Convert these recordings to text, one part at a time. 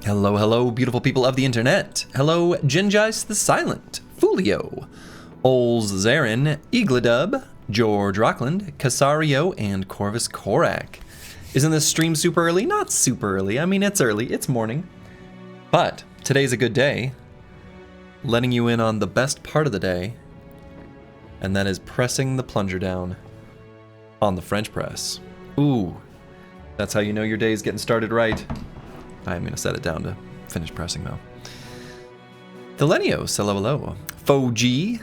Hello, hello, beautiful people of the internet. Hello, Genjais the Silent, Fulio, Ols Zarin, Igladub, George Rockland, Casario, and Corvus Korak. Isn't this stream super early? Not super early. I mean, it's early. It's morning. But today's a good day. Letting you in on the best part of the day. And that is pressing the plunger down on the French press. Ooh, that's how you know your day is getting started right. I'm going to set it down to finish pressing, though. Thelenios, hello, hello. Faux G,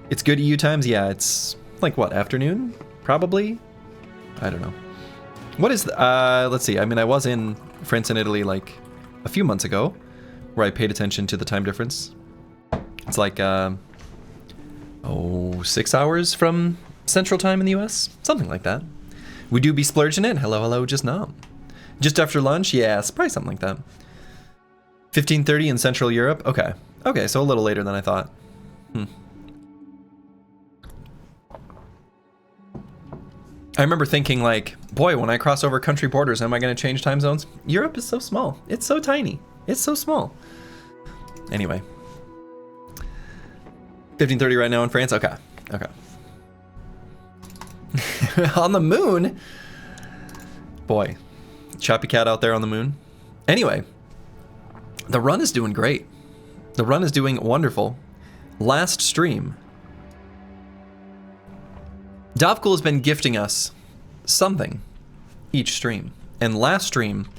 it's good EU times? Yeah, it's like, what, afternoon? Probably? I don't know. What is let's see. I mean, I was in France and Italy, like, a few months ago, where I paid attention to the time difference. It's like, 6 hours from Central Time in the US? Something like that. We do be splurging it. Hello, hello, just now. Just after lunch? Yeah, it's probably something like that. 15:30 in Central Europe? Okay. Okay, so a little later than I thought. I remember thinking, like, boy, when I cross over country borders, am I going to change time zones? Europe is so small. It's so tiny. It's so small. Anyway. 15:30 right now in France? Okay. Okay. On the moon? Boy. Choppy cat out there on the moon. Anyway, the run is doing great. The run is doing wonderful. Last stream, Dovcool has been gifting us something each stream. And last stream,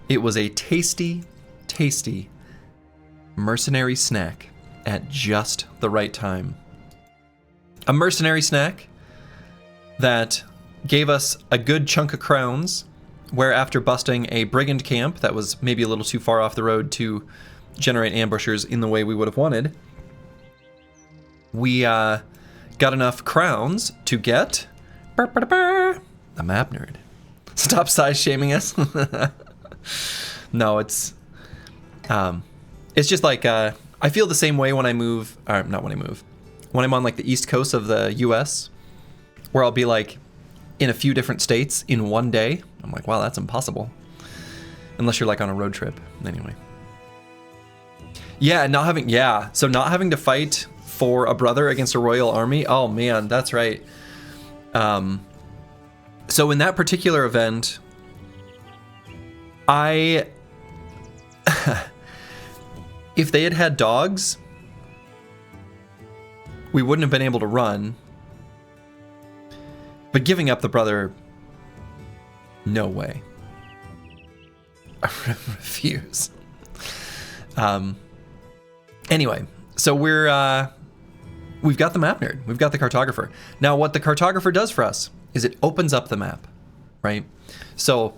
it was a tasty, tasty mercenary snack at just the right time. A mercenary snack that gave us a good chunk of crowns, where after busting a brigand camp that was maybe a little too far off the road to generate ambushers in the way we would have wanted, we got enough crowns to get the map nerd. Stop size shaming us. No, it's just like I feel the same way when I move, or not when I move, when I'm on like the east coast of the US, where I'll be like in a few different states in one day. I'm like, wow, that's impossible. Unless you're like on a road trip. Anyway. Yeah, not having to fight for a brother against a royal army. Oh man, that's right. So in that particular event, if they had had dogs, we wouldn't have been able to run. But giving up the brother, no way. I refuse. Anyway, so we've got the map nerd. We've got the cartographer. Now, what the cartographer does for us is it opens up the map, right? So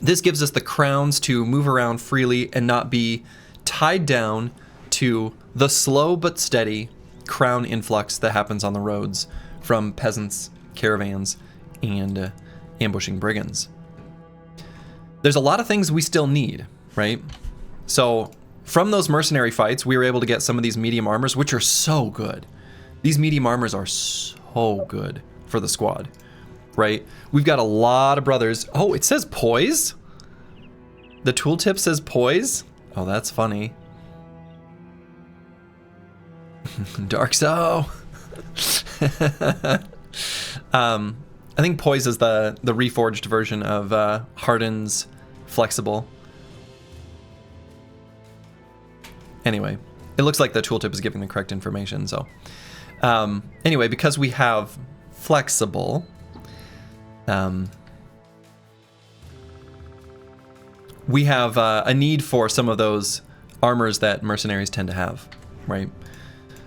this gives us the crowns to move around freely and not be tied down to the slow but steady crown influx that happens on the roads from peasants, caravans, and ambushing brigands. There's a lot of things we still need, right? So from those mercenary fights, we were able to get some of these medium armors, which are so good. These medium armors are so good for the squad, right? We've got a lot of brothers. Oh, it says poise? The tooltip says poise? Oh, that's funny. Dark So. I think poise is the reforged version of Hardened's flexible. Anyway, it looks like the tooltip is giving the correct information. So anyway, because we have flexible, we have a need for some of those armors that mercenaries tend to have, right?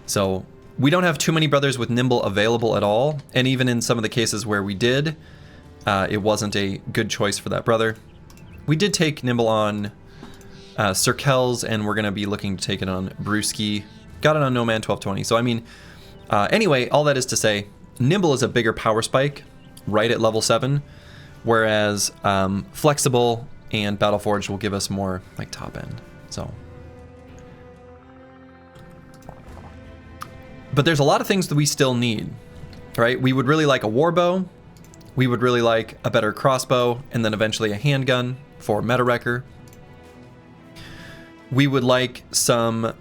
So we don't have too many brothers with nimble available at all, and even in some of the cases where we did, it wasn't a good choice for that brother. We did take nimble on Sir Kells, and we're going to be looking to take it on Brewski. Got it on No Man 1220. So I mean, anyway, all that is to say, nimble is a bigger power spike right at level 7, whereas flexible and Battleforged will give us more like top end. So. But there's a lot of things that we still need, right? We would really like a warbow. We would really like a better crossbow, and then eventually a handgun for Meta Wrecker. We would like some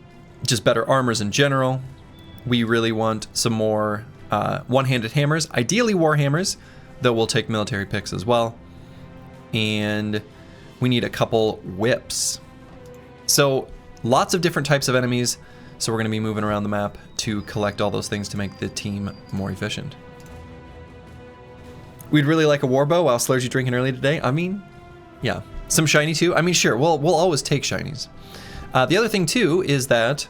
just better armors in general. We really want some more one-handed hammers, ideally war hammers, though we'll take military picks as well. And we need a couple whips. So lots of different types of enemies. So we're going to be moving around the map to collect all those things to make the team more efficient. We'd really like a warbow. Wow, Slurge, you drinking early today? I mean, yeah. Some shiny too? I mean, sure, we'll always take shinies. The other thing too is that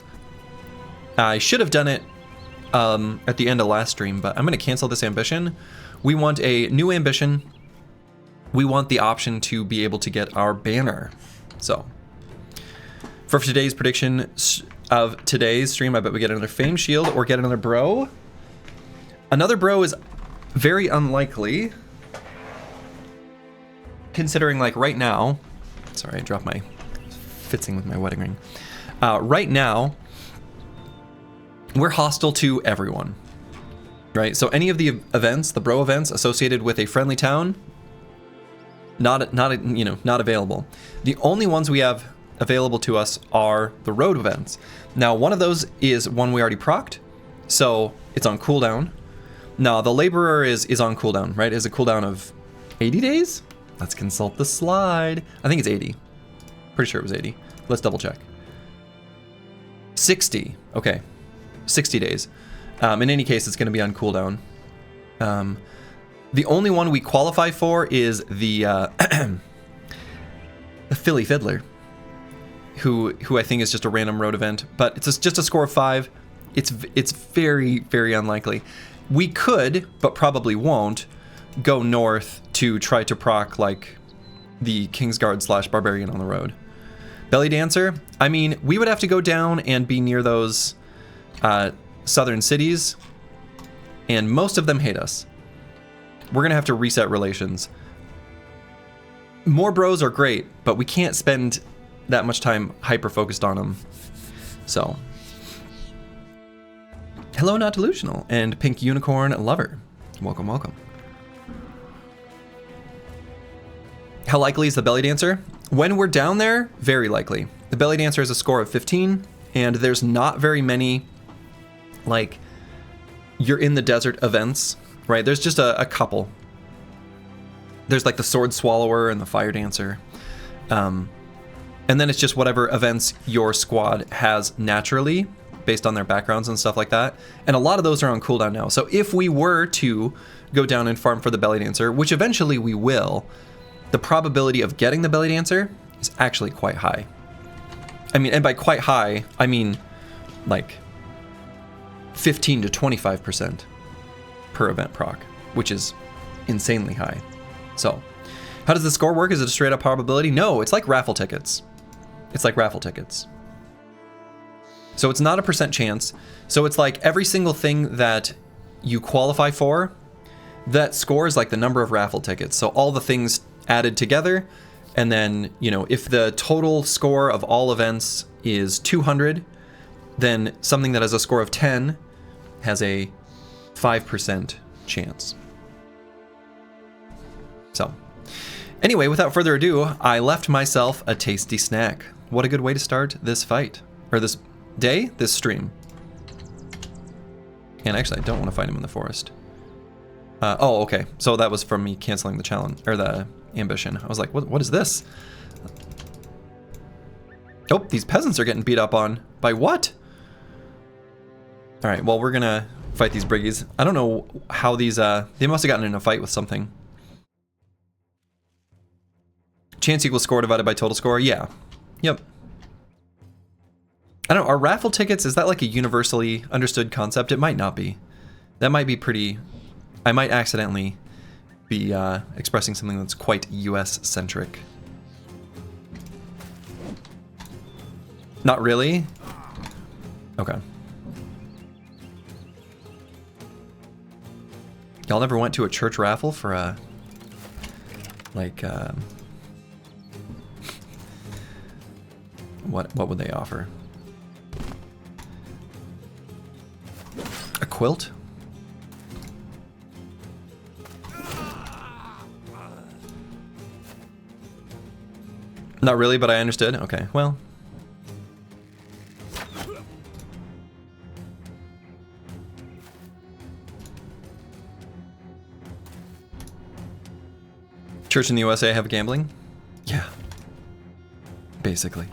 I should have done it at the end of last stream, but I'm going to cancel this ambition. We want a new ambition. We want the option to be able to get our banner. So, for today's prediction of today's stream, I bet we get another Fame Shield or get another bro. Another bro is very unlikely, considering like right now, sorry, I dropped my fitzing with my wedding ring. Right now, we're hostile to everyone, right? So any of the events, the bro events associated with a friendly town, not available. The only ones we have available to us are the road events. Now, one of those is one we already procced, so it's on cooldown. Now, the laborer is on cooldown, right? Is a cooldown of 80 days? Let's consult the slide. I think it's 80. Pretty sure it was 80. Let's double check. 60. Okay. 60 days. In any case, it's going to be on cooldown. The only one we qualify for is the the Philly Fiddler, who I think is just a random road event, but it's just a score of 5. It's very, very unlikely. We could, but probably won't, go north to try to proc like the Kingsguard / Barbarian on the road. Belly Dancer, I mean, we would have to go down and be near those southern cities, and most of them hate us. We're gonna have to reset relations. More bros are great, but we can't spend that much time hyper-focused on them. So, hello, Not Delusional, and Pink Unicorn Lover. Welcome, welcome. How likely is the Belly Dancer? When we're down there, very likely. The Belly Dancer has a score of 15, and there's not very many, like, you're in the desert events, right? There's just a couple. There's like the Sword Swallower and the Fire Dancer. And then it's just whatever events your squad has naturally, based on their backgrounds and stuff like that. And a lot of those are on cooldown now. So if we were to go down and farm for the Belly Dancer, which eventually we will, the probability of getting the Belly Dancer is actually quite high. I mean, and by quite high, I mean like 15 to 25% per event proc, which is insanely high. So, how does the score work? Is it a straight up probability? No, it's like raffle tickets. It's like raffle tickets. So it's not a percent chance. So it's like every single thing that you qualify for, that score is like the number of raffle tickets. So all the things added together, and then, you know, if the total score of all events is 200, then something that has a score of 10 has a 5% chance. So, anyway, without further ado, I left myself a tasty snack. What a good way to start this fight, or this day, this stream. And actually, I don't want to fight him in the forest. Oh, okay. So that was from me canceling the challenge, or the ambition. I was like, what is this? Oh, these peasants are getting beat up on. By what? All right, well, we're gonna fight these briggies. I don't know how these, they must have gotten in a fight with something. Chance equals score divided by total score? Yeah. Yep. I don't know, are raffle tickets, is that like a universally understood concept? It might not be. That might be pretty, I might accidentally be expressing something that's quite US-centric. Not really? Okay. Y'all never went to a church raffle for a, like, what would they offer? A quilt? Not really, but I understood. Okay, well, Church in the USA have gambling? Yeah. Basically.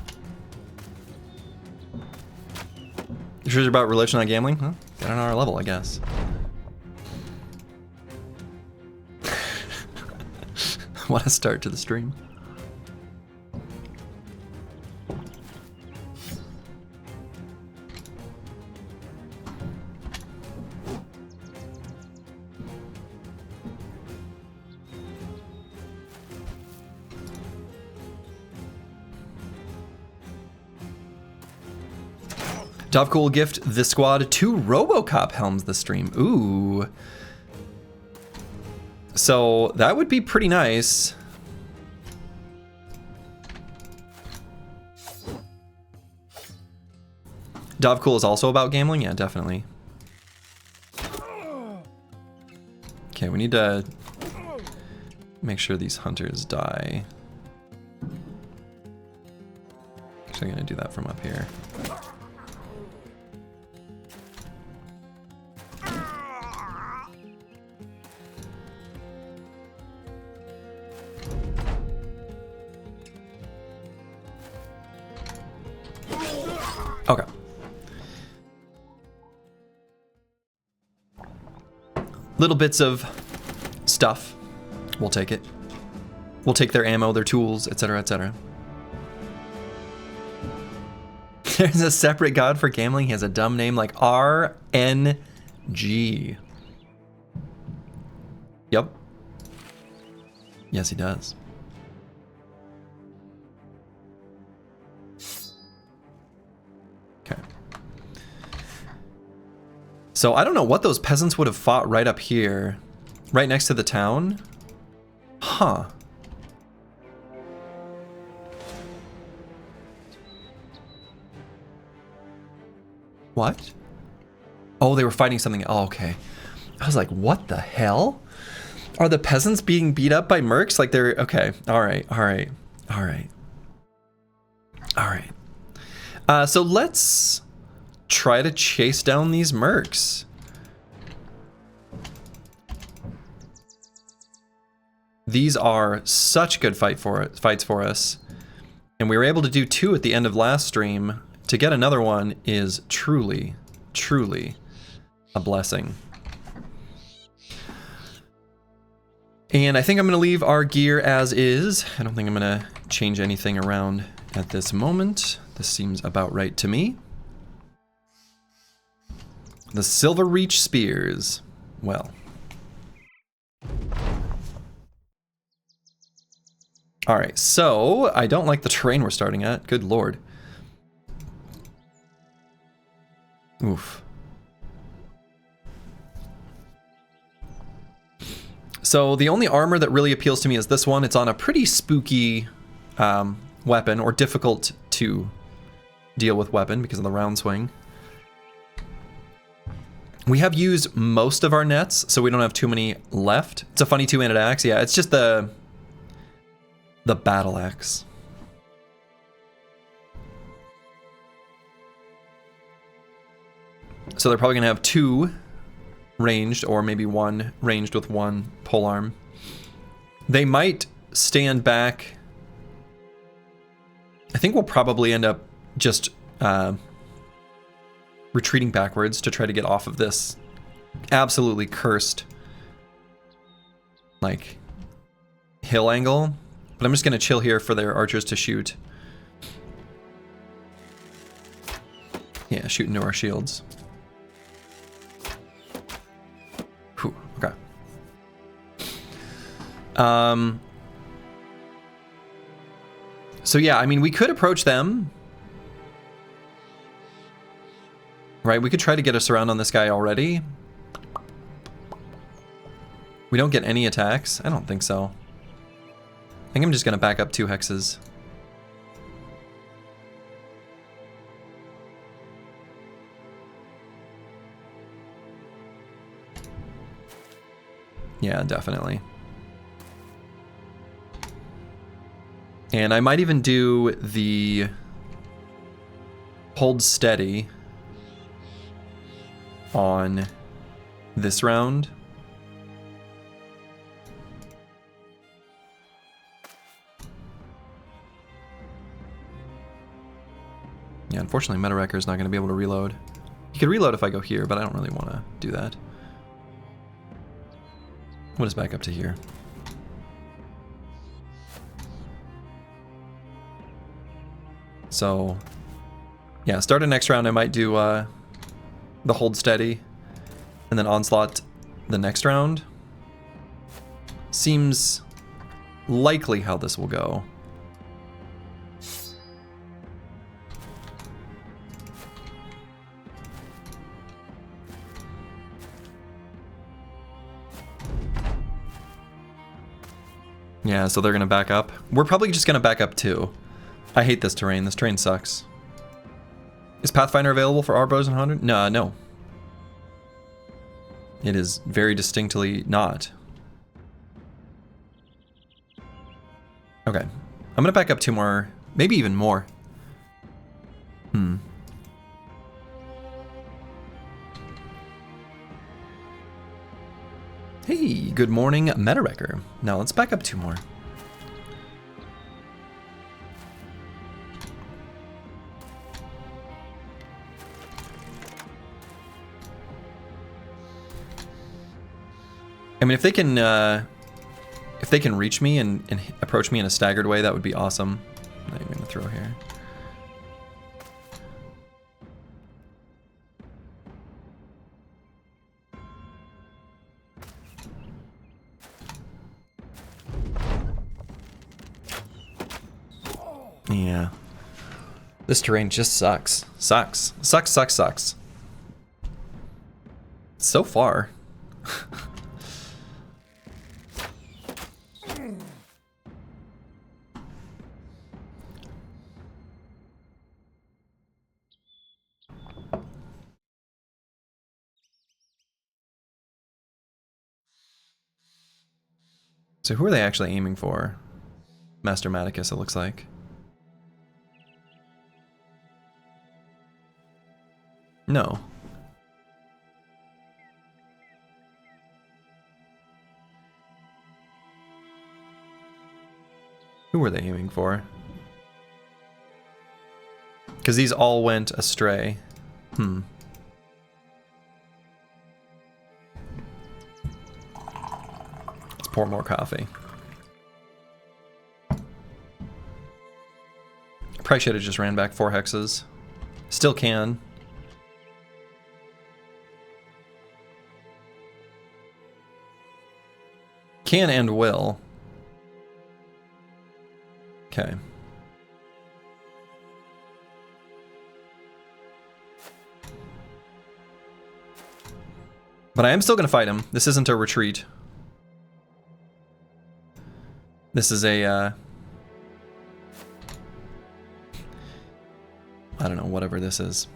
You sure about religion, not gambling? Huh? Get on our level, I guess. What a start to the stream. Dovcool will gift the squad 2 RoboCop helms this stream. Ooh. So that would be pretty nice. Dovcool is also about gambling? Yeah, definitely. Okay, we need to make sure these hunters die. Actually, I'm gonna do that from up here. Okay. Little bits of stuff. We'll take it. We'll take their ammo, their tools, etc., etc. There's a separate god for gambling. He has a dumb name like RNG. Yep. Yes, he does. Okay. So I don't know what those peasants would have fought right up here, right next to the town. Huh. What? Oh, they were fighting something. Oh, okay. I was like, what the hell? Are the peasants being beat up by mercs? Like they're, okay. All right, all right, all right. All right. So let's try to chase down these mercs. These are such good fights for us. And we were able to do 2 at the end of last stream. To get another one is truly, truly a blessing. And I think I'm going to leave our gear as is. I don't think I'm going to change anything around at this moment. This seems about right to me. The Silver Reach Spears. Well. Alright, so I don't like the terrain we're starting at. Good lord. Oof. So the only armor that really appeals to me is this one. It's on a pretty spooky weapon, or difficult to deal with weapon because of the round swing. We have used most of our nets, so we don't have too many left. It's a funny two-handed axe. Yeah, it's just the battle axe. So they're probably gonna have 2 ranged, or maybe 1 ranged with 1 polearm. They might stand back. I think we'll probably end up just retreating backwards to try to get off of this absolutely cursed like hill angle. But I'm just gonna chill here for their archers to shoot. Yeah, shoot into our shields. Whew, okay. So yeah, I mean, we could approach them. Right, we could try to get us around on this guy already. We don't get any attacks? I don't think so. I think I'm just gonna back up 2 hexes. Yeah, definitely. And I might even do the hold steady on this round. Yeah, unfortunately, Meta Wrecker is not going to be able to reload. He could reload if I go here, but I don't really want to do that. What is back up to here? So, yeah, start of next round, I might do the hold steady, and then onslaught the next round. Seems likely how this will go. Yeah, so they're gonna back up. We're probably just gonna back up too. I hate this terrain. This terrain sucks. Is Pathfinder available for our bros and 100? No. It is very distinctly not. Okay. I'm gonna back up 2 more, maybe even more. Hey, good morning, Meta Wrecker. Now let's back up 2 more. I mean, if they can reach me and approach me in a staggered way, that would be awesome. I'm not even gonna throw here. Yeah. This terrain just sucks. Sucks. Sucks. So far. So who are they actually aiming for? Master Maticus, it looks like. No. Who were they aiming for? Because these all went astray. Let's pour more coffee. Probably should have just ran back 4 hexes. Still can. Can and will. Okay. But I am still going to fight him. This isn't a retreat. This is a, I don't know, whatever this is.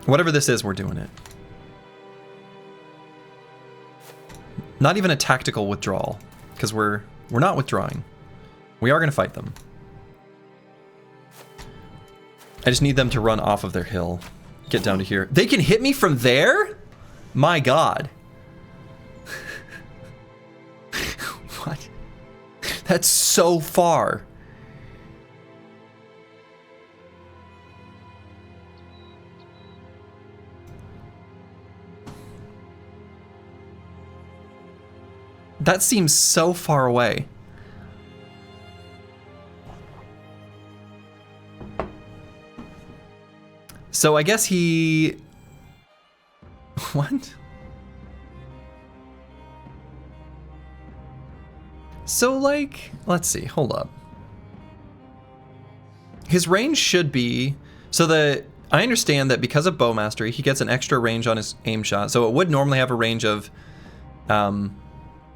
Whatever this is, we're doing it. Not even a tactical withdrawal, because we're not withdrawing. We are going to fight them. I just need them to run off of their hill. Get down to here. They can hit me from there? My God. What? That's so far. That seems so far away. So I guess he... What? So, like, let's see, hold up. His range should be... So I understand that because of bow mastery, he gets an extra range on his aim shot. So it would normally have a range of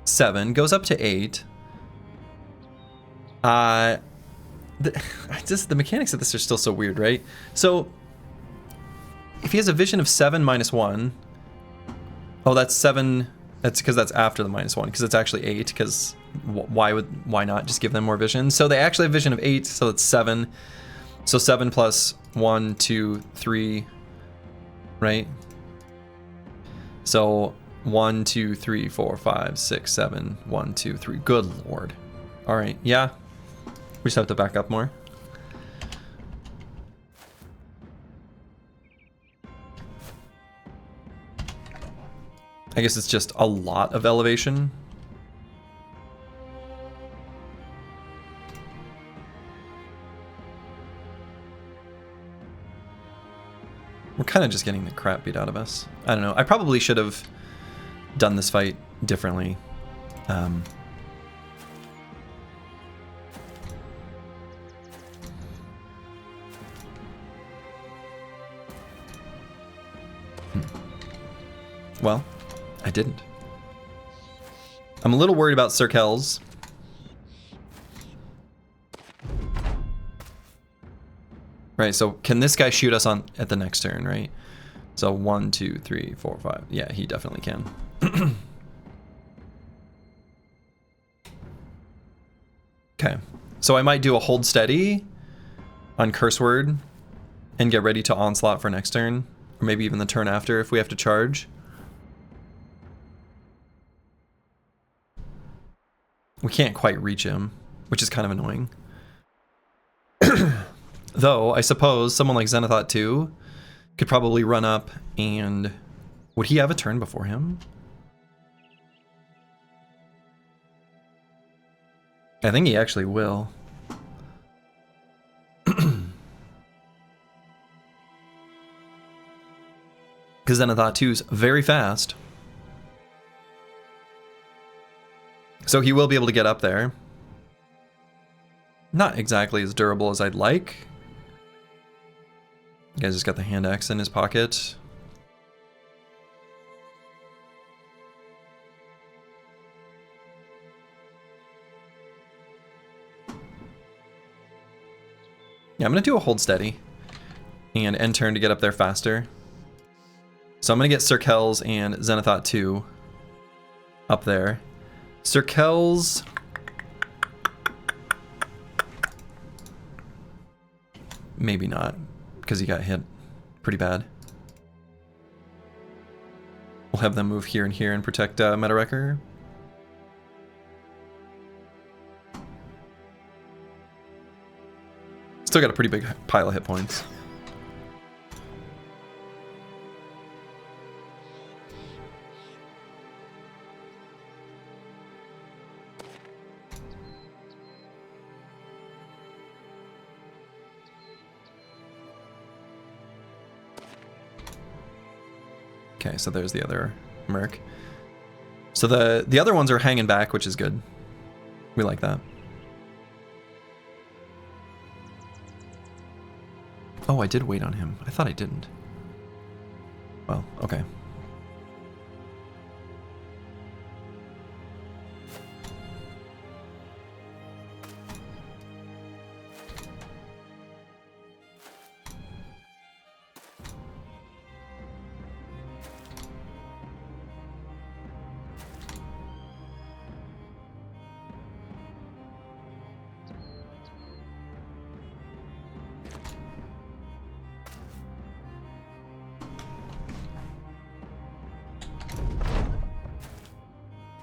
7, goes up to 8. The mechanics of this are still so weird, right? So if he has a vision of 7 minus 1, oh, that's 7. That's because that's after the minus 1, because it's actually 8. Because why not just give them more vision? So they actually have vision of 8, so it's 7. So 7 plus 1, 2, 3, right? So 1, 2, 3, 4, 5, 6, 7, 1, 2, 3. Good Lord. All right, yeah. We just have to back up more. I guess it's just a lot of elevation. We're kind of just getting the crap beat out of us. I don't know. I probably should have done this fight differently. Well, I didn't. I'm a little worried about Circles. Right, so can this guy shoot us on at the next turn, right? So 1, 2, 3, 4, 5. Yeah, he definitely can. Okay, so I might do a hold steady on Curse Word and get ready to onslaught for next turn, or maybe even the turn after if we have to charge. We can't quite reach him, which is kind of annoying. Though, I suppose someone like Zenithot 2 could probably run up and... Would he have a turn before him? I think he actually will. Because Zenithot 2's very fast. So he will be able to get up there. Not exactly as durable as I'd like. You guys just got the hand axe in his pocket. Yeah, I'm going to do a hold steady and end turn to get up there faster. So I'm going to get Circles and Zenithot 2 up there. Circles... Maybe not, because he got hit pretty bad. We'll have them move here and here and protect Meta Wrecker. Still got a pretty big pile of hit points. Okay, so there's the other Merc. So the other ones are hanging back, which is good. We like that. Oh, I did wait on him. I thought I didn't. Well, okay.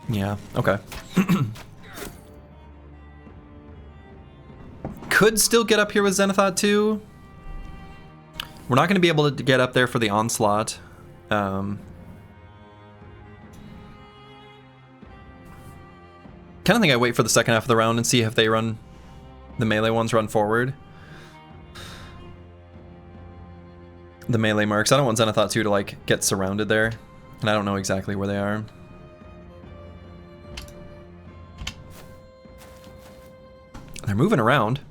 Yeah, okay. Could still get up here with Zenithot 2. We're not going to be able to get up there for the onslaught. Kind of think I wait for the second half of the round and see if they run, the melee ones run forward. The melee marks. I don't want Zenithot 2 to like get surrounded there, and I don't know exactly where they are. They're moving around.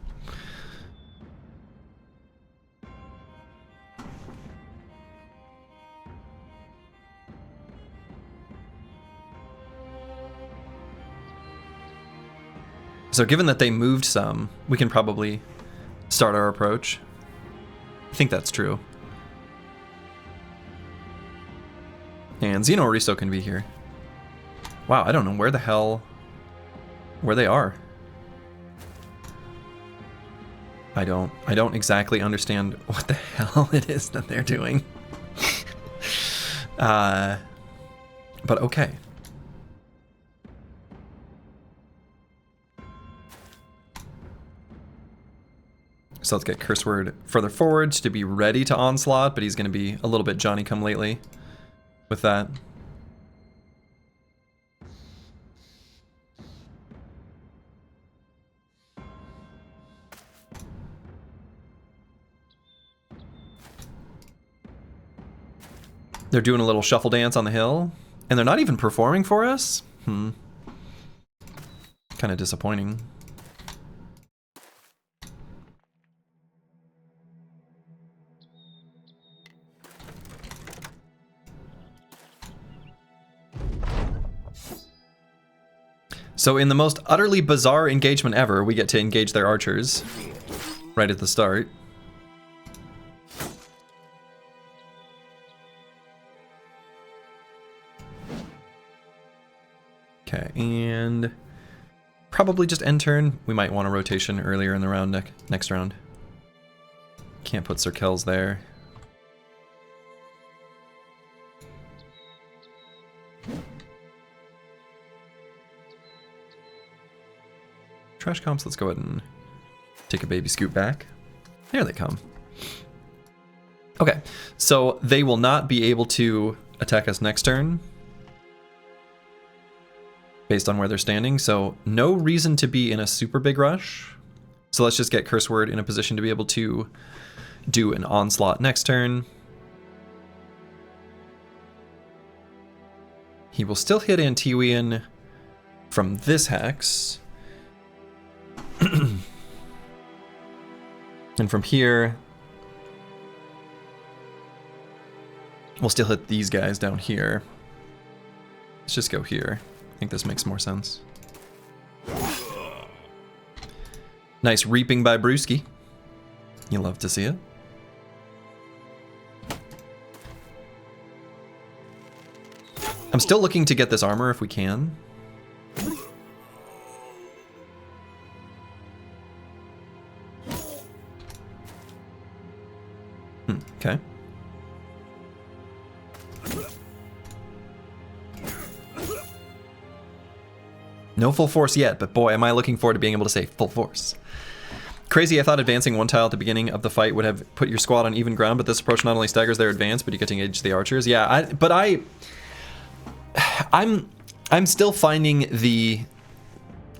So given that they moved some, we can probably start our approach. I think that's true. And Xeno Aristo can be here. Wow, I don't know where the hell... where they are. I don't exactly understand what the hell it is that they're doing. But okay. So let's get Curse Word further forward to be ready to onslaught, but he's going to be a little bit Johnny-come-lately with that. They're doing a little shuffle dance on the hill, and they're not even performing for us? Kind of disappointing. So in the most utterly bizarre engagement ever, we get to engage their archers right at the start. Okay, and probably just end turn. We might want a rotation earlier in the round, next round. Can't put Sir Kells there. Trash comps, let's go ahead and take a baby scoot back. There they come. Okay, so they will not be able to attack us next turn based on where they're standing, so no reason to be in a super big rush. So let's just get Curse Word in a position to be able to do an onslaught next turn. He will still hit Antiwian from this hex. And from here, we'll still hit these guys down here. Let's just go here. I think this makes more sense. Nice reaping by Brewski. You love to see it. I'm still looking to get this armor if we can. Okay. No full force yet, but boy, am I looking forward to being able to say full force. Crazy, I thought advancing one tile at the beginning of the fight would have put your squad on even ground, but this approach not only staggers their advance, but you get to engage the archers. Yeah, I'm still finding the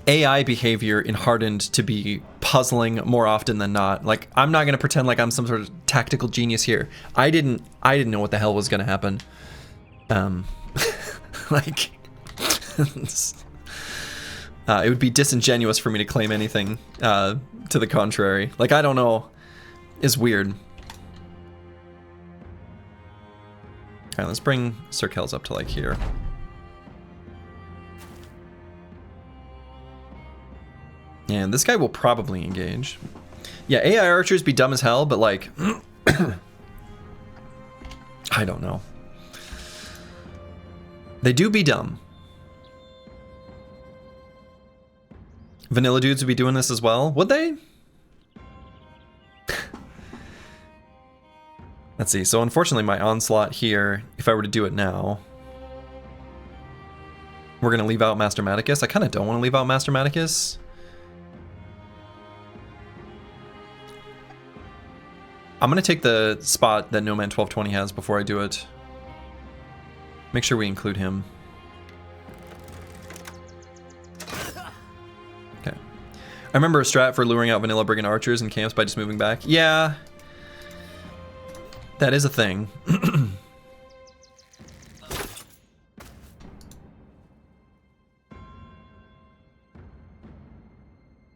AI behavior in Hardened to be puzzling more often than not. Like, I'm not gonna pretend like I'm some sort of tactical genius here. I didn't know what the hell was gonna happen. Like, it would be disingenuous for me to claim anything to the contrary. Like, I don't know. It's weird. Alright, let's bring Sir Kells up to like here. And this guy will probably engage. Yeah, AI archers be dumb as hell, but like, I don't know. They do be dumb. Vanilla dudes would be doing this as well, would they? Let's see, so unfortunately my onslaught here, if I were to do it now, we're gonna leave out Master Maticus. I kinda don't wanna leave out Master Maticus. I'm gonna take the spot that No Man 1220 has before I do it. Make sure we include him. Okay. I remember a strat for luring out Vanilla Brigand archers in camps by just moving back. Yeah. That is a thing. And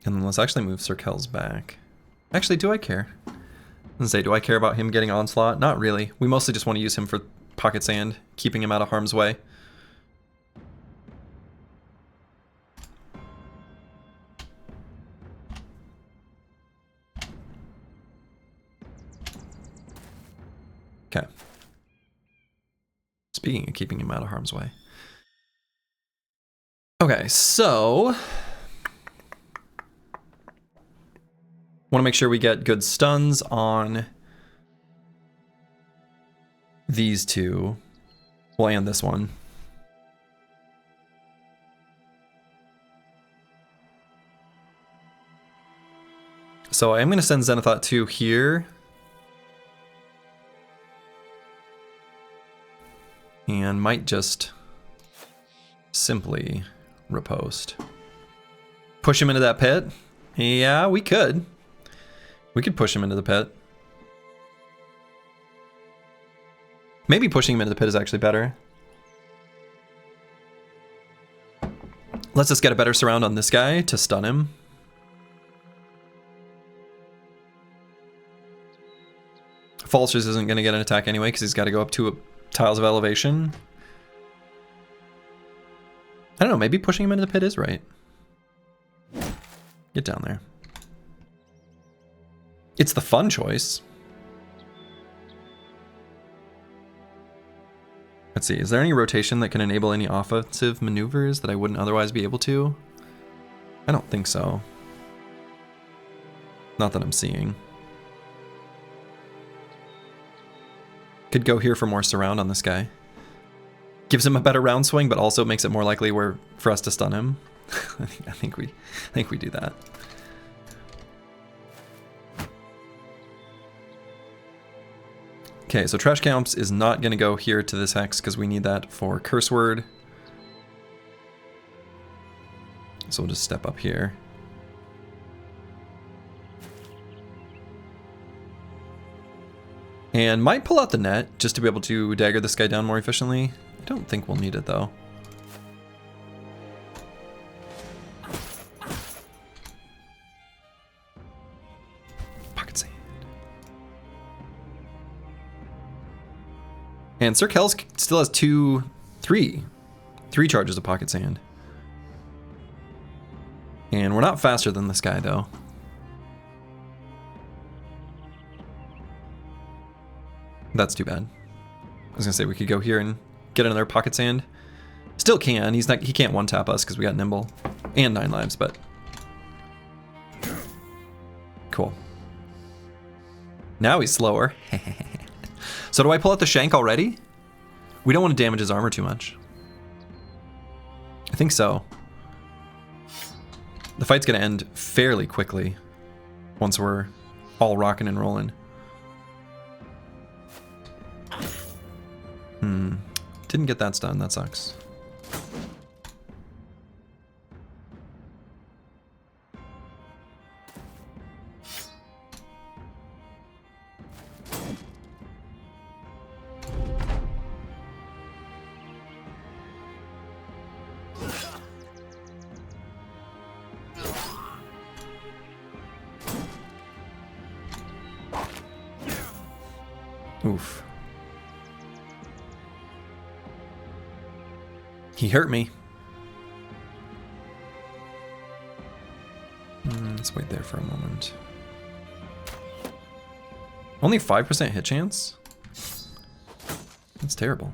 then let's actually move Sir Kells back. Actually, do I care? And say, do I care about him getting onslaught? Not really. We mostly just want to use him for pocket sand, keeping him out of harm's way. Okay. Speaking of keeping him out of harm's way. Okay, so want to make sure we get good stuns on these two. Well, and this one. So I am going to send Zenithot 2 here. And might just simply riposte. Push him into that pit? Yeah, we could. We could push him into the pit. Maybe pushing him into the pit is actually better. Let's just get a better surround on this guy to stun him. Falsters isn't going to get an attack anyway because he's got to go up 2 tiles of elevation. I don't know, maybe pushing him into the pit is right. Get down there. It's the fun choice. Let's see, is there any rotation that can enable any offensive maneuvers that I wouldn't otherwise be able to? I don't think so. Not that I'm seeing. Could go here for more surround on this guy. Gives him a better round swing, but also makes it more likely for us to stun him. I think we do that. Okay, so Trash Camps is not going to go here to this hex because we need that for Curse Word. So we'll just step up here. And might pull out the net just to be able to dagger this guy down more efficiently. I don't think we'll need it though. Pocket Sand. And Sir Kells still has three charges of Pocket Sand. And we're not faster than this guy though. That's too bad. I was gonna say we could go here and get another Pocket Sand. Still can. He can't one tap us because we got Nimble and 9 lives, but cool. Now he's slower. So do I pull out the Shank already? We don't want to damage his armor too much. I think so. The fight's gonna end fairly quickly once we're all rocking and rolling. Didn't get that stun, that sucks. Oof. He hurt me. Let's wait there for a moment. Only 5% hit chance? That's terrible.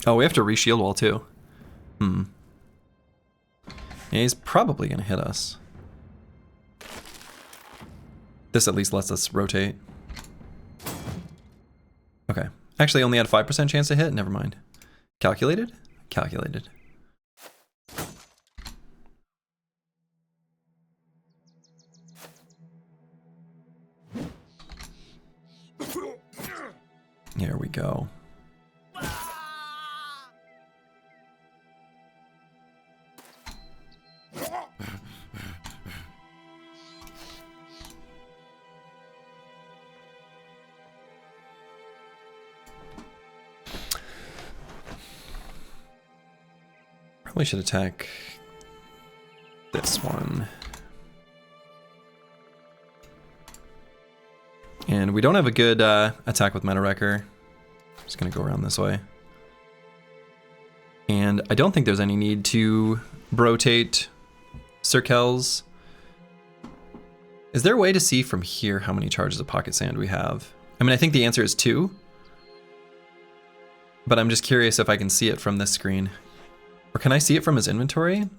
Oh, we have to re-shield wall too. Yeah, he's probably gonna hit us. This at least lets us rotate. Okay. Actually only had 5% chance to hit, never mind. Calculated? Calculated. Here we go. Probably should attack this one. And we don't have a good attack with Meta Wrecker. Just gonna go around this way. And I don't think there's any need to rotate Sir Kells. Is there a way to see from here how many charges of Pocket Sand we have? I mean, I think the answer is 2. But I'm just curious if I can see it from this screen. Or can I see it from his inventory? I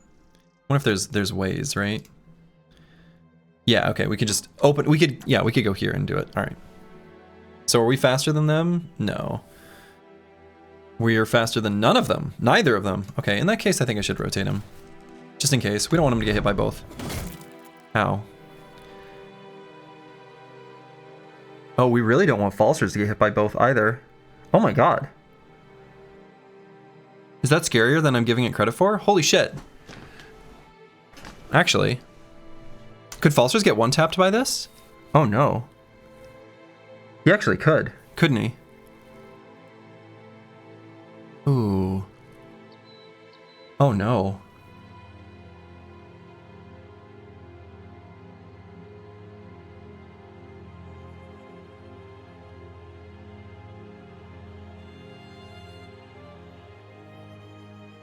wonder if there's ways, right? Yeah, okay, we could just open, we could go here and do it. All right. So are we faster than them? No. We are faster than none of them. Neither of them. Okay, in that case, I think I should rotate him. Just in case. We don't want him to get hit by both. Ow. Oh, we really don't want Falsers to get hit by both either. Oh my god. Is that scarier than I'm giving it credit for? Holy shit. Actually. Could Falsers get one-tapped by this? Oh no. He actually could. Couldn't he? Ooh. Oh no.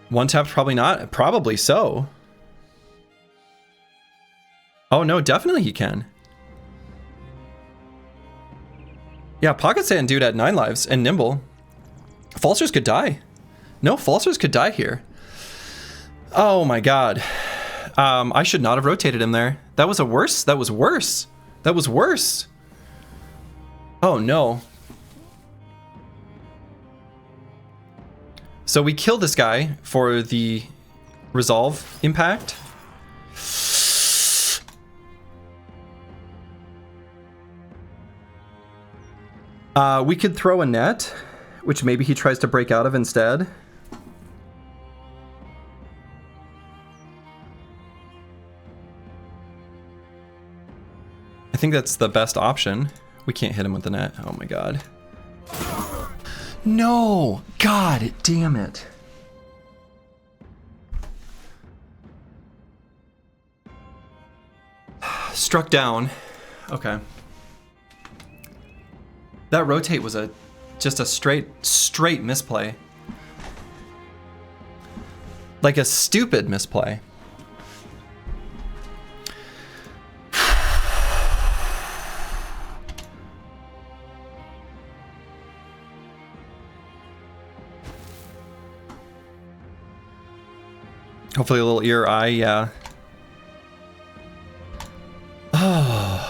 One tapped, probably not. Probably so. Oh no, definitely he can. Yeah, Pocket Sand dude had 9 lives and Nimble. Falsers could die. No, Falsers could die here. Oh my god. I should not have rotated him there. That was worse. That was worse. That was worse. Oh no. So we kill this guy for the resolve impact. We could throw a net, which maybe he tries to break out of instead. I think that's the best option. We can't hit him with the net. Oh my god. No! God damn it. Struck down. Okay. That rotate was just a straight misplay. Like a stupid misplay. Hopefully a little ear eye, yeah. Oh.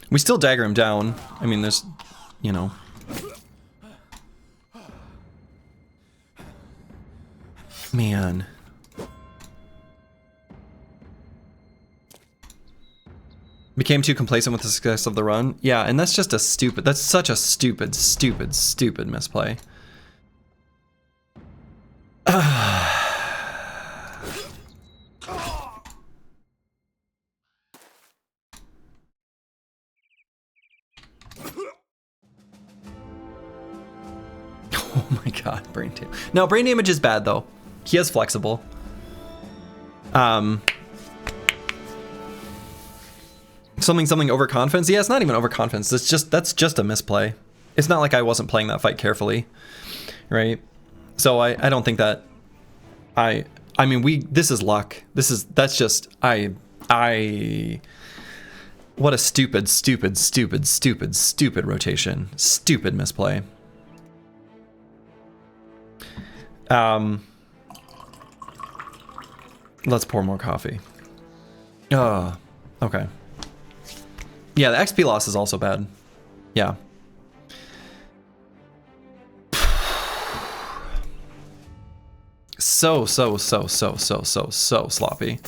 We still dagger him down. I mean, there's, you know. Man. Became too complacent with the success of the run. Yeah, and that's just that's such a stupid misplay. Oh my god, brain damage. No, brain damage is bad though. He is flexible. Something overconfidence? Yeah, it's not even overconfidence. That's just a misplay. It's not like I wasn't playing that fight carefully, right? So I don't think that I mean this is luck. That's just what a stupid rotation. Stupid misplay. Let's pour more coffee. Okay. Yeah, the XP loss is also bad. Yeah. So sloppy.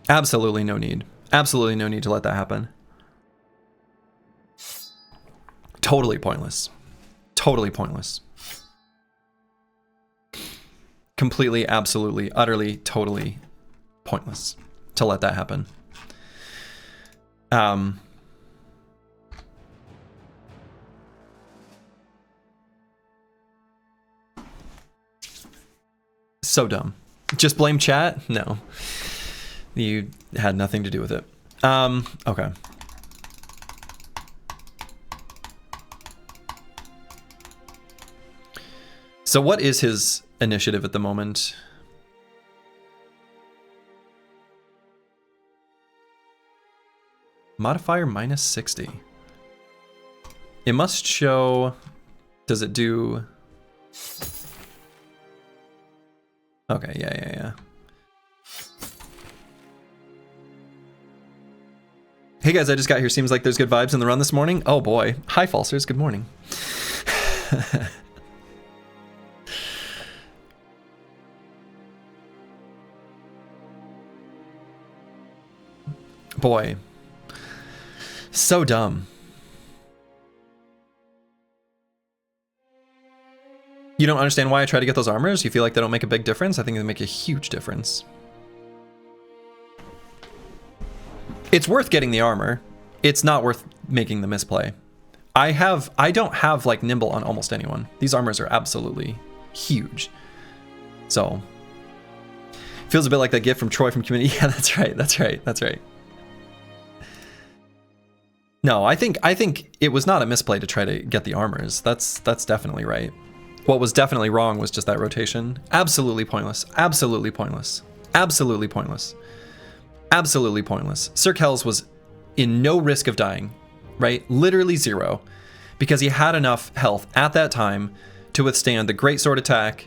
Absolutely no need. Absolutely no need to let that happen. Totally pointless. Totally pointless. Completely, absolutely, utterly, totally pointless to let that happen. So dumb. Just blame chat? No. You had nothing to do with it. Okay. So what is his initiative at the moment? Modifier minus 60. It must show... Does it do... Okay, yeah. Hey guys, I just got here. Seems like there's good vibes in the run this morning. Oh boy. Hi, Falsers. Good morning. Boy. So dumb. You don't understand why I try to get those armors? You feel like they don't make a big difference? I think they make a huge difference. It's worth getting the armor. It's not worth making the misplay. I don't have like nimble on almost anyone. These armors are absolutely huge. So feels a bit like that gift from Troy from Community. Yeah, that's right. No, I think it was not a misplay to try to get the armors. That's definitely right. What was definitely wrong was just that rotation. Absolutely pointless. Absolutely pointless. Absolutely pointless. Absolutely pointless. Sir Kells was in no risk of dying, right? Literally 0, because he had enough health at that time to withstand the Great Sword attack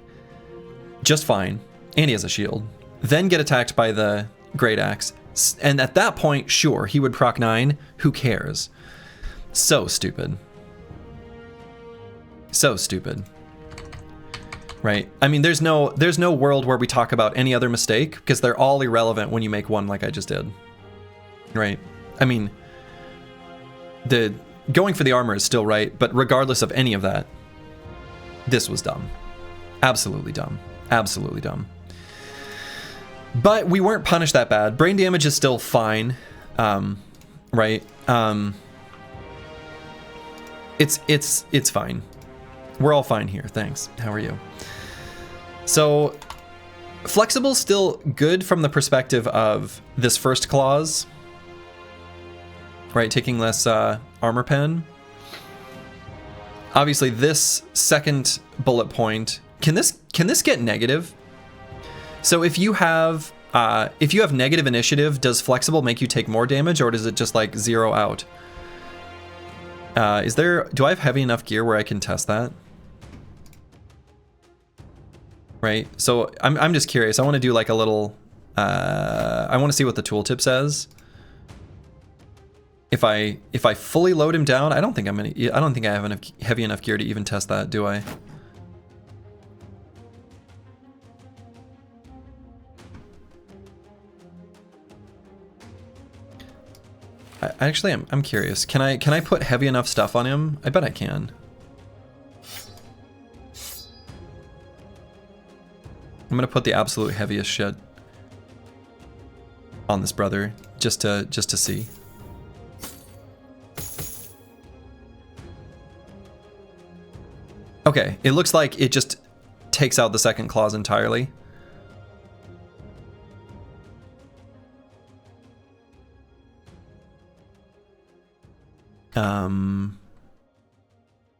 just fine, and he has a shield. Then get attacked by the Great Axe, and at that point, sure, he would proc 9. Who cares? So stupid. So stupid. Right? I mean, there's no world where we talk about any other mistake, because they're all irrelevant when you make one like I just did. Right? I mean, the going for the armor is still right, but regardless of any of that, this was dumb. Absolutely dumb. Absolutely dumb. But we weren't punished that bad. Brain damage is still fine. Right? It's fine. We're all fine here. Thanks. How are you? So, flexible still good from the perspective of this first clause, right? Taking less armor pen. Obviously, this second bullet point, can this get negative? So if you have negative initiative, does flexible make you take more damage, or does it just like 0 out? Do I have heavy enough gear where I can test that? Right, so I'm just curious. I want to do like a little. I want to see what the tooltip says. If I fully load him down, I don't think I have enough heavy enough gear to even test that, do I? Actually, I'm curious. Can I put heavy enough stuff on him? I bet I can. I'm gonna put the absolute heaviest shit on this brother just to see. Okay, it looks like it just takes out the second clause entirely.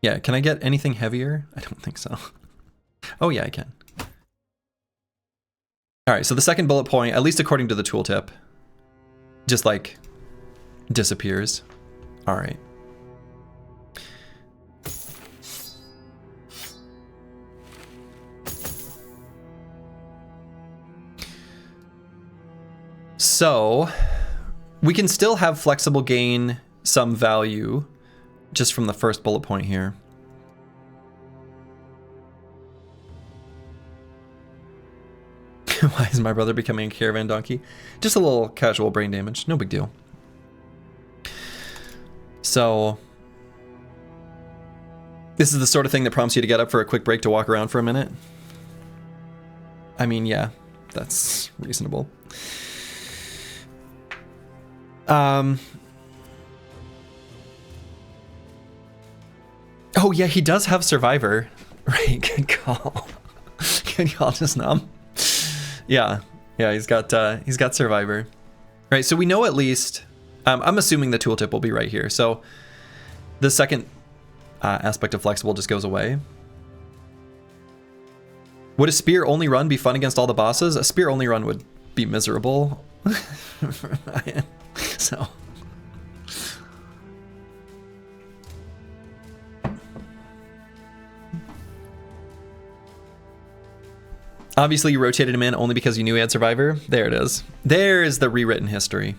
Yeah, can I get anything heavier? I don't think so. Oh yeah, I can. All right, so the second bullet point, at least according to the tooltip, just like disappears. All right. So we can still have flexible gain some value just from the first bullet point here. Why is my brother becoming a caravan donkey? Just a little casual brain damage, no big deal. So this is the sort of thing that prompts you to get up for a quick break to walk around for a minute. I mean, yeah, that's reasonable. Oh yeah, he does have Survivor. Right, good call. Good call, just numb. Yeah, he's got Survivor. Right, so we know at least, I'm assuming the tooltip will be right here. So the second aspect of flexible just goes away. Would a spear only run be fun against all the bosses? A spear only run would be miserable. So Obviously, you rotated him in only because you knew he had Survivor. There it is. There is the rewritten history.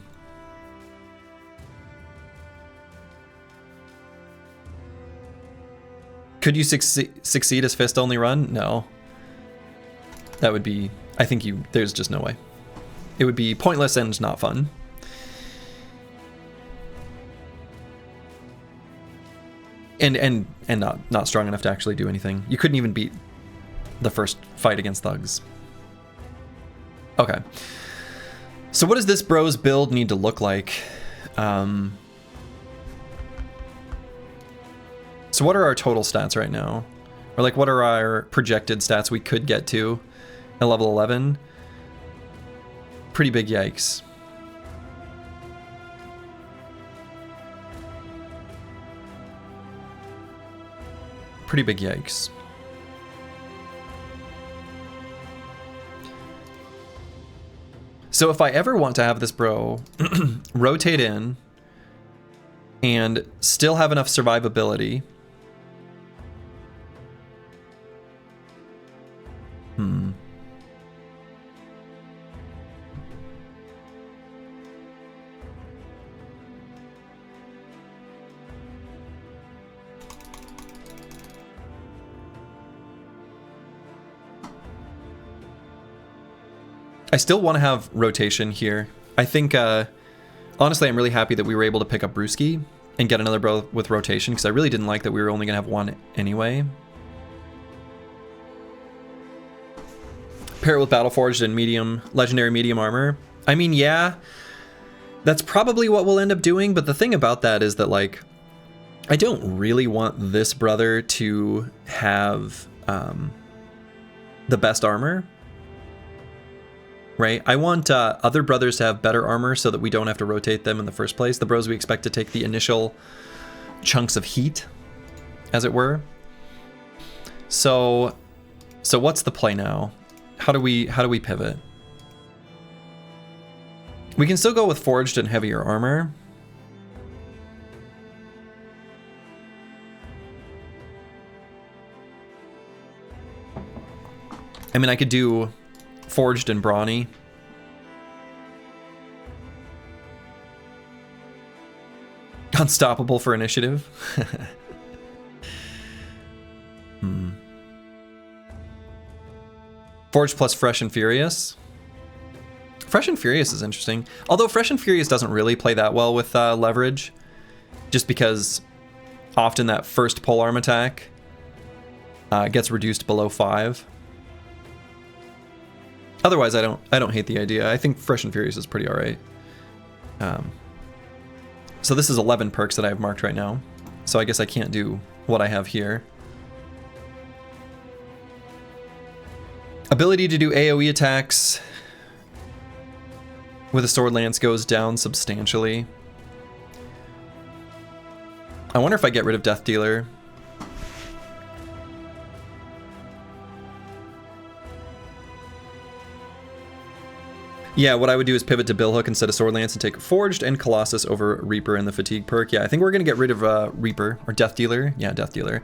Could you succeed as Fist only run? No. That would be... I think there's just no way. It would be pointless and not fun. And not strong enough to actually do anything. You couldn't even beat the first fight against thugs. Okay. So what does this bro's build need to look like? So what are our total stats right now? Or like what are our projected stats we could get to at level 11? Pretty big yikes. Pretty big yikes. So if I ever want to have this bro rotate in and still have enough survivability. I still want to have rotation here. I think, honestly, I'm really happy that we were able to pick up Brewski and get another bro with rotation, because I really didn't like that we were only going to have one anyway. Pair it with Battleforged and legendary medium armor. I mean, yeah, that's probably what we'll end up doing, but the thing about that is that, like, I don't really want this brother to have the best armor. Right? I want other brothers to have better armor so that we don't have to rotate them in the first place. The bros we expect to take the initial chunks of heat, as it were. So what's the play now? How do we pivot? We can still go with forged and heavier armor. I mean, I could do forged and brawny. Unstoppable for initiative. Forged plus Fresh and Furious. Fresh and Furious is interesting. Although Fresh and Furious doesn't really play that well with leverage. Just because often that first polearm attack gets reduced below 5. Otherwise, I don't hate the idea. I think Fresh and Furious is pretty alright. So this is 11 perks that I have marked right now. So I guess I can't do what I have here. Ability to do AoE attacks with a sword lance goes down substantially. I wonder if I get rid of Death Dealer. Yeah, what I would do is pivot to Billhook instead of Sword Lance and take Forged and Colossus over Reaper and the Fatigue perk. Yeah, I think we're going to get rid of Reaper, or Death Dealer. Yeah, Death Dealer.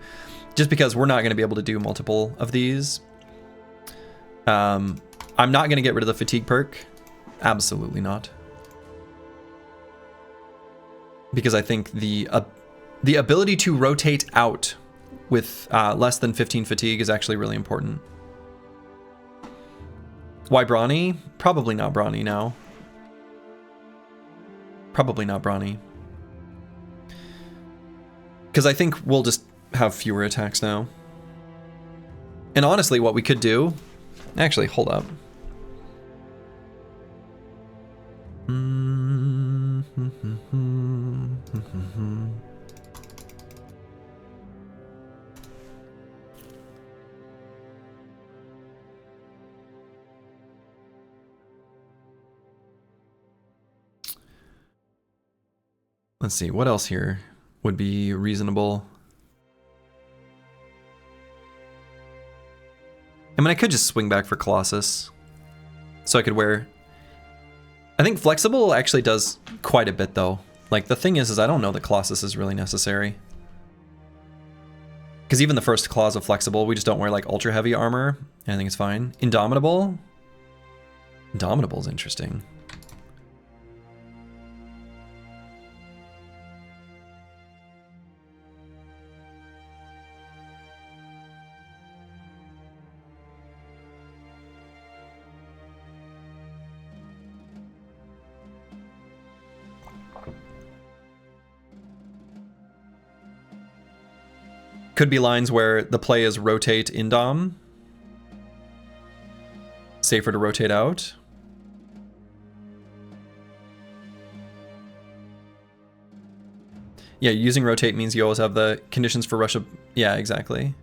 Just because we're not going to be able to do multiple of these. I'm not going to get rid of the Fatigue perk. Absolutely not. Because I think the ability to rotate out with less than 15 Fatigue is actually really important. Why Brawny? Probably not Brawny now. Probably not Brawny. Because I think we'll just have fewer attacks now. And honestly, what we could do... Actually, hold up. Let's see, what else here would be reasonable? I mean, I could just swing back for Colossus. So I could wear... I think Flexible actually does quite a bit, though. Like, the thing is I don't know that Colossus is really necessary. Because even the first clause of Flexible, we just don't wear, like, ultra heavy armor. I think it's fine. Indomitable. Indomitable's interesting. Could be lines where the play is rotate indom. Safer to rotate out. Yeah, using rotate means you always have the conditions for Russia. Yeah, exactly.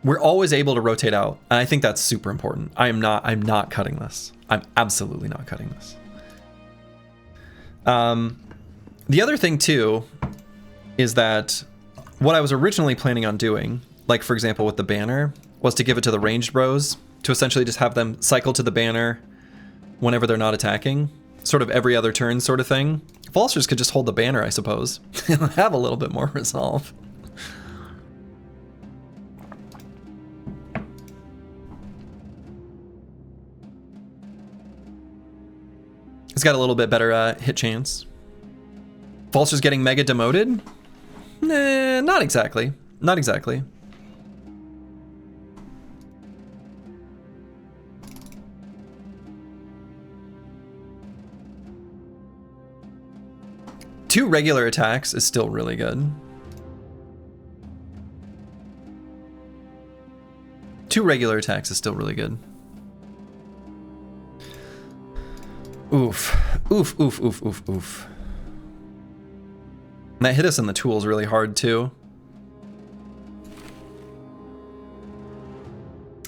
We're always able to rotate out. And I think that's super important. I'm not cutting this. I'm absolutely not cutting this. The other thing too is that what I was originally planning on doing, like for example with the banner, was to give it to the ranged bros to essentially just have them cycle to the banner whenever they're not attacking, sort of every other turn sort of thing. Vultures could just hold the banner, I suppose, and have a little bit more resolve. It's got a little bit better hit chance. Vulture's getting mega demoted? Nah, not exactly. Not exactly. Two regular attacks is still really good. Two regular attacks is still really good. Oof. Oof, oof, oof, oof, oof. And that hit us in the tools really hard too.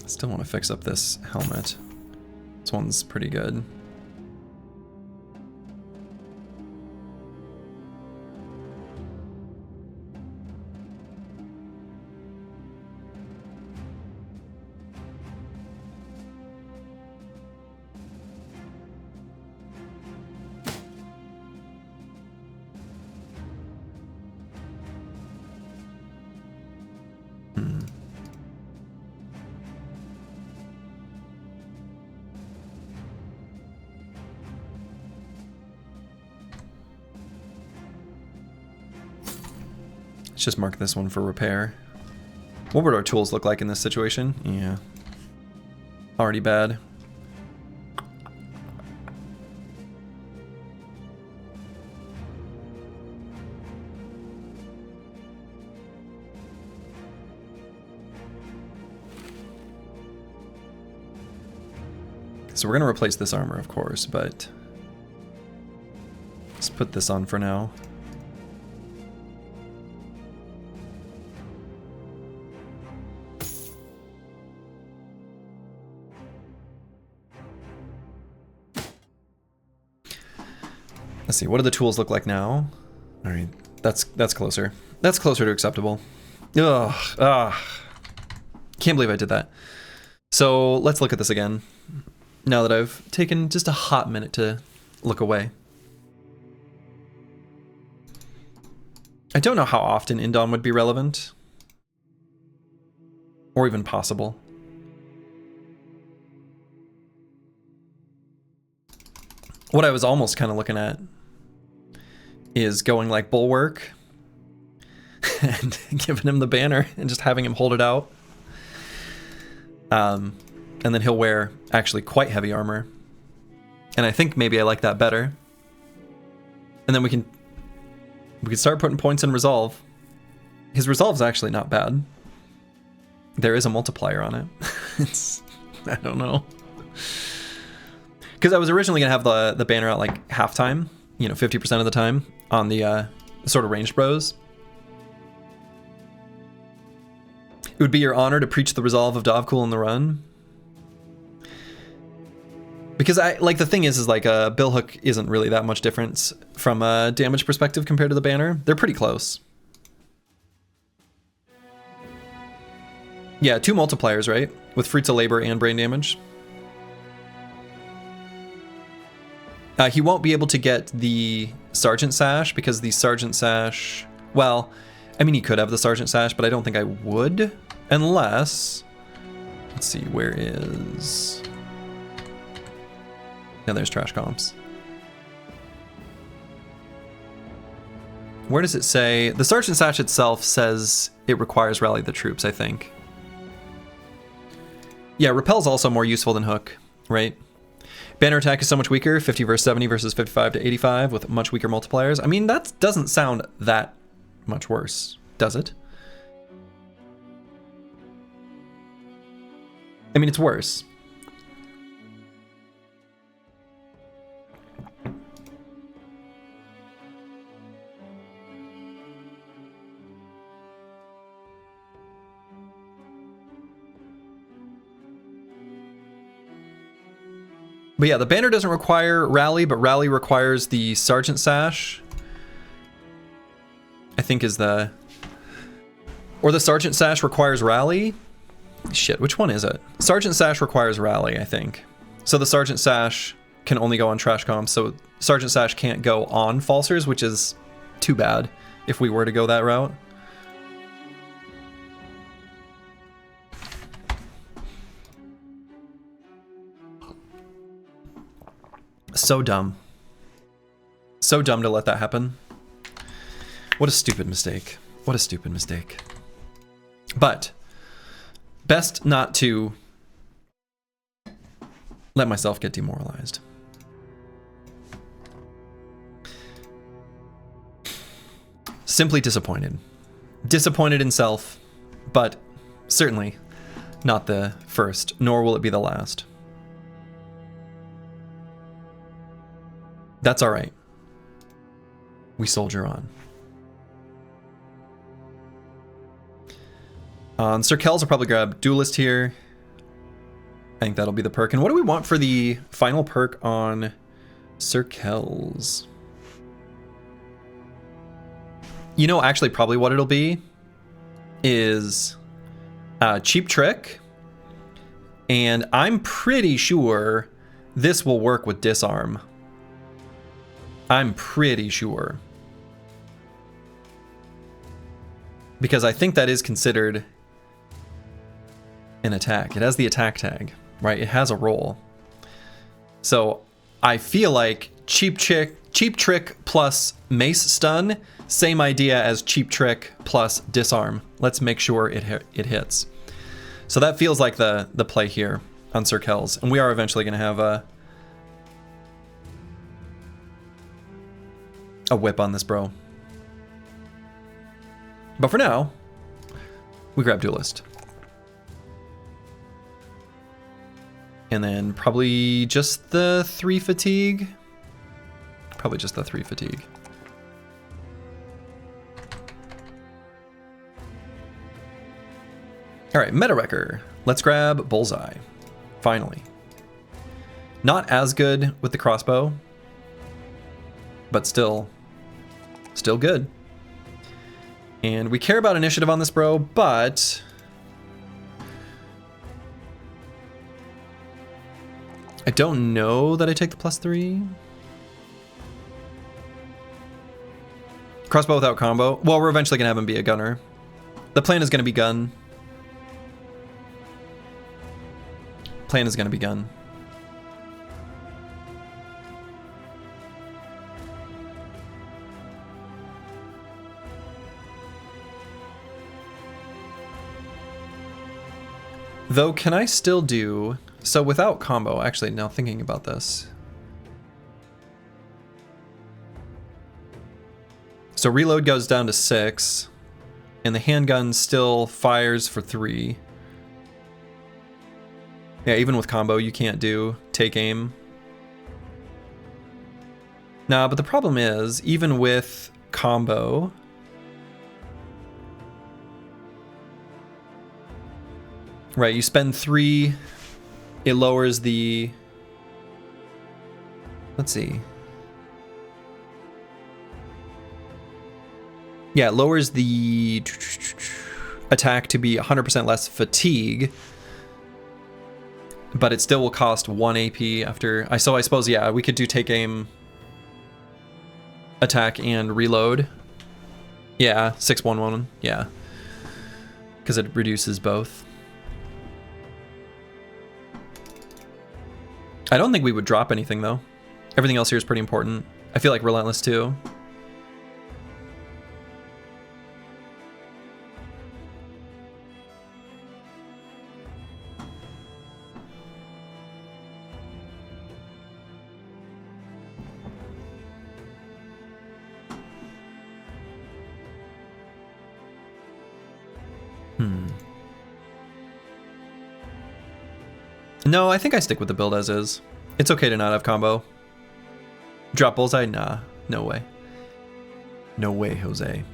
Still want to fix up this helmet. This one's pretty good. Let's just mark this one for repair. What would our tools look like in this situation? Yeah. Already bad. So we're going to replace this armor, of course, but let's put this on for now. Let's see, what do the tools look like now? All right, that's closer. That's closer to acceptable. Ugh, can't believe I did that. So let's look at this again. Now that I've taken just a hot minute to look away. I don't know how often Indom would be relevant. Or even possible. What I was almost kind of looking at is going like Bulwark and giving him the banner and just having him hold it out. And then he'll wear actually quite heavy armor. And I think maybe I like that better. And then we can start putting points in resolve. His resolve's actually not bad. There is a multiplier on it. I don't know. Because I was originally going to have the banner out like halftime, 50% of the time on the sort of ranged bros. It would be your honor to preach the resolve of Dovcool in the run. Because the thing is like Billhook isn't really that much difference from a damage perspective compared to the banner. They're pretty close. Yeah, 2 multipliers, right? With Fruits of Labor and brain damage. He won't be able to get the Sergeant Sash because the Sergeant Sash... Well, I mean, he could have the Sergeant Sash, but I don't think I would. Unless... Let's see, where is... Yeah, there's trash comps. Where does it say? The Sergeant Sash itself says it requires rally the troops, I think. Yeah, Repel's also more useful than Hook, right? Banner attack is so much weaker, 50 versus 70 versus 55 to 85 with much weaker multipliers. I mean, that doesn't sound that much worse, does it? I mean, it's worse. But yeah, the banner doesn't require rally, but rally requires the Sergeant Sash. I think is the... Or the Sergeant Sash requires rally? Shit, which one is it? Sergeant Sash requires rally, I think. So the Sergeant Sash can only go on trash comps, so Sergeant Sash can't go on falsers, which is too bad if we were to go that route. So dumb. So dumb to let that happen. What a stupid mistake. What a stupid mistake. But best not to let myself get demoralized. Simply disappointed. Disappointed in self, but certainly not the first, nor will it be the last. That's all right. We soldier on. On Sir Kells, I'll probably grab Duelist here. I think that'll be the perk. And what do we want for the final perk on Sir Kells? You know, actually, probably what it'll be is Cheap Trick. And I'm pretty sure this will work with Disarm. I'm pretty sure. Because I think that is considered an attack. It has the attack tag, right? It has a roll. So I feel like Cheap Trick plus Mace Stun, same idea as Cheap Trick plus Disarm. Let's make sure it hits. So that feels like the play here on Sir Kells. And we are eventually going to have a whip on this bro. But for now, we grab Duelist. And then probably just the 3 fatigue. Probably just the 3 fatigue. All right, Meta Wrecker. Let's grab Bullseye. Finally. Not as good with the crossbow, but still good. And we care about initiative on this bro, but I don't know that I take the +3. Crossbow without combo. Well, we're eventually gonna have him be a gunner. The plan is gonna be gun. Plan is gonna be gun. Though, can I still do... So without combo, actually, now thinking about this. So reload goes down to 6, and the handgun still fires for 3. Yeah, even with combo, you can't do take aim. Nah, but the problem is, even with combo... Right, you spend 3, it lowers the... Let's see. Yeah, it lowers the attack to be 100% less fatigue, but it still will cost 1 AP after... So I suppose, yeah, we could do take aim, attack, and reload. Yeah, 6-1-1, yeah. Because it reduces both. I don't think we would drop anything though. Everything else here is pretty important. I feel like Relentless too. No, I think I stick with the build as is. It's okay to not have combo. Drop bullseye? Nah, no way. No way, Jose.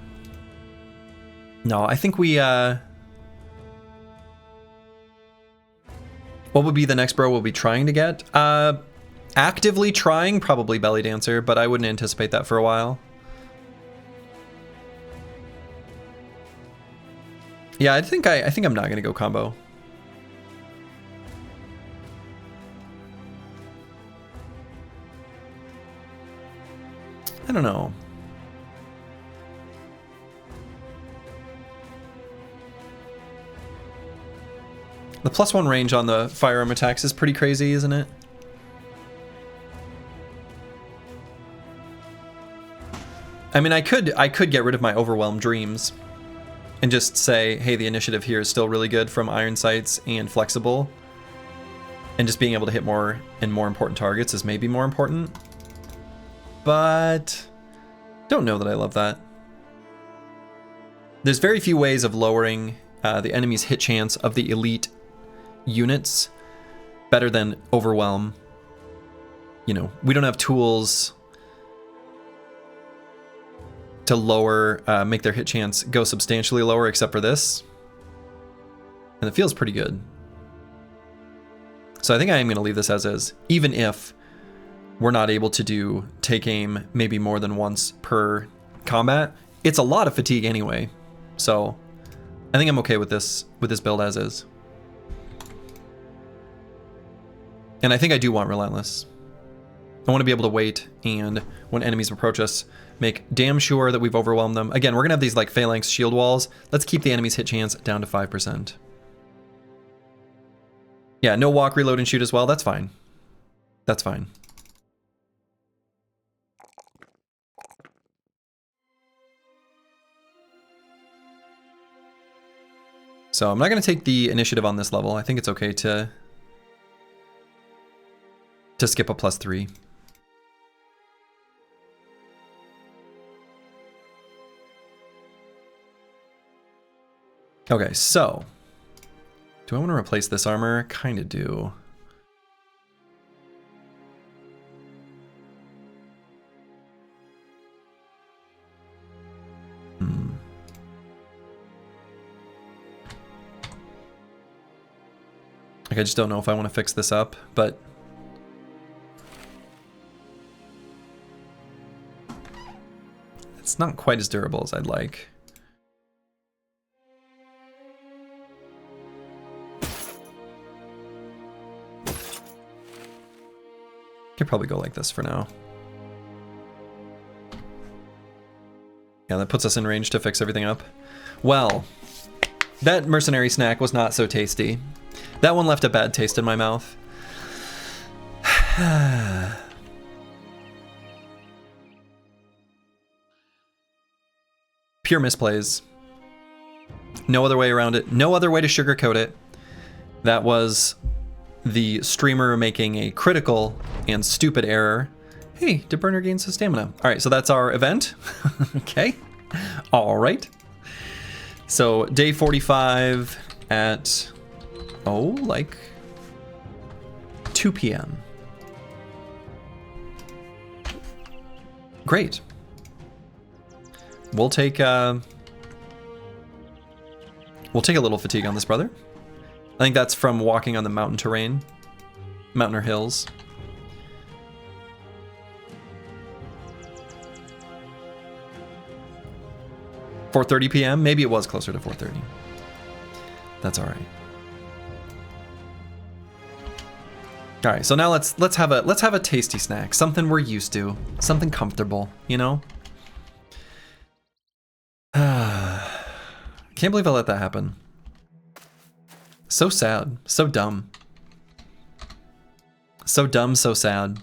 No, I think we, what would be the next bro we'll be trying to get? Actively trying, probably Belly Dancer, but I wouldn't anticipate that for a while. Yeah, I think I'm not gonna go combo. I don't know. The +1 range on the firearm attacks is pretty crazy, isn't it? I mean, I could get rid of my Overwhelmed Dreams and just say, hey, the initiative here is still really good from Iron Sights and Flexible. And just being able to hit more and more important targets is maybe more important. But don't know that I love that. There's very few ways of lowering the enemy's hit chance of the elite units better than Overwhelm. You know, we don't have tools to lower, make their hit chance go substantially lower except for this. And it feels pretty good. So I think I am going to leave this as is, even if we're not able to do take aim maybe more than once per combat. It's a lot of fatigue anyway, so I think I'm okay with this build as is. And I think I do want Relentless. I want to be able to wait, and when enemies approach us, make damn sure that we've overwhelmed them. Again, we're gonna have these like phalanx shield walls. Let's keep the enemy's hit chance down to 5%. Yeah, no walk, reload, and shoot as well. That's fine. That's fine. So I'm not going to take the initiative on this level. I think it's okay to skip a +3. Okay, so do I want to replace this armor? Kind of do. Like, I just don't know if I want to fix this up, but it's not quite as durable as I'd like. Could probably go like this for now. Yeah, that puts us in range to fix everything up. Well, that mercenary snack was not so tasty. That one left a bad taste in my mouth. Pure misplays. No other way around it. No other way to sugarcoat it. That was the streamer making a critical and stupid error. Hey, did Burner gain some stamina? All right, so that's our event. Okay. All right. So day 45 at, like 2 p.m. Great. We'll take a little fatigue on this brother. I think that's from walking on the mountain terrain, mountain or hills. $4:30 p.m. Maybe it was closer to 4:30. That's all right. All right, so now let's have a tasty snack, something we're used to, something comfortable, you know. Can't believe I let that happen. So sad, so dumb. So dumb, so sad.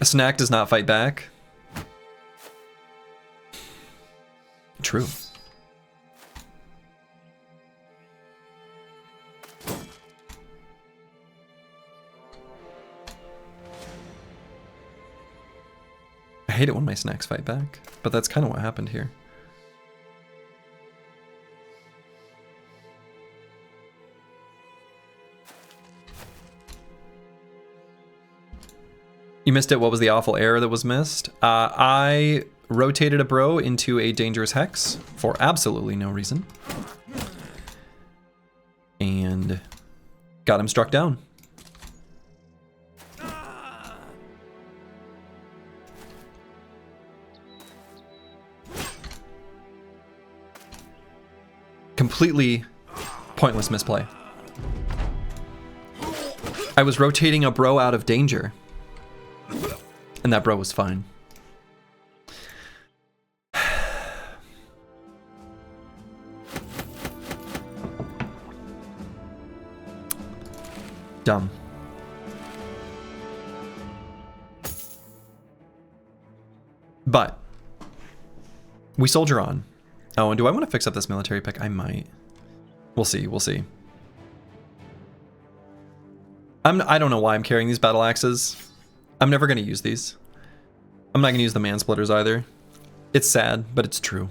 A snack does not fight back. True. I hate it when my snacks fight back, but that's kind of what happened here. You missed it. What was the awful error that was missed? I rotated a bro into a dangerous hex for absolutely no reason. And got him struck down. Completely pointless misplay. I was rotating a bro out of danger. And that bro was fine. Dumb. But we soldier on. Oh, and do I want to fix up this military pick? I might. We'll see. We'll see. I don't know why I'm carrying these battle axes. I'm never going to use these. I'm not going to use the man splitters either. It's sad, but it's true.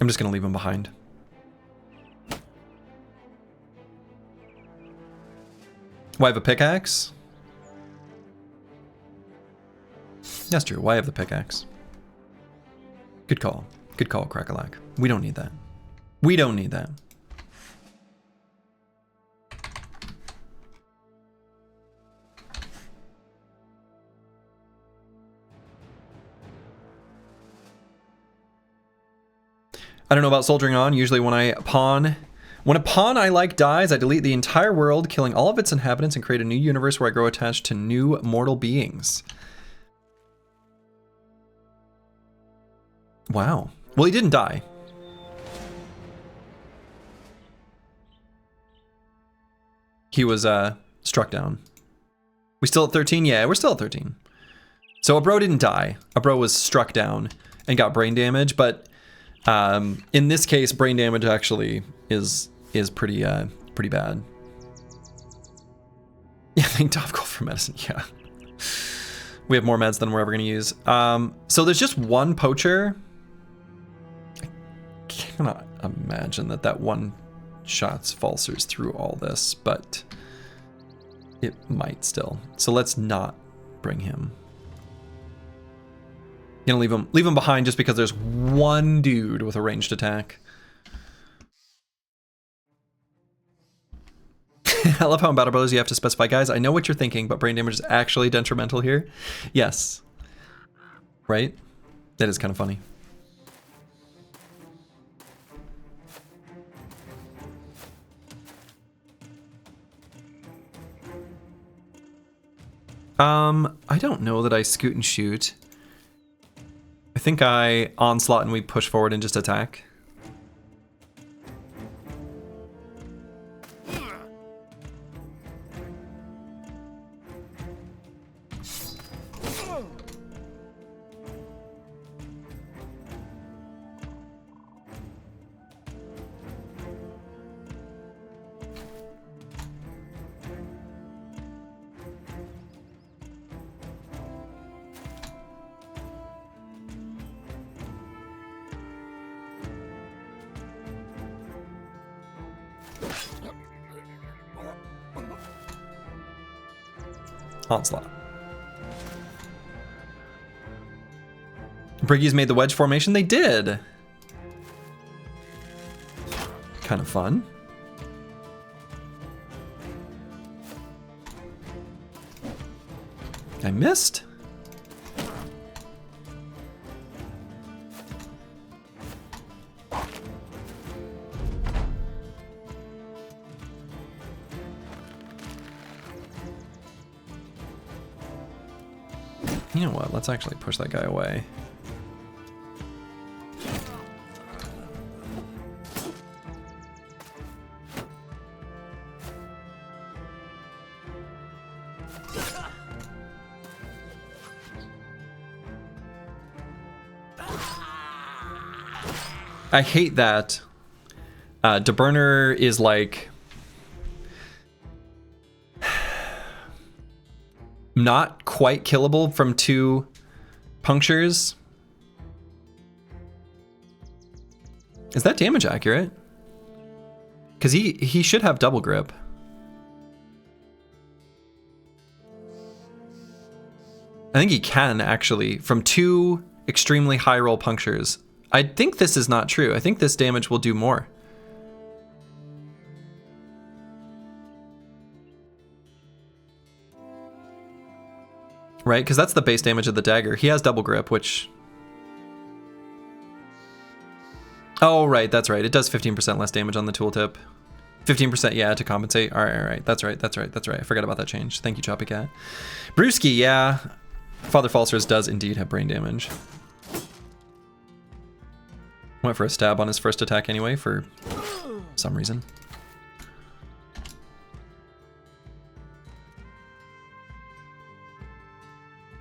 I'm just going to leave them behind. Why have a pickaxe? That's true. Why have the pickaxe? Good call. Good call, Crackalack. We don't need that. We don't need that. I don't know about soldiering on. Usually when a pawn I like dies, I delete the entire world, killing all of its inhabitants and create a new universe where I grow attached to new mortal beings. Wow. Well, he didn't die. He was struck down. We still at 13? Yeah, we're still at 13. So a bro didn't die. A bro was struck down and got brain damage, but in this case, brain damage actually is pretty pretty bad. Yeah, thank Top Gold for medicine. Yeah, we have more meds than we're ever gonna use. So there's just one poacher. I cannot imagine that one shots falsers through all this, but it might still. So let's not bring him. Gonna leave him behind just because there's one dude with a ranged attack. I love how in Battle Brothers you have to specify, guys, I know what you're thinking, but brain damage is actually detrimental here. Yes. Right? That is kind of funny. I don't know that I scoot and shoot. I think I onslaught and we push forward and just attack. Onslaught. Briggies made the wedge formation. They did. Kind of fun. I missed. You know what? Let's actually push that guy away. I hate that DeBurner is like not quite killable from 2 punctures. Is that damage accurate? Because he should have double grip. I think he can actually from 2 extremely high roll punctures. I think this is not true. I think this damage will do more. Right? Because that's the base damage of the dagger. He has double grip, which... Oh, right. That's right. It does 15% less damage on the tooltip. 15%, yeah, to compensate. All right. That's right. I forgot about that change. Thank you, Choppy Cat. Brewski, yeah. Father Falsers does indeed have brain damage. Went for a stab on his first attack anyway, for some reason.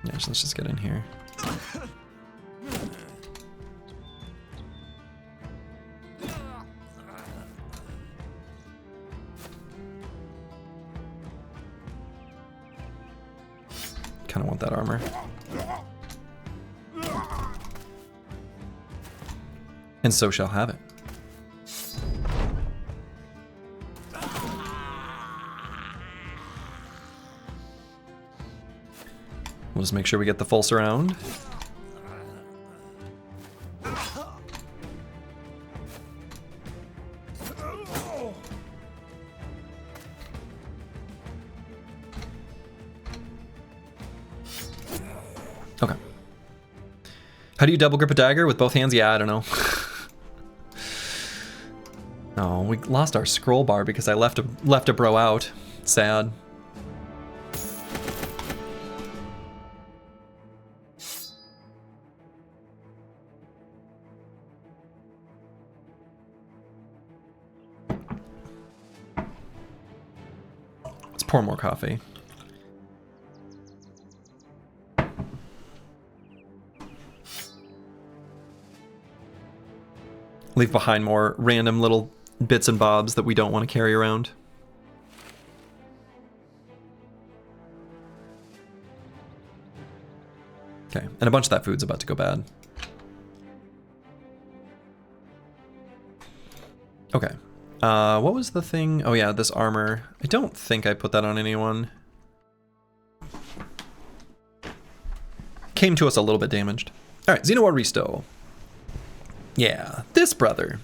Yeah, so let's just get in here. Kind of want that armor. And so shall have it. We'll just make sure we get the full surround. Okay. How do you double grip a dagger with both hands? Yeah, I don't know. Oh, we lost our scroll bar because I left a bro out. Sad. Let's pour more coffee. Leave behind more random little bits and bobs that we don't want to carry around. Okay, and a bunch of that food's about to go bad. Okay, what was the thing? Oh yeah, this armor. I don't think I put that on anyone. Came to us a little bit damaged. All right, Xenowar Risto. Yeah, this brother.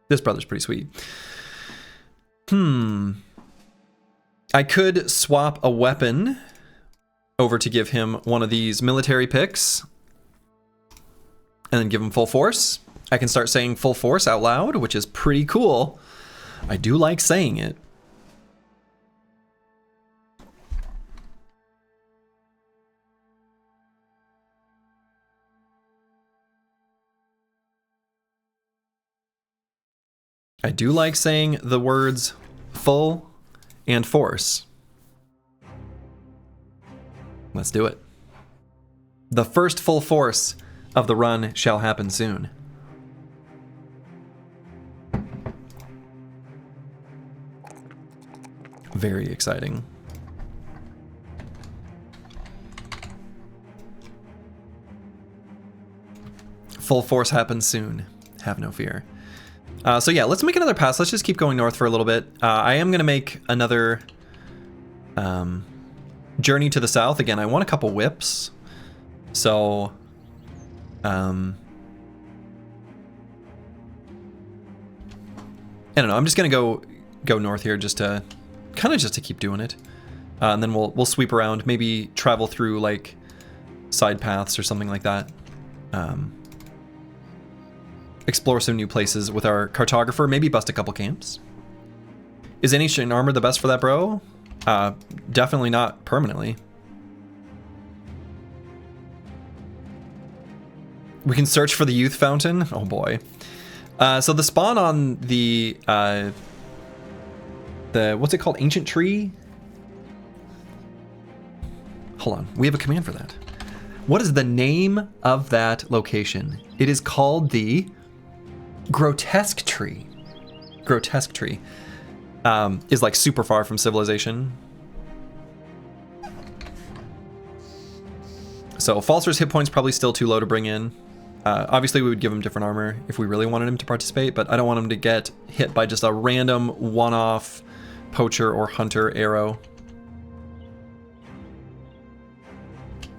This brother's pretty sweet. I could swap a weapon over to give him one of these military picks and then give him full force. I can start saying full force out loud, which is pretty cool. I do like saying it. I do like saying the words full and force. Let's do it. The first full force of the run shall happen soon. Very exciting. Full force happens soon. Have no fear. So yeah, let's make another pass. Let's just keep going north for a little bit. I am going to make another journey to the south. Again, I want a couple whips. So, I don't know. I'm just going to go north here just to keep doing it. And then we'll sweep around, maybe travel through like side paths or something like that. Explore some new places with our cartographer, maybe bust a couple camps. Is ancient armor the best for that, bro? Definitely not permanently. We can search for the youth fountain. Oh boy. So the spawn on the what's it called? Ancient tree? Hold on. We have a command for that. What is the name of that location? It is called the grotesque tree. Grotesque tree is like super far from civilization. So Falser's hit points probably still too low to bring in. Obviously we would give him different armor if we really wanted him to participate, but I don't want him to get hit by just a random one-off poacher or hunter arrow.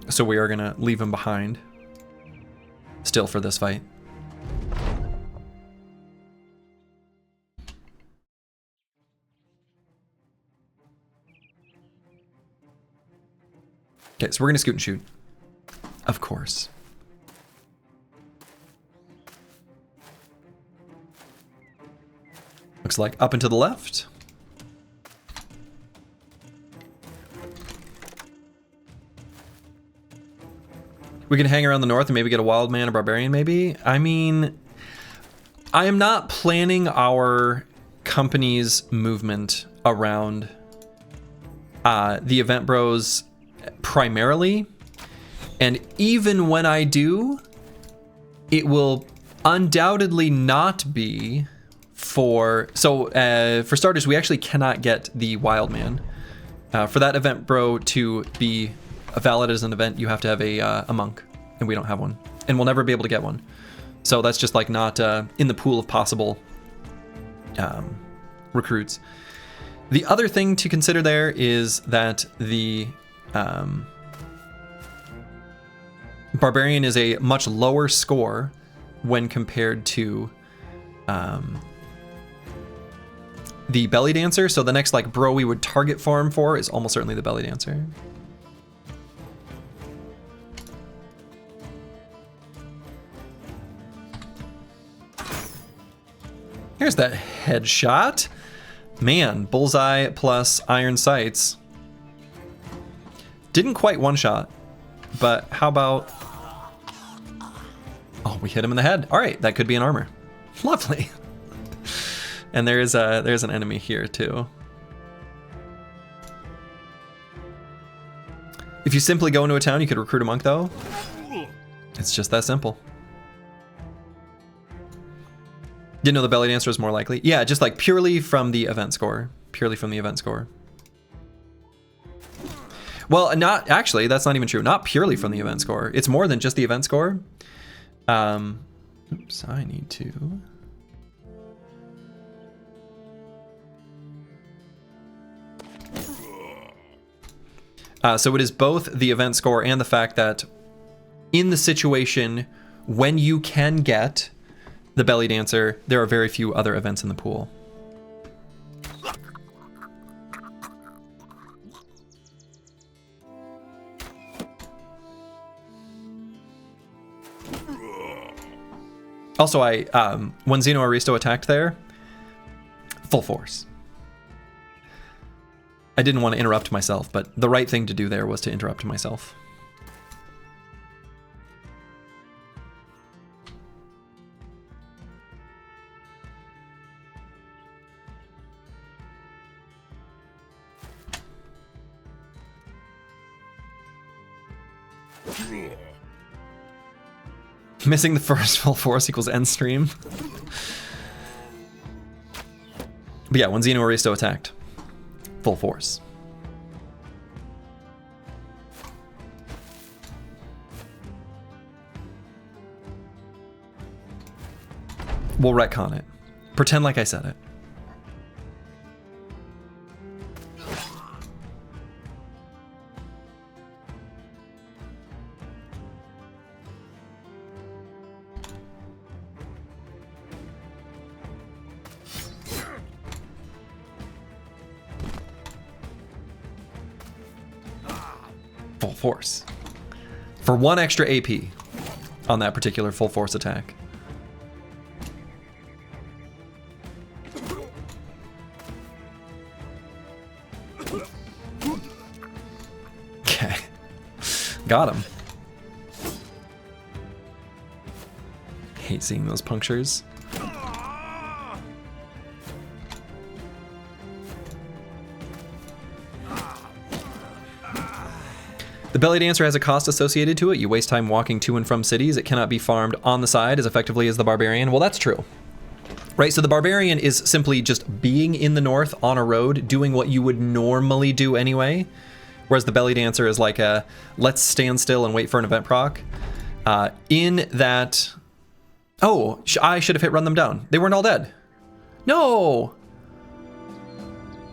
So we are gonna leave him behind still for this fight. Okay, so we're gonna scoot and shoot. Of course. Looks like up and to the left. We can hang around the north and maybe get a wild man or barbarian maybe. I mean, I am not planning our company's movement around the event bros primarily. And even when I do, it will undoubtedly not be for... So for starters, we actually cannot get the wild man. For that event bro to be valid as an event, you have to have a monk, and we don't have one, and we'll never be able to get one. So that's just like not in the pool of possible recruits. The other thing to consider there is that the barbarian is a much lower score when compared to the belly dancer. So the next like bro we would target farm for is almost certainly the belly dancer. Here's that headshot. Man, bullseye plus iron sights. Didn't quite one shot, but how about... Oh, we hit him in the head. All right, that could be an armor. Lovely. And there's an enemy here too. If you simply go into a town, you could recruit a monk though. It's just that simple. Didn't know the belly dancer was more likely. Yeah, just like purely from the event score. Purely from the event score. Well, not actually, that's not even true. Not purely from the event score. It's more than just the event score. Oops, I need to... So it is both the event score and the fact that in the situation when you can get the belly dancer, there are very few other events in the pool. Also, when Xeno Aristo attacked there, full force. I didn't want to interrupt myself, but the right thing to do there was to interrupt myself. Missing the first full force equals end stream. But yeah, when Xeno Aristo attacked, full force. We'll retcon it. Pretend like I said it. Full force. For 1 extra AP on that particular full force attack. Okay. Got him. hate seeing those punctures. The belly dancer has a cost associated to it. You waste time walking to and from cities. It cannot be farmed on the side as effectively as the barbarian. Well, that's true. Right, so the barbarian is simply just being in the north on a road, doing what you would normally do anyway. Whereas the belly dancer is like a, let's stand still and wait for an event proc. In that, oh, I should have hit run them down. They weren't all dead. No.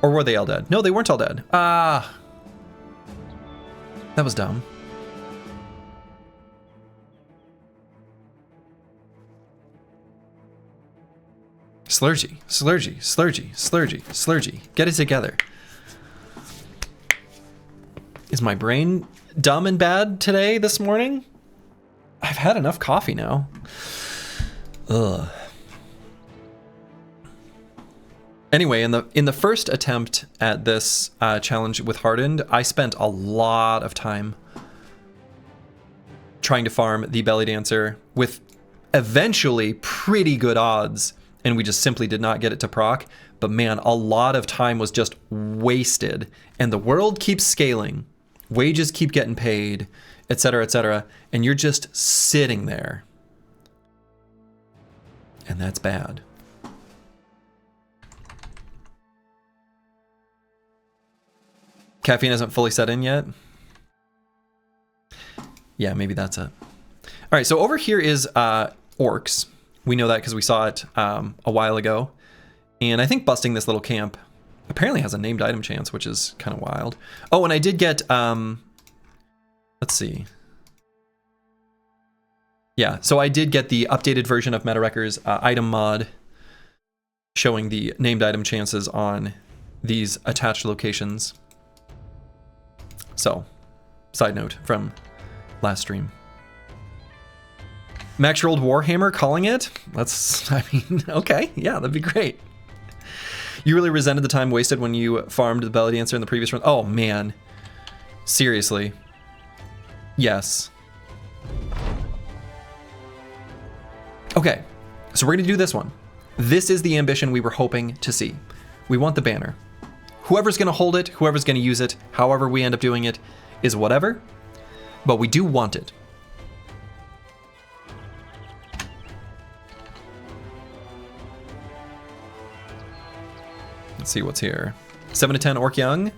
Or were they all dead? No, they weren't all dead. Ah. That was dumb. Slurgy, slurgy, slurgy, slurgy, slurgy. Get it together. Is my brain dumb and bad today, this morning? I've had enough coffee now. Ugh. Anyway, in the first attempt at this challenge with Hardened, I spent a lot of time trying to farm the belly dancer with eventually pretty good odds, and we just simply did not get it to proc. But man, a lot of time was just wasted, and the world keeps scaling, wages keep getting paid, etc., and you're just sitting there, and that's bad. Caffeine hasn't fully set in yet. Yeah, maybe that's it. All right, so over here is orcs. We know that because we saw it a while ago. And I think busting this little camp apparently has a named item chance, which is kind of wild. Oh, and I did get, let's see. Yeah, so I did get the updated version of MetaWreckers item mod showing the named item chances on these attached locations. So, side note from last stream. Max your old Warhammer calling it? That's, I mean, okay, yeah, that'd be great. You really resented the time wasted when you farmed the belly dancer in the previous run? Oh man, seriously. Yes. Okay, so we're gonna do this one. This is the ambition we were hoping to see. We want the banner. Whoever's gonna hold it, whoever's gonna use it, however we end up doing it, is whatever, but we do want it. Let's see what's here. 7 to 10 Orc Young.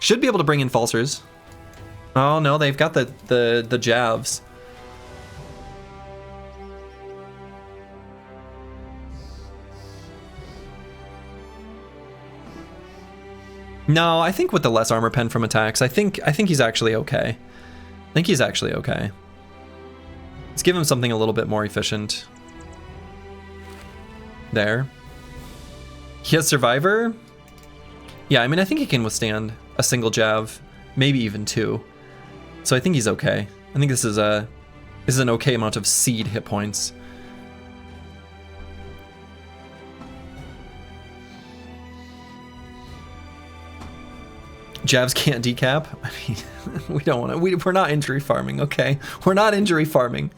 Should be able to bring in Falsers. Oh no, they've got the Javs. No, I think with the less armor pen from attacks, I think he's actually okay. I think he's actually okay. Let's give him something a little bit more efficient. There. He has Survivor? Yeah, I mean, I think he can withstand a single Jav, maybe even two. So I think he's okay. I think this is an okay amount of seed hit points. Javs can't decap? I mean, we don't want to. We're not injury farming, okay? We're not injury farming.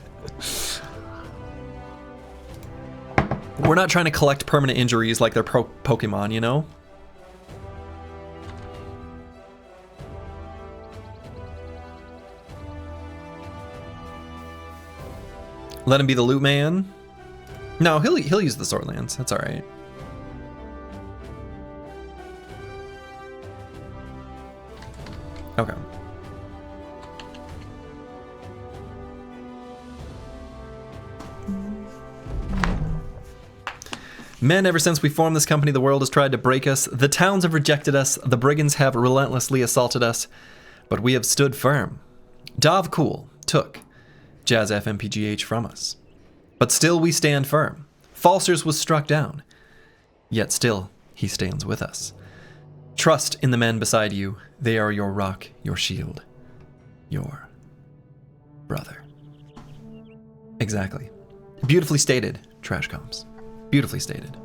We're not trying to collect permanent injuries like they're Pokemon, you know? Let him be the loot man. No, he'll use the Swordlands. That's all right. Okay. Men, ever since we formed this company, the world has tried to break us. The towns have rejected us. The brigands have relentlessly assaulted us. But we have stood firm. Dov Cool took Jazz FMPGH from us. But still we stand firm. Falsers was struck down. Yet still he stands with us. Trust in the men beside you. They are your rock, your shield, your brother. Exactly. Beautifully stated, Trash Comps. Beautifully stated.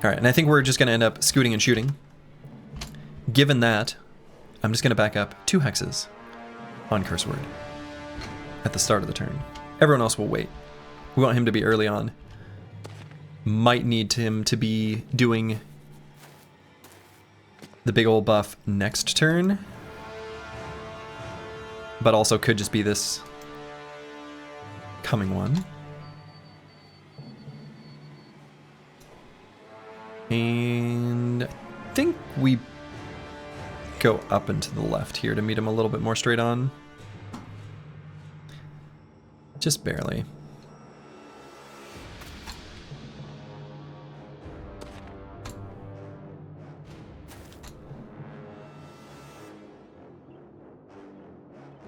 All right, and I think we're just going to end up scooting and shooting. Given that, I'm just going to back up 2 hexes on Curse Word at the start of the turn. Everyone else will wait. We want him to be early on. Might need him to be doing the big old buff next turn. But also could just be this coming one. And I think we go up and to the left here to meet him a little bit more straight on. Just barely.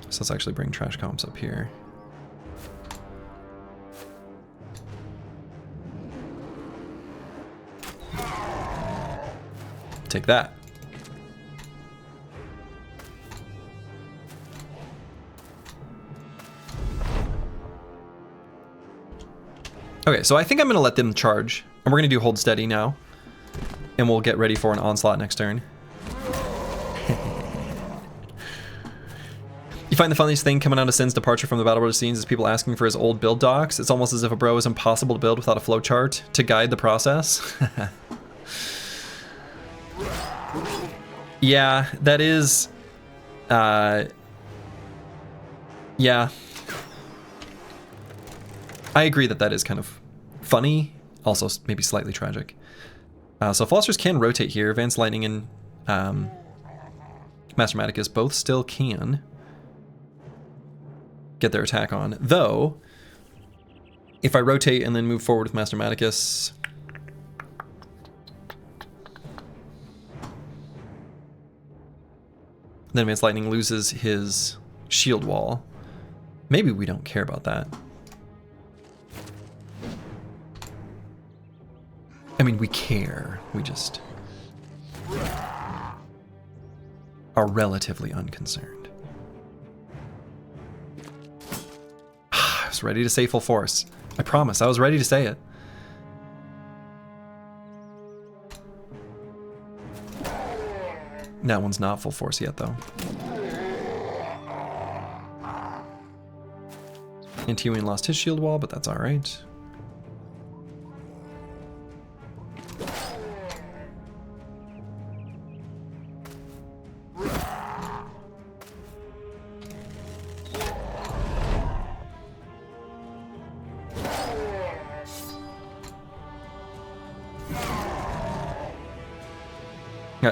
So let's actually bring trash comps up here. Take that. Okay, so I think I'm going to let them charge. And we're going to do hold steady now. And we'll get ready for an onslaught next turn. You find the funniest thing coming out of Sin's departure from the Battle Brothers scenes is people asking for his old build docs. It's almost as if a bro is impossible to build without a flowchart to guide the process. Yeah, that is... yeah. I agree that that is kind of funny, also maybe slightly tragic. So Foster's can rotate here. Advanced Lightning and Master Maticus both still can get their attack on. Though, if I rotate and then move forward with Master Maticus... then Advanced Lightning loses his shield wall. Maybe we don't care about that. I mean, we care. We just are relatively unconcerned. I was ready to say full force. I promise, I was ready to say it. That one's not full force yet, though. And Tiwin lost his shield wall, but that's all right.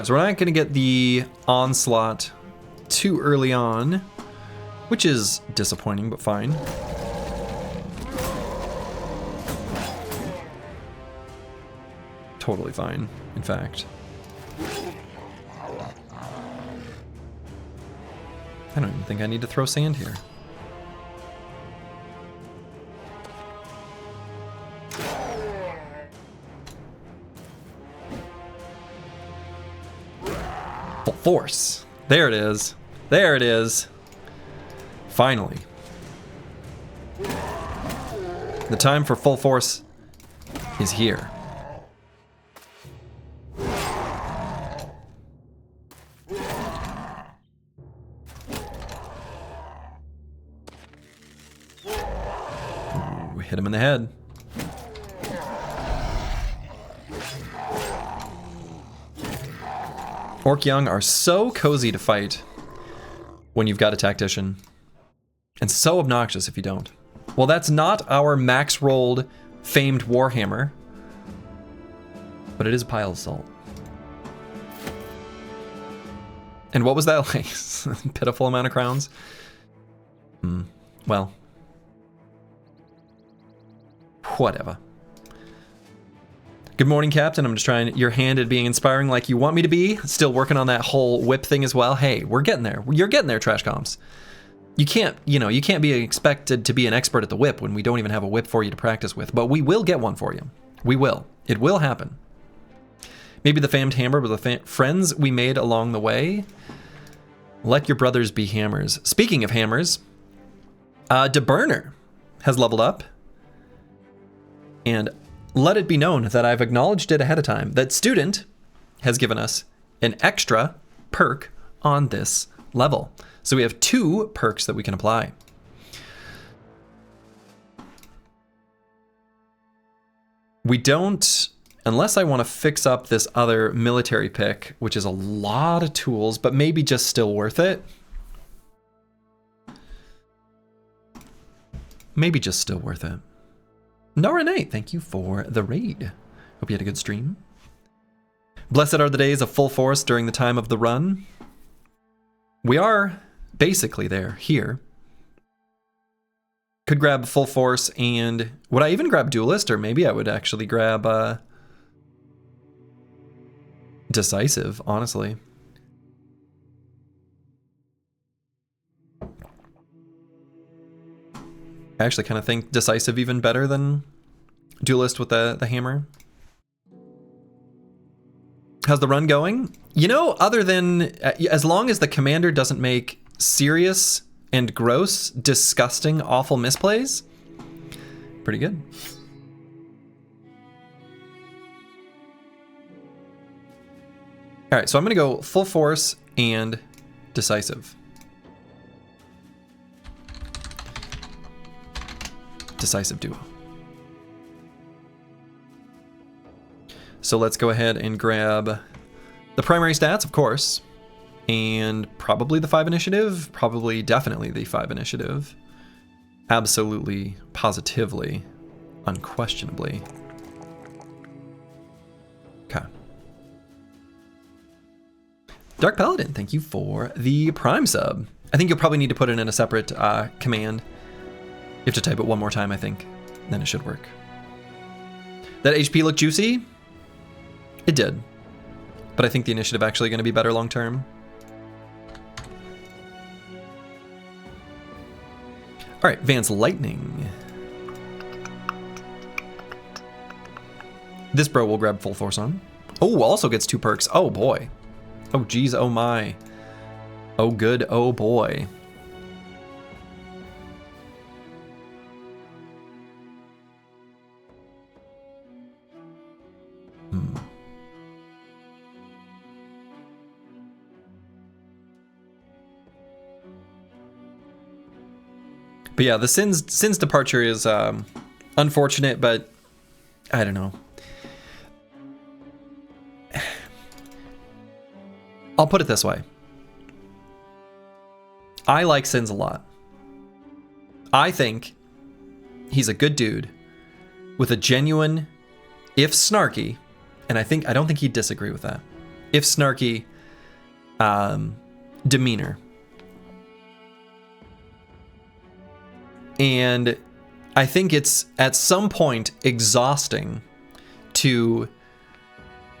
So we're not going to get the onslaught too early on, which is disappointing, but fine. Totally fine, in fact. I don't even think I need to throw sand here. Force. There it is. There it is. Finally. The time for full force is here. Ooh, hit him in the head. Orc Young are so cozy to fight when you've got a tactician, and so obnoxious if you don't. Well, that's not our max rolled famed Warhammer, but it is a pile of salt. And what was that like? Pitiful amount of crowns? Well, whatever. Good morning, Captain. I'm just trying your hand at being inspiring like you want me to be. Still working on that whole whip thing as well. Hey, we're getting there. You're getting there, Trash Comps. You can't be expected to be an expert at the whip when we don't even have a whip for you to practice with, but we will get one for you. We will. It will happen. Maybe the famed hammer with the friends we made along the way. Let your brothers be hammers. Speaking of hammers, DeBurner has leveled up. And let it be known that I've acknowledged it ahead of time, that Student has given us an extra perk on this level. So we have 2 perks that we can apply. We don't, unless I want to fix up this other military pick, which is a lot of tools, but maybe just still worth it. Maybe just still worth it. Nora Knight, thank you for the raid. Hope you had a good stream. Blessed are the days of full force during the time of the run. We are basically there, here. Could grab full force, and would I even grab duelist, or maybe I would actually grab decisive, honestly. I actually kind of think decisive even better than duelist with the hammer. How's the run going? You know, other than, as long as the commander doesn't make serious and gross, disgusting, awful misplays, pretty good. All right, so I'm gonna go full force and decisive. Decisive duo. So let's go ahead and grab the primary stats, of course, and probably the 5 initiative, probably definitely the 5 initiative. Absolutely, positively, unquestionably. Okay. Dark Paladin, thank you for the Prime sub. I think you'll probably need to put it in a separate command. You have to type it one more time, I think. Then it should work. That HP looked juicy? It did. But I think the initiative actually going to be better long term. All right, Vance Lightning. This bro will grab full force on. Oh, also gets 2 perks. Oh boy. Oh geez, oh my. Oh good, oh boy. But yeah, the Sin's departure is unfortunate, but I don't know. I'll put it this way. I like Sins a lot. I think he's a good dude with a genuine, if snarky, and I don't think he'd disagree with that, if snarky demeanor. And I think it's at some point exhausting to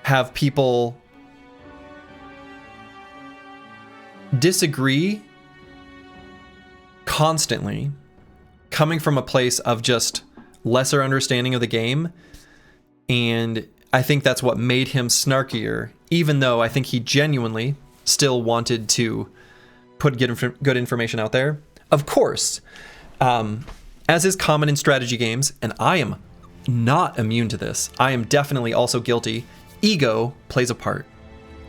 have people disagree constantly, coming from a place of just lesser understanding of the game. And I think that's what made him snarkier, even though I think he genuinely still wanted to put good information out there. Of course, as is common in strategy games, and I am not immune to this, I am definitely also guilty, ego plays a part,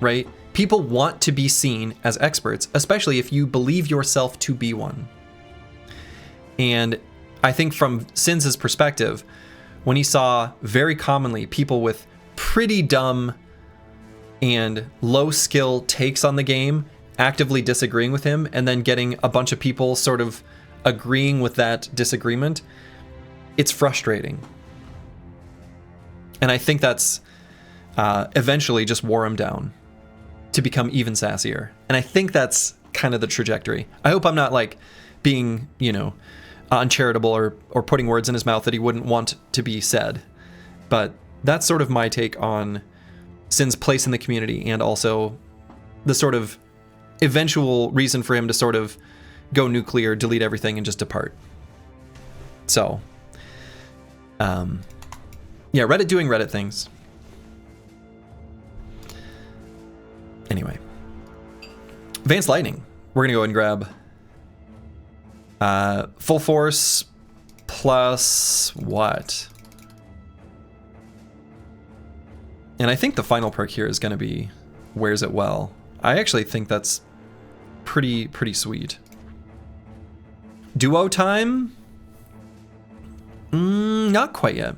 right? People want to be seen as experts, especially if you believe yourself to be one. And I think from Sins' perspective, when he saw very commonly people with pretty dumb and low skill takes on the game actively disagreeing with him, and then getting a bunch of people sort of agreeing with that disagreement, it's frustrating. And I think that's eventually just wore him down to become even sassier. And I think that's kind of the trajectory. I hope I'm not like being, uncharitable or putting words in his mouth that he wouldn't want to be said. But that's sort of my take on Sin's place in the community, and also the sort of eventual reason for him to sort of go nuclear, delete everything, and just depart. So, yeah, Reddit doing Reddit things. Anyway, Vance Lightning. We're gonna go ahead and grab full force plus what? And I think the final perk here is gonna be Wears It Well. I actually think that's pretty sweet. Duo time? Not quite yet.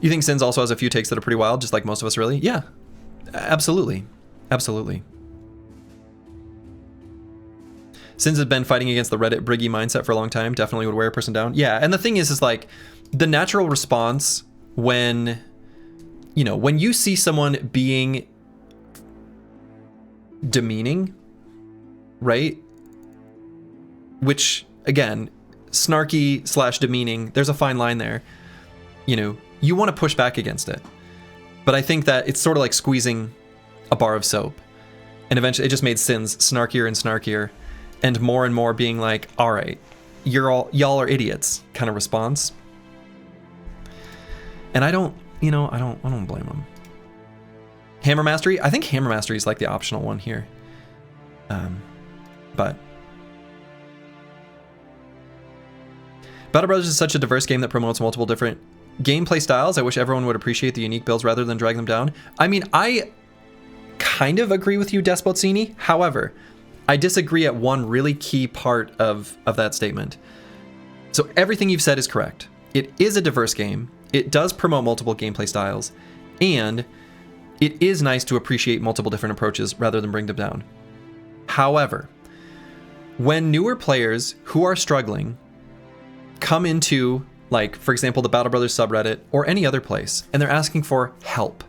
You think Sins also has a few takes that are pretty wild, just like most of us, really? Yeah, absolutely. Absolutely. Sins has been fighting against the Reddit Briggy mindset for a long time. Definitely would wear a person down. Yeah, and the thing is like, the natural response when, you know, when you see someone being demeaning, right? Which, again, snarky / demeaning, there's a fine line there. You know, you want to push back against it. But I think that it's sort of like squeezing a bar of soap. And eventually it just made Sins snarkier and snarkier, and more being like, all right, y'all are idiots kind of response. And I don't blame them. Hammer Mastery? I think Hammer Mastery is like the optional one here. But Battle Brothers is such a diverse game that promotes multiple different gameplay styles. I wish everyone would appreciate the unique builds rather than drag them down. I mean, I kind of agree with you, Despotsini. However, I disagree at one really key part of that statement. So everything you've said is correct. It is a diverse game. It does promote multiple gameplay styles, and it is nice to appreciate multiple different approaches rather than bring them down. However, when newer players who are struggling come into, like, for example, the Battle Brothers subreddit or any other place, and they're asking for help,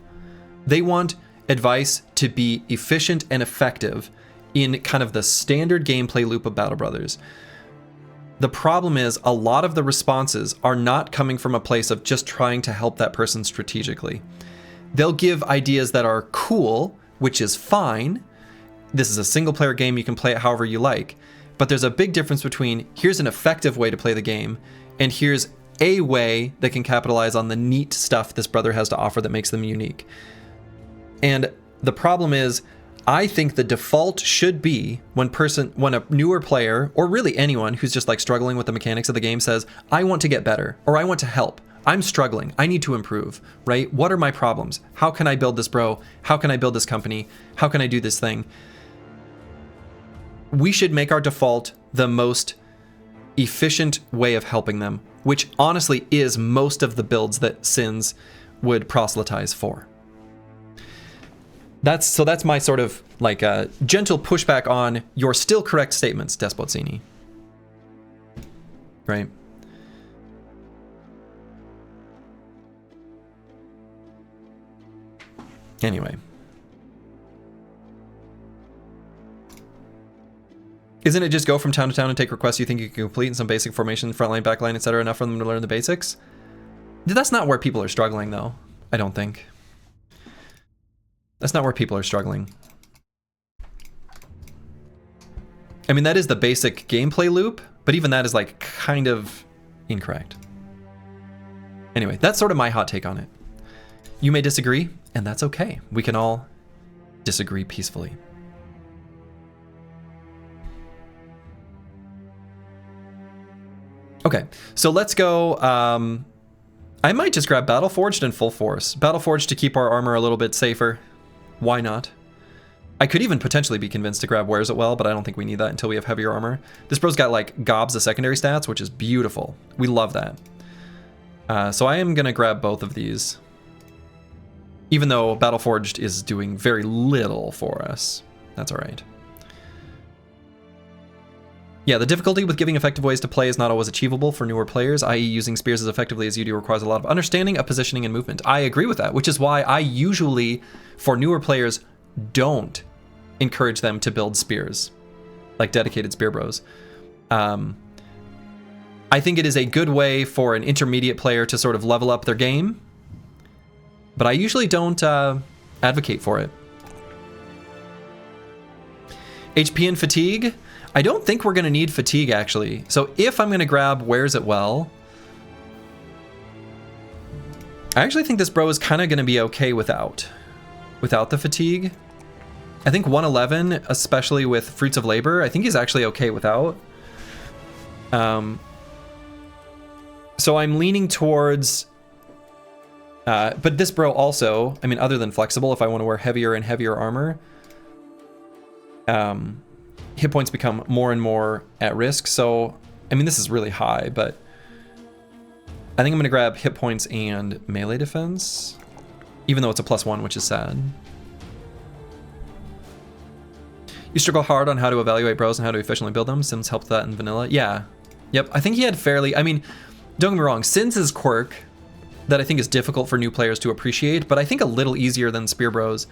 they want advice to be efficient and effective in kind of the standard gameplay loop of Battle Brothers. The problem is a lot of the responses are not coming from a place of just trying to help that person strategically. They'll give ideas that are cool, which is fine. This is a single player game, you can play it however you like. But there's a big difference between here's an effective way to play the game, and here's a way that can capitalize on the neat stuff this brother has to offer that makes them unique. And the problem is, I think the default should be when a newer player, or really anyone who's just like struggling with the mechanics of the game, says, I want to get better, or I want to help. I'm struggling. I need to improve, right? What are my problems? How can I build this bro? How can I build this company? How can I do this thing? We should make our default the most efficient way of helping them, which honestly is most of the builds that Sins would proselytize for. That's my sort of like a gentle pushback on your still correct statements, Despotsini. Right? Anyway. Isn't it just go from town to town and take requests you think you can complete in some basic formation, frontline, backline, etc., enough for them to learn the basics? That's not where people are struggling, though. I don't think. That's not where people are struggling. I mean, that is the basic gameplay loop, but even that is like kind of incorrect. Anyway, that's sort of my hot take on it. You may disagree, and that's okay. We can all disagree peacefully. Okay, so let's go. I might just grab Battleforged and Full Force. Battleforged to keep our armor a little bit safer. Why not? I could even potentially be convinced to grab Wears It Well, but I don't think we need that until we have heavier armor. This bro's got like gobs of secondary stats, which is beautiful. We love that. So I am gonna grab both of these. Even though Battleforged is doing very little for us. That's all right. Yeah, the difficulty with giving effective ways to play is not always achievable for newer players, i.e. using spears as effectively as you do requires a lot of understanding of positioning and movement. I agree with that, which is why I usually, for newer players, don't encourage them to build spears, like dedicated spear bros. I think it is a good way for an intermediate player to sort of level up their game, but I usually don't advocate for it. HP and fatigue. I don't think we're going to need fatigue, actually. So if I'm going to grab Wears It Well, I actually think this bro is kind of going to be okay without the fatigue. I think 111, especially with Fruits of Labor, I think he's actually okay without. So I'm leaning towards... but this bro also, I mean, other than flexible, if I want to wear heavier and heavier armor, hit points become more and more at risk. So, I mean, this is really high, but I think I'm going to grab hit points and melee defense, even though it's a +1, which is sad. You struggle hard on how to evaluate bros and how to efficiently build them. Sims helped that in vanilla. Yeah. Yep. I think he had fairly... I mean, don't get me wrong. Sins' quirk that I think is difficult for new players to appreciate, but I think a little easier than Spear Bros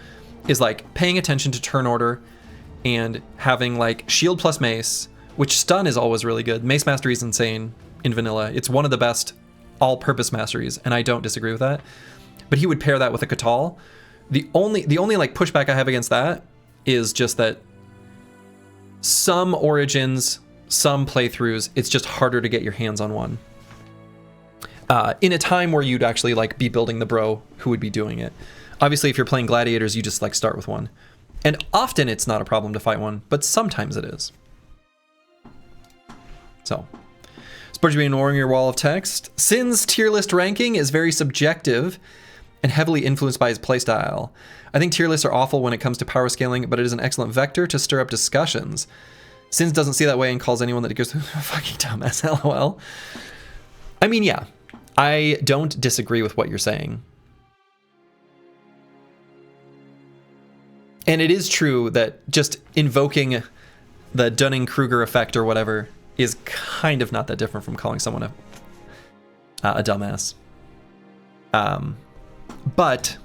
is like paying attention to turn order and having like shield plus mace, which stun is always really good. Mace mastery is insane in vanilla. It's one of the best all-purpose masteries, and I don't disagree with that. But he would pair that with a Katal. The only like pushback I have against that is just that some origins, some playthroughs, it's just harder to get your hands on one. In a time where you'd actually like be building the bro who would be doing it. Obviously, if you're playing gladiators, you just like start with one. And often it's not a problem to fight one, but sometimes it is. So, Spurge be ignoring your wall of text. Sin's tier list ranking is very subjective and heavily influenced by his playstyle. I think tier lists are awful when it comes to power scaling, but it is an excellent vector to stir up discussions. Sins doesn't see that way and calls anyone that goes fucking dumbass, lol. I mean, yeah, I don't disagree with what you're saying. And it is true that just invoking the Dunning-Kruger effect or whatever is kind of not that different from calling someone a dumbass. But,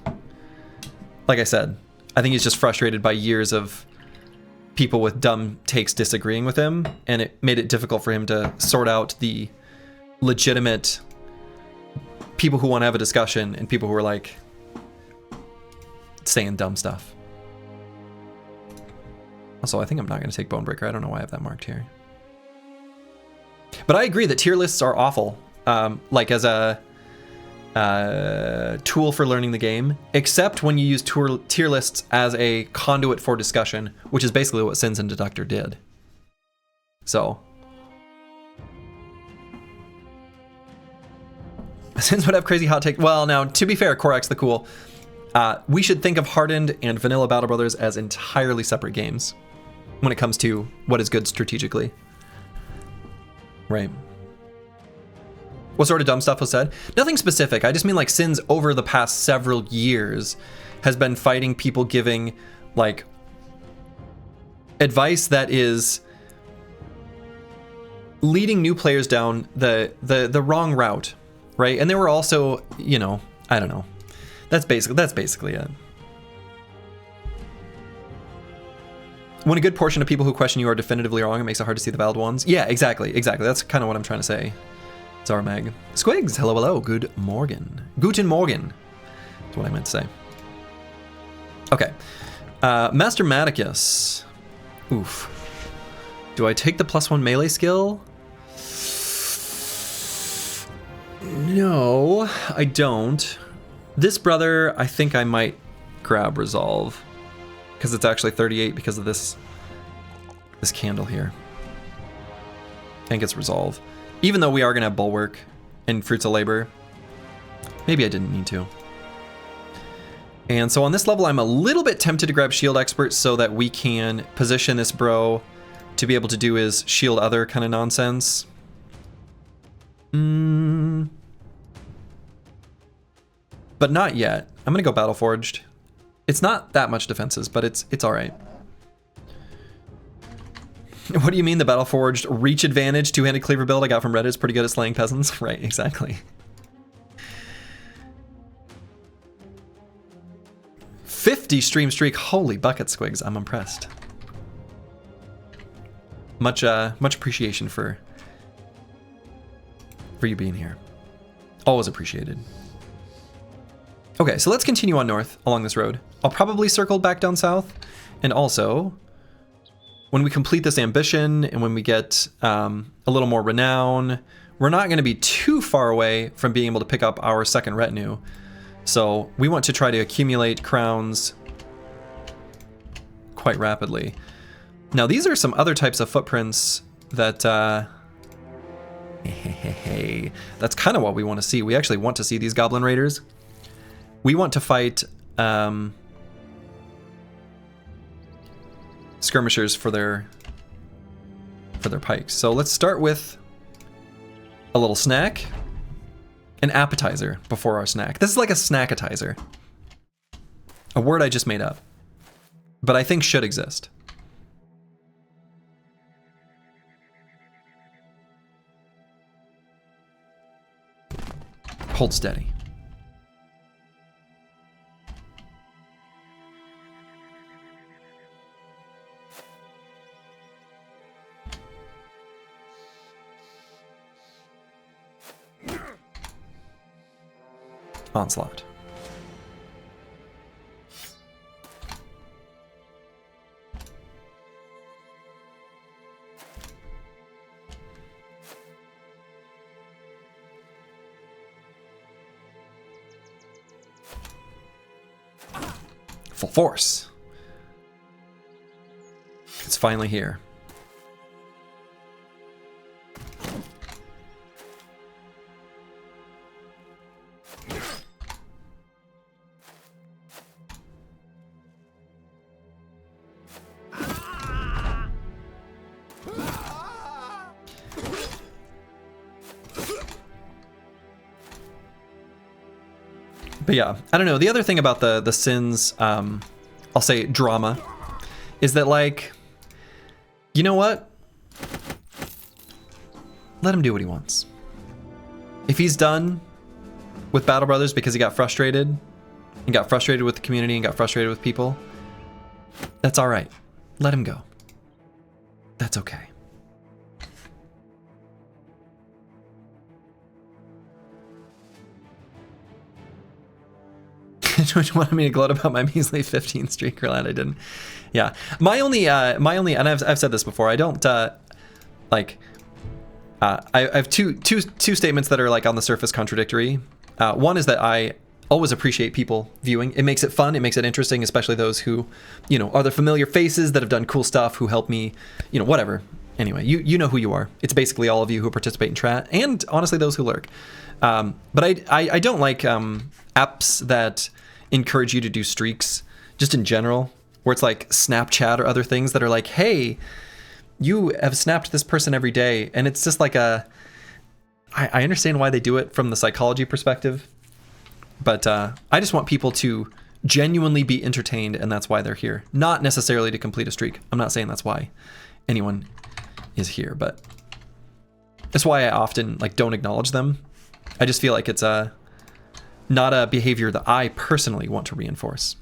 like I said, I think he's just frustrated by years of people with dumb takes disagreeing with him, and it made it difficult for him to sort out the legitimate people who want to have a discussion and people who are like saying dumb stuff. Also, I think I'm not going to take Bonebreaker. I don't know why I have that marked here. But I agree that tier lists are awful, like as a tool for learning the game, except when you use tier lists as a conduit for discussion, which is basically what Sins and Deductor did. So, Sins would have crazy hot take. Well, now, to be fair, Korax the Cool, we should think of Hardened and Vanilla Battle Brothers as entirely separate games when it comes to what is good strategically. Right. What sort of dumb stuff was said? Nothing specific. I just mean like Sins over the past several years has been fighting people giving like advice that is leading new players down the wrong route, right? And there were also, you know, I don't know. That's basically it. When a good portion of people who question you are definitively wrong, it makes it hard to see the valid ones. Yeah, exactly. That's kind of what I'm trying to say. Zarmag. Squigs, hello, good morgen. Guten Morgen. That's what I meant to say. Okay. Master Maticus. Oof. Do I take the +1 melee skill? No, I don't. This brother, I think I might grab Resolve. Because it's actually 38 because of this candle here. I think it's Resolve. Even though we are going to have Bulwark and Fruits of Labor, maybe I didn't need to. And so on this level, I'm a little bit tempted to grab Shield Expert so that we can position this bro to be able to do his shield other kind of nonsense. But not yet. I'm going to go Battle Forged. It's not that much defenses, but it's all right. What do you mean the Battle Forged reach advantage two-handed cleaver build I got from Reddit is pretty good at slaying peasants? Right, exactly. 50 stream streak. Holy bucket, Squigs. I'm impressed. Much appreciation for you being here. Always appreciated. Okay, so let's continue on north along this road. I'll probably circle back down south, and also when we complete this ambition and when we get a little more renown, we're not going to be too far away from being able to pick up our second retinue. So we want to try to accumulate crowns quite rapidly. Now these are some other types of footprints that that's kind of what we want to see. We actually want to see these Goblin Raiders. We want to fight skirmishers for their pikes. So let's start with a little snack, an appetizer before our snack. This is like a snackatizer, a word I just made up, but I think should exist. Hold steady. Onslaught. Full force. It's finally here. But yeah, I don't know. The other thing about the Sin's, I'll say drama, is that like, you know what? Let him do what he wants. If he's done with Battle Brothers because he got frustrated, and got frustrated with the community and got frustrated with people, that's all right. Let him go. That's okay. George wanted me to gloat about my measly 15 streak. Glad I didn't. Yeah, my only, and I've said this before. I don't like. I have two statements that are like on the surface contradictory. One is that I always appreciate people viewing. It makes it fun. It makes it interesting, especially those who, you know, are the familiar faces that have done cool stuff, who help me, you know, whatever. Anyway, you know who you are. It's basically all of you who participate in chat, and honestly, those who lurk. But I don't like apps that encourage you to do streaks, just in general, where it's like Snapchat or other things that are like, hey, you have snapped this person every day, and it's just like I understand why they do it from the psychology perspective, but I just want people to genuinely be entertained, and that's why they're here, not necessarily to complete a streak. I'm not saying that's why anyone is here, but that's why I often like don't acknowledge them. I just feel like it's not a behavior that I personally want to reinforce.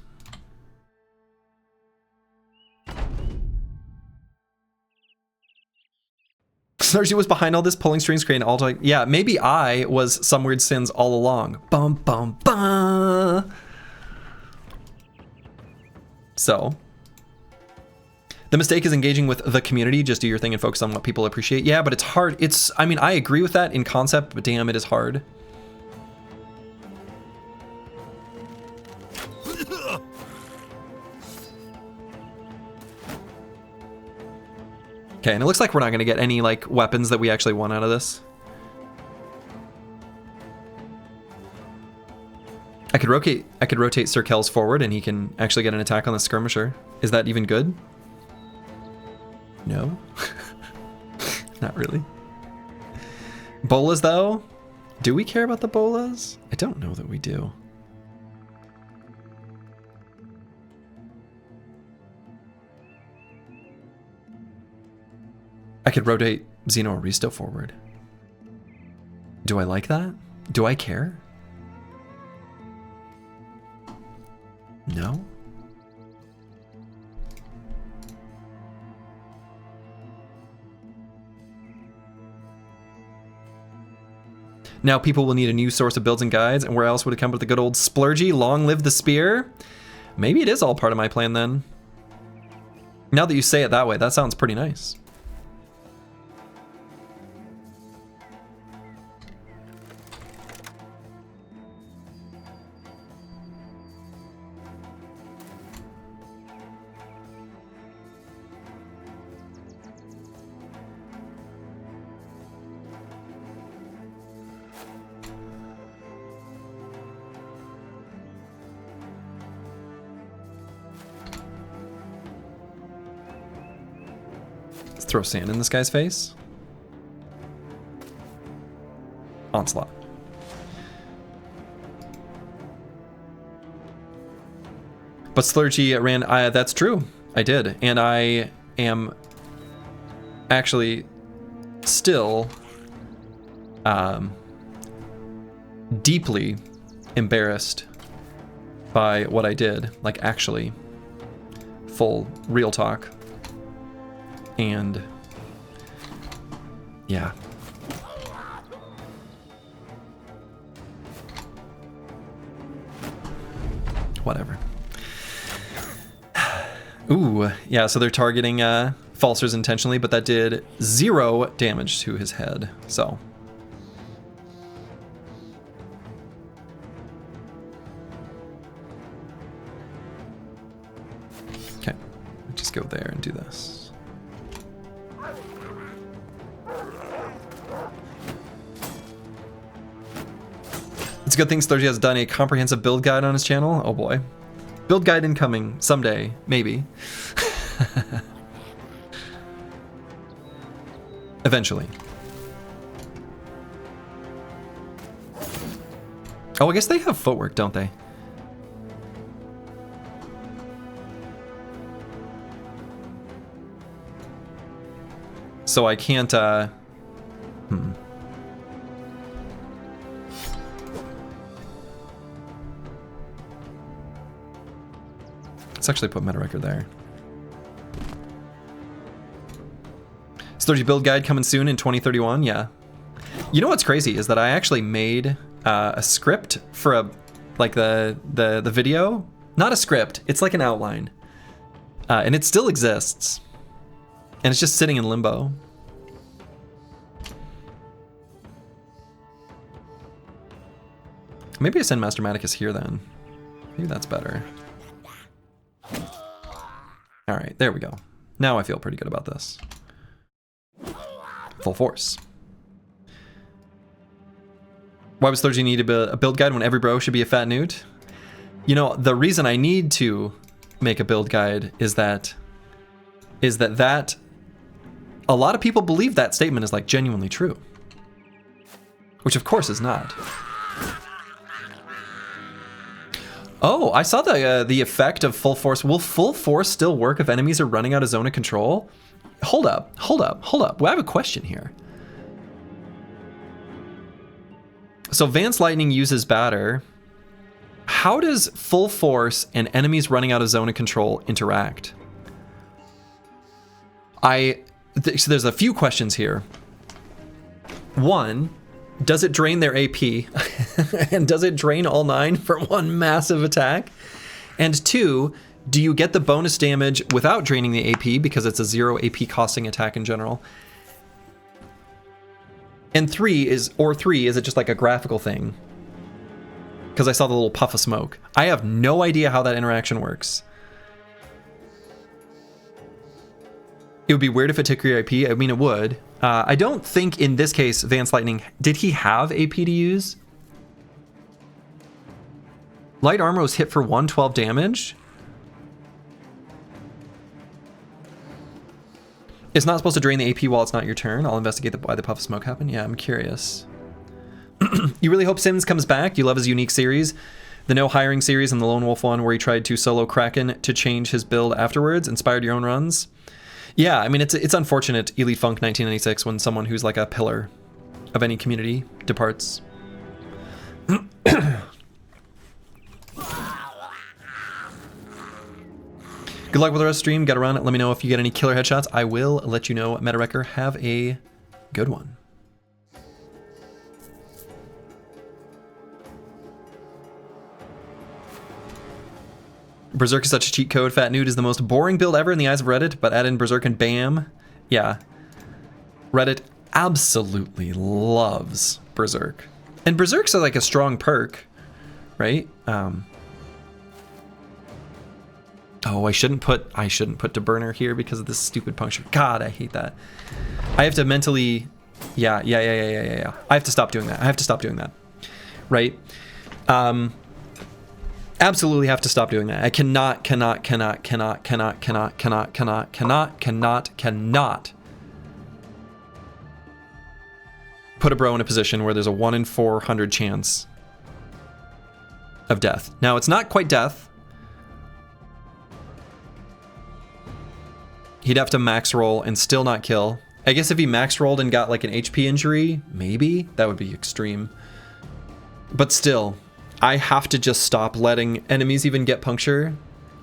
Sargy was behind all this, pulling strings, creating all like, yeah, maybe I was some weird Sins all along. Bum bum bum. So the mistake is engaging with the community. Just do your thing and focus on what people appreciate. Yeah, but it's hard. I mean, I agree with that in concept, but damn, it is hard. Okay, and it looks like we're not going to get any like weapons that we actually want out of this. I could rotate Sir Kel's forward, and he can actually get an attack on the skirmisher. Is that even good? No, not really. Bolas though, do we care about the bolas? I don't know that we do. I could rotate Xeno Aristo forward. Do I like that? Do I care? No? Now people will need a new source of builds and guides, and where else would it come but the good old splurgy? Long live the spear? Maybe it is all part of my plan then. Now that you say it that way, that sounds pretty nice. Throw sand in this guy's face. Onslaught. But Slurgy ran, that's true. I did. And I am actually still deeply embarrassed by what I did. Like, actually, full real talk. And yeah. Whatever. Ooh, yeah, so they're targeting Falsers intentionally, but that did 0 damage to his head, so. Okay, just go there and do this. It's a good thing Slurgy has done a comprehensive build guide on his channel. Oh boy. Build guide incoming someday, maybe. Eventually. Oh, I guess they have footwork, don't they? So I can't, Let's actually put meta record there. Slurgy build guide coming soon in 2031, yeah. You know what's crazy is that I actually made a script for the video. Not a script, it's like an outline. And it still exists. And it's just sitting in limbo. Maybe I send Master Maticus here then. Maybe that's better. All right, there we go. Now I feel pretty good about this. Full force. Why would Slurgy need a build guide when every bro should be a fat newt? You know, the reason I need to make a build guide is that a lot of people believe that statement is like genuinely true. Which of course is not. Oh, I saw the effect of full force. Will full force still work if enemies are running out of zone of control? Hold up. Well, I have a question here. So Vance Lightning uses batter. How does full force and enemies running out of zone of control interact? So there's a few questions here. One, does it drain their AP? And does it drain all 9 for one massive attack? And 2, do you get the bonus damage without draining the AP because it's a 0 AP costing attack in general? And 3, is it just like a graphical thing? Because I saw the little puff of smoke. I have no idea how that interaction works. It would be weird if it took your AP. I mean, it would. I don't think in this case, Vance Lightning, did he have AP to use? Light armor was hit for 112 damage. It's not supposed to drain the AP while it's not your turn. I'll investigate why the puff of smoke happened. Yeah, I'm curious. You really hope Sims comes back? You love his unique series? The no hiring series and the Lone Wolf one where he tried to solo Kraken to change his build afterwards, inspired your own runs? Yeah, I mean, it's unfortunate, Elite Funk 1996, when someone who's like a pillar of any community departs. Good luck with the rest of the stream. Gotta run. Let me know if you get any killer headshots. I will let you know. Metawrecker, have a good one. Berserk is such a cheat code. Fat Nude is the most boring build ever in the eyes of Reddit, but add in Berserk and bam. Yeah. Reddit absolutely loves Berserk. And Berserk's like a strong perk, right? Oh, I shouldn't put Deburner here because of this stupid puncture. God, I hate that. I have to mentally, yeah. I have to stop doing that. Right? Absolutely have to stop doing that. I cannot put a bro in a position where there's a 1 in 400 chance of death. Now, it's not quite death. He'd have to max roll and still not kill. I guess if he max rolled and got like an HP injury, maybe that would be extreme. But still, I have to just stop letting enemies even get puncture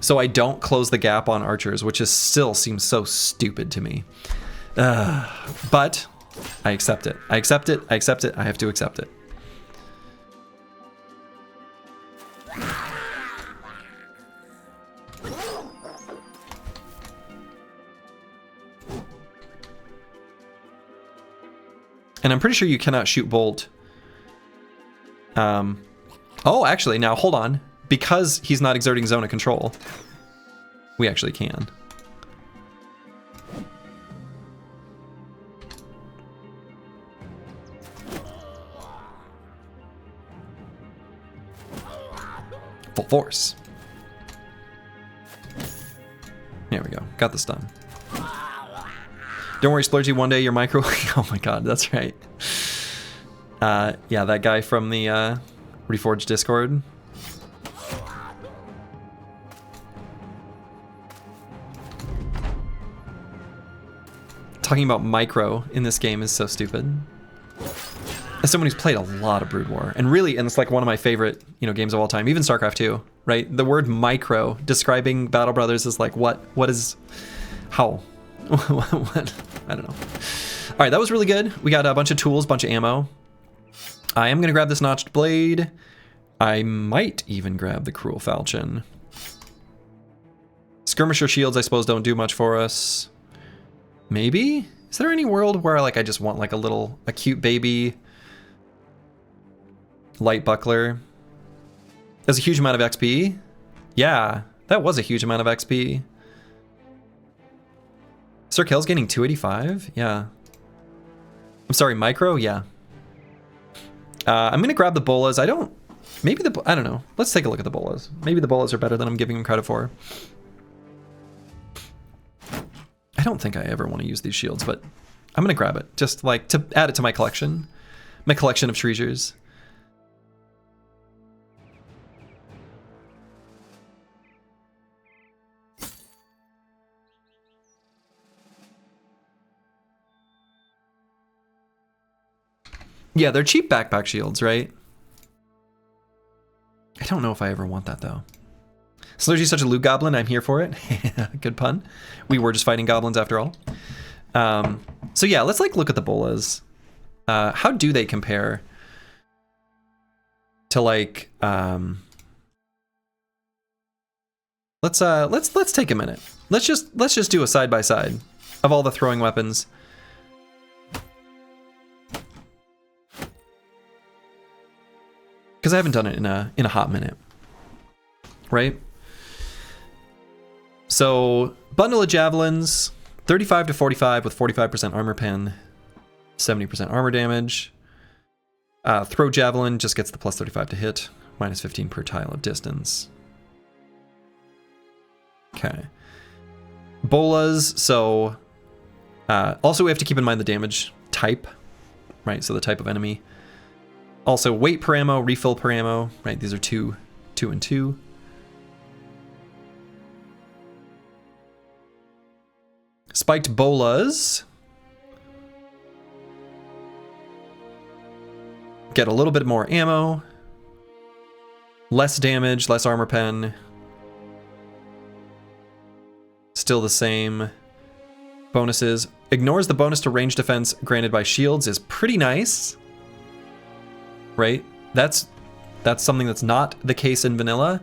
so I don't close the gap on archers, which is still seems so stupid to me. But I accept it. I accept it. I accept it. I have to accept it. And I'm pretty sure you cannot shoot bolt. Oh, actually, now hold on. Because he's not exerting zone of control, we actually can. Full force. There we go. Got this done. Don't worry, Splurgy, one day your micro... Oh my god, that's right. Yeah, that guy from the Reforged Discord. Talking about micro in this game is so stupid. As someone who's played a lot of Brood War, and it's like one of my favorite, games of all time, even StarCraft 2, right? The word micro describing Battle Brothers is like, what is, how? What? I don't know. All right, that was really good. We got a bunch of tools, bunch of ammo. I am gonna grab this notched blade. I might even grab the cruel falchion. Skirmisher shields, I suppose, don't do much for us. Maybe? Is there any world where I just want like a cute baby light buckler? That's a huge amount of XP. Yeah, that was a huge amount of XP. Sir Kell's getting 285? Yeah. I'm sorry, micro? Yeah. I'm gonna grab the bolas. I don't know. Let's take a look at the bolas. Maybe the bolas are better than I'm giving them credit for. I don't think I ever want to use these shields, but I'm gonna grab it. Just like to add it to my collection. My collection of treasures. Yeah, they're cheap backpack shields, right? I don't know if I ever want that, though. Slurgy's such a loot goblin, I'm here for it. Good pun. We were just fighting goblins after all. So yeah, let's look at the bolas. How do they compare to let's take a minute. Let's just do a side by side of all the throwing weapons. Because I haven't done it in a hot minute, right? So bundle of javelins, 35 to 45 with 45% armor pen, 70% armor damage. Throw javelin just gets the plus 35 to hit, minus 15 per tile of distance. Okay. Bolas, so also we have to keep in mind the damage type, right? So the type of enemy. Also, weight per ammo, refill per ammo, right? These are 2, 2, and 2. Spiked bolas. Get a little bit more ammo. Less damage, less armor pen. Still the same. Bonuses. Ignores the bonus to range defense granted by shields is pretty nice. Right? That's something that's not the case in vanilla,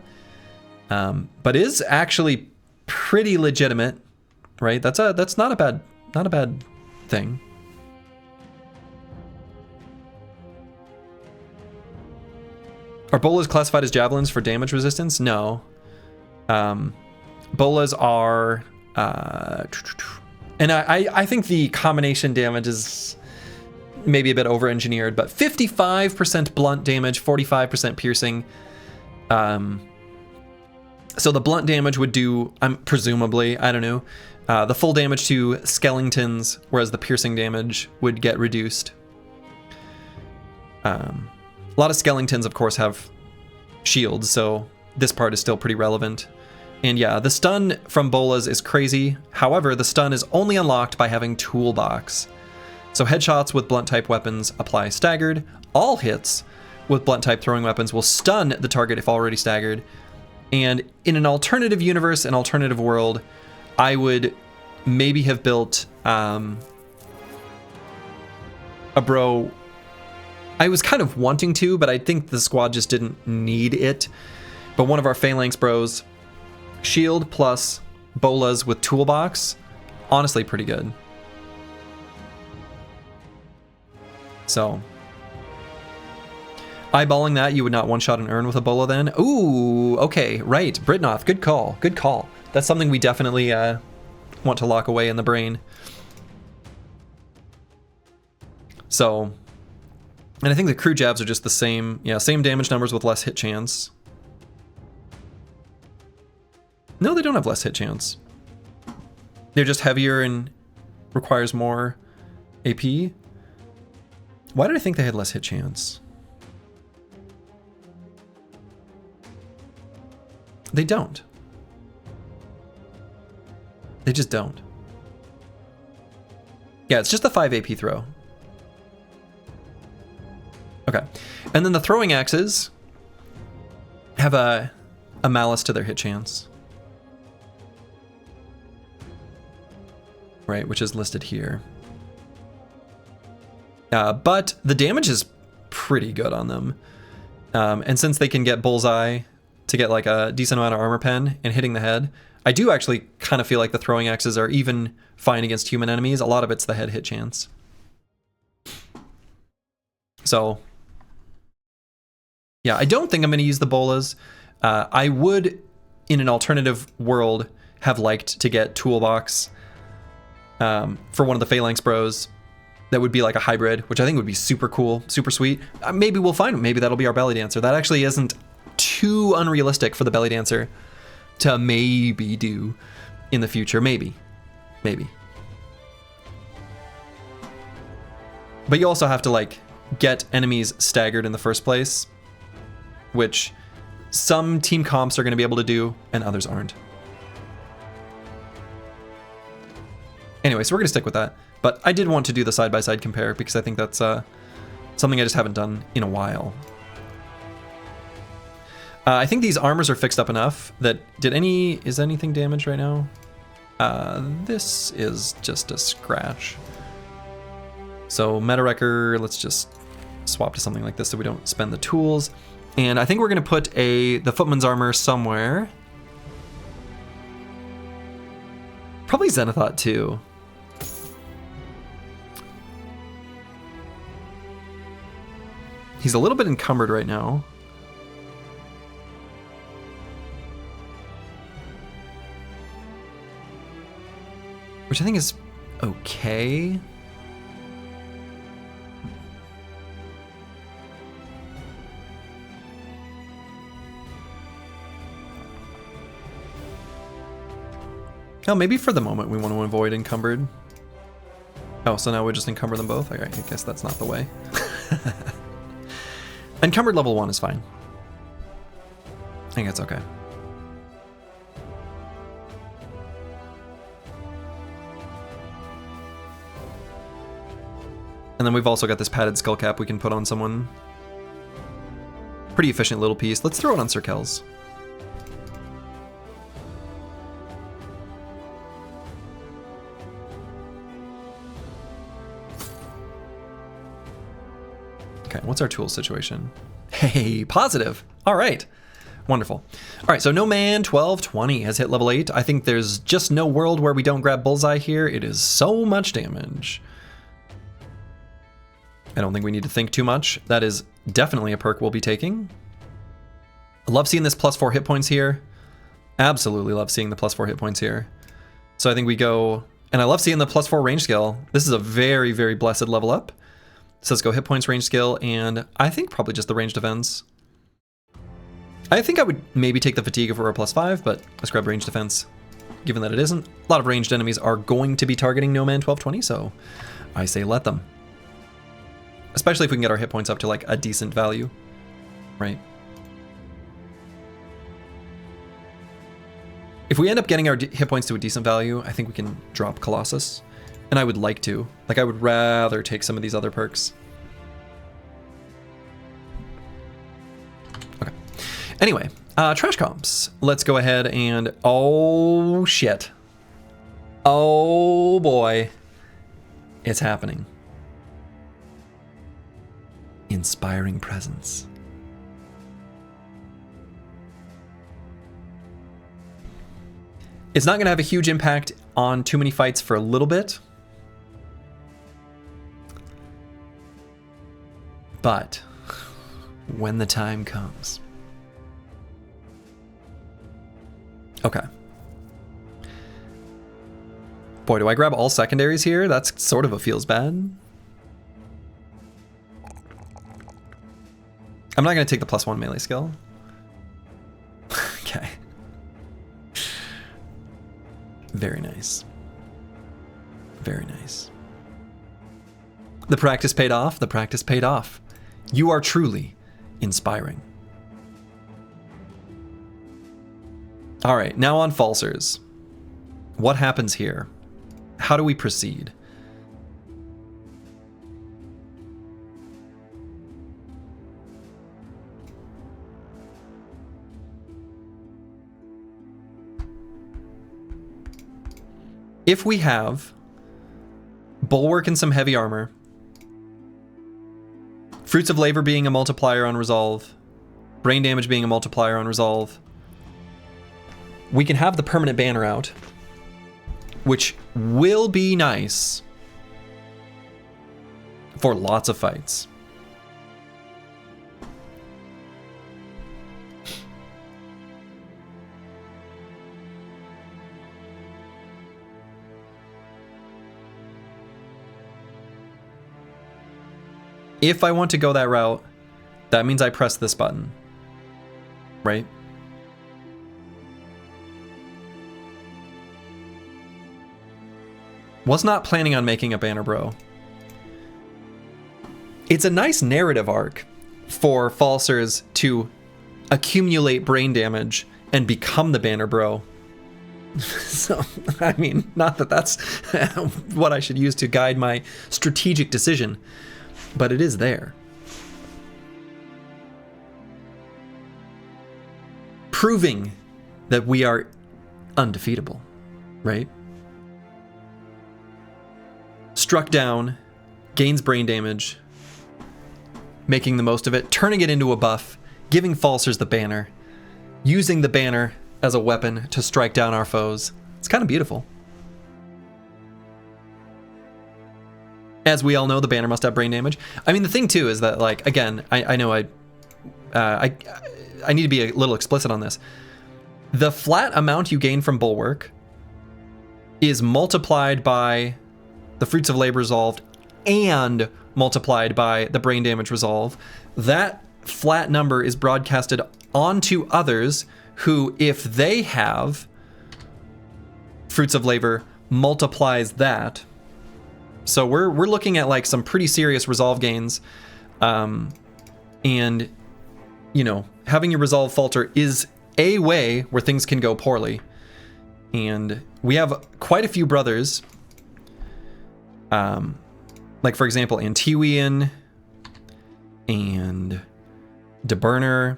but is actually pretty legitimate, right? That's not a bad thing. Are bolas classified as javelins for damage resistance? No. Bolas are, and I think the combination damage is maybe a bit over-engineered, but 55% blunt damage, 45% piercing. So the blunt damage would do, presumably, I don't know, the full damage to skeletons, whereas the piercing damage would get reduced. A lot of skeletons, of course, have shields, so this part is still pretty relevant. And yeah, the stun from bolas is crazy. However, the stun is only unlocked by having toolbox. So headshots with blunt type weapons apply staggered. All hits with blunt type throwing weapons will stun the target if already staggered. And in an alternative universe, an alternative world, I would maybe have built a bro. I was kind of wanting to, but I think the squad just didn't need it. But one of our phalanx bros, shield plus bolas with toolbox, honestly pretty good. So, eyeballing that, you would not one-shot an urn with a bola then? Ooh, okay, right. Britnoth, good call, good call. That's something we definitely want to lock away in the brain. So, and I think the crew jabs are just the same. Yeah, same damage numbers with less hit chance. No, they don't have less hit chance. They're just heavier and requires more AP. Why did I think they had less hit chance? They don't. They just don't. Yeah, it's just a 5 AP throw. Okay. And then the throwing axes have a malice to their hit chance. Right, which is listed here. But the damage is pretty good on them. And since they can get bullseye to get like a decent amount of armor pen and hitting the head, I do actually kind of feel like the throwing axes are even fine against human enemies. A lot of it's the head hit chance. So, yeah, I don't think I'm going to use the bolas. I would, in an alternative world, have liked to get toolbox for one of the phalanx bros. That would be like a hybrid, which I think would be super cool, super sweet. Maybe we'll find it. Maybe that'll be our belly dancer. That actually isn't too unrealistic for the belly dancer to maybe do in the future. Maybe. Maybe. But you also have to like get enemies staggered in the first place, which some team comps are going to be able to do and others aren't. Anyway, so we're going to stick with that. But I did want to do the side-by-side compare because I think that's something I just haven't done in a while. I think these armors are fixed up enough that is anything damaged right now? This is just a scratch. So Meta Wrecker, let's just swap to something like this so we don't spend the tools. And I think we're gonna put the Footman's armor somewhere. Probably Zenithot too. He's a little bit encumbered right now. Which I think is okay. Oh, maybe for the moment we want to avoid encumbered. Oh, so now we just encumber them both? Okay, I guess that's not the way. Encumbered level 1 is fine. I think it's okay. And then we've also got this padded skull cap we can put on someone. Pretty efficient little piece. Let's throw it on Sir Kells. Okay, what's our tool situation? Hey, positive. All right. Wonderful. All right, so No Man 1220 has hit level 8. I think there's just no world where we don't grab Bullseye here. It is so much damage. I don't think we need to think too much. That is definitely a perk we'll be taking. I love seeing this +4 hit points here. Absolutely love seeing the +4 hit points here. So I think we go, and I love seeing the +4 range skill. This is a very, very blessed level up. So let's go hit points, range skill, and I think probably just the range defense. I think I would maybe take the fatigue for a +5, but let's grab range defense, given that it isn't. A lot of ranged enemies are going to be targeting No Man 1220, so I say let them. especially if we can get our hit points up to like a decent value, right? If we end up getting our hit points to a decent value, I think we can drop Colossus. And I would like to. Like, I would rather take some of these other perks. Okay. Anyway, trash comps. Let's go ahead and... Oh, shit. Oh, boy. It's happening. Inspiring Presence. It's not going to have a huge impact on too many fights for a little bit. But when the time comes. Okay. Boy, do I grab all secondaries here? That's sort of a feels bad. I'm not going to take the +1 melee skill. Okay. Very nice. Very nice. The practice paid off. The practice paid off. You are truly inspiring. All right, now on Falsers. What happens here? How do we proceed? If we have Bulwark and some heavy armor, Fruits of Labor being a multiplier on Resolve, Brain Damage being a multiplier on Resolve, we can have the permanent banner out, which will be nice for lots of fights. If I want to go that route, that means I press this button, right? Was not planning on making a banner bro. It's a nice narrative arc for Falsers to accumulate brain damage and become the banner bro. So, I mean, not that that's what I should use to guide my strategic decision, but it is there. Proving that we are undefeatable, right? Struck down, gains brain damage, making the most of it, turning it into a buff, giving Falsers the banner, using the banner as a weapon to strike down our foes. It's kind of beautiful. As we all know, the banner must have brain damage. I mean, the thing too is that, like, again, I know I need to be a little explicit on this. The flat amount you gain from Bulwark is multiplied by the Fruits of Labor resolved and multiplied by the brain damage resolve. That flat number is broadcasted onto others who, if they have Fruits of Labor, multiplies that. So we're looking at like some pretty serious resolve gains, and you know, having your resolve falter is a way where things can go poorly. And we have quite a few brothers, like for example Antiwian and DeBurner,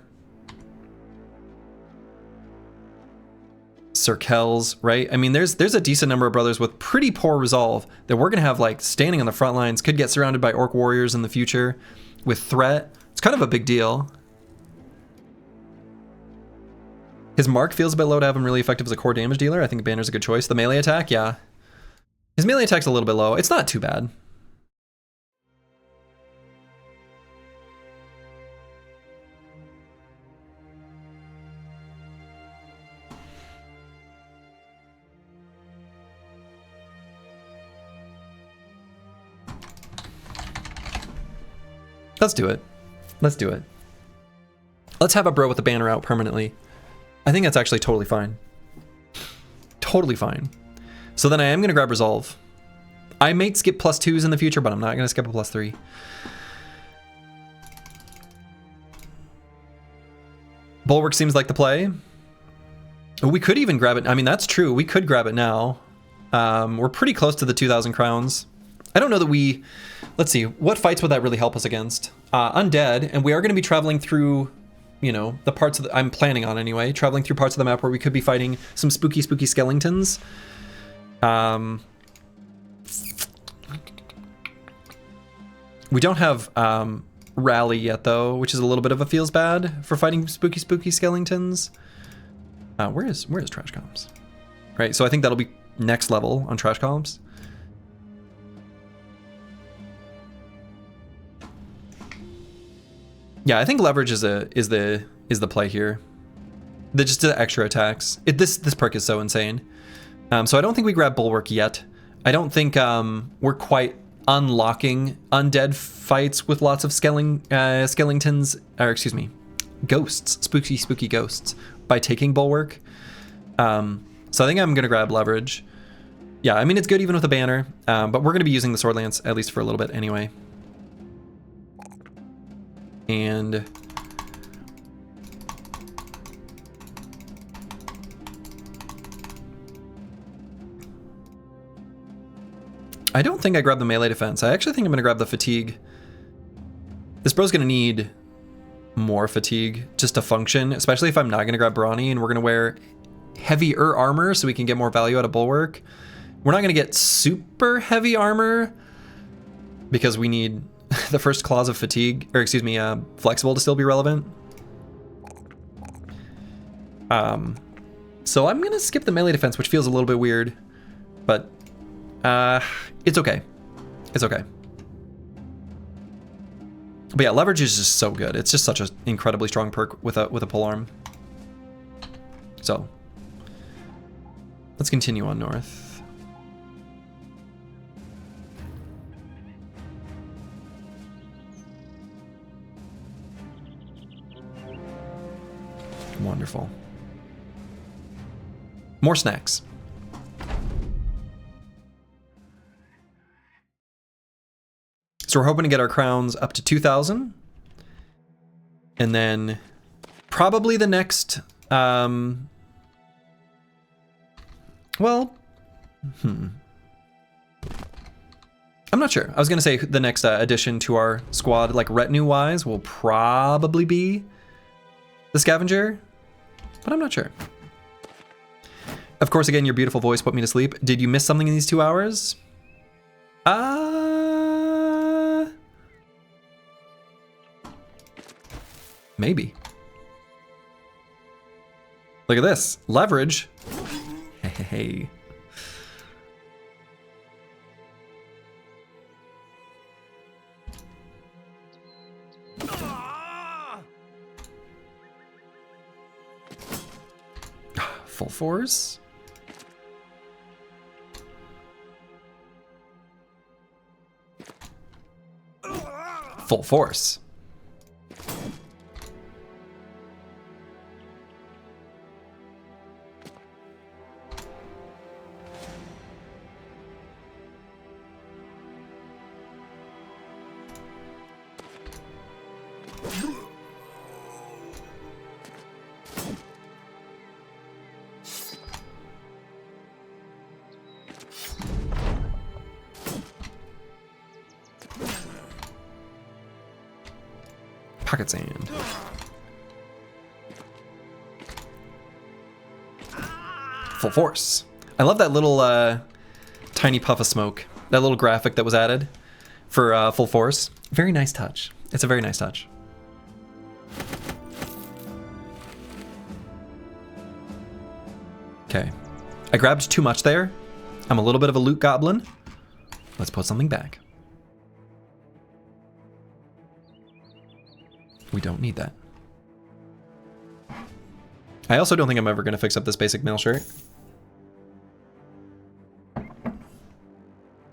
Sir Kells, right? I mean, there's a decent number of brothers with pretty poor resolve that we're gonna have like standing on the front lines, could get surrounded by orc warriors in the future with threat. It's kind of a big deal. His mark feels a bit low to have him really effective as a core damage dealer. I think Banner's a good choice. The melee attack, yeah. His melee attack's a little bit low. It's not too bad. Let's do it. Let's do it. Let's have a bro with the banner out permanently. I think that's actually totally fine. Totally fine. So then I am going to grab Resolve. I might skip +2s in the future, but I'm not going to skip a +3. Bulwark seems like the play. We could even grab it. I mean, that's true. We could grab it now. We're pretty close to the 2,000 crowns. I don't know that we... Let's see. What fights would that really help us against? Undead. And we are going to be traveling through, you know, the parts of the... I'm planning on anyway. Traveling through parts of the map where we could be fighting some spooky, spooky skeletons. We don't have Rally yet, though, which is a little bit of a feels bad for fighting spooky, spooky skeletons. Where is Trash Comps? Right, so I think that'll be next level on Trash Comps. Yeah, I think leverage is the play here. Just the extra attacks. This perk is so insane. So I don't think we grab Bulwark yet. I don't think we're quite unlocking undead fights with lots of skeletons, or excuse me, ghosts, spooky ghosts by taking Bulwark. So I think I'm gonna grab leverage. Yeah, I mean it's good even with a banner, but we're gonna be using the Sword Lance at least for a little bit anyway. And I don't think I grabbed the melee defense. I actually think I'm gonna grab the fatigue. This bro's gonna need more fatigue just to function, especially if I'm not gonna grab Brawny and we're gonna wear heavier armor so we can get more value out of Bulwark. We're not gonna get super heavy armor because we need the first clause of fatigue, or excuse me, flexible to still be relevant. So I'm gonna skip the melee defense, which feels a little bit weird, but it's okay. It's okay. But yeah, leverage is just so good. It's just such an incredibly strong perk with a polearm. So let's continue on north. Wonderful. More snacks. So we're hoping to get our crowns up to 2,000. And then probably the next, I'm not sure. I was going to say the next addition to our squad, like retinue-wise, will probably be the Scavenger, but I'm not sure. Of course, again, your beautiful voice put me to sleep. Did you miss something in these 2 hours? Maybe. Look at this. Leverage. Hey. Full force. Full force. Pocket sand. Full force. I love that little tiny puff of smoke. That little graphic that was added for full force. Very nice touch. It's a very nice touch. Okay. I grabbed too much there. I'm a little bit of a loot goblin. Let's put something back. We don't need that. I also don't think I'm ever going to fix up this basic mail shirt.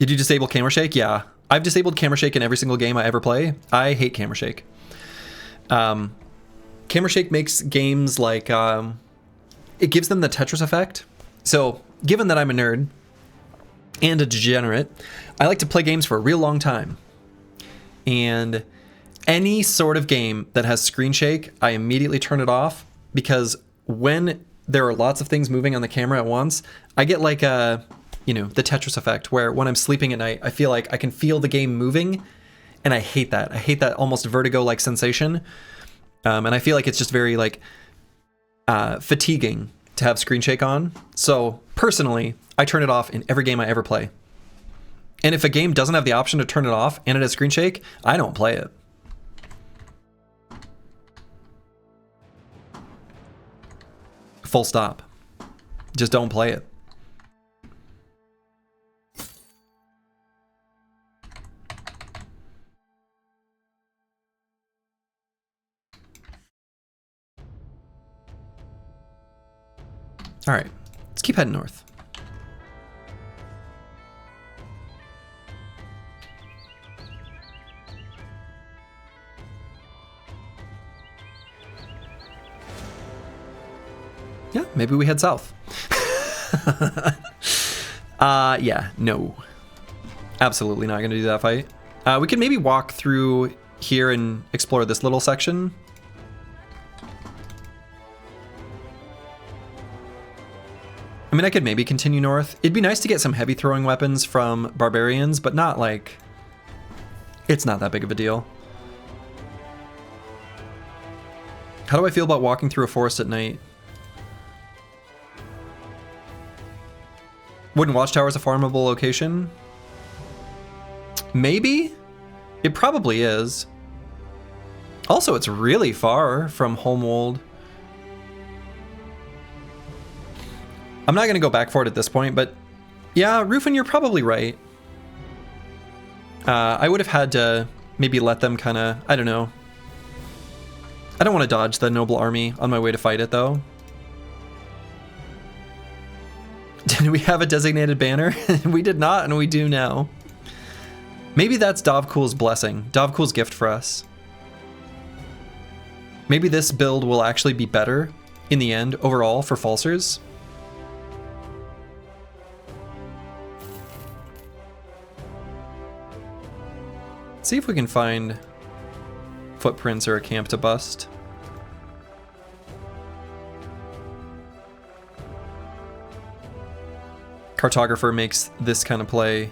Did you disable camera shake? Yeah. I've disabled camera shake in every single game I ever play. I hate camera shake. Camera shake makes games like... it gives them the Tetris effect. So, given that I'm a nerd and a degenerate, I like to play games for a real long time. And... any sort of game that has screen shake, I immediately turn it off because when there are lots of things moving on the camera at once, I get like a, you know, the Tetris effect, where when I'm sleeping at night, I feel like I can feel the game moving, and I hate that. I hate that almost vertigo-like sensation, and I feel like it's just very like fatiguing to have screen shake on. So personally, I turn it off in every game I ever play. And if a game doesn't have the option to turn it off and it has screen shake, I don't play it. Full stop. Just don't play it. All right, let's keep heading north. Yeah, maybe we head south. Yeah, no. Absolutely not gonna do that fight. We could maybe walk through here and explore this little section. I mean, I could maybe continue north. It'd be nice to get some heavy throwing weapons from barbarians, but not like... It's not that big of a deal. How do I feel about walking through a forest at night? Wooden Watchtower is a farmable location? Maybe? It probably is. Also, it's really far from Homewold. I'm not going to go back for it at this point, but yeah, Rufin, you're probably right. I would have had to maybe let them kind of, I don't know. I don't want to dodge the noble army on my way to fight it, though. Did we have a designated banner? We did not, and we do now. Maybe that's Dovkul's blessing, Dovkul's gift for us. Maybe this build will actually be better in the end overall for Falsers. See if we can find footprints or a camp to bust. Cartographer makes this kind of play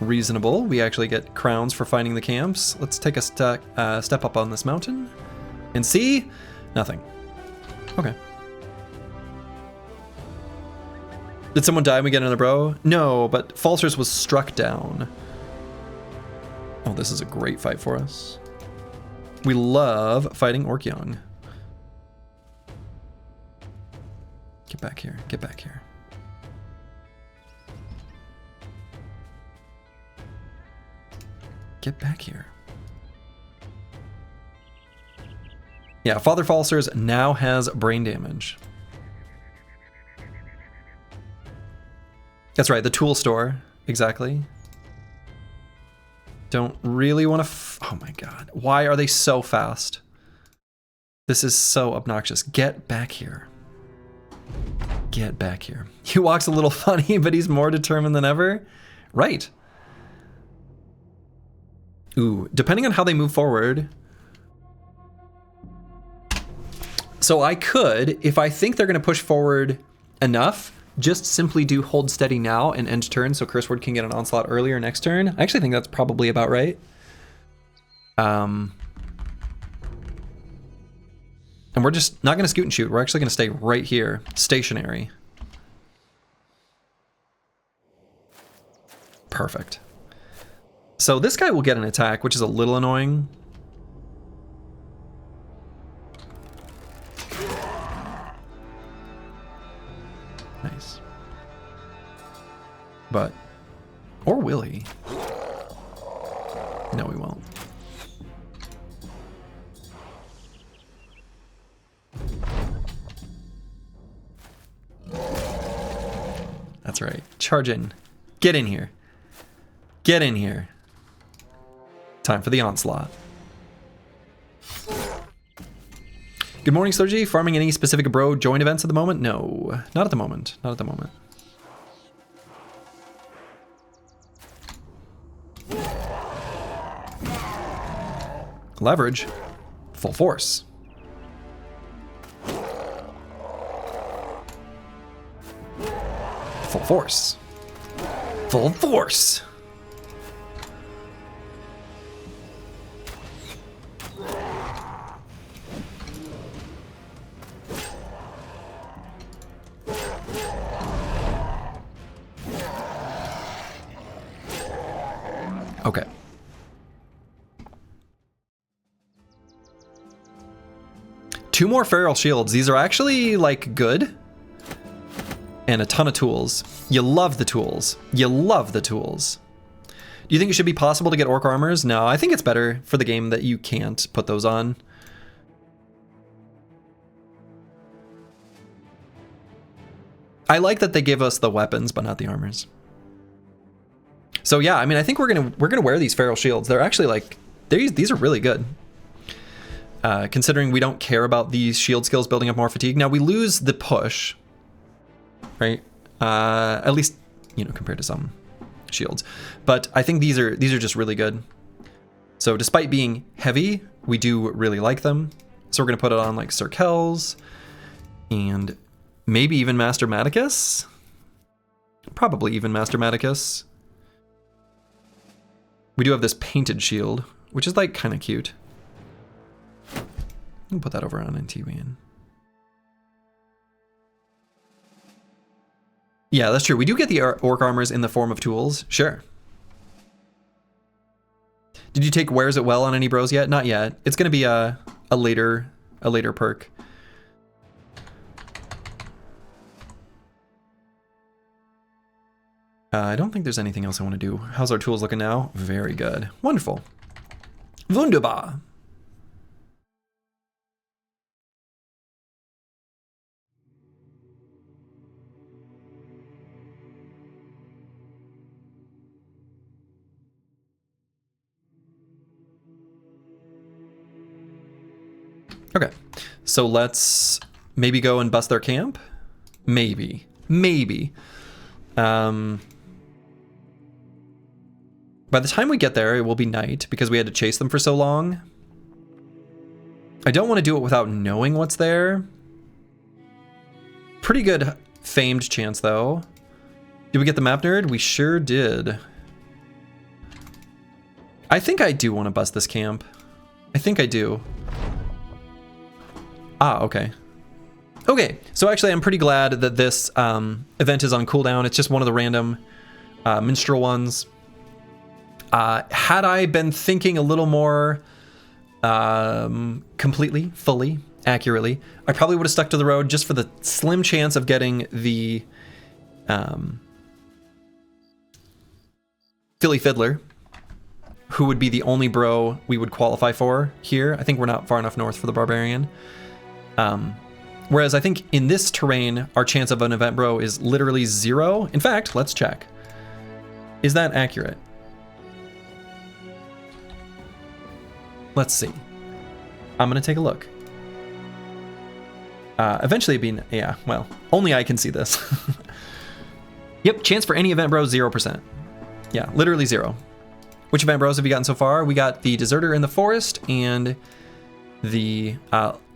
reasonable. We actually get crowns for finding the camps. Let's take a step up on this mountain and see nothing. Okay. Did someone die and we get another bro? No, but Falsers was struck down. Oh, this is a great fight for us. We love fighting Orkyong. Get back here, get back here. Get back here. Yeah, Father Falsers now has brain damage. That's right, the tool store, exactly. Don't really want to, oh my god. Why are they so fast? This is so obnoxious. Get back here. Get back here. He walks a little funny, but he's more determined than ever. Right. Ooh, depending on how they move forward. So I could, if I think they're going to push forward enough, just simply do hold steady now and end turn so Curseword can get an onslaught earlier next turn. I actually think that's probably about right. And we're just not going to scoot and shoot. We're actually going to stay right here, stationary. Perfect. So this guy will get an attack, which is a little annoying. Nice. But, or will he? No, we won't. That's right. Charge in. Get in here. Get in here. Time for the onslaught. Good morning, Soji. Farming any specific bro join events at the moment? No, not at the moment. Not at the moment. Leverage. Full force. Full force. Full force. Okay. Two more feral shields. These are actually like good. And a ton of tools. You love the tools. You love the tools. Do you think it should be possible to get orc armors? No, I think it's better for the game that you can't put those on. I like that they give us the weapons, but not the armors. So yeah, I mean, I think we're gonna wear these feral shields. They're actually like these are really good. Considering we don't care about these shield skills building up more fatigue. Now we lose the push, right? At least, you know, compared to some shields. But I think these are just really good. So despite being heavy, we do really like them. So we're gonna put it on like Sir Kells and maybe even Master Maticus. Probably even Master Maticus. We do have this painted shield, which is like kind of cute. I'll put that over on NTWN. Yeah, that's true. We do get the orc armors in the form of tools. Sure. Did you take Wears It Well on any bros yet? Not yet. It's going to be a later perk. I don't think there's anything else I want to do. How's our tools looking now? Very good. Wonderful. Wunderbar. Okay, so let's maybe go and bust their camp. Maybe. By the time we get there, it will be night because we had to chase them for so long. I don't want to do it without knowing what's there. Pretty good famed chance, though. Did we get the map nerd? We sure did. I think I do want to bust this camp. I think I do. Ah, okay. Okay, so actually I'm pretty glad that this event is on cooldown. It's just one of the random minstrel ones. Had I been thinking a little more completely, fully, accurately, I probably would have stuck to the road just for the slim chance of getting the Philly Fiddler, who would be the only bro we would qualify for here. I think we're not far enough north for the Barbarian. Whereas I think in this terrain, our chance of an event bro is literally 0. In fact, let's check. Is that accurate? Let's see. I'm gonna take a look. Eventually it'd be, yeah, well, only I can see this. Yep, chance for any event bro, 0%. Yeah, literally 0. Which event bros have you gotten so far? We got the Deserter in the Forest and the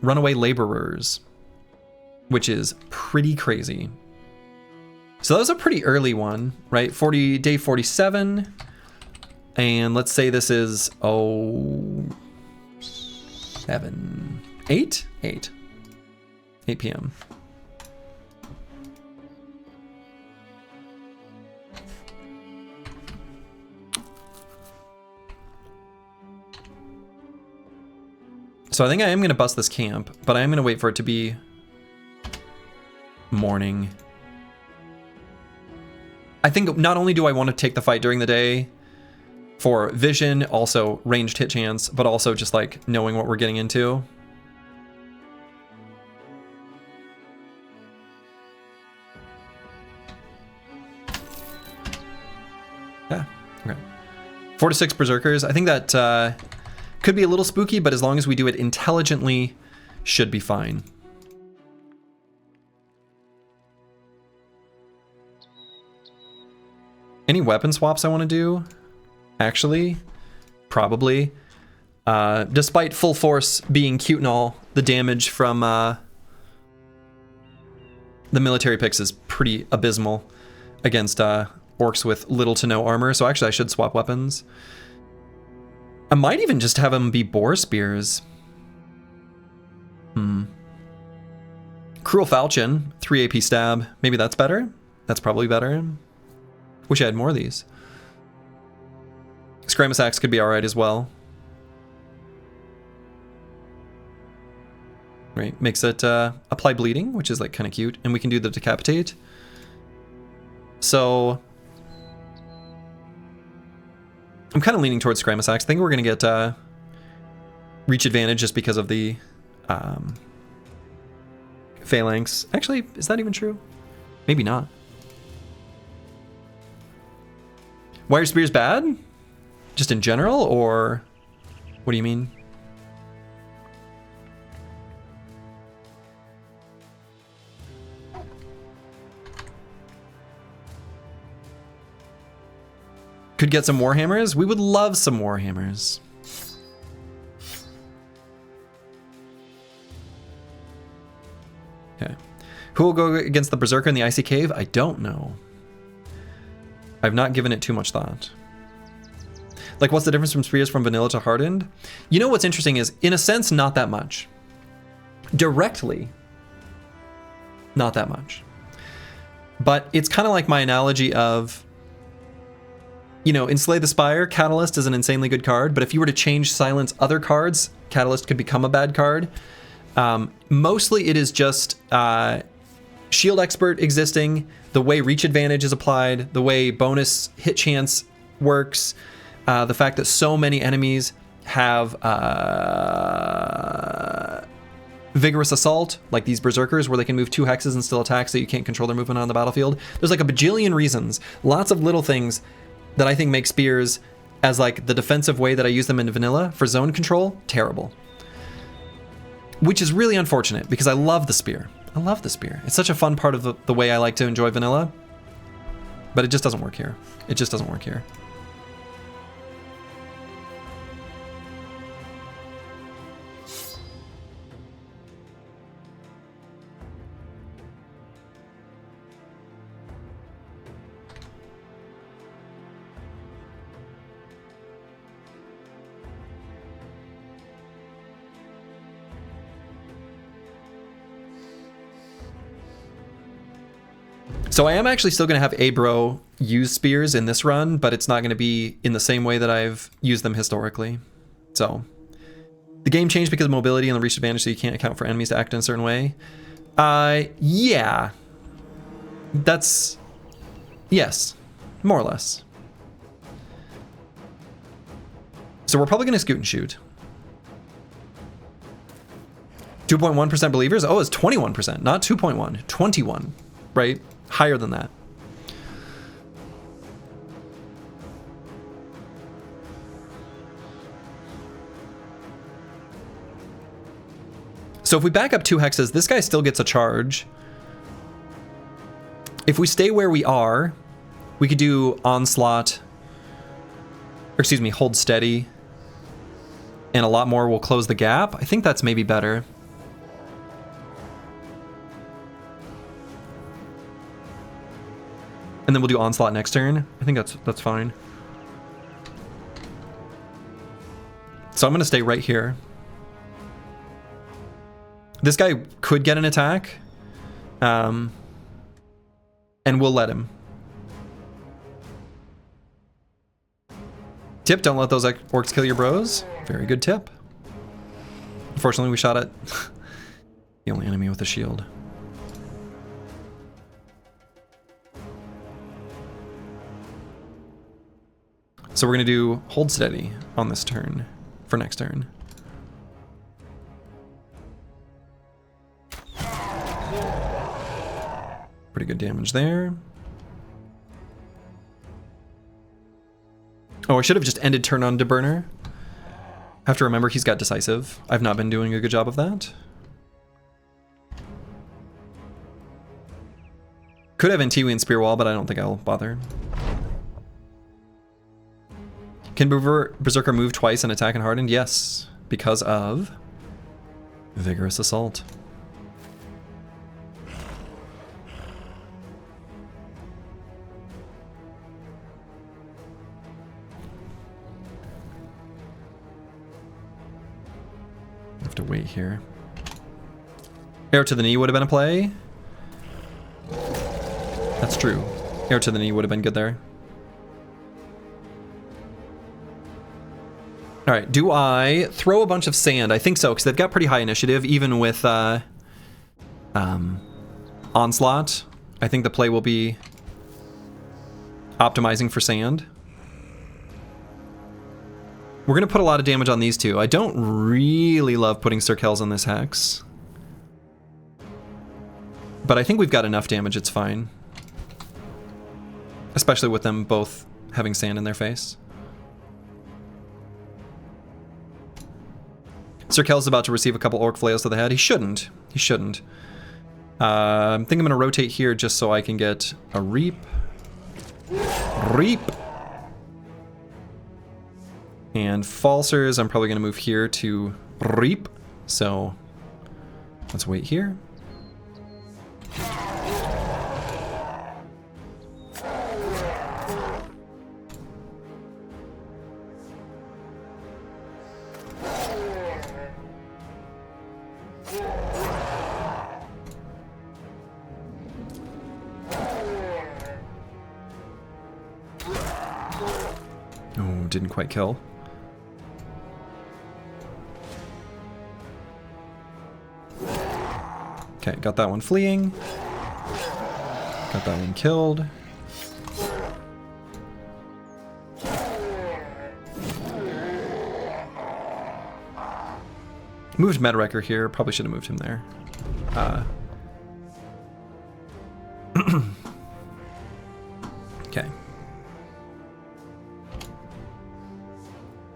Runaway Laborers, which is pretty crazy. So that was a pretty early one, right? Day 47. And let's say this is, 8 p.m. So I think I am going to bust this camp, but I am going to wait for it to be morning. I think not only do I want to take the fight during the day for vision, also ranged hit chance, but also just like knowing what we're getting into. Yeah, okay. 4 to 6 Berserkers. I think that could be a little spooky, but as long as we do it intelligently, should be fine. Any weapon swaps I want to do? Actually, probably. Despite full force being cute and all, the damage from the military picks is pretty abysmal. against orcs with little to no armor. So actually I should swap weapons. I might even just have them be boar spears. Cruel Falchion, 3 AP stab. Maybe that's better? That's probably better. Wish I had more of these. Scramus Axe could be alright as well. Right, makes it apply bleeding, which is like kind of cute. And we can do the decapitate. So I'm kind of leaning towards Scramus Axe. I think we're going to get reach advantage just because of the phalanx. Actually, is that even true? Maybe not. Wire Spear's bad? Just in general, or what do you mean? Could get some Warhammers? We would love some Warhammers. Okay. Who will go against the Berserker in the Icy Cave? I don't know. I've not given it too much thought. Like, what's the difference from spears from vanilla to hardened? You know what's interesting is, in a sense, not that much. Directly, not that much. But it's kind of like my analogy of, you know, in Slay the Spire, Catalyst is an insanely good card, but if you were to change Silence other cards, Catalyst could become a bad card. Mostly it is just Shield Expert existing, the way Reach Advantage is applied, the way bonus hit chance works, the fact that so many enemies have Vigorous Assault, like these Berserkers, where they can move 2 hexes and still attack so you can't control their movement on the battlefield. There's like a bajillion reasons, lots of little things that I think make spears, as like the defensive way that I use them in vanilla for zone control, terrible. Which is really unfortunate because I love the spear. I love the spear. It's such a fun part of the way I like to enjoy vanilla, but it just doesn't work here. It just doesn't work here. So I am actually still going to have Abro use spears in this run, but it's not going to be in the same way that I've used them historically. So the game changed because of mobility and the reach advantage, so you can't account for enemies to act in a certain way. Yeah. That's... yes. More or less. So we're probably going to scoot and shoot. 2.1% believers? Oh, it's 21%, not 2.1. 21, right? Higher than that. So if we back up 2 hexes, this guy still gets a charge. If we stay where we are, we could do Onslaught, or excuse me, Hold Steady, and a lot more will close the gap. I think that's maybe better. And then we'll do Onslaught next turn. I think that's fine. So I'm going to stay right here. This guy could get an attack. And we'll let him. Tip, don't let those orcs kill your bros. Very good tip. Unfortunately, we shot at the only enemy with a shield. So we're going to do Hold Steady on this turn for next turn. Pretty good damage there. Oh, I should have just ended turn on DeBurner. Have to remember he's got Decisive. I've not been doing a good job of that. Could have Antiwi and Spear Wall, but I don't think I'll bother. Can Berserker move twice and attack and hardened? Yes, because of Vigorous Assault. wait here. Arrow to the knee would have been a play. That's true. Arrow to the knee would have been good there. All right, do I throw a bunch of sand? I think so, because they've got pretty high initiative, even with Onslaught. I think the play will be optimizing for sand. We're going to put a lot of damage on these two. I don't really love putting Circles on this Hex. But I think we've got enough damage, it's fine. Especially with them both having sand in their face. Circles is about to receive a couple Orc Flails to the head. He shouldn't. He shouldn't. I think I'm going to rotate here just so I can get a Reap. Reap! And Falsers, I'm probably going to move here to Reap. So let's wait here. Oh, didn't quite kill. Okay, got that one fleeing. Got that one killed. Moved Medwrecker here. Probably should have moved him there. Okay.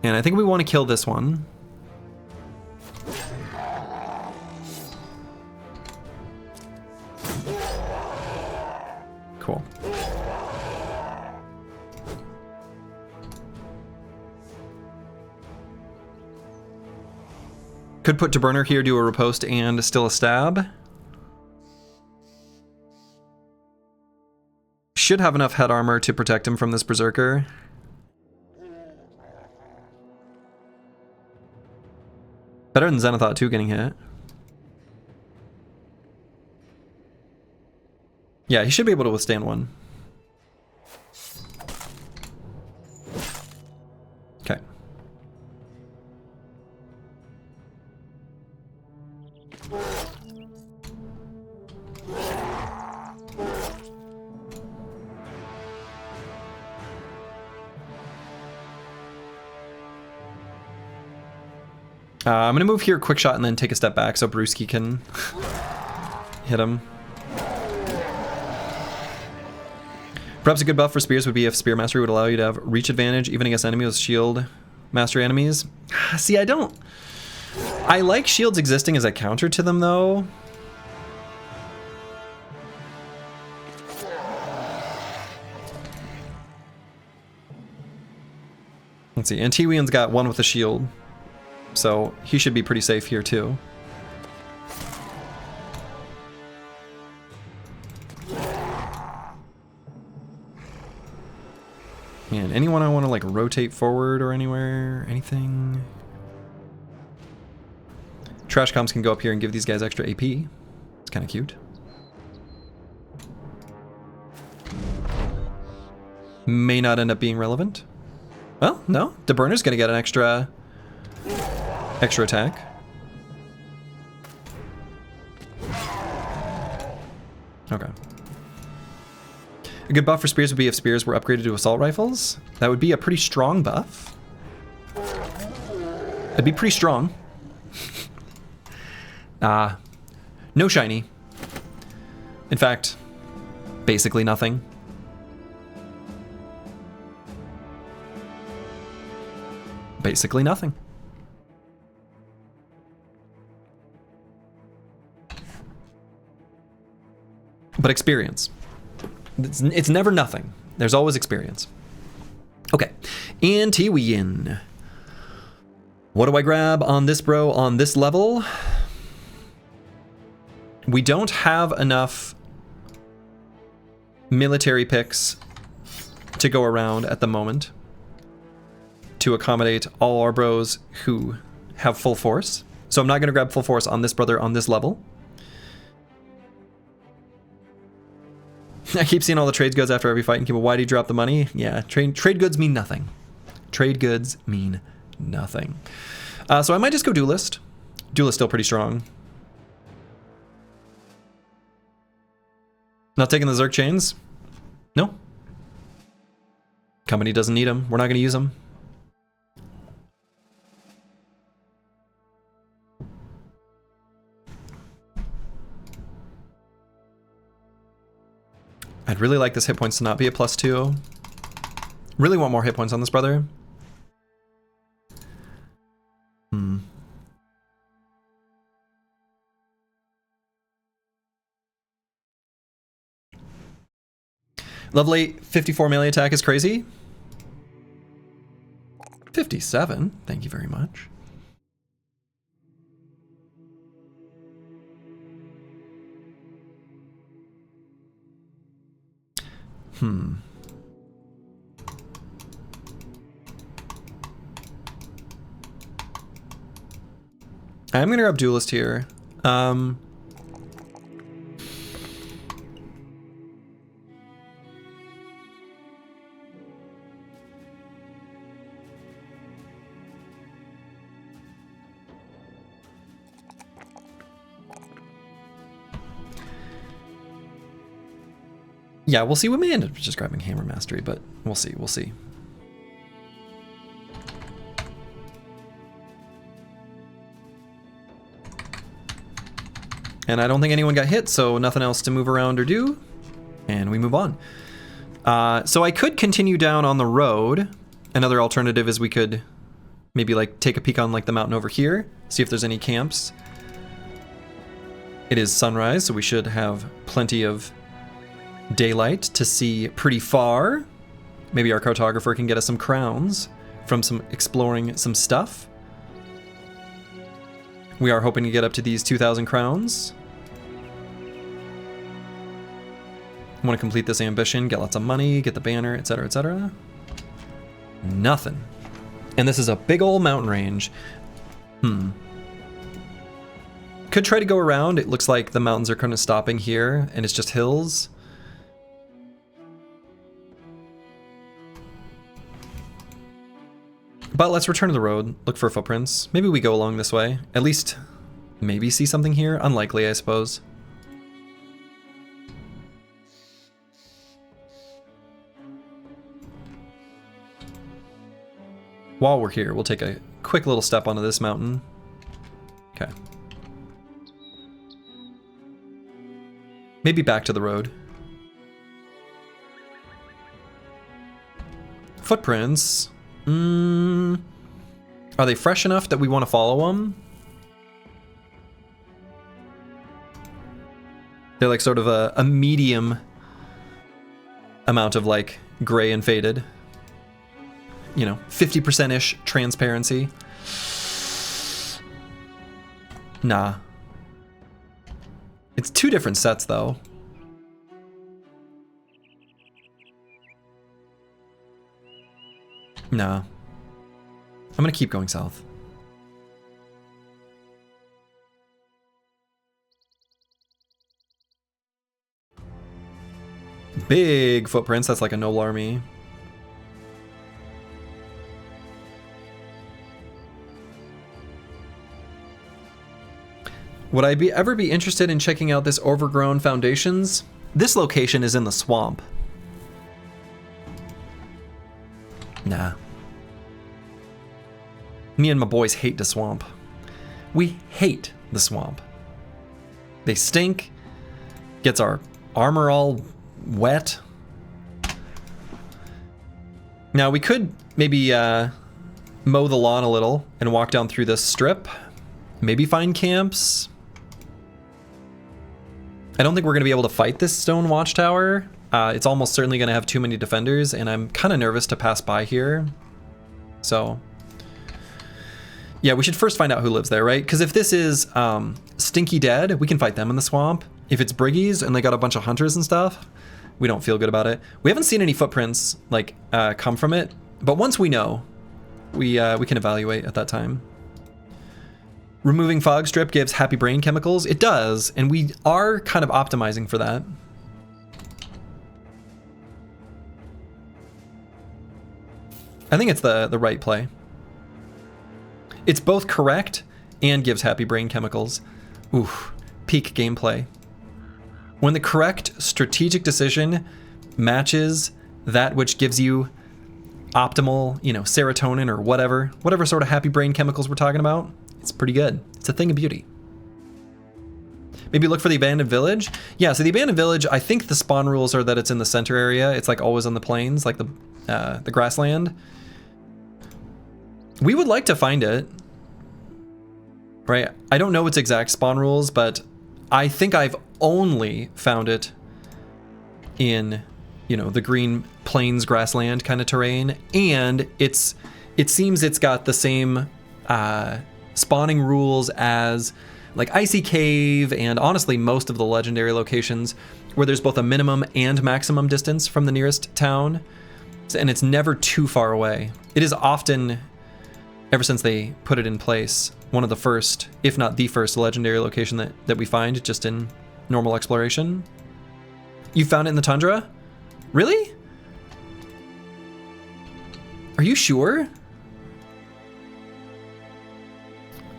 And I think we want to kill this one. Cool. Could put Taberner here, do a riposte, and still a stab. Should have enough head armor to protect him from this Berserker. Better than Zenithot 2 getting hit. Yeah, he should be able to withstand one. Okay. I'm gonna move here, quick shot, and then take a step back so Brewski can hit him. Perhaps a good buff for spears would be if Spear Mastery would allow you to have reach advantage even against enemies with shield mastery enemies. See, I like shields existing as a counter to them though. Let's see, and Tiwian's got one with a shield. So he should be pretty safe here too. And anyone I want to like rotate forward or anywhere, anything? Trash comms can go up here and give these guys extra AP. It's kind of cute. May not end up being relevant. Well, no, Taberner's gonna get an extra attack. Okay. A good buff for spears would be if spears were upgraded to assault rifles. That would be a pretty strong buff. It'd be pretty strong. No shiny. In fact, basically nothing. Basically nothing. But experience. It's never nothing. There's always experience. Okay, and Tiwian. What do I grab on this bro on this level? We don't have enough military picks to go around at the moment to accommodate all our bros who have full force. So I'm not going to grab full force on this brother on this level. I keep seeing all the trade goods after every fight and people, why do you drop the money? Yeah, trade goods mean nothing. Trade goods mean nothing. So I might just go Duelist. Duelist still pretty strong. Not taking the Zerg chains? No. Company doesn't need them. We're not going to use them. I'd really like this hit points to not be a +2. Really want more hit points on this brother. Lovely. 54 melee attack is crazy. 57. Thank you very much. I'm gonna grab Duelist here. Yeah, we'll see. We may end up just grabbing Hammer Mastery, but we'll see. We'll see. And I don't think anyone got hit, so nothing else to move around or do. And we move on. So I could continue down on the road. Another alternative is we could maybe like take a peek on like the mountain over here, see if there's any camps. It is sunrise, so we should have plenty of daylight to see pretty far. Maybe our cartographer can get us some crowns from some exploring some stuff. We are hoping to get up to these 2,000 crowns. I want to complete this ambition, get lots of money, get the banner, etc., etc. Nothing. And this is a big old mountain range. Could try to go around. It looks like the mountains are kind of stopping here, and it's just hills. But let's return to the road, look for footprints. Maybe we go along this way. At least, maybe see something here. Unlikely, I suppose. While we're here, we'll take a quick little step onto this mountain. Okay. Maybe back to the road. Footprints. Are they fresh enough that we want to follow them? They're like sort of a medium amount of like gray and faded. You know, 50%-ish transparency. Nah. It's two different sets though. Nah. I'm gonna keep going south. Big footprints, that's like a noble army. Would I ever be interested in checking out this overgrown foundations? This location is in the swamp. Nah. Me and my boys hate the swamp. We hate the swamp. They stink. Gets our armor all wet. Now we could maybe mow the lawn a little and walk down through this strip. Maybe find camps. I don't think we're going to be able to fight this stone watchtower. It's almost certainly going to have too many defenders, and I'm kind of nervous to pass by here. So, yeah, we should first find out who lives there, right? Because if this is Stinky Dead, we can fight them in the swamp. If it's Briggies and they got a bunch of hunters and stuff, we don't feel good about it. We haven't seen any footprints like come from it, but once we know, we can evaluate at that time. Removing fog strip gives happy brain chemicals. It does, and we are kind of optimizing for that. I think it's the right play. It's both correct and gives happy brain chemicals. Oof, peak gameplay. When the correct strategic decision matches that which gives you optimal, you know, serotonin or whatever sort of happy brain chemicals we're talking about, it's pretty good. It's a thing of beauty. Maybe look for the abandoned village. Yeah, so the abandoned village, I think the spawn rules are that it's in the center area. It's like always on the plains, like the grassland. We would like to find it, right? I don't know its exact spawn rules, but I think I've only found it in, you know, the green plains grassland kind of terrain, and it seems it's got the same spawning rules as like Icy Cave and honestly most of the legendary locations, where there's both a minimum and maximum distance from the nearest town, and it's never too far away. It is often, ever since they put it in place, one of the first, if not the first, legendary location that we find just in normal exploration. You found it in the tundra? Really? Are you sure?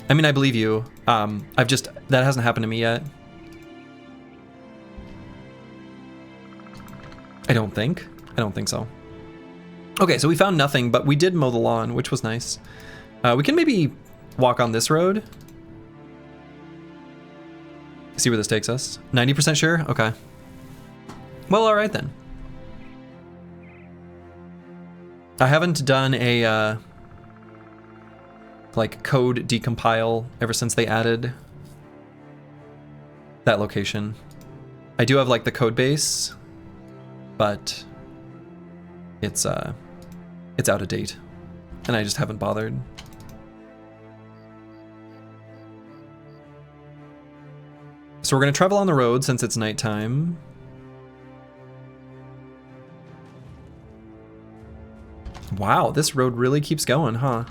I mean, I believe you. that hasn't happened to me yet. I don't think so. Okay, so we found nothing, but we did mow the lawn, which was nice. We can maybe walk on this road. See where this takes us. 90% sure? Okay. Well, all right then. I haven't done a like code decompile ever since they added that location. I do have like the code base, but it's out of date, and I just haven't bothered. So we're gonna travel on the road since it's nighttime. Wow, this road really keeps going, huh?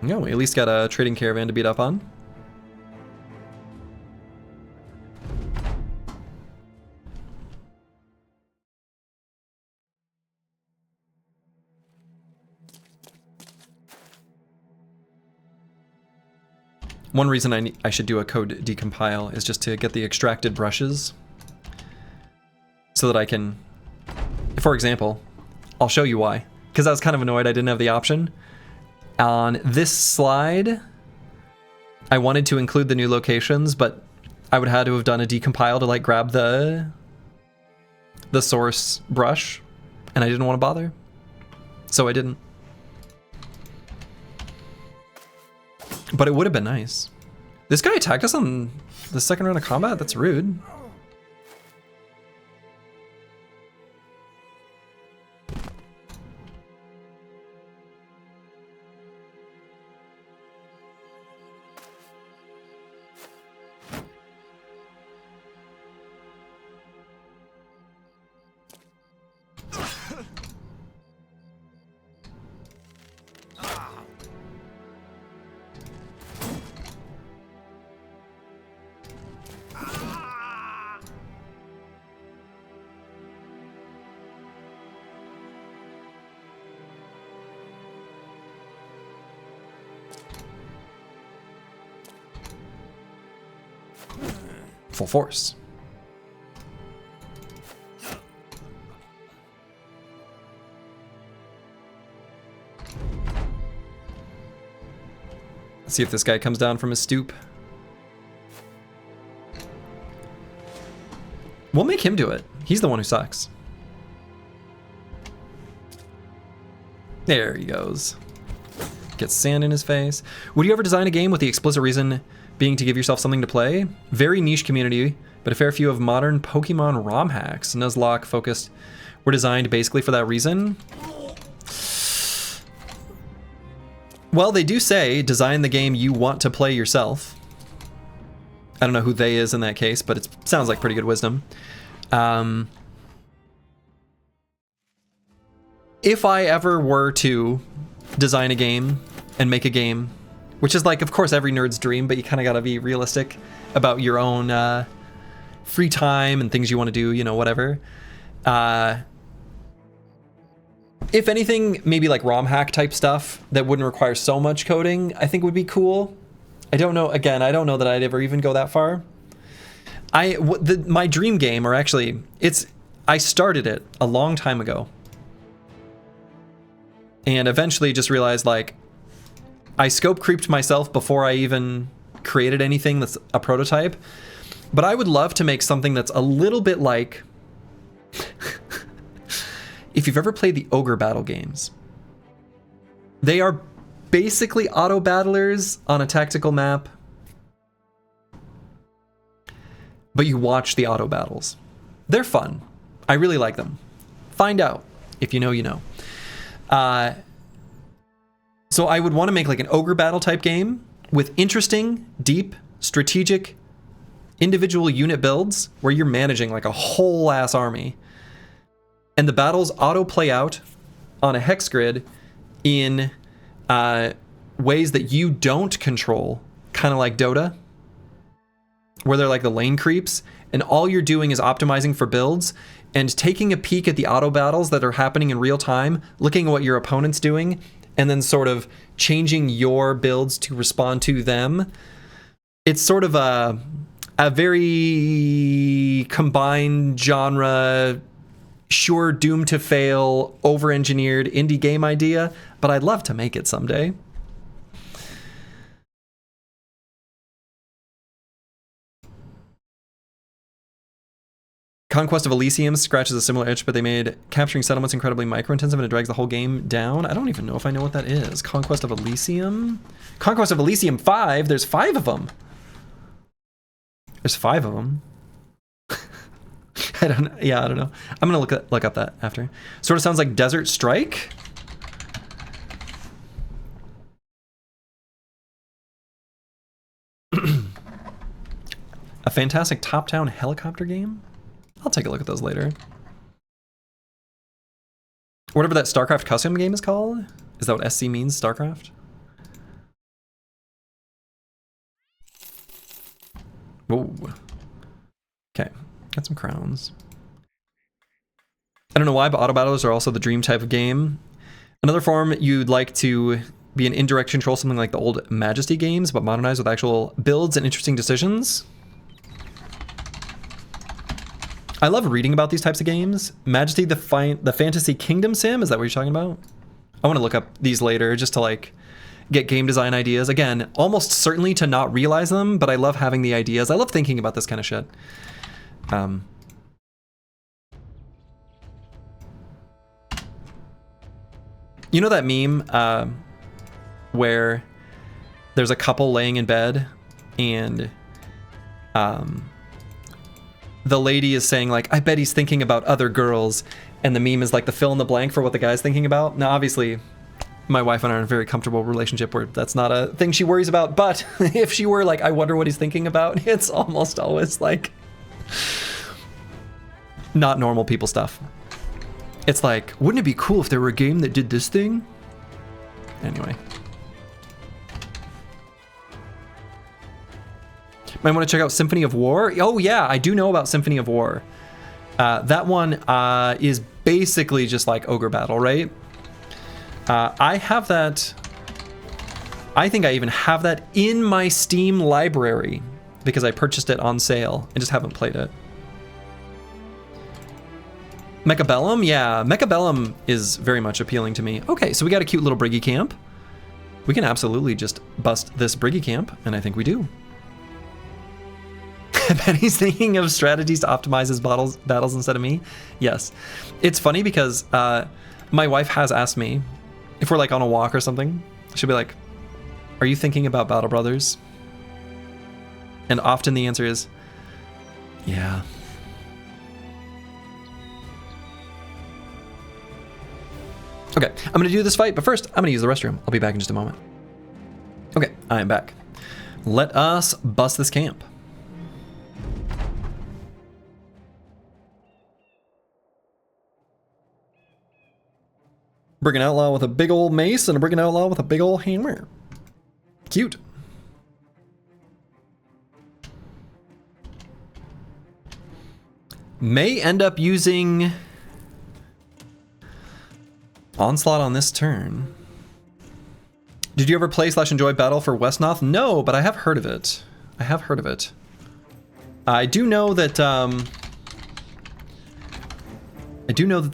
Yeah, we at least got a trading caravan to beat up on. One reason I should do a code decompile is just to get the extracted brushes so that I can, for example, I'll show you why, because I was kind of annoyed I didn't have the option. On this slide, I wanted to include the new locations, but I would have had to have done a decompile to like grab the source brush, and I didn't want to bother, so I didn't. But it would have been nice. This guy attacked us on the second round of combat? That's rude. Full force. Let's see if this guy comes down from his stoop. We'll make him do it. He's the one who sucks. There he goes. Gets sand in his face. Would you ever design a game with the explicit reason being to give yourself something to play? Very niche community, but a fair few of modern Pokemon ROM hacks, Nuzlocke focused, were designed basically for that reason. Well, they do say design the game you want to play yourself. I don't know who they is in that case, but it sounds like pretty good wisdom. if I ever were to design a game and make a game, which is like, of course, every nerd's dream, but you kind of got to be realistic about your own free time and things you want to do, you know, whatever. If anything, maybe like ROM hack type stuff that wouldn't require so much coding, I think would be cool. I don't know. Again, I don't know that I'd ever even go that far. My dream game, or actually, I started it a long time ago. And eventually just realized, like, I scope creeped myself before I even created anything that's a prototype. But I would love to make something that's a little bit like... if you've ever played the Ogre Battle games, they are basically auto battlers on a tactical map, but you watch the auto battles. They're fun. I really like them. Find out. If you know, you know. So I would want to make like an Ogre Battle type game with interesting, deep, strategic, individual unit builds where you're managing like a whole ass army. And the battles auto play out on a hex grid in ways that you don't control, kind of like Dota, where they're like the lane creeps, and all you're doing is optimizing for builds and taking a peek at the auto battles that are happening in real time, looking at what your opponent's doing, and then sort of changing your builds to respond to them. It's sort of a very combined genre, sure, doomed to fail, over-engineered indie game idea, but I'd love to make it someday. Conquest of Elysium scratches a similar itch, but they made capturing settlements incredibly micro-intensive and it drags the whole game down. I don't even know if I know what that is. Conquest of Elysium? Conquest of Elysium 5? There's 5 of them. There's 5 of them. I don't know. I'm gonna look up that after. Sort of sounds like Desert Strike. A fantastic top-down helicopter game? I'll take a look at those later. Whatever that StarCraft custom game is called? Is that what SC means, StarCraft? Whoa. Okay, got some crowns. I don't know why, but auto battles are also the dream type of game. Another form you'd like to be an indirect control, something like the old Majesty games, but modernized with actual builds and interesting decisions. I love reading about these types of games. Majesty, the Fantasy Kingdom Sim, is that what you're talking about? I want to look up these later just to like get game design ideas. Again, almost certainly to not realize them, but I love having the ideas. I love thinking about this kind of shit. You know that meme where there's a couple laying in bed and the lady is saying like, I bet he's thinking about other girls, and the meme is like the fill in the blank for what the guy's thinking about. Now obviously my wife and I are in a very comfortable relationship where that's not a thing she worries about, but if she were like, I wonder what he's thinking about, it's almost always like not normal people stuff. It's like, wouldn't it be cool if there were a game that did this thing? Anyway. Might want to check out Symphony of War. Oh yeah, I do know about Symphony of War. That one is basically just like Ogre Battle, right? I have that. I think I even have that in my Steam library because I purchased it on sale and just haven't played it. Mechabellum? Yeah, Mechabellum is very much appealing to me. Okay, so we got a cute little Briggy camp. We can absolutely just bust this Briggy camp, and I think we do. I bet he's thinking of strategies to optimize his battles instead of me. Yes. It's funny because my wife has asked me if we're like on a walk or something. She'll be like, are you thinking about Battle Brothers? And often the answer is, yeah. Okay, I'm gonna do this fight, but first I'm gonna use the restroom. I'll be back in just a moment. Okay, I am back. Let us bust this camp. Brigand Outlaw with a big old mace and a Brigand Outlaw with a big old hammer. Cute. May end up using Onslaught on this turn. Did you ever play / enjoy Battle for Westnoth? No, but I have heard of it. I have heard of it. I do know that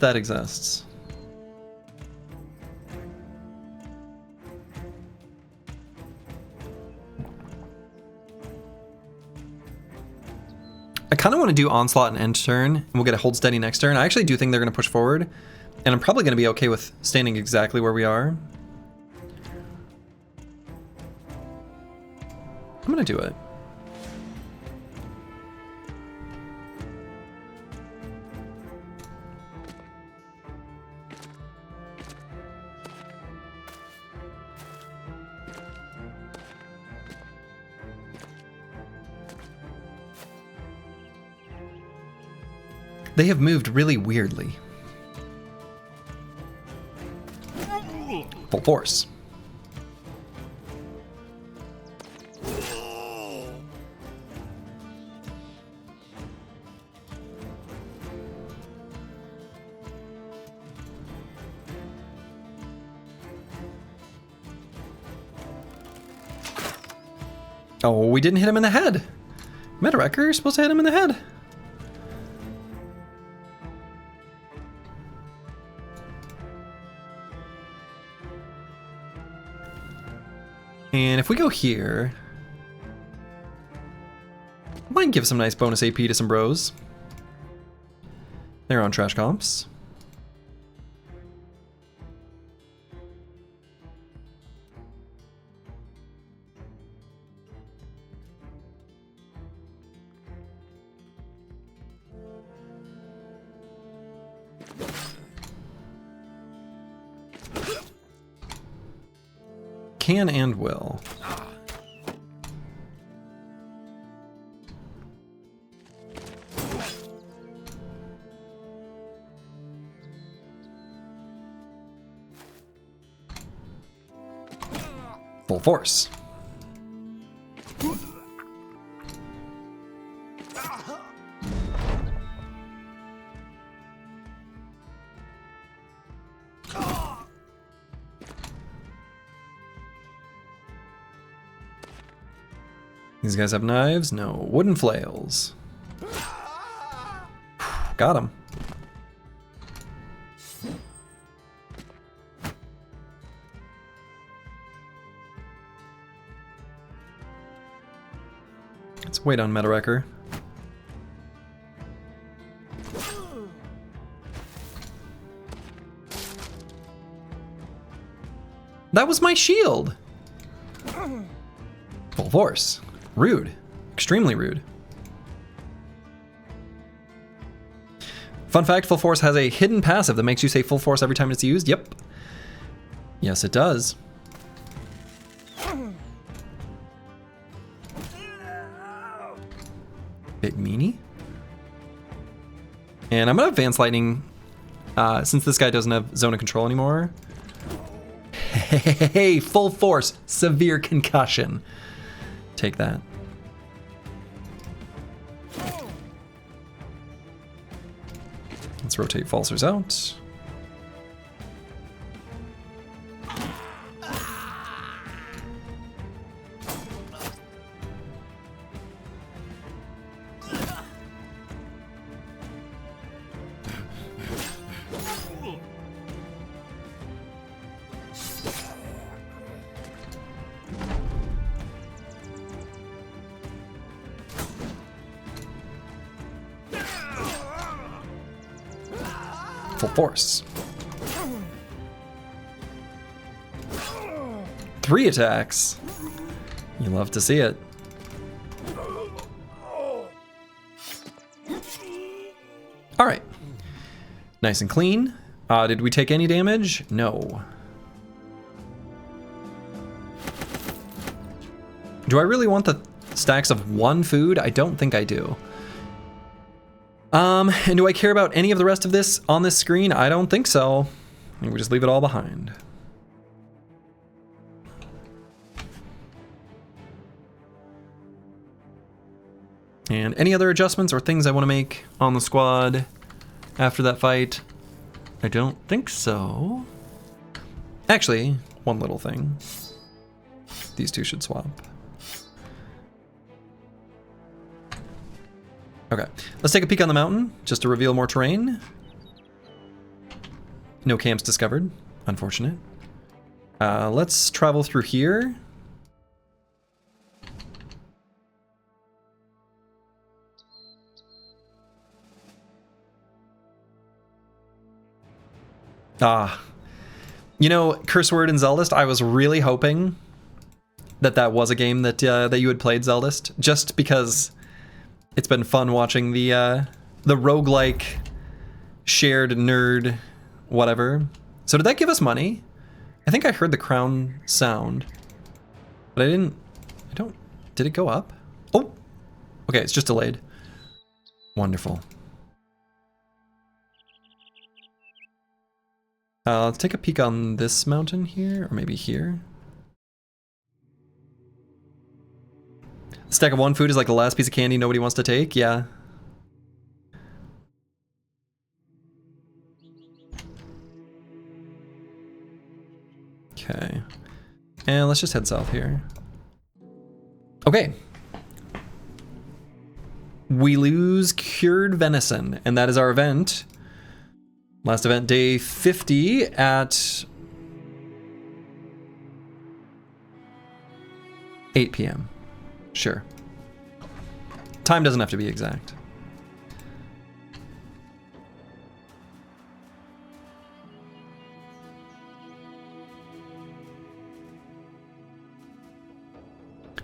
that exists. I kind of want to do Onslaught and end turn, and we'll get a Hold Steady next turn. I actually do think they're going to push forward, and I'm probably going to be okay with standing exactly where we are. I'm going to do it. They have moved really weirdly. Full force. Oh, we didn't hit him in the head. Meta-Wrecker, you're supposed to hit him in the head. And if we go here, might give some nice bonus AP to some bros. They're on trash comps. Can and will. Full force. These guys have knives? No. Wooden flails. Got him. Let's wait on Meta-Wrecker. That was my shield! Full force. Rude. Extremely rude. Fun fact, Full Force has a hidden passive that makes you say Full Force every time it's used. Yep. Yes, it does. Big meanie. And I'm gonna Advance Lightning, since this guy doesn't have Zone of Control anymore. Hey, Full Force, severe concussion. Take that. Let's rotate Falsers out. Full force. 3 attacks. You love to see it. All right. Nice and clean. Did we take any damage? No. Do I really want the stacks of 1 food? I don't think I do. And do I care about any of the rest of this on this screen? I don't think so. And we just leave it all behind. And any other adjustments or things I want to make on the squad after that fight? I don't think so. Actually, one little thing. These two should swap. Okay, let's take a peek on the mountain just to reveal more terrain. No camps discovered, unfortunate. Let's travel through here. You know, Curse Word and Zeldust, I was really hoping that that was a game that that you had played, Zeldust, just because it's been fun watching the roguelike shared nerd whatever. So did that give us money? I think I heard the crown sound, but I don't, did it go up? Oh, okay, it's just delayed. Wonderful. Let's take a peek on this mountain here, or maybe here. A stack of one food is like the last piece of candy nobody wants to take, yeah. Okay, and let's just head south here. Okay. We lose cured venison, and that is our event. Last event, day 50 at 8 p.m. Sure. Time doesn't have to be exact.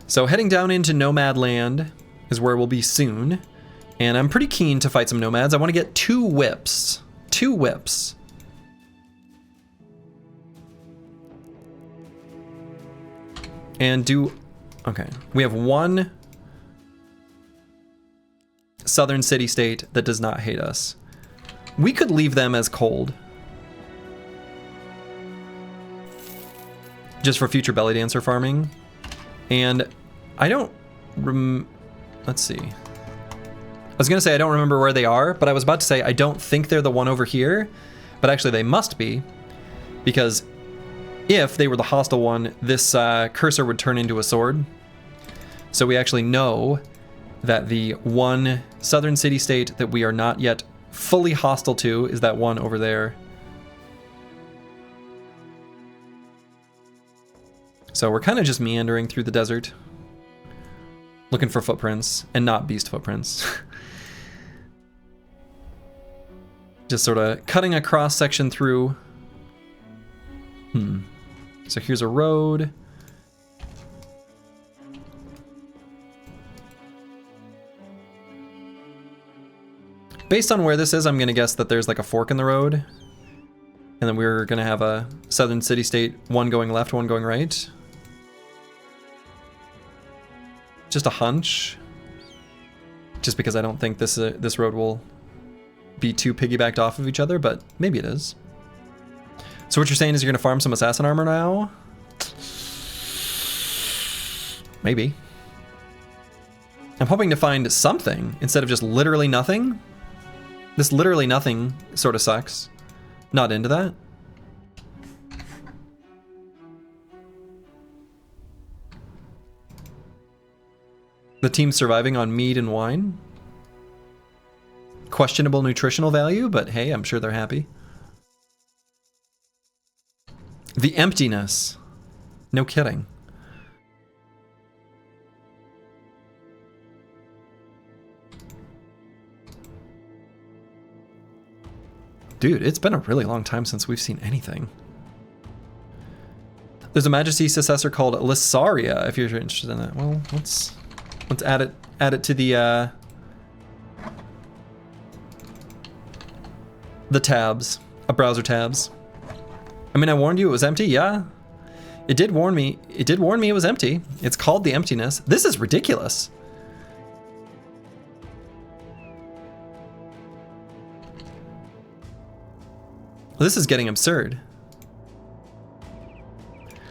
So heading down into Nomad Land is where we'll be soon. And I'm pretty keen to fight some nomads. I want to get 2 whips. 2 whips. And do... Okay. We have 1 southern city-state that does not hate us. We could leave them as cold. Just for future belly dancer farming. And I don't... Let's see. I was gonna say I don't remember where they are, but I was about to say I don't think they're the one over here, but actually they must be, because if they were the hostile one, this cursor would turn into a sword. So we actually know that the one southern city-state that we are not yet fully hostile to is that one over there. So we're kind of just meandering through the desert, looking for footprints, and not beast footprints. Just sort of cutting a cross section through. So here's a road. Based on where this is, I'm gonna guess that there's like a fork in the road. And then we're gonna have a southern city-state, one going left, one going right. Just a hunch. Just because I don't think this road will be too piggybacked off of each other, but maybe it is. So what you're saying is you're gonna farm some assassin armor now? Maybe. I'm hoping to find something instead of just literally nothing. This literally nothing sort of sucks. Not into that. The team's surviving on mead and wine. Questionable nutritional value, but hey, I'm sure they're happy. The emptiness. No kidding. Dude, it's been a really long time since we've seen anything. There's a Majesty successor called Lissaria, if you're interested in that. Well, let's add it to the tabs, browser tabs. I mean, I warned you it was empty, yeah. It did warn me it was empty. It's called the emptiness. This is ridiculous. This is getting absurd.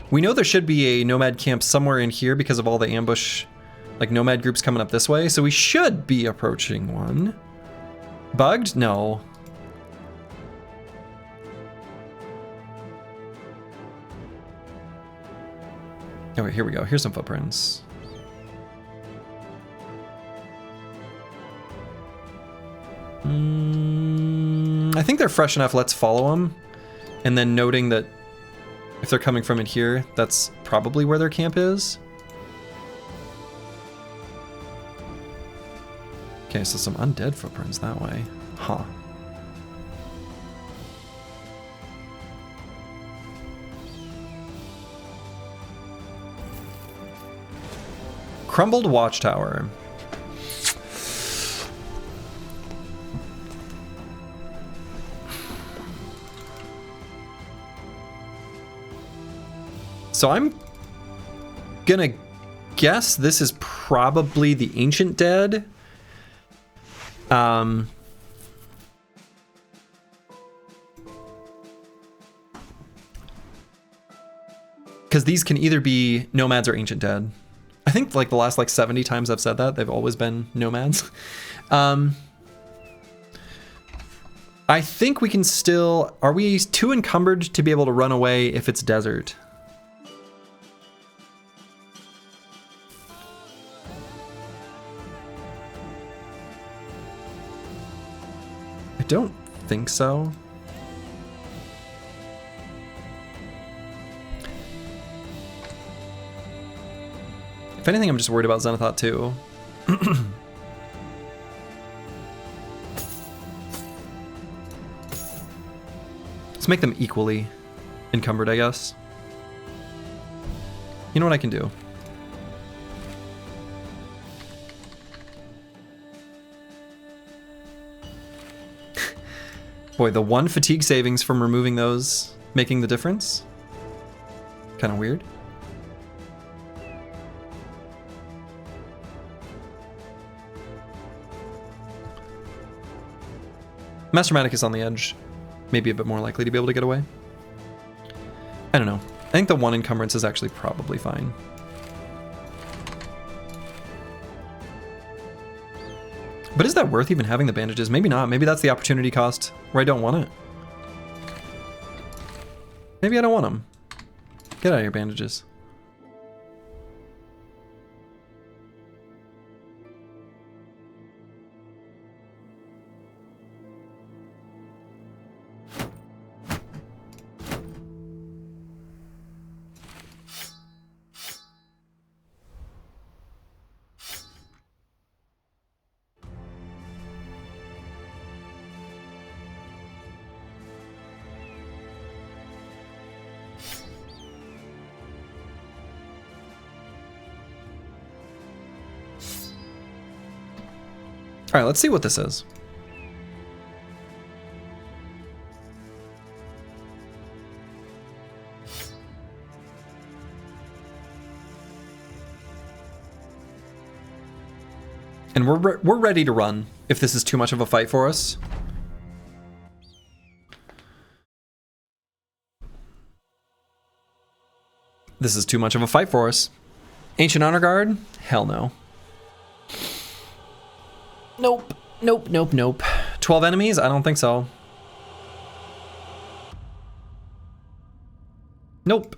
We know there should be a nomad camp somewhere in here because of all the ambush, like nomad groups coming up this way. So we should be approaching one. Bugged? No. Oh, wait, here we go. Here's some footprints. I think they're fresh enough. Let's follow them. And then noting that if they're coming from in here, that's probably where their camp is. Okay, so some undead footprints that way. Huh. Crumbled watchtower. So I'm gonna guess this is probably the Ancient Dead. Because these can either be nomads or Ancient Dead. I think like the last like 70 times I've said that, they've always been nomads. I think we can still... Are we too encumbered to be able to run away if it's desert? I don't think so. If anything, I'm just worried about Xenothot too. Let's make them equally encumbered, I guess. You know what I can do? Boy, the 1 fatigue savings from removing those making the difference? Kind of weird. Master Matic on the edge. Maybe a bit more likely to be able to get away. I don't know. I think the 1 encumbrance is actually probably fine. But is that worth even having the bandages? Maybe not. Maybe that's the opportunity cost where I don't want it. Maybe I don't want them. Get out of your bandages. All right, let's see what this is. And we're ready to run if this is too much of a fight for us. This is too much of a fight for us. Ancient Honor Guard? Hell no. Nope. Nope, nope, nope. 12 enemies? I don't think so. Nope.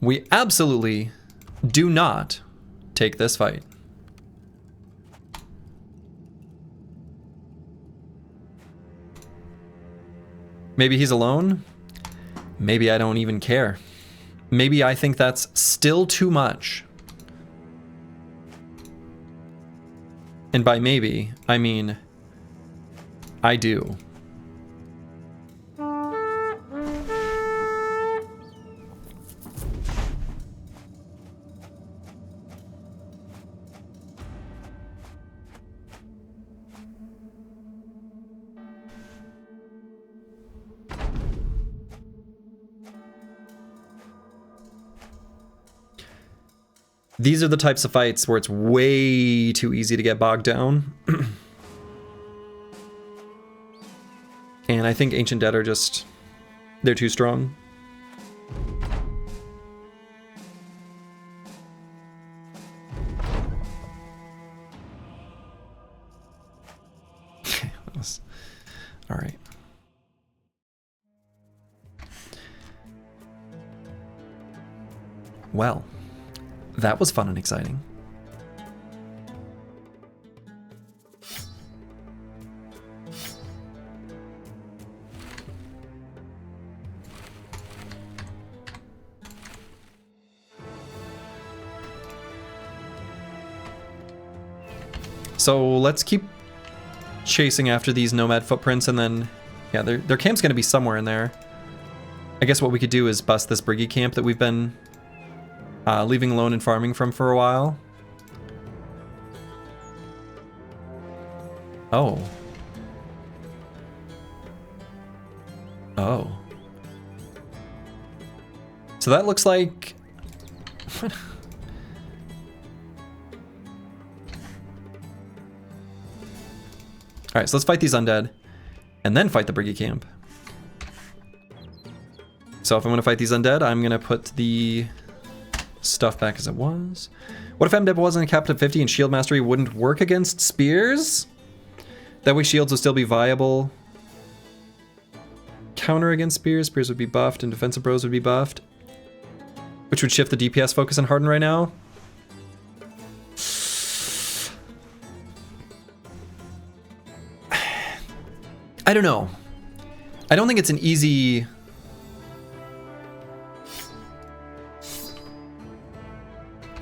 We absolutely do not take this fight. Maybe he's alone. Maybe I don't even care. Maybe I think that's still too much. And by maybe, I mean, I do. These are the types of fights where it's way too easy to get bogged down. And I think Ancient Dead are just... they're too strong. All right. Well, that was fun and exciting. So let's keep chasing after these nomad footprints, and then, yeah, their camp's going to be somewhere in there. I guess what we could do is bust this Briggy camp that we've been leaving alone and farming from for a while. Oh. Oh. So that looks like... Alright, so let's fight these undead, and then fight the Briggy camp. So if I'm going to fight these undead, I'm going to put the stuff back as it was. What if MDEB wasn't capped at 50 and shield mastery wouldn't work against spears? That way shields would still be viable. Counter against spears, spears would be buffed, and defensive bros would be buffed. Which would shift the DPS focus on Hardened right now. I don't know. I don't think it's an easy...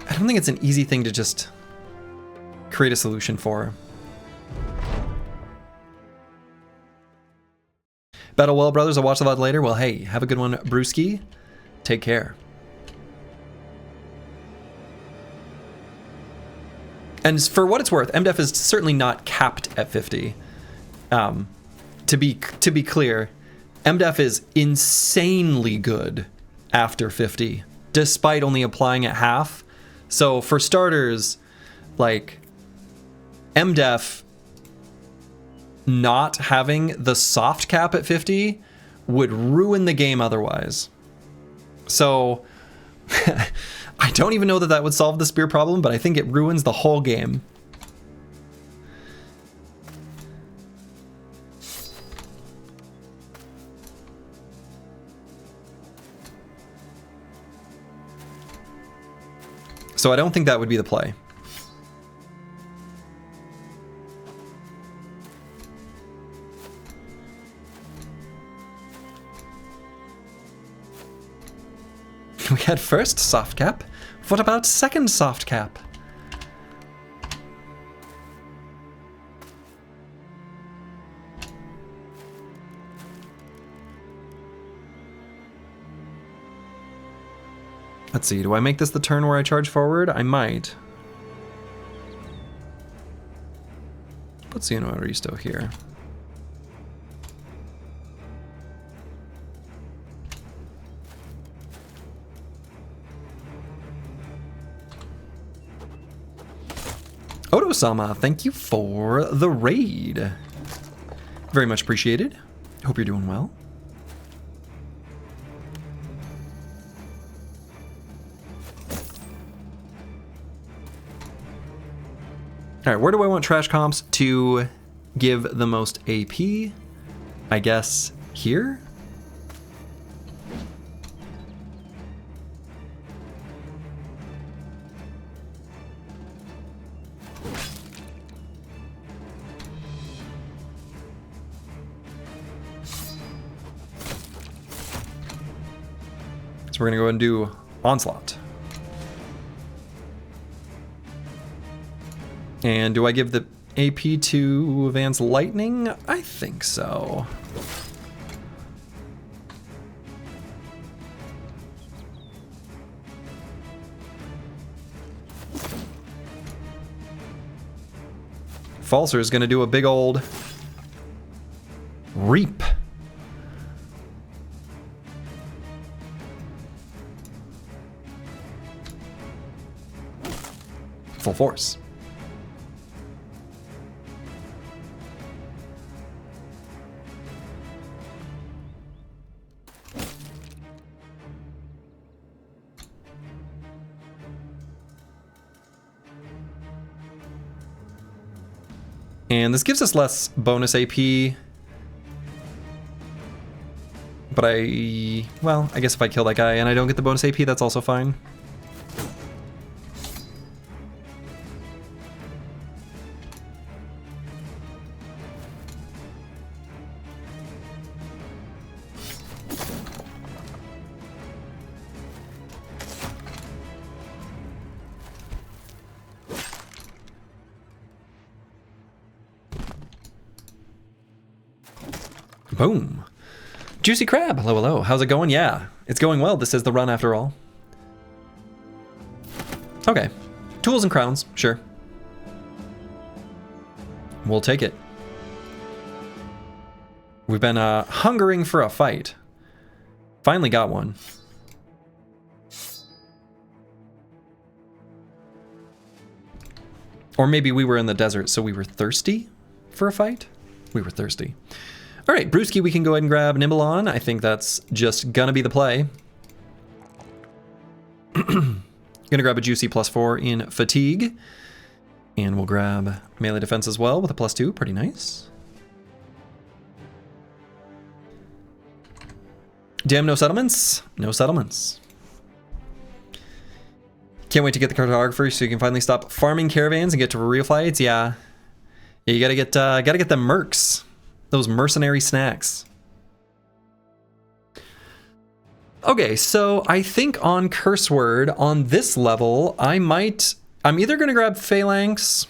I don't think it's an easy thing to just create a solution for. Battle well, brothers. I'll watch the VOD later. Well, hey, have a good one, Brewski. Take care. And for what it's worth, MDEF is certainly not capped at 50. To be clear, MDEF is insanely good after 50, despite only applying at half. So for starters, like, MDEF not having the soft cap at 50 would ruin the game otherwise. So I don't even know that that would solve the spear problem, but I think it ruins the whole game. So I don't think that would be the play. We had first soft cap. What about second soft cap? Let's see, do I make this the turn where I charge forward? I might. Let's see, are you still here? Odo-sama, thank you for the raid. Very much appreciated. Hope you're doing well. All right, where do I want trash comps to give the most AP? I guess here? So we're gonna go ahead and do Onslaught. And do I give the AP to Advanced Lightning? I think so. Falser is going to do a big old Reap. Full force. And this gives us less bonus AP. But well, I guess if I kill that guy and I don't get the bonus AP, that's also fine. Boom. Juicy Crab, hello, hello. How's it going? Yeah, it's going well. This is the run after all. Okay, tools and crowns, sure. We'll take it. We've been hungering for a fight. Finally got one. Or maybe we were in the desert, so we were thirsty for a fight? We were thirsty. All right, Brewski, we can go ahead and grab Nimble on. I think that's just gonna be the play. Gonna grab a Juicy +4 in Fatigue. And we'll grab Melee Defense as well with a +2, pretty nice. Damn, no settlements? No settlements. Can't wait to get the cartographer so you can finally stop farming caravans and get to real fights. Yeah, you gotta get the mercs. Those mercenary snacks. Okay, so I think on Curse Word, on this level, I'm either gonna grab Phalanx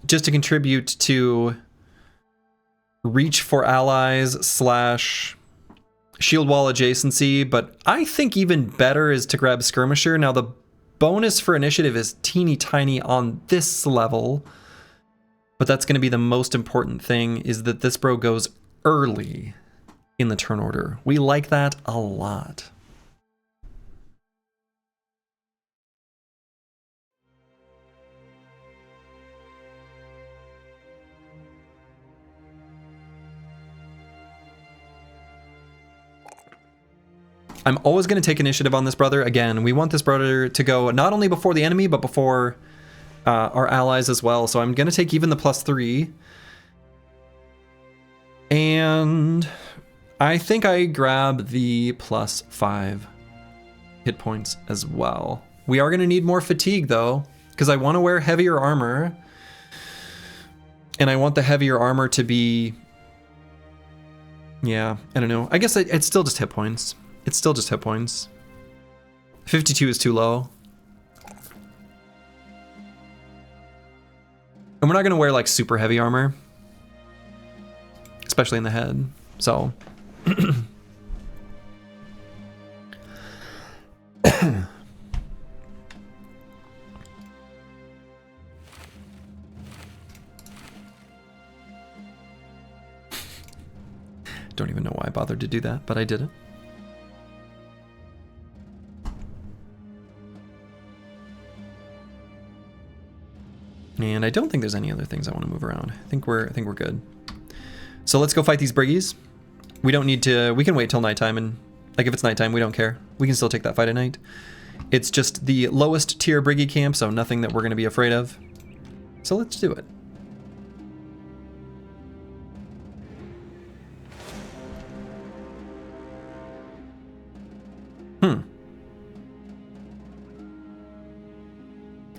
just to contribute to Reach for Allies / Shield Wall adjacency, but I think even better is to grab Skirmisher. Now the bonus for initiative is teeny tiny on this level, but that's going to be the most important thing, is that this bro goes early in the turn order. We like that a lot. I'm always going to take initiative on this brother. Again, we want this brother to go not only before the enemy, but before our allies as well. So I'm going to take even the +3. And I think I grab the +5 hit points as well. We are going to need more fatigue though, because I want to wear heavier armor. And I want the heavier armor to be... Yeah, I don't know. I guess it's still just hit points. It's still just hit points. 52 is too low. And we're not going to wear like super heavy armor, especially in the head. So don't even know why I bothered to do that, but I did it. And I don't think there's any other things I want to move around. I think we're good. So let's go fight these briggies. We don't need to, we can wait till nighttime, and like if it's nighttime, we don't care. We can still take that fight at night. It's just the lowest tier briggy camp, so nothing that we're gonna be afraid of. So let's do it.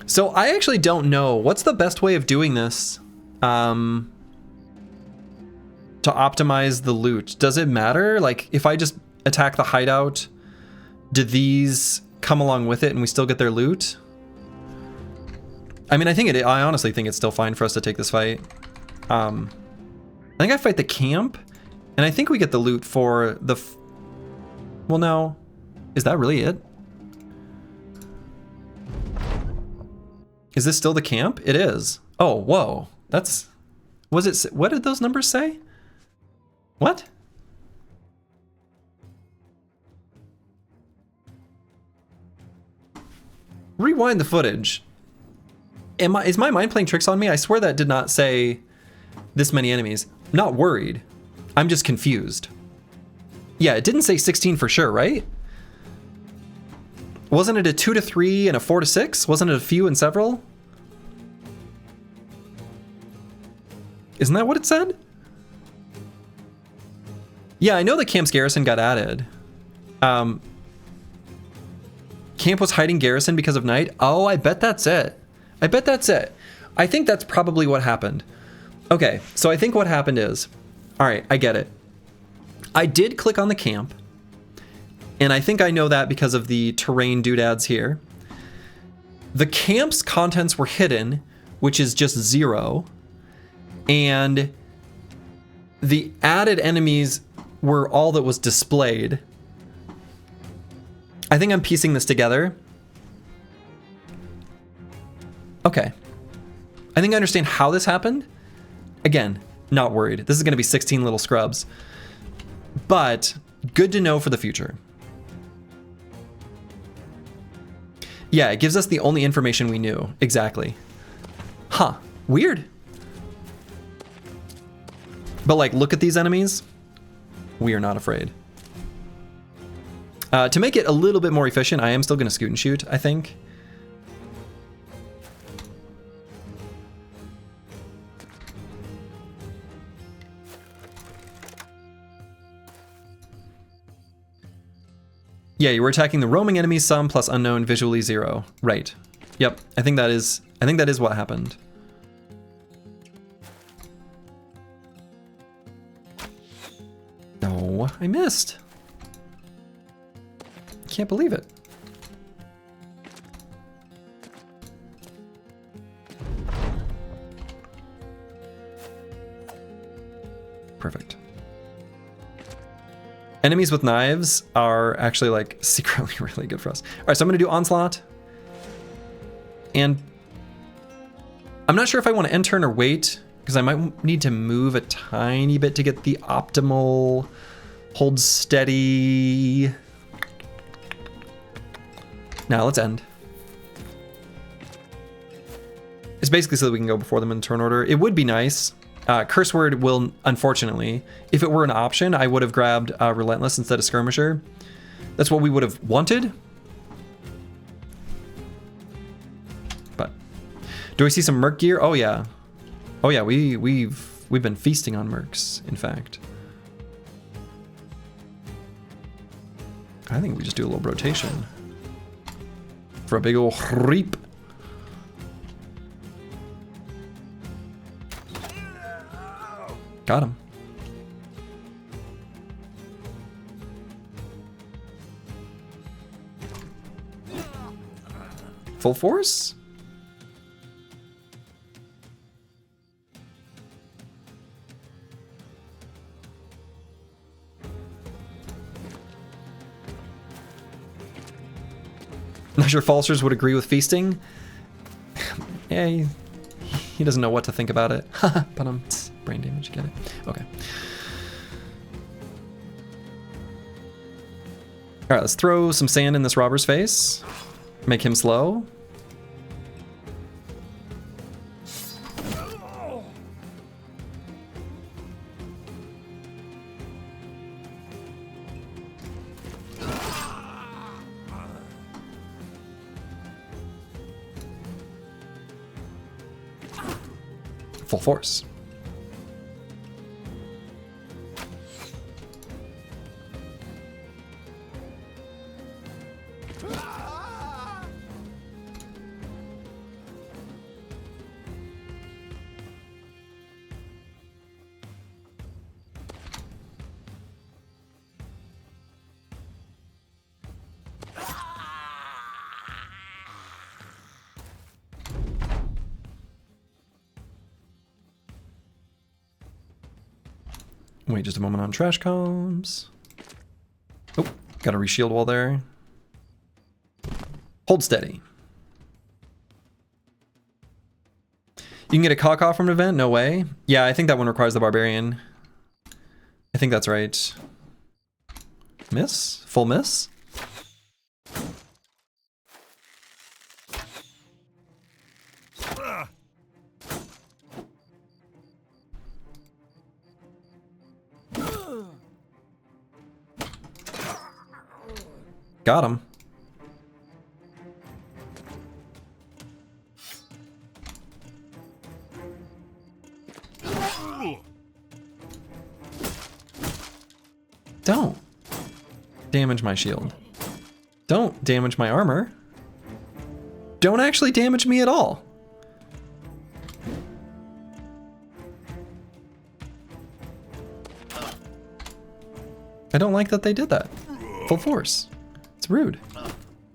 So I actually don't know. What's the best way of doing this to optimize the loot? Does it matter? Like if I just attack the hideout, do these come along with it and we still get their loot? I mean, I honestly think it's still fine for us to take this fight. I think I fight the camp and I think we get the loot for the... Well, no. Is that really it? Is this still the camp? It is. Oh, whoa. That's... Was it... What did those numbers say? What? Rewind the footage. Is my mind playing tricks on me? I swear that did not say this many enemies. I'm not worried. I'm just confused. Yeah, it didn't say 16 for sure, right? Wasn't it a 2 to 3 and a 4 to 6? Wasn't it a few and several? Isn't that what it said? Yeah, I know the camp's garrison got added. Camp was hiding garrison because of night. Oh, I bet that's it. I bet that's it. I think that's probably what happened. Okay, so I think what happened is, all right, I get it. I did click on the camp, and I think I know that because of the terrain doodads here. The camp's contents were hidden, which is just 0, and the added enemies were all that was displayed. I think I'm piecing this together. Okay. I think I understand how this happened. Again, not worried. This is going to be 16 little scrubs. But good to know for the future. Yeah, it gives us the only information we knew. Exactly. Huh. Weird. But like, look at these enemies. We are not afraid. To make it a little bit more efficient, I am still going to scoot and shoot, I think. Yeah, you were attacking the roaming enemies, some plus unknown, visually 0. Right. Yep. I think that is what happened. No, I missed. Can't believe it. Perfect. Enemies with knives are actually like secretly really good for us. All right, so I'm going to do Onslaught. And I'm not sure if I want to end turn or wait, because I might need to move a tiny bit to get the optimal hold steady. Now let's end. It's basically so that we can go before them in turn order. It would be nice. Curse word will, unfortunately, if it were an option, I would have grabbed Relentless instead of Skirmisher. That's what we would have wanted. But do I see some Merc gear? Oh yeah. Oh yeah, we've been feasting on Mercs, in fact. I think we just do a little rotation. For a big ol' reap. Got him. Full force? Not sure Falsters would agree with feasting. Yeah, he doesn't know what to think about it. But brain damage, get it? Okay. All right, let's throw some sand in this robber's face. Make him slow. Full force. Wait just a moment on trash comms. Oh, got a reshield wall there. Hold steady. You can get a cock off from an event? No way. Yeah, I think that one requires the barbarian. I think that's right. Miss? Full miss? Got him. damage my shield. Don't damage my armor. Don't actually damage me at all. I don't like that they did that. Full force. It's rude.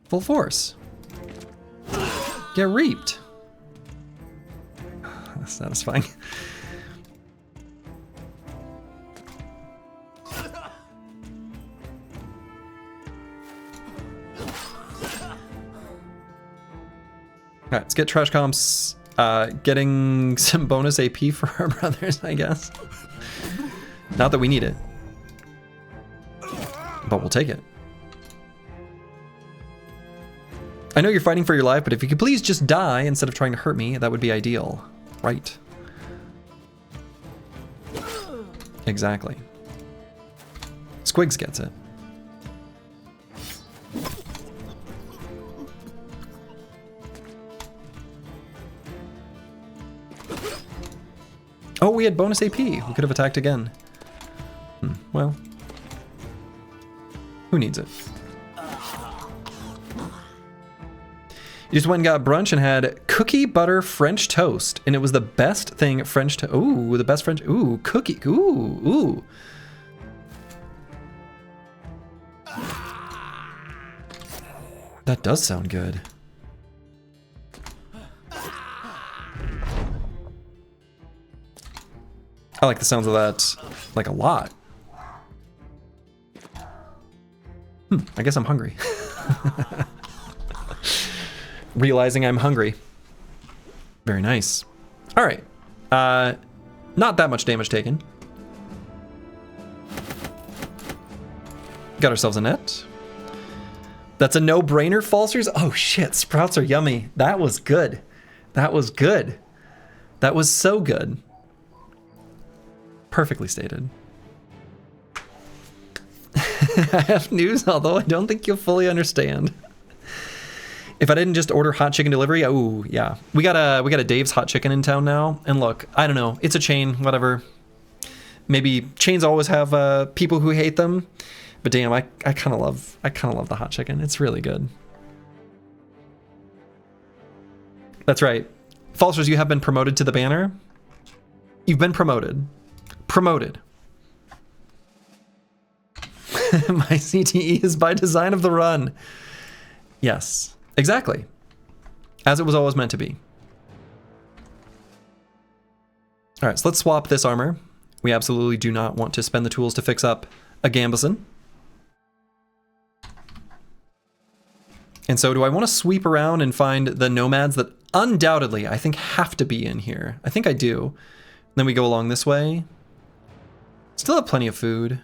Full force. Get reaped. That's satisfying. Alright, let's get trash comps getting some bonus AP for our brothers, I guess. Not that we need it. But we'll take it. I know you're fighting for your life, but if you could please just die instead of trying to hurt me, that would be ideal. Right. Exactly. Squigs gets it. Oh, we had bonus AP. We could have attacked again. Well. Who needs it? You just went and got brunch and had cookie butter French toast. And it was the best thing French toast. Ooh, the best French. Ooh, cookie. Ooh. That does sound good. I like the sounds of that, like, a lot. I guess I'm hungry. Realizing I'm hungry. Very nice. All right. Not that much damage taken. Got ourselves a net. That's a no-brainer, Falsers. Oh shit, sprouts are yummy. That was good. That was good. That was so good. Perfectly stated. I have news, although I don't think you'll fully understand. If I didn't just order hot chicken delivery, oh yeah. We got a Dave's Hot Chicken in town now. And look, I don't know, it's a chain, whatever. Maybe chains always have people who hate them. But damn, I kind of love the hot chicken. It's really good. That's right. Falsers, you have been promoted to the banner. You've been promoted. Promoted. My CTE is by design of the run. Yes, exactly. As it was always meant to be. All right, so let's swap this armor. We absolutely do not want to spend the tools to fix up a Gambison. And so do I want to sweep around and find the nomads that undoubtedly I think have to be in here? I think I do. Then we go along this way. Still have plenty of food.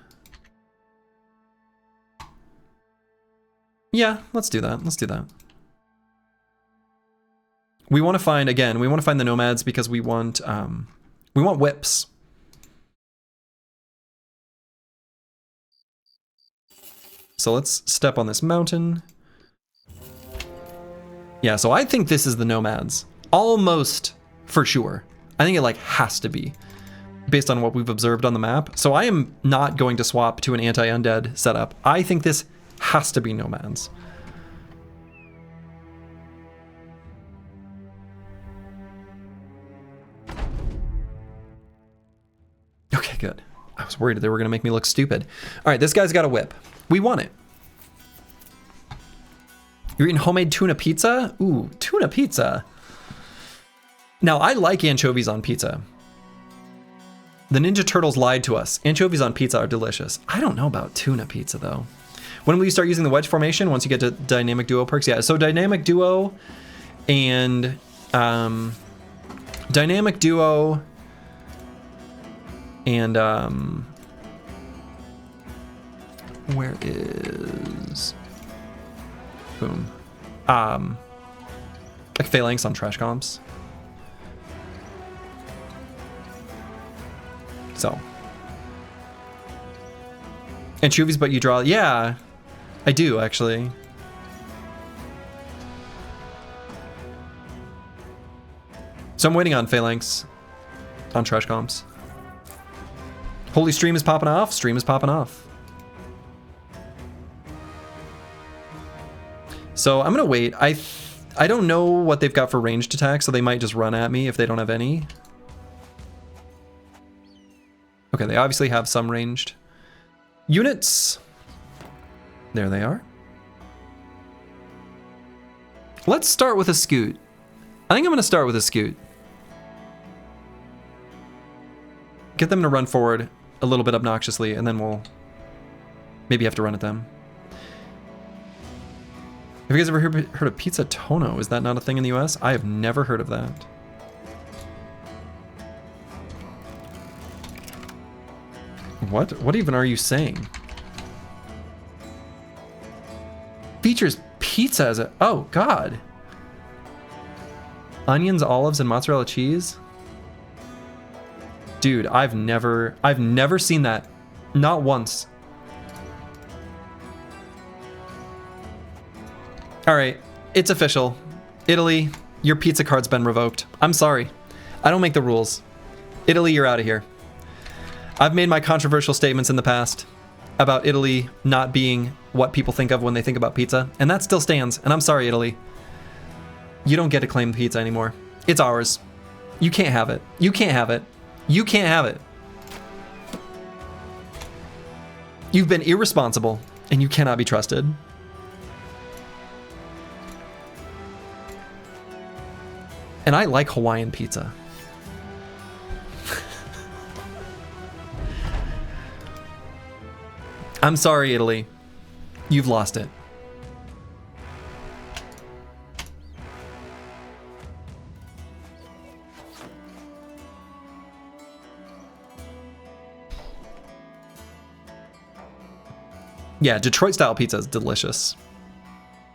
Yeah, let's do that. Let's do that. We want to find, again, we want to find the nomads because we want whips. So let's step on this mountain. Yeah, so I think this is the nomads. Almost for sure. I think it like has to be based on what we've observed on the map. So I am not going to swap to an anti-undead setup. I think this has to be nomads. Okay, good. I was worried they were going to make me look stupid. All right, this guy's got a whip. We want it. You're eating homemade tuna pizza? Ooh, tuna pizza. Now, I like anchovies on pizza. The Ninja Turtles lied to us. Anchovies on pizza are delicious. I don't know about tuna pizza, though. When will you start using the wedge formation? Once you get to dynamic duo perks? Yeah, so dynamic duo and where is boom like phalanx on trash comps. So anchovies, but you draw. Yeah, I do actually. So I'm waiting on phalanx on trash comps. Holy stream is popping off. Stream is popping off. So I'm gonna wait. I don't know what they've got for ranged attacks, so they might just run at me if they don't have any. Okay, they obviously have some ranged units. There they are. Let's start with a scoot. I think I'm gonna start with a scoot. Get them to run forward a little bit obnoxiously, and then we'll maybe have to run at them. Have you guys ever heard of pizza tono? Is that not a thing in the US? I have never heard of that. What? What even are you saying? Features pizza as a... Oh, God. Onions, olives, and mozzarella cheese? Dude, I've never seen that. Not once. All right, it's official. Italy, your pizza card's been revoked. I'm sorry. I don't make the rules. Italy, you're out of here. I've made my controversial statements in the past about Italy not being what people think of when they think about pizza, and that still stands, and I'm sorry, Italy. You don't get to claim pizza anymore. It's ours. You can't have it. You can't have it. You can't have it. You've been irresponsible, and you cannot be trusted. And I like Hawaiian pizza. I'm sorry, Italy. You've lost it. Yeah, Detroit style pizza is delicious.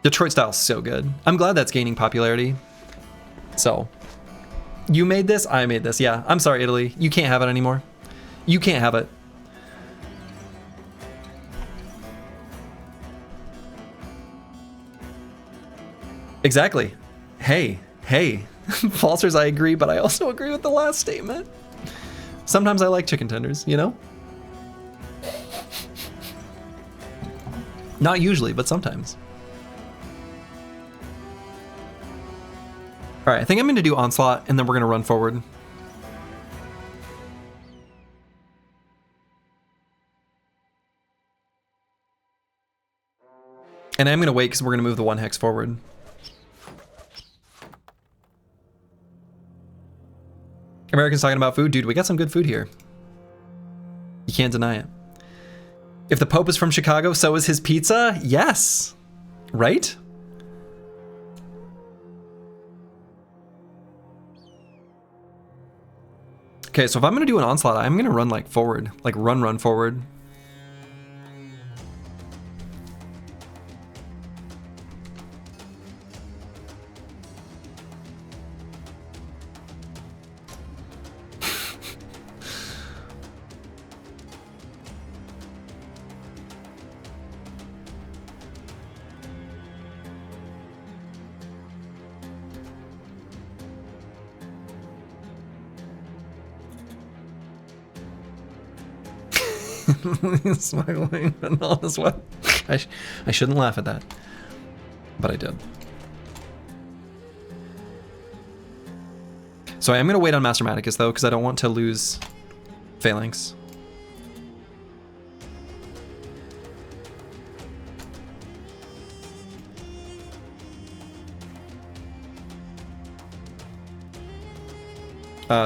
Detroit style is so good. I'm glad that's gaining popularity. So, you made this, I made this. Yeah, I'm sorry, Italy. You can't have it anymore. You can't have it. Exactly. Hey. Falsers, I agree, but I also agree with the last statement. Sometimes I like chicken tenders, you know? Not usually, but sometimes. All right, I think I'm gonna do Onslaught, and then we're gonna run forward. And I'm gonna wait because we're gonna move the 1 hex forward. Americans talking about food. Dude, we got some good food here. You can't deny it. If the Pope is from Chicago, so is his pizza? Yes. Right? Okay, so if I'm gonna do an Onslaught, I'm gonna run like forward. Like run forward. Smuggling vanilla sweat. I shouldn't laugh at that, but I did. So I am going to wait on Master Maticus though, because I don't want to lose Phalanx.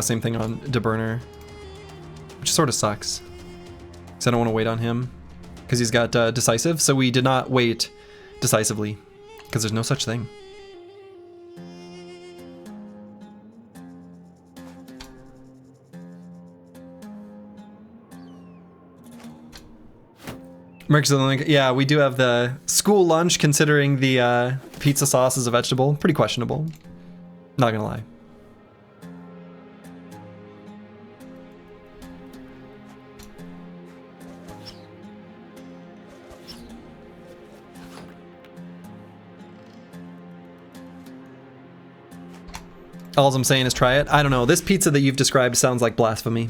Same thing on DeBurner, which sort of sucks. I don't want to wait on him because he's got decisive, so we did not wait decisively because there's no such thing. Yeah, we do have the school lunch considering the pizza sauce is a vegetable. Pretty questionable. Not gonna lie. All I'm saying is try it. I don't know. This pizza that you've described sounds like blasphemy.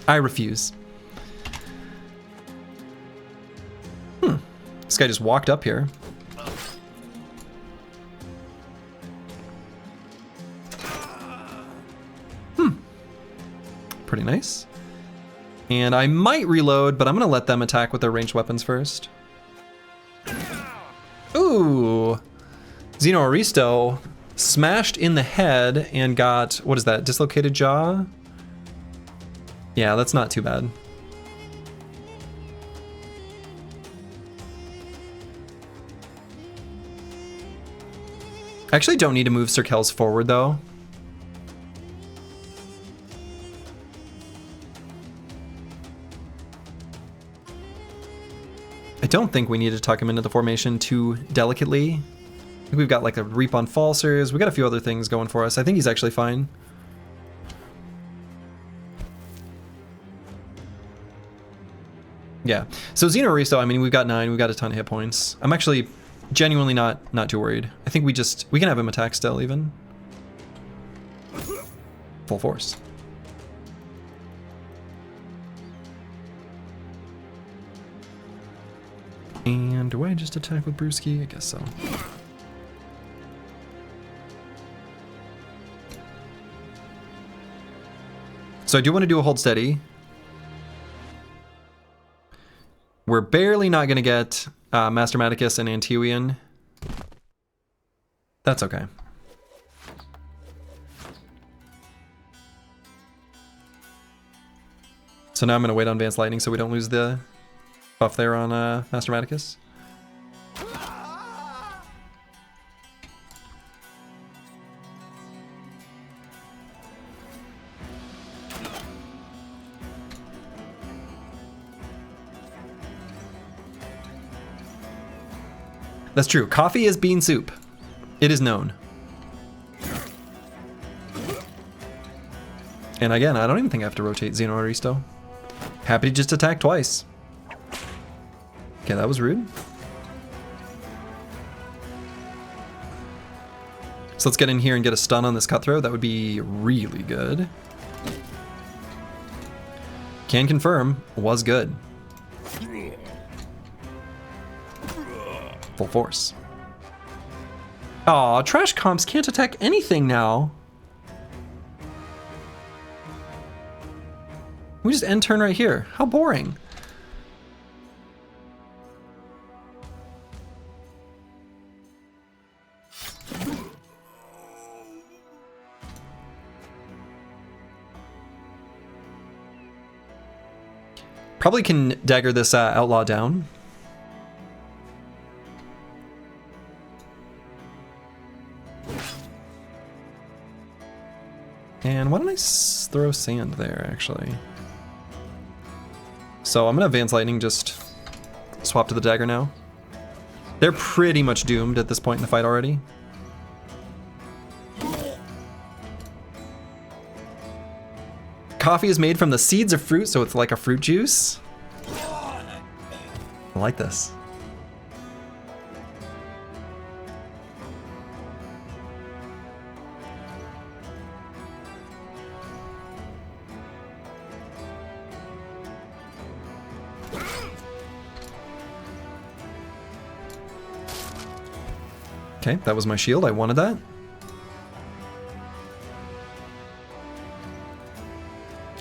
I refuse. This guy just walked up here. Pretty nice. And I might reload, but I'm going to let them attack with their ranged weapons first. Ooh! Xeno Aristo smashed in the head and got, what is that, dislocated jaw? Yeah, that's not too bad. I actually don't need to move Sir Kells forward though. I don't think we need to tuck him into the formation too delicately. I think we've got like a Reap on Falsers. We got a few other things going for us. I think he's actually fine. Yeah. So Xeno Aristo, I mean, we've got 9. We've got a ton of hit points. I'm actually genuinely not too worried. I think we can have him attack still even. Full force. And do I just attack with Brewski? I guess so. So I do want to do a hold steady. We're barely not going to get Master Maticus and Antiwian. That's okay. So now I'm going to wait on Advanced Lightning so we don't lose the buff there on Master Maticus. That's true. Coffee is bean soup. It is known. And again, I don't even think I have to rotate Xeno Aristo. Happy to just attack twice. Okay, that was rude. So let's get in here and get a stun on this Cutthroat. That would be really good. Can confirm, was good. Full force. Aw, trash comps can't attack anything now. We just end turn right here. How boring. Probably can dagger this outlaw down. And why don't I throw sand there, actually? So I'm gonna Advance Lightning, just swap to the dagger now. They're pretty much doomed at this point in the fight already. Coffee is made from the seeds of fruit, so it's like a fruit juice. I like this. Okay, that was my shield. I wanted that.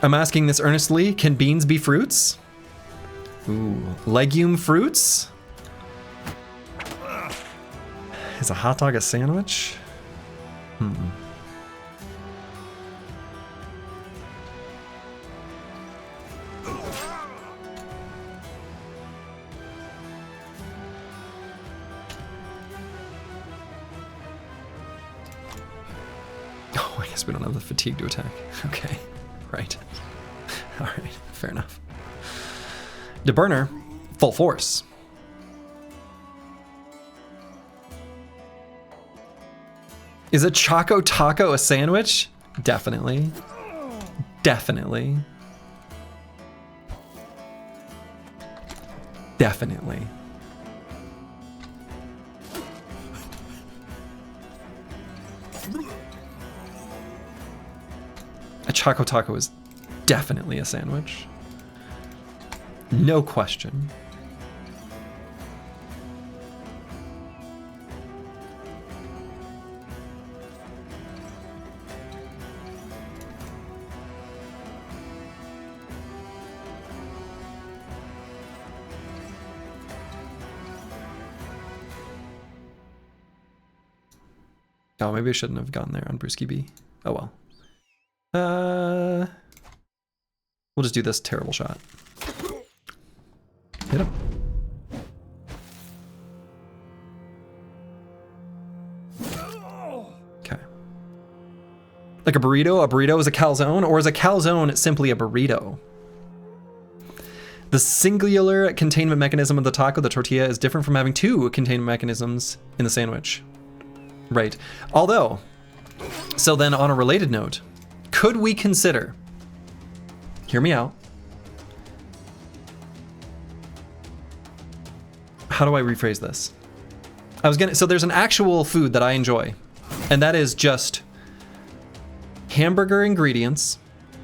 I'm asking this earnestly. Can beans be fruits? Ooh, legume fruits? Is a hot dog a sandwich? Oh, I guess we don't have the fatigue to attack. Okay, right. All right, fair enough. DeBurner, full force. Is a Choco Taco a sandwich? Definitely. Definitely. Definitely. A Choco Taco is definitely a sandwich. No question. Oh, maybe I shouldn't have gone there on Brewski B. Oh well. We'll just do this terrible shot. Hit him. Okay. Like a burrito? A burrito is a calzone? Or is a calzone simply a burrito? The singular containment mechanism of the taco, the tortilla, is different from having two containment mechanisms in the sandwich. Right. Although, so then on a related note, could we consider, hear me out, how do I rephrase this? So there's an actual food that I enjoy, and that is just hamburger ingredients.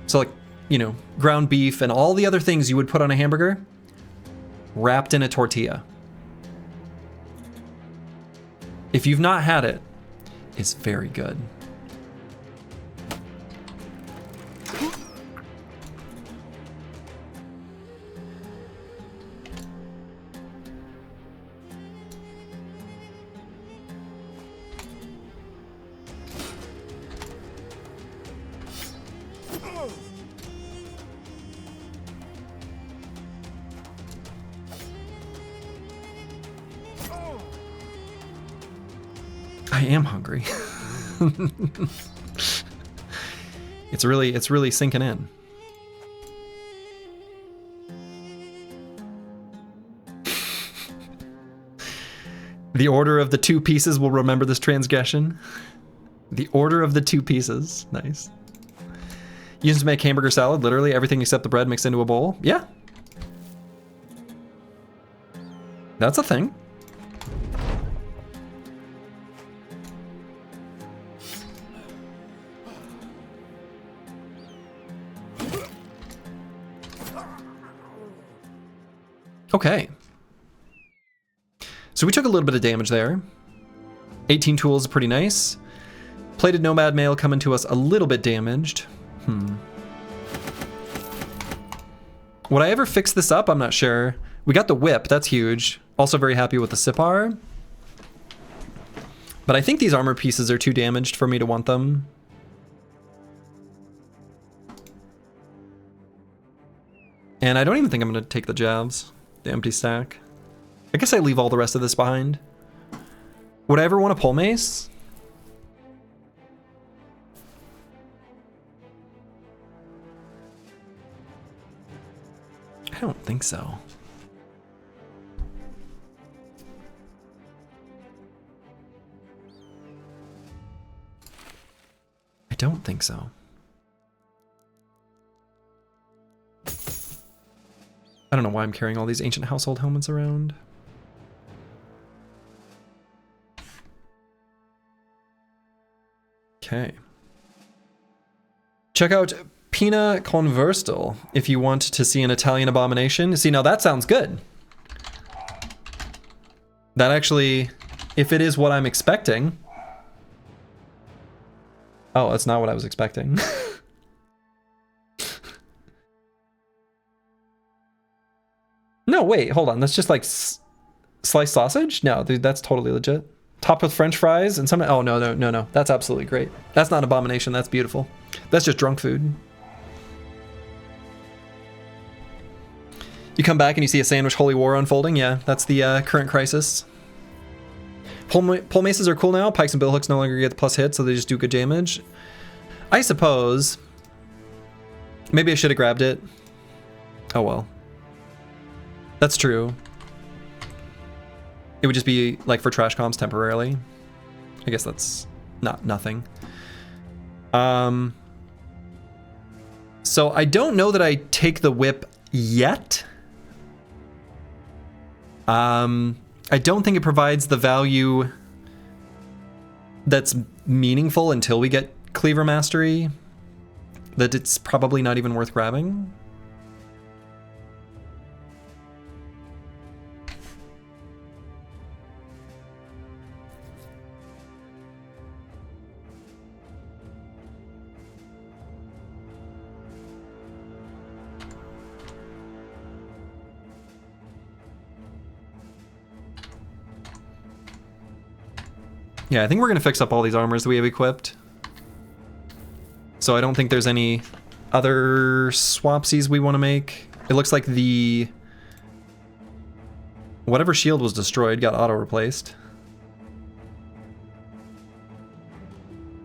So like, you know, ground beef and all the other things you would put on a hamburger wrapped in a tortilla. If you've not had it, it's very good. I am hungry. It's really sinking in. The order of the two pieces will remember this transgression. The order of the two pieces. Nice. Used to make hamburger salad, literally everything except the bread mixed into a bowl. Yeah. That's a thing. Okay. So we took a little bit of damage there. 18 tools is pretty nice. Plated nomad male coming to us a little bit damaged. Would I ever fix this up? I'm not sure. We got the whip, that's huge. Also very happy with the Sipar. But I think these armor pieces are too damaged for me to want them. And I don't even think I'm gonna take the jabs. The empty stack. I guess I leave all the rest of this behind. Would I ever want a pole mace? I don't think so. I don't think so. I don't know why I'm carrying all these ancient household helmets around. Okay. Check out Pina Converstal if you want to see an Italian abomination. See, now that sounds good. That actually, if it is what I'm expecting. Oh, that's not what I was expecting. No, wait, hold on. That's just like sliced sausage? No, dude, that's totally legit. Topped with French fries and some. Oh, no. That's absolutely great. That's not abomination. That's beautiful. That's just drunk food. You come back and you see a sandwich holy war unfolding. Yeah, that's the current crisis. Pole maces are cool now. Pikes and billhooks no longer get the plus hit, so they just do good damage. I suppose. Maybe I should have grabbed it. Oh well. That's true. It would just be like for trash comms temporarily. I guess that's nothing. So I don't know that I take the whip yet. I don't think it provides the value that's meaningful until we get Cleaver Mastery. That it's probably not even worth grabbing. Yeah, I think we're going to fix up all these armors that we have equipped. So I don't think there's any other swapsies we want to make. It looks like the... whatever shield was destroyed got auto-replaced.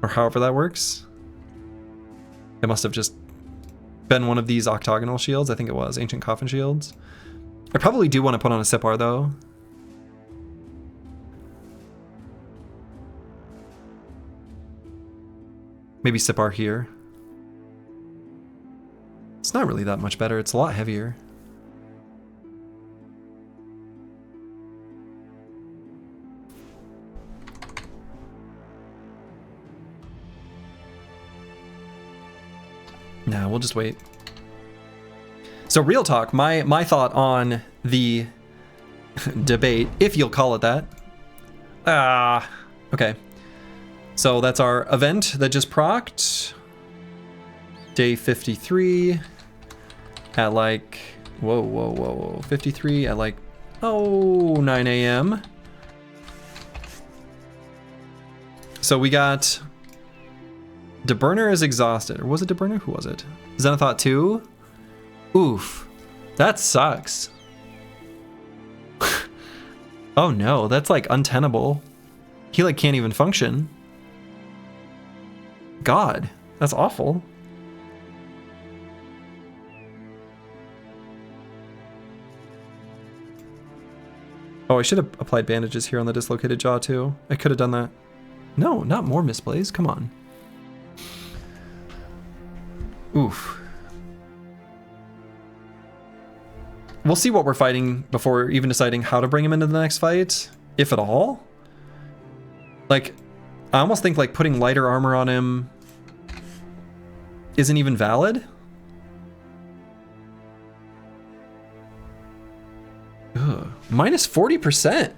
Or however that works. It must have just been one of these octagonal shields. I think it was. Ancient Coffin shields. I probably do want to put on a Sipar, though. Maybe Sipar here. It's not really that much better. It's a lot heavier. Nah, we'll just wait. So real talk, my thought on the debate, if you'll call it that. Okay. So that's our event that just procced. Day 53 at like, whoa, 53 at like, 9 a.m. So we got Deburner is exhausted. Or was it Deburner? Who was it? Zenithot 2? Oof. That sucks. Oh no, that's like untenable. He like can't even function. God, that's awful. Oh, I should have applied bandages here on the dislocated jaw too. I could have done that. No, not more misplays. Come on. Oof. We'll see what we're fighting before even deciding how to bring him into the next fight, if at all. Like, I almost think like putting lighter armor on him isn't even valid. Ugh. Minus 40%.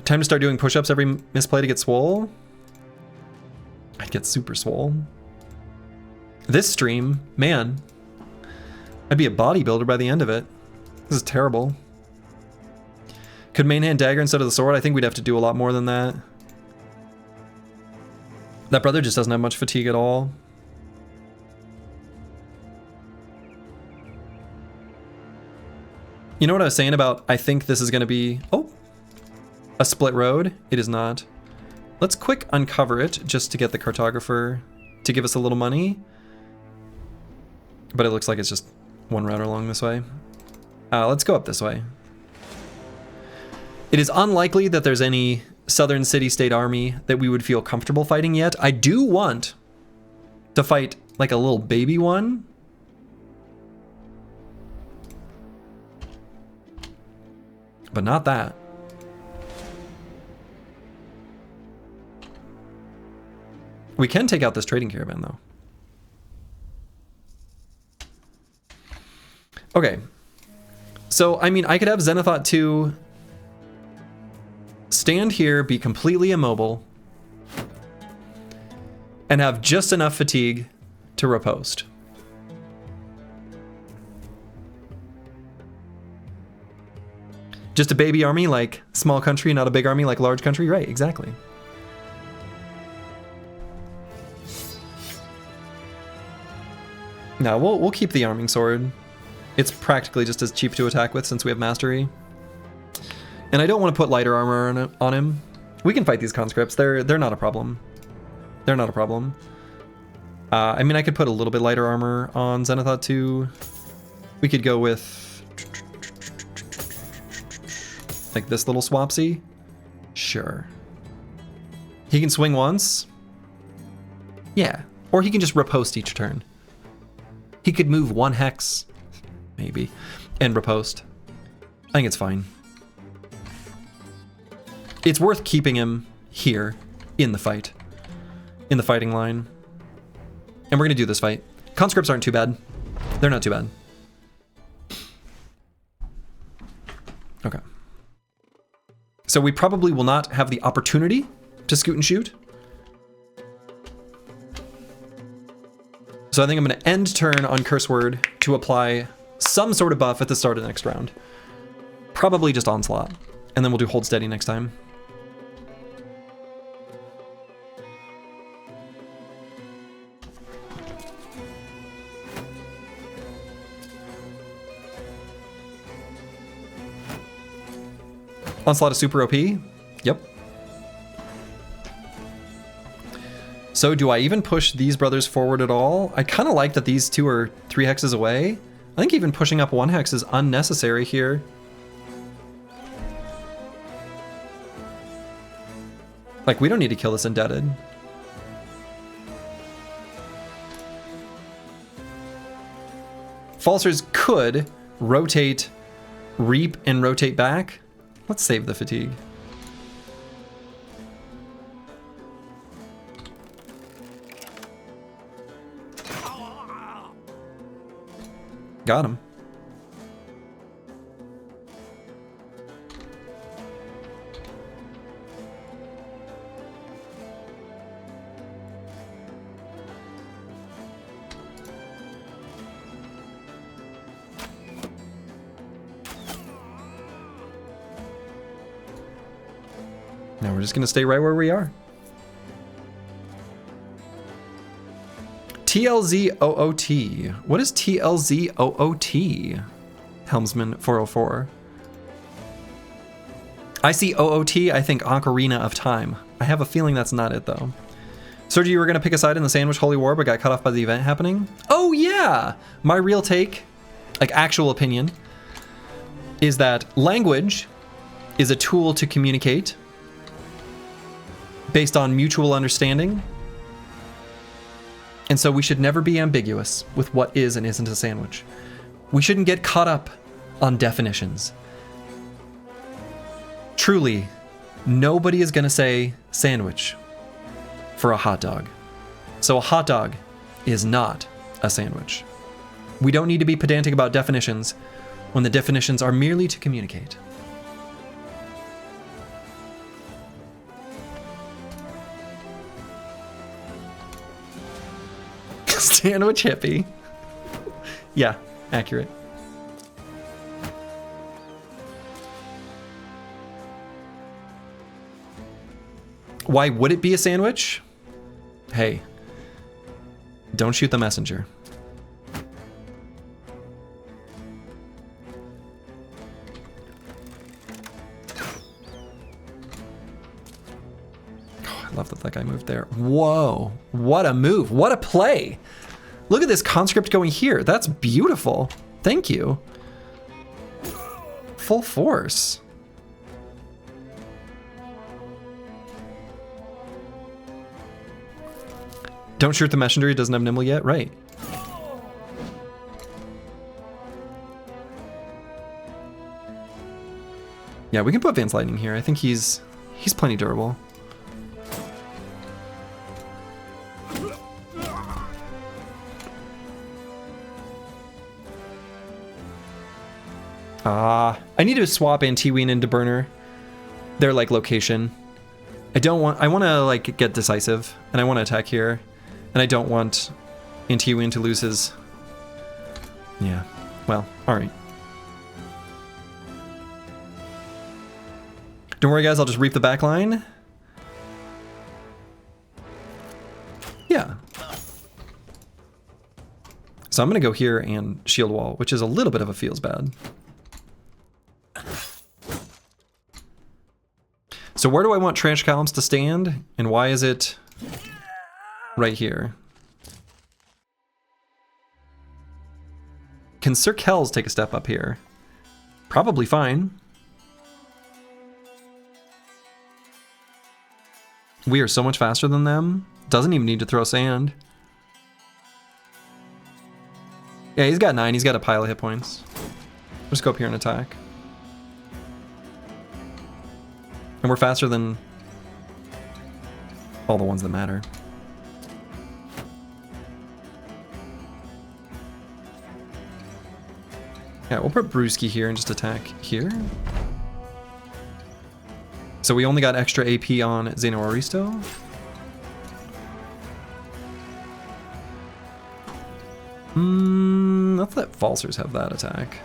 Time to start doing push-ups every misplay to get swole. I'd get super swole. This stream, man, I'd be a bodybuilder by the end of it. This is terrible. Could main hand dagger instead of the sword? I think we'd have to do a lot more than that. That brother just doesn't have much fatigue at all. You know what I was saying about, I think this is going to be, a split road? It is not. Let's quick uncover it just to get the cartographer to give us a little money. But it looks like it's just one route along this way. Let's go up this way. It is unlikely that there's any Southern City-State Army that we would feel comfortable fighting yet. I do want to fight like a little baby one. But not that. We can take out this trading caravan though. Okay. So, I mean, I could have Zenithot 2 stand here, be completely immobile, and have just enough fatigue to riposte. Just a baby army like small country, not a big army like large country? Right, exactly. No, we'll keep the arming sword. It's practically just as cheap to attack with since we have mastery. And I don't want to put lighter armor on him. We can fight these conscripts. They're not a problem. They're not a problem. I mean, I could put a little bit lighter armor on Zenithot 2. We could go with like this little swapsy. Sure. He can swing once. Yeah. Or he can just riposte each turn. He could move one hex, maybe, and riposte. I think it's fine. It's worth keeping him here in the fight, in the fighting line. And we're gonna do this fight. Conscripts aren't too bad. They're not too bad. Okay. So we probably will not have the opportunity to scoot and shoot. So I think I'm going to end turn on Curse Word to apply some sort of buff at the start of the next round. Probably just Onslaught. And then we'll do Hold Steady next time. Onslaught is super OP. Yep. So do I even push these brothers forward at all? I kind of like that these two are 3 hexes away. I think even pushing up 1 hex is unnecessary here. Like, we don't need to kill this Indebted. Falsers could rotate, reap, and rotate back. Let's save the fatigue. Got him. Now we're just going to stay right where we are. TLZOOT. What is TLZOOT? Helmsman 404. I see OOT, I think Ocarina of Time. I have a feeling that's not it, though. Sergio, you were going to pick a side in the Sandwich Holy War, but got cut off by the event happening? Oh, yeah! My real take, like actual opinion, is that language is a tool to communicate based on mutual understanding. And so we should never be ambiguous with what is and isn't a sandwich. We shouldn't get caught up on definitions. Truly, nobody is going to say sandwich for a hot dog. So a hot dog is not a sandwich. We don't need to be pedantic about definitions when the definitions are merely to communicate. Sandwich hippie. Yeah, accurate. Why would it be a sandwich? Hey, don't shoot the messenger. Oh, I love that guy moved there. Whoa, what a move, what a play. Look at this conscript going here. That's beautiful. Thank you. Full force. Don't shoot the messenger, he doesn't have nimble yet, right. Yeah, we can put Vance Lightning here. I think he's plenty durable. I need to swap Antiween into Burner. Their like location. I want to like get decisive and I want to attack here. And I don't want Antiween to lose his... Yeah, well, alright. Don't worry guys, I'll just reap the back line. Yeah. So I'm going to go here and shield wall, which is a little bit of a feels bad. So where do I want trash columns to stand? And why is it right here? Can Sir Kells take a step up here? Probably fine. We are so much faster than them. Doesn't even need to throw sand. Yeah, he's got 9. He's got a pile of hit points. Just go up here and attack. And we're faster than all the ones that matter. Yeah, we'll put Brewski here and just attack here. So we only got extra AP on Zeno Aristo. Let's let Falsers have that attack.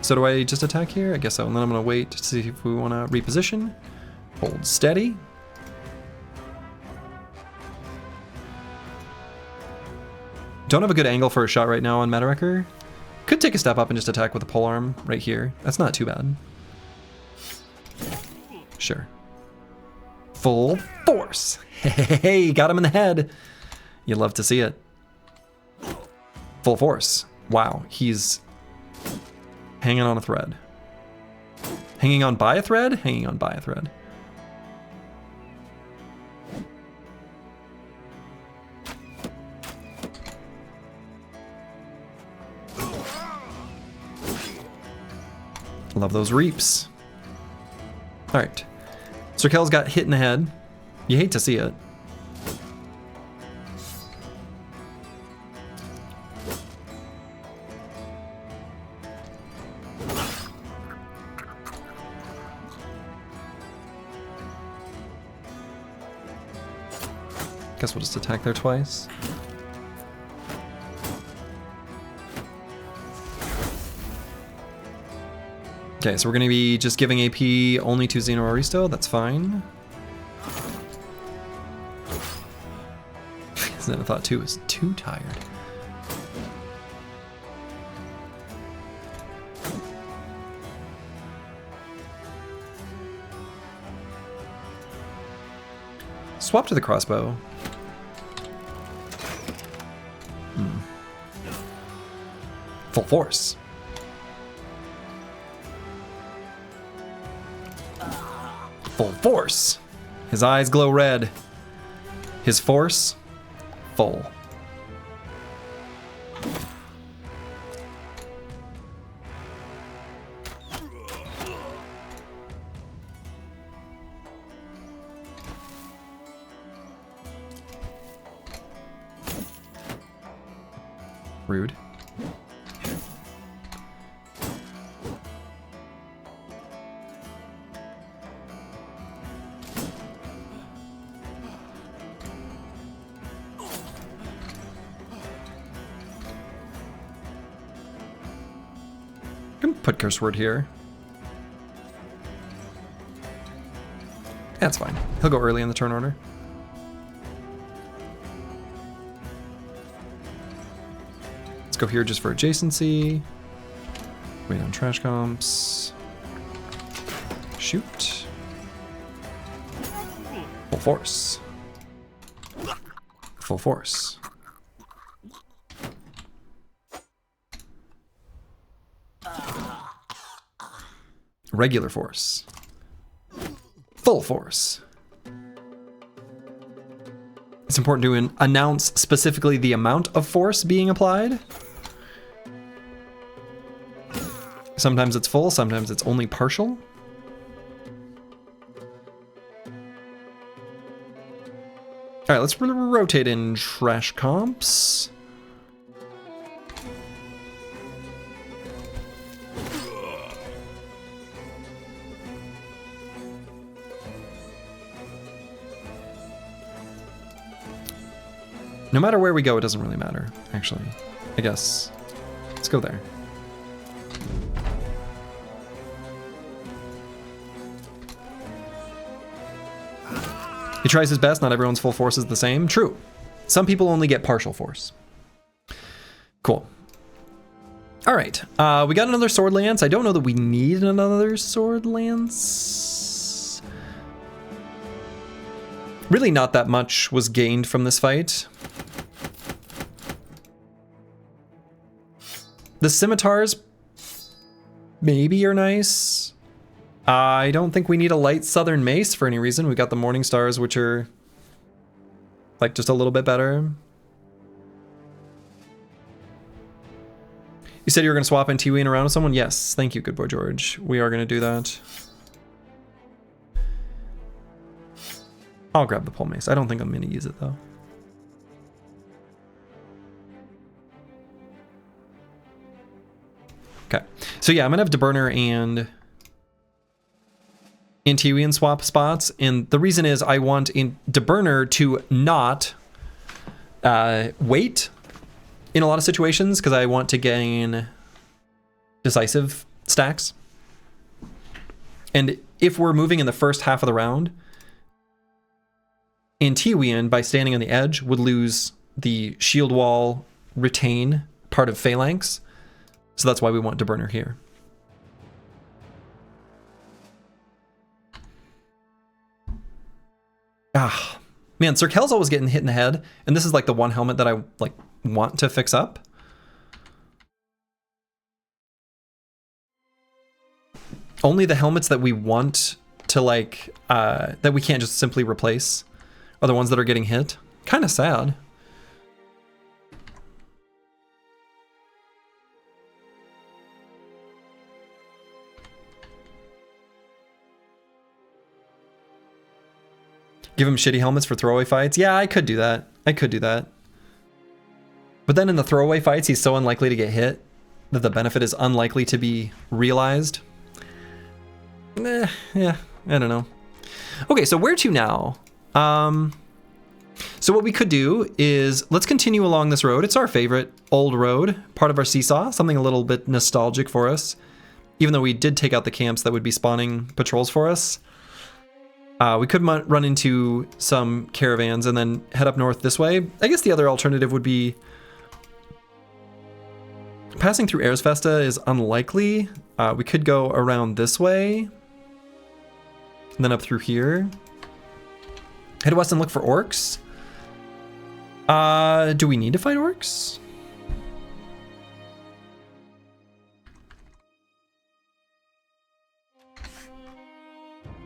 So do I just attack here? I guess so. And then I'm going to wait to see if we want to reposition. Hold steady. Don't have a good angle for a shot right now on Meta Wrecker. Could take a step up and just attack with a polearm right here. That's not too bad. Sure. Full force. Hey, got him in the head. You love to see it. Full force. Wow, he's hanging on a thread. Hanging on by a thread? Hanging on by a thread. Love those reaps. All right. Sir Kel's got hit in the head. You hate to see it. Guess we'll just attack there twice. Okay, so we're going to be just giving AP only to Xeno Aristo. That's fine. Xenothought 2 is too tired. Swap to the crossbow. Full force. Full force. His eyes glow red. His force, full. Rude. Put curse word here. That's fine. He'll go early in the turn order. Let's go here just for adjacency. Wait on trash comps. Shoot. Full force. Full force. Regular force. Full force. It's important to announce specifically the amount of force being applied. Sometimes it's full, sometimes it's only partial. All right, let's rotate in trash comps. No matter where we go, it doesn't really matter, actually. I guess. Let's go there. He tries his best. Not everyone's full force is the same. True. Some people only get partial force. Cool. All right. We got another sword lance. I don't know that we need another sword lance. Really not that much was gained from this fight. The scimitars maybe are nice. I don't think we need a light southern mace for any reason. We got the morning stars, which are like just a little bit better. You said you were going to swap NTWing around with someone? Yes, thank you, good boy George. We are going to do that. I'll grab the pole mace. I don't think I'm going to use it though. Okay, so yeah, I'm gonna have DeBurner and NTWing swap spots, and the reason is I want DeBurner to not wait in a lot of situations because I want to gain decisive stacks. And if we're moving in the first half of the round, NTWing, by standing on the edge, would lose the shield wall retain part of Phalanx. So that's why we want DeBurner here. Ah, man, Sir Kel's always getting hit in the head, and this is like the one helmet that I like want to fix up. Only the helmets that we want to like, that we can't just simply replace are the ones that are getting hit. Kind of sad. Give him shitty helmets for throwaway fights? Yeah, I could do that. I could do that. But then in the throwaway fights, he's so unlikely to get hit that the benefit is unlikely to be realized. Yeah, I don't know. Okay, so where to now? So what we could do is let's continue along this road. It's our favorite old road, part of our seesaw, something a little bit nostalgic for us. Even though we did take out the camps that would be spawning patrols for us. We could run into some caravans and then head up north this way. I guess the other alternative would be passing through Erzfesta is unlikely. We could go around this way and then up through here. Head west and look for orcs. Do we need to fight orcs?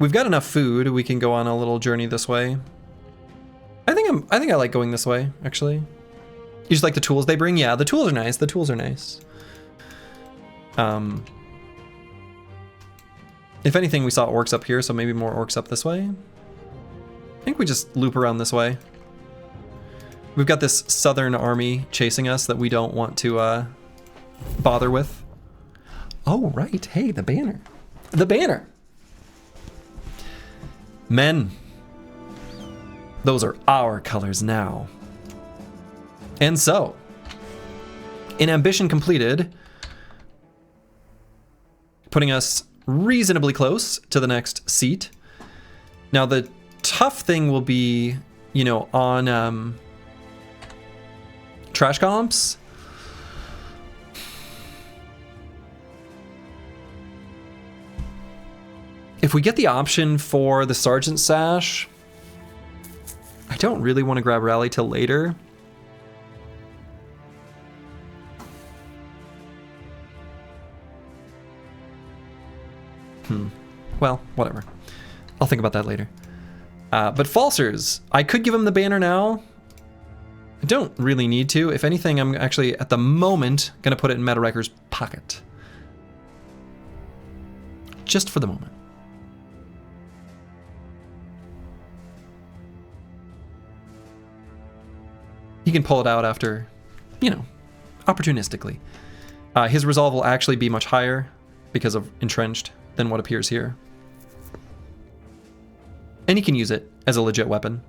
We've got enough food. We can go on a little journey this way. I think I like going this way, actually. You just like the tools they bring? Yeah, the tools are nice. The tools are nice. If anything, we saw orcs up here, so maybe more orcs up this way. I think we just loop around this way. We've got this southern army chasing us that we don't want to bother with. Oh, right. Hey, the banner. The banner. Men. Those are our colors now. And so, in ambition completed, putting us reasonably close to the next seat. Now the tough thing will be, you know, on trash comps. If we get the option for the Sergeant Sash, I don't really want to grab Rally till later. Well, whatever. I'll think about that later. But Falsers, I could give him the banner now. I don't really need to. If anything, I'm actually, at the moment, going to put it in Meta Riker's pocket. Just for the moment. He can pull it out after, you know, opportunistically. His resolve will actually be much higher because of entrenched than what appears here. And he can use it as a legit weapon.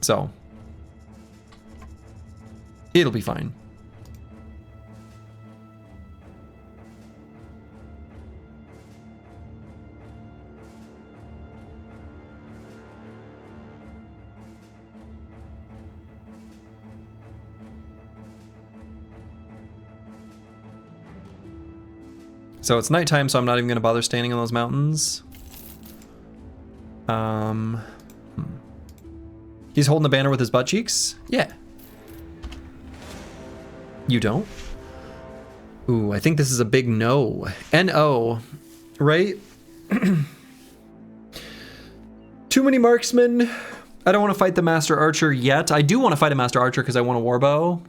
So, it'll be fine. So it's nighttime, so I'm not even going to bother standing on those mountains. He's holding the banner with his butt cheeks? Yeah. You don't? Ooh, I think this is a big no. N-O, right? Too many marksmen. I don't want to fight the Master Archer yet. I do want to fight a Master Archer because I want a Warbow.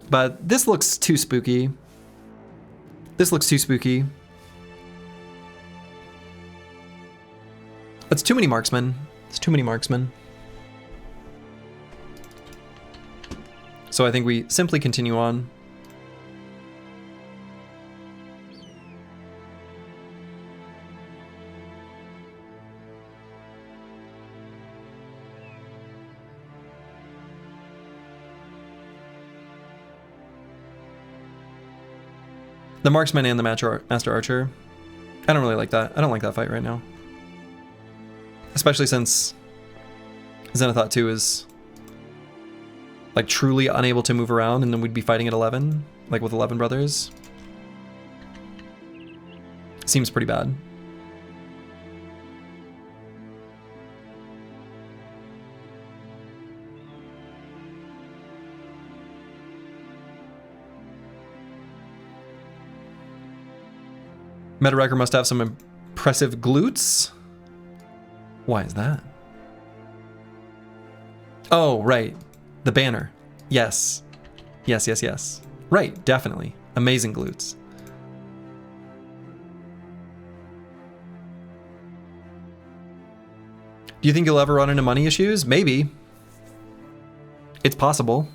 But this looks too spooky. This looks too spooky. That's too many marksmen. It's too many marksmen. So I think we simply continue on. The marksman and the Master Archer. I don't really like that. I don't like that fight right now. Especially since Zenithot 2 is like truly unable to move around, and then we'd be fighting at 11, like with 11 brothers. Seems pretty bad. Metawrecker must have some impressive glutes. Why is that? Oh, right. The banner. Yes. Yes, yes, yes. Right, definitely. Amazing glutes. Do you think you'll ever run into money issues? Maybe. It's possible.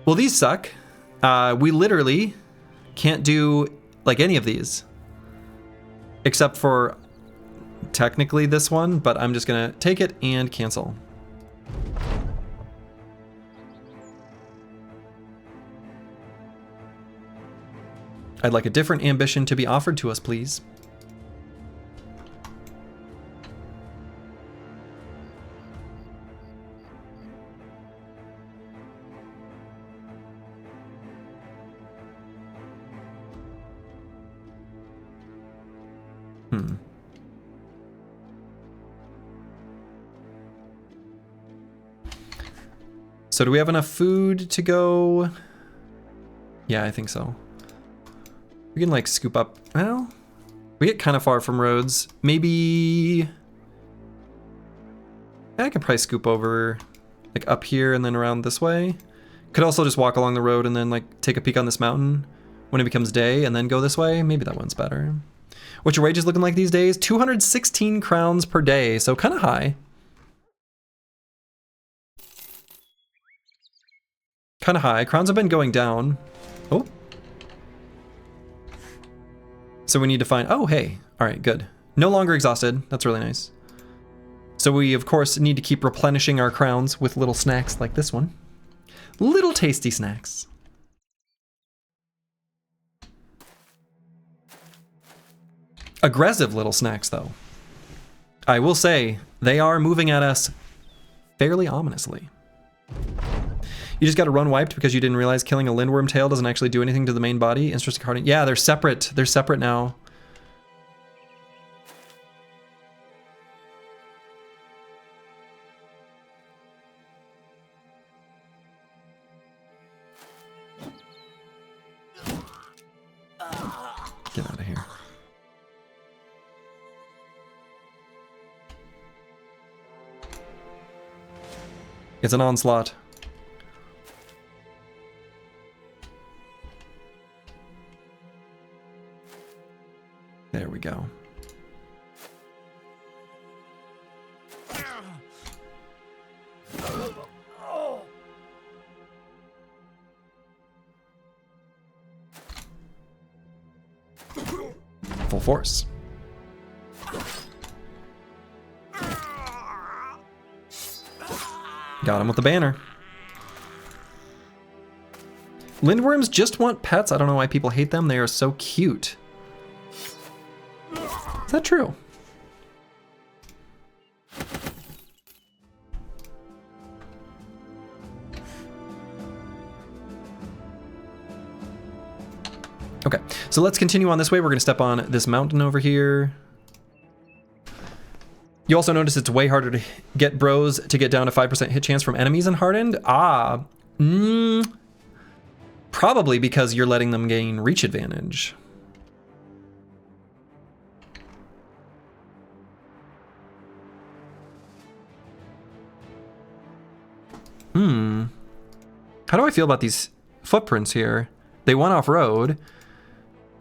Well, these suck. We literally can't do like any of these. Except for technically this one, but I'm just gonna take it and cancel. I'd like a different ambition to be offered to us, please. So do we have enough food to go? Yeah, I think so. We can like scoop up. Well, we get kind of far from roads. Maybe I could probably scoop over like up here and then around this way. Could also just walk along the road and then like take a peek on this mountain when it becomes day and then go this way. Maybe that one's better. What's your wages looking like these days? 216 crowns per day, so kind of high. Kind of high. Crowns have been going down. Oh. So we need to find... Oh, hey. All right, good. No longer exhausted. That's really nice. So we, of course, need to keep replenishing our crowns with little snacks like this one. Little tasty snacks. Aggressive little snacks, though. I will say, they are moving at us fairly ominously. You just got a run wiped because you didn't realize killing a lindworm tail doesn't actually do anything to the main body. Interesting carding. Yeah, they're separate. They're separate now. Get out of here. It's an onslaught. There we go. Full force. Got him with the banner. Lindworms just want pets. I don't know why people hate them. They are so cute. Is that true? Okay, so let's continue on this way. We're gonna step on this mountain over here. You also notice it's way harder to get bros to get down to 5% hit chance from enemies in Hardened. Probably because you're letting them gain reach advantage. How do I feel about these footprints here? They went off-road,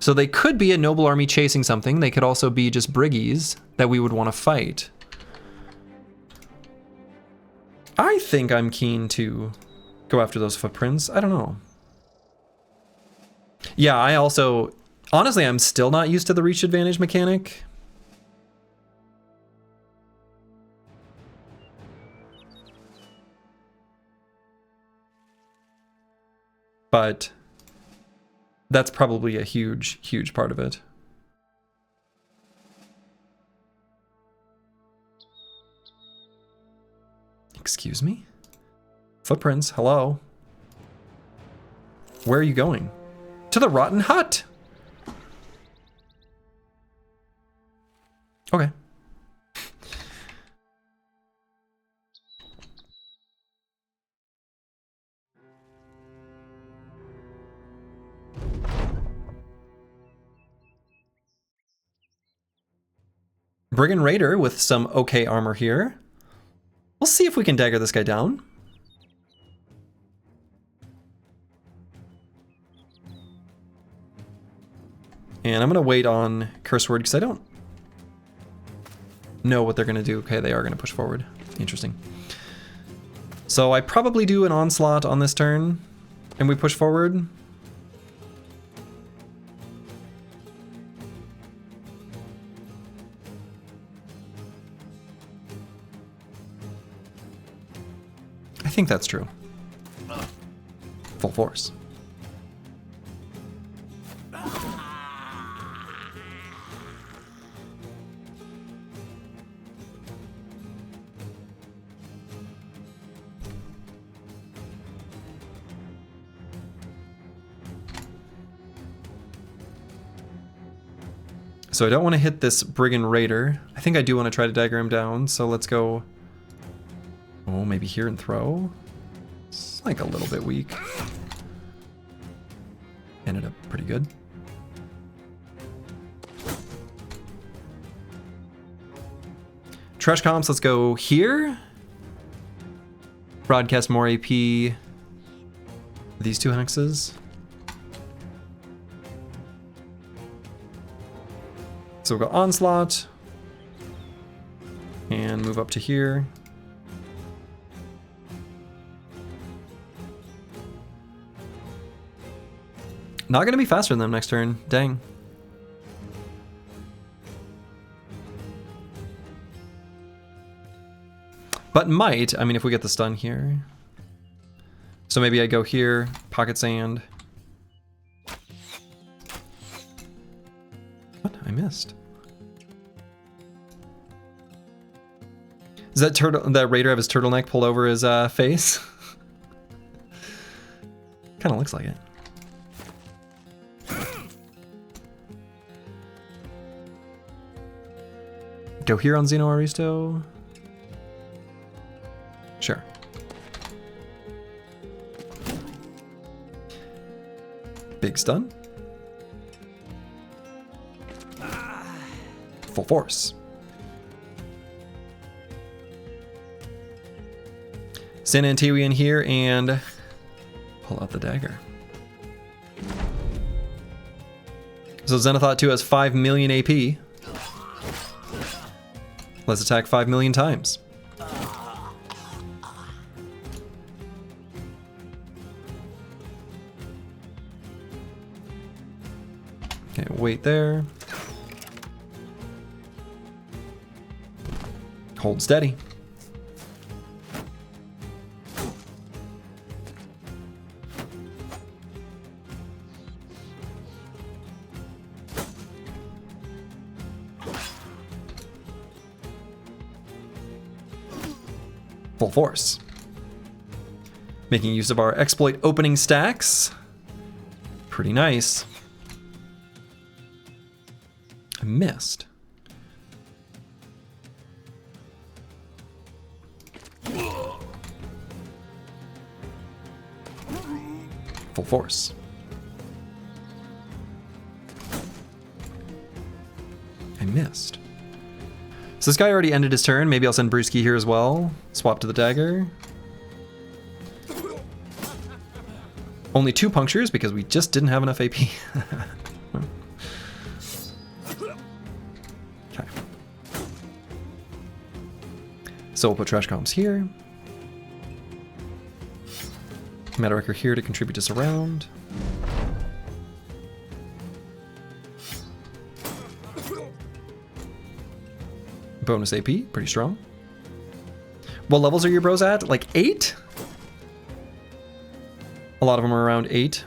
so they could be a noble army chasing something. They could also be just briggies that we would want to fight. I think I'm keen to go after those footprints. I don't know. Yeah, I also... Honestly, I'm still not used to the reach advantage mechanic. But that's probably a huge, huge part of it. Excuse me? Footprints, hello? Where are you going? To the Rotten Hut! Okay. Brigand Raider with some okay armor here. We'll see if we can dagger this guy down. And I'm going to wait on Curse Word because I don't know what they're going to do. Okay, they are going to push forward. Interesting. So I probably do an Onslaught on this turn and we push forward. I think that's true. Full force. So I don't want to hit this Brigand Raider. I think I do want to try to dagger him down, so let's go... Oh, maybe here and throw? It's like a little bit weak. Ended up pretty good. Trash comps, let's go here. Broadcast more AP. These two hexes. So we'll go Onslaught. And move up to here. Not gonna be faster than them next turn. Dang. But might, I mean, if we get the stun here. So maybe I go here, Pocket Sand. What? I missed. Does that Raider have his turtleneck pulled over his face? Kind of looks like it. Go here on Xeno Aristo. Sure. Big stun. Full force. Send Antiri in here and pull out the dagger. So Xenothought 2 has 5 million AP. Let's attack 5 million times. Okay, wait there. Hold steady. Full force. Making use of our exploit opening stacks. Pretty nice. I missed. Full force. I missed. So this guy already ended his turn. Maybe I'll send Brewski here as well. Swap to the dagger. Only 2 punctures because we just didn't have enough AP. Okay. So we'll put trash comps here. Meta Wrecker here to contribute to surround. Bonus AP, pretty strong. What levels are your bros at? Like 8? A lot of them are around 8.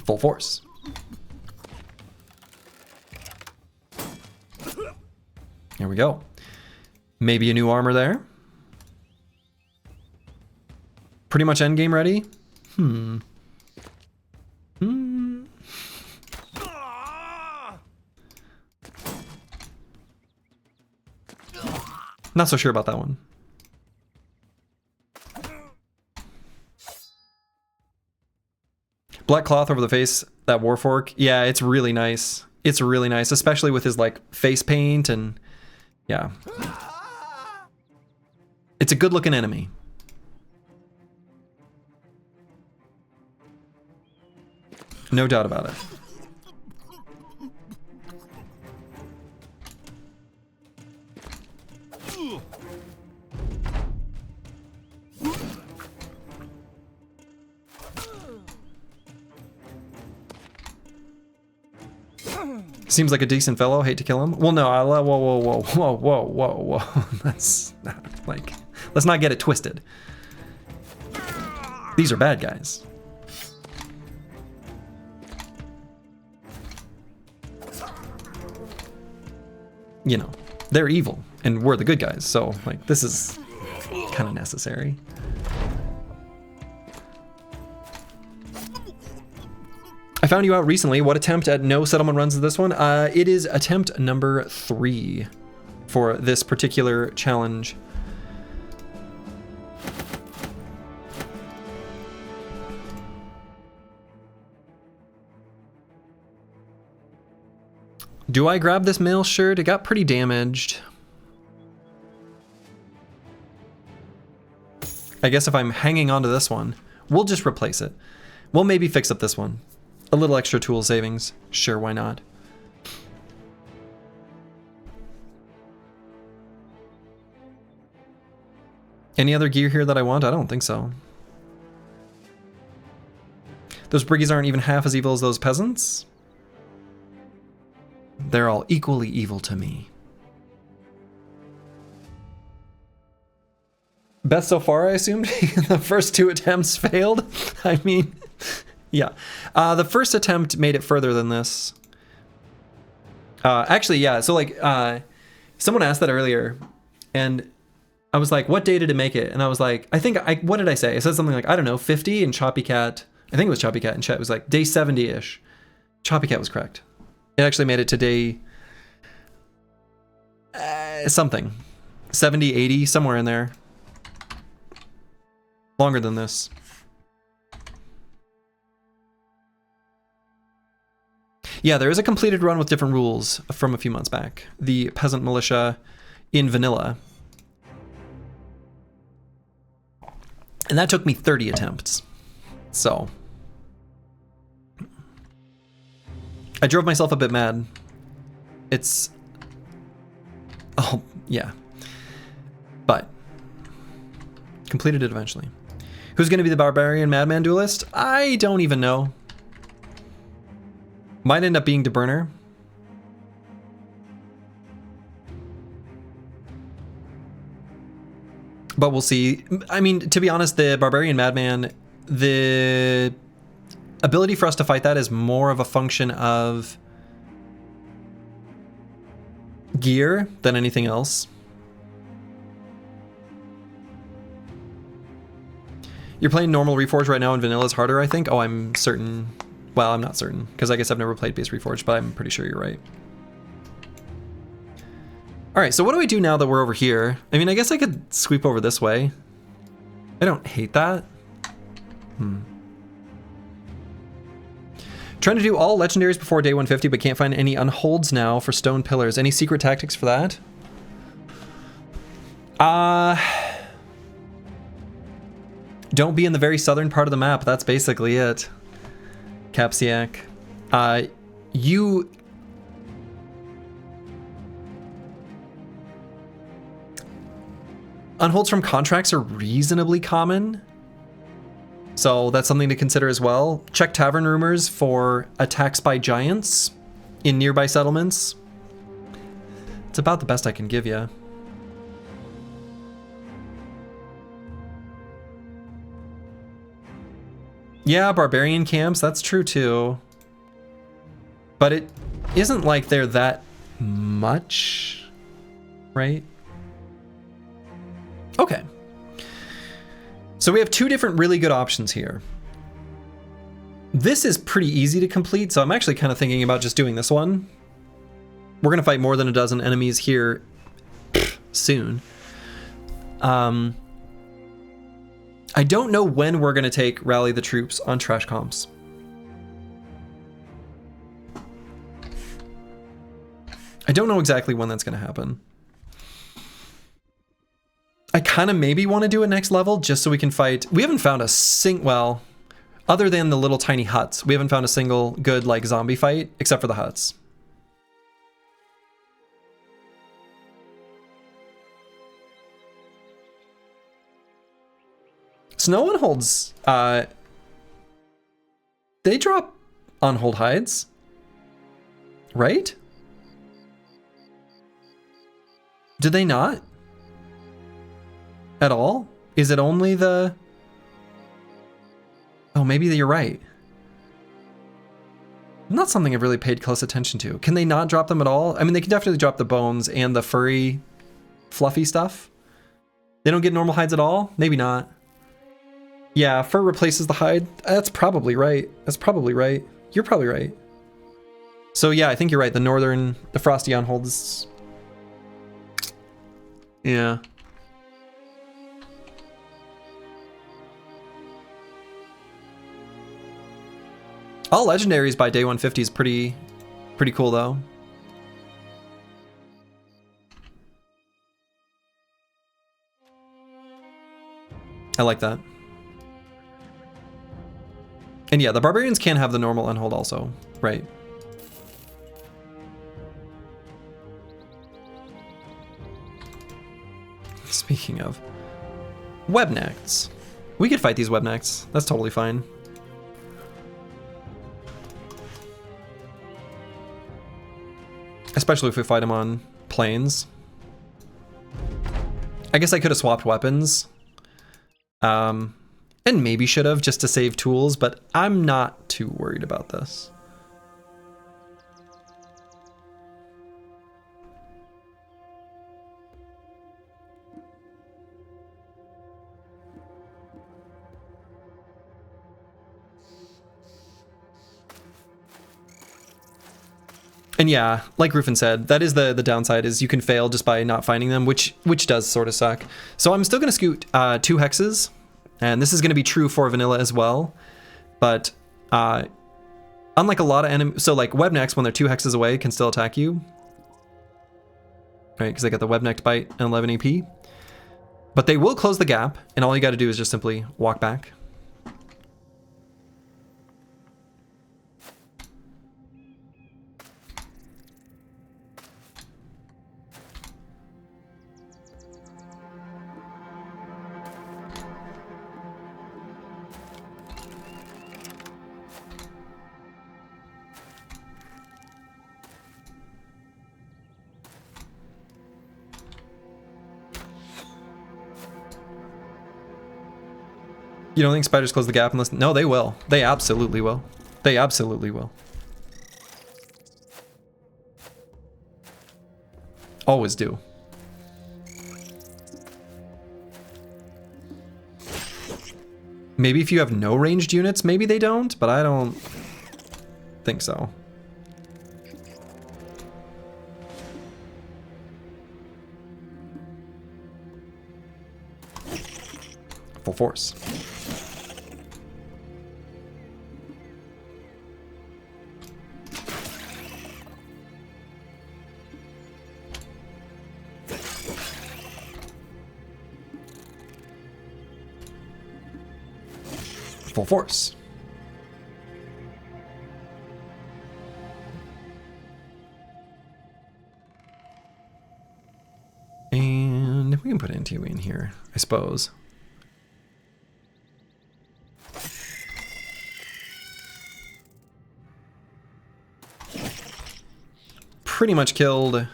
Full force. There we go. Maybe a new armor there. Pretty much endgame ready? Not so sure about that one. Black cloth over the face, that Warfork. Yeah, it's really nice. It's really nice, especially with his like face paint and yeah. It's a good looking enemy. No doubt about it. Seems like a decent fellow. Hate to kill him. Well, no. Whoa. That's not like. Let's not get it twisted. These are bad guys. You know, they're evil, and we're the good guys. So, like, this is kind of necessary. I found you out recently. What attempt at no settlement runs is this one? It is attempt number 3 for this particular challenge. Do I grab this mail shirt? It got pretty damaged. I guess if I'm hanging on to this one, we'll just replace it. We'll maybe fix up this one. A little extra tool savings. Sure, why not? Any other gear here that I want? I don't think so. Those briggies aren't even half as evil as those peasants. They're all equally evil to me. Best so far, I assumed? The first 2 attempts failed? I mean, yeah. The first attempt made it further than this. Actually, yeah, so like, someone asked that earlier, and I was like, what day did it make it? And I was like, what did I say? I said something like, I don't know, 50, and Choppycat, I think it was Choppycat in chat, was like, day 70-ish. Choppycat was correct. It actually made it to day something. 70, 80, somewhere in there. Longer than this. Yeah, there is a completed run with different rules from a few months back. The Peasant Militia in vanilla. And that took me 30 attempts. So I drove myself a bit mad. It's... Oh, yeah. But completed it eventually. Who's going to be the Barbarian Madman Duelist? I don't even know. Might end up being DeBurner. But we'll see. I mean, to be honest, the Barbarian Madman, the ability for us to fight that is more of a function of gear than anything else. You're playing normal Reforged right now and vanilla is harder, I think. Oh, I'm certain. Well, I'm not certain, because I guess I've never played base Reforged, but I'm pretty sure you're right. All right, so what do I do now that we're over here? I mean, I guess I could sweep over this way. I don't hate that. Trying to do all legendaries before day 150, but can't find any unholds now for stone pillars. Any secret tactics for that? Don't be in the very southern part of the map. That's basically it. Capsiac. Unholds from contracts are reasonably common, so that's something to consider as well. Check tavern rumors for attacks by giants in nearby settlements. It's about the best I can give you. Yeah, barbarian camps, that's true too. But it isn't like they're that much, right? Okay. So we have two different really good options here. This is pretty easy to complete, so I'm actually kind of thinking about just doing this one. We're gonna fight more than a dozen enemies here soon. I don't know when we're gonna take Rally the Troops on Trash Comps. I don't know exactly when that's gonna happen. I kind of maybe want to do it next level just so we can fight. We haven't found a well, other than the little tiny huts, we haven't found a single good like zombie fight except for the huts. Snow Unholds, they drop Unhold hides, right? Do they not? At all? Is it only the... Oh, maybe you're right. Not something I've really paid close attention to. Can they not drop them at all? I mean, they can definitely drop the bones and the furry, fluffy stuff. They don't get normal hides at all? Maybe not. Yeah, fur replaces the hide. That's probably right. That's probably right. You're probably right. So yeah, I think you're right. The Frosty Unholds. Yeah. All legendaries by day 150 is pretty cool though. I like that. And yeah, the barbarians can have the normal unhold also, right? Speaking of webnects, we could fight these webnects. That's totally fine. Especially if we fight them on planes. I guess I could have swapped weapons. And maybe should have just to save tools, but I'm not too worried about this. And yeah, like Rufin said, that is the downside, is you can fail just by not finding them, which does sort of suck. So I'm still going to scoot 2 hexes, and this is going to be true for vanilla as well. But unlike a lot of enemies, so like webnecks, when they're 2 hexes away, can still attack you. Right, because they got the webnecked bite and 11 AP. But they will close the gap, and all you got to do is just simply walk back. You don't think spiders close the gap unless... No, they will. They absolutely will. They absolutely will. Always do. Maybe if you have no ranged units, maybe they don't, but I don't think so. Full force. Full force. And we can put NTU in here, I suppose. Pretty much killed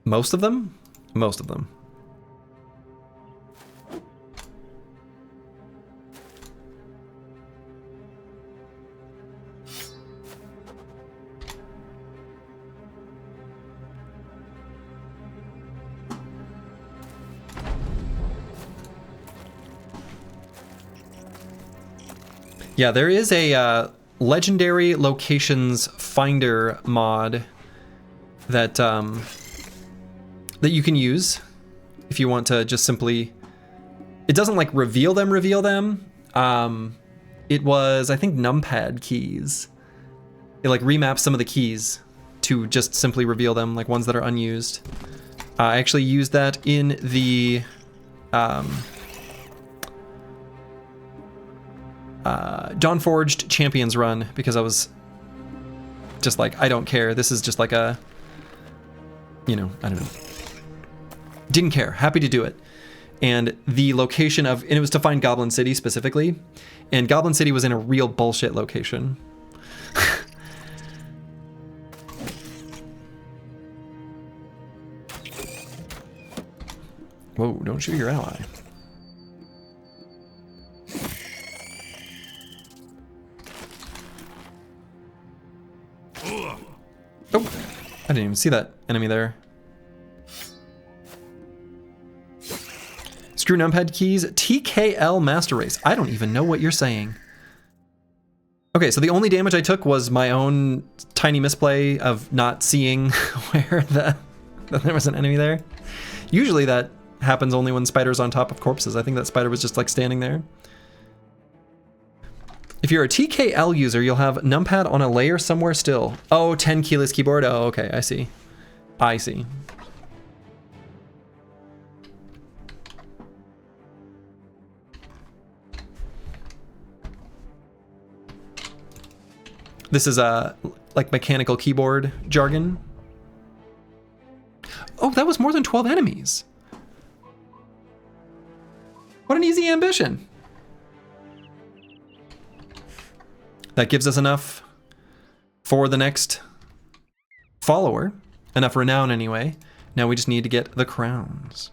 most of them. Most of them. Yeah, there is a legendary locations finder mod that that you can use if you want to just simply. It doesn't like reveal them. It was, I think, numpad keys. It like remaps some of the keys to just simply reveal them, like ones that are unused. I actually used that in the Dawnforged Champions run because I was just like, I don't care. This is just like a, you know, I don't know. Didn't care. Happy to do it. And the location of, and it was to find Goblin City specifically, and Goblin City was in a real bullshit location. Whoa, don't shoot your ally. Oh, I didn't even see that enemy there. Screw numpad keys, TKL Master Race. I don't even know what you're saying. Okay, so the only damage I took was my own tiny misplay of not seeing where that there was an enemy there. Usually that happens only when spiders on top of corpses. I think that spider was just like standing there. If you're a TKL user, you'll have numpad on a layer somewhere still. Oh, 10 keyless keyboard. Oh, okay, I see. I see. This is like mechanical keyboard jargon. Oh, that was more than 12 enemies. What an easy ambition. That gives us enough for the next follower. Enough renown anyway. Now we just need to get the crowns.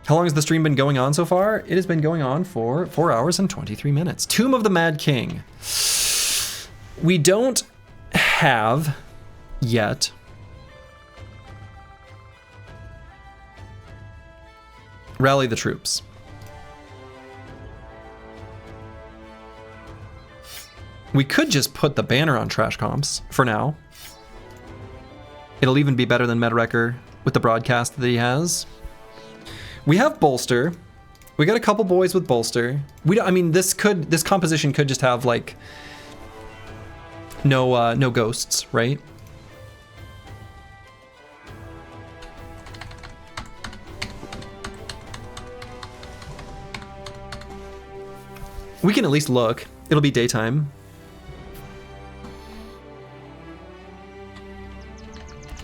How long has the stream been going on so far? It has been going on for 4 hours and 23 minutes. Tomb of the Mad King. We don't have yet Rally the Troops. We could just put the banner on Trash Comps for now. It'll even be better than Medwrecker with the broadcast that he has. We have Bolster. We got a couple boys with Bolster. We don't, I mean, this composition could just have like no ghosts, right? We can at least look. It'll be daytime.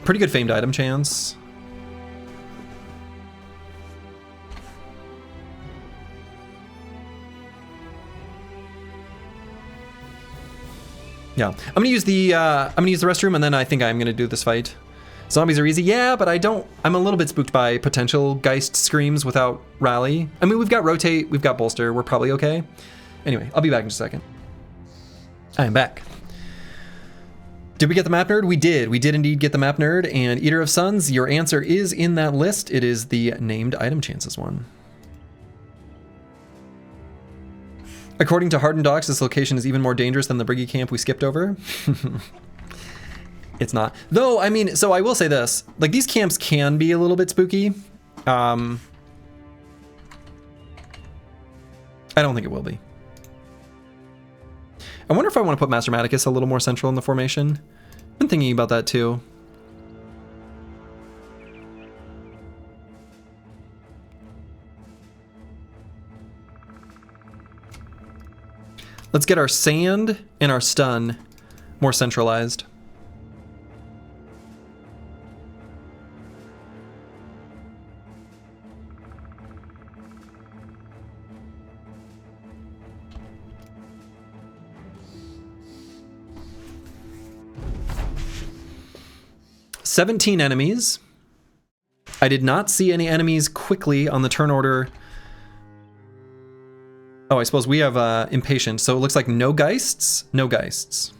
Pretty good famed item chance. Yeah, I'm gonna use the restroom, and then I think I'm gonna do this fight. Zombies are easy, yeah, but I'm a little bit spooked by potential Geist screams without Rally. I mean, we've got Rotate, we've got Bolster, we're probably okay. Anyway, I'll be back in just a second. I am back. Did we get the map nerd? We did. We did indeed get the map nerd, and Eater of Suns, your answer is in that list. It is the named item chances one. According to Hardened Docs, this location is even more dangerous than the Briggy camp we skipped over. It's not. Though, I mean, so I will say this. Like, these camps can be a little bit spooky. I don't think it will be. I wonder if I want to put Master Maticus a little more central in the formation. I've been thinking about that too. Let's get our sand and our stun more centralized. "17 enemies. I did not see any enemies quickly on the turn order. Oh, I suppose we have Impatient, so it looks like no Geists? No Geists.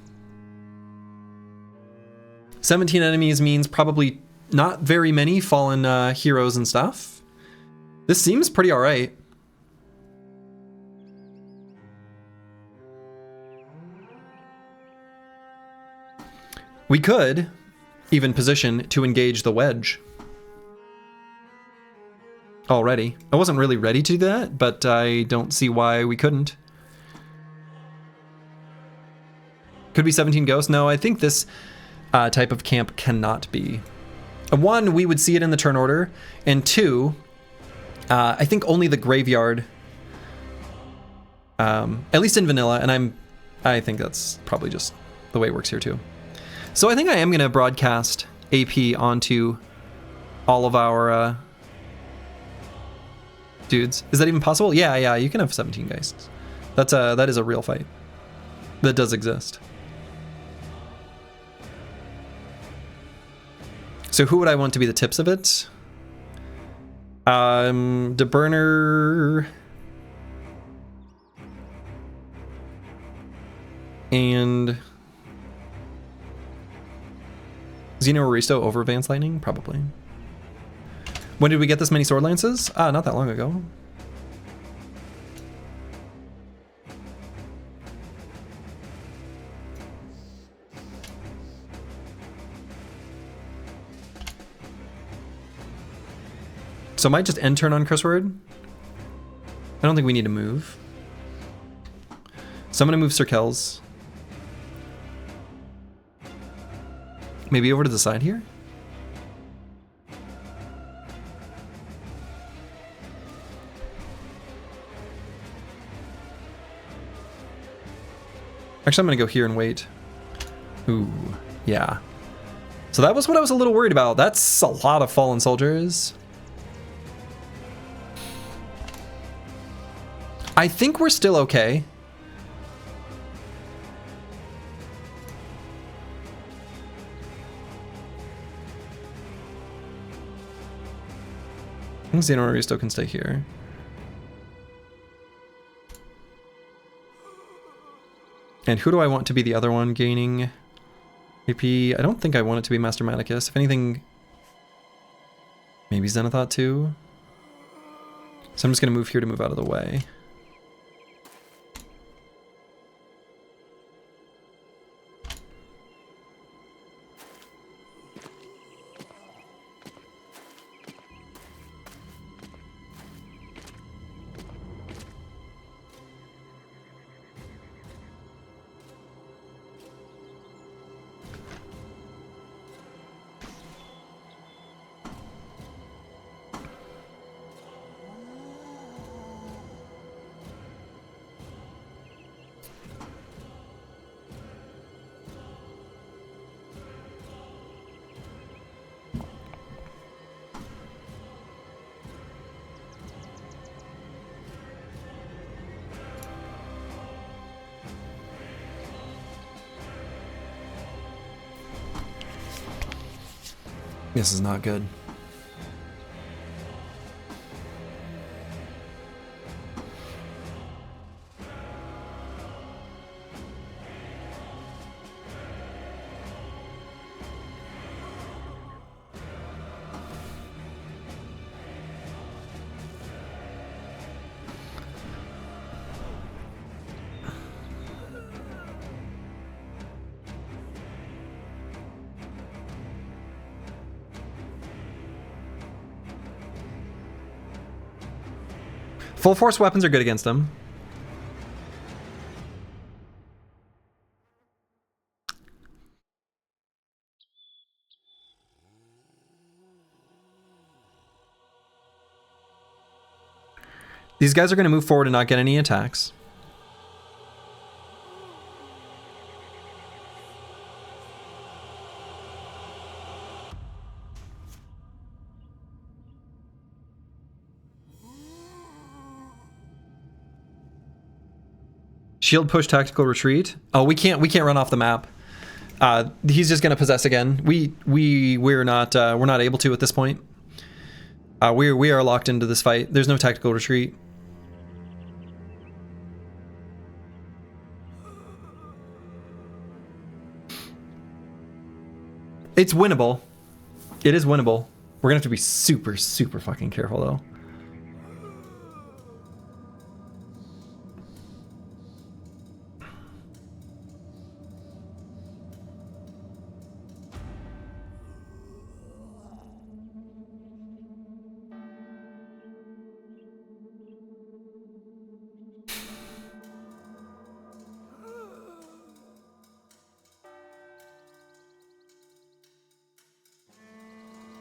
17 enemies means probably not very many fallen heroes and stuff. This seems pretty alright. We could even position to engage the wedge already. I wasn't really ready to do that, but I don't see why we couldn't. Could be 17 ghosts? No, I think this type of camp cannot be. One, we would see it in the turn order, and two, I think only the graveyard, at least in vanilla, and I think that's probably just the way it works here too. So I think I am going to broadcast AP onto all of our dudes. Is that even possible? Yeah, you can have 17 geists. That is a real fight. That does exist. So who would I want to be the tips of it? DeBurner and Xeno Aristo over Vance Lightning? Probably. When did we get this many Sword Lances? Not that long ago. So I might just end turn on Curseword. I don't think we need to move. So I'm going to move Sir Kells. Maybe over to the side here? Actually, I'm going to go here and wait. Ooh, yeah. So that was what I was a little worried about. That's a lot of fallen soldiers. I think we're still okay. I think Xeno Aristo can stay here. And who do I want to be the other one gaining AP? I don't think I want it to be Master Maticus. If anything, maybe Zenithot too. So I'm just going to move here to move out of the way. This is not good. Full force weapons are good against them. These guys are going to move forward and not get any attacks. Shield push, tactical retreat. Oh, we can't run off the map. He's just gonna possess again. We're not able to at this point. We are locked into this fight. There's no tactical retreat. It's winnable. It is winnable. We're gonna have to be super, super fucking careful though.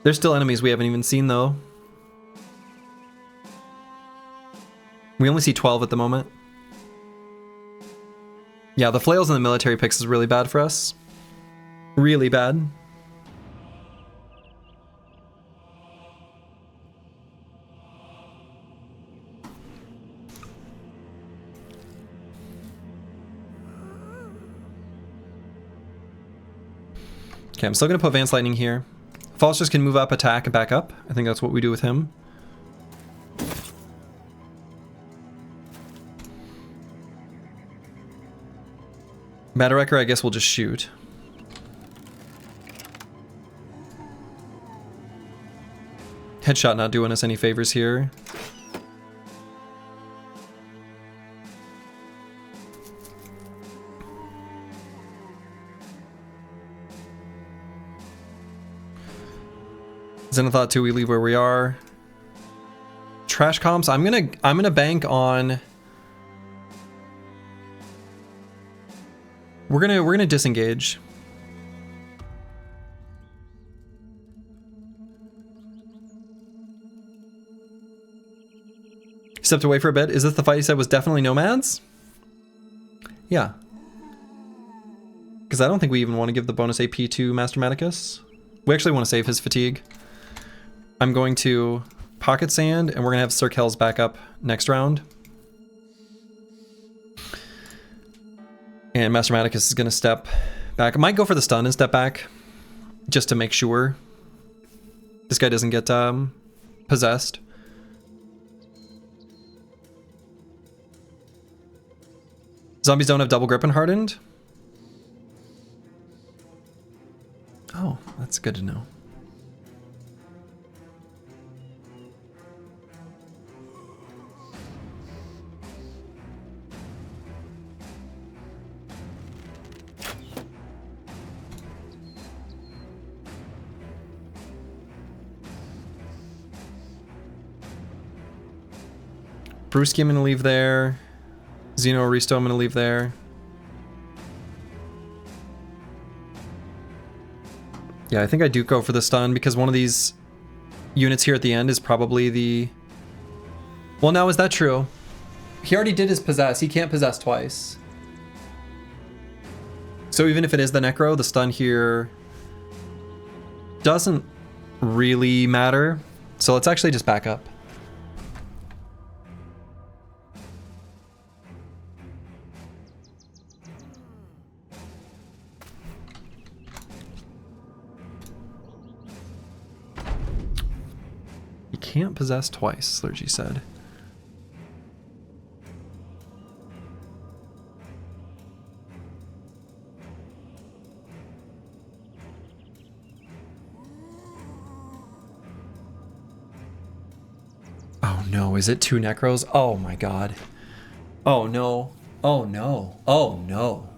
There's still enemies we haven't even seen, though. We only see 12 at the moment. Yeah, the flails and the military picks is really bad for us. Really bad. Okay, I'm still going to put Vance Lightning here. False just can move up, attack, and back up. I think that's what we do with him. Matterwrecker, I guess we'll just shoot. Headshot not doing us any favors here. Zenithot 2, we leave where we are. Trash comps, I'm gonna bank on. We're gonna disengage. Stepped away for a bit. Is this the fight you said was definitely nomads? Yeah. Because I don't think we even want to give the bonus AP to Master Maticus. We actually want to save his fatigue. I'm going to Pocket Sand, and we're going to have Sir Kells back up next round. And Master Maticus is going to step back. I might go for the stun and step back, just to make sure this guy doesn't get possessed. Zombies don't have double grip and hardened? Oh, that's good to know. Brewski, I'm gonna leave there. Xeno Aristo, I'm gonna leave there. Yeah, I think I do go for the stun because one of these units here at the end is probably the... Well, now, is that true? He already did his possess. He can't possess twice. So even if it is the Necro, the stun here doesn't really matter. So let's actually just back up. Can't possess twice, Slurgy said. Oh no, is it 2 Necros? Oh my god. Oh no. Oh no. Oh no.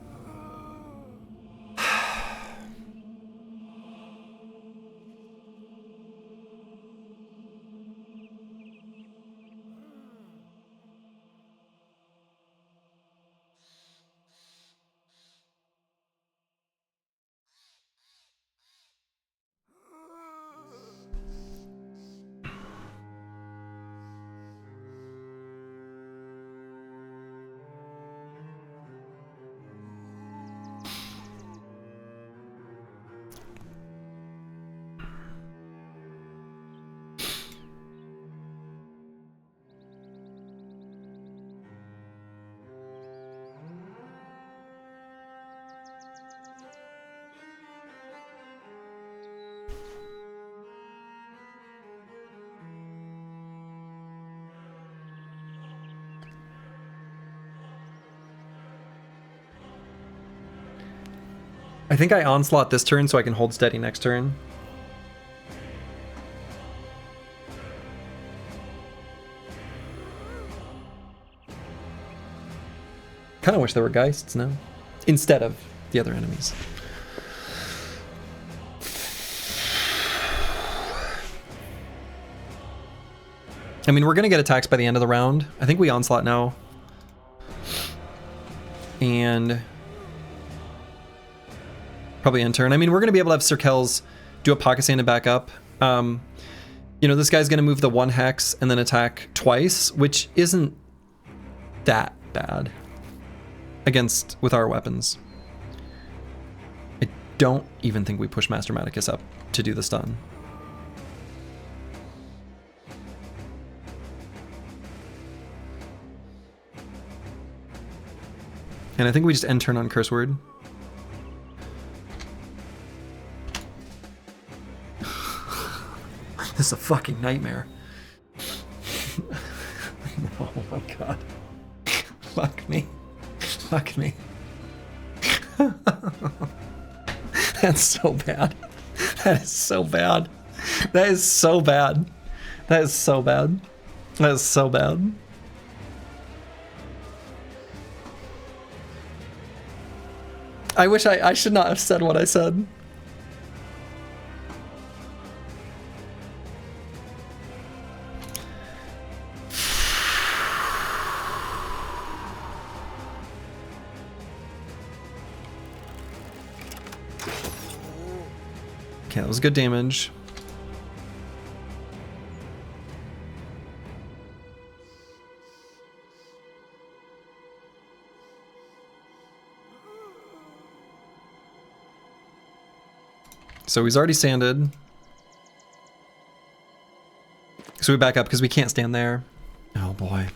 I think I onslaught this turn so I can hold steady next turn. Kind of wish there were Geists now, instead of the other enemies. I mean, we're going to get attacks by the end of the round. I think we onslaught now. And... probably end turn. I mean, we're going to be able to have Sir Kells do a Pocket Sand and back up. You know, this guy's going to move the 1 hex and then attack twice, which isn't that bad with our weapons. I don't even think we push Master Maticus up to do the stun. And I think we just end turn on Curse Word. This is a fucking nightmare. Oh my god. Fuck me. Fuck me. That's so bad. That is so bad. That is so bad. That is so bad. That is so bad. I wish I should not have said what I said. Okay, that was good damage. So he's already sanded. So we back up because we can't stand there. Oh boy.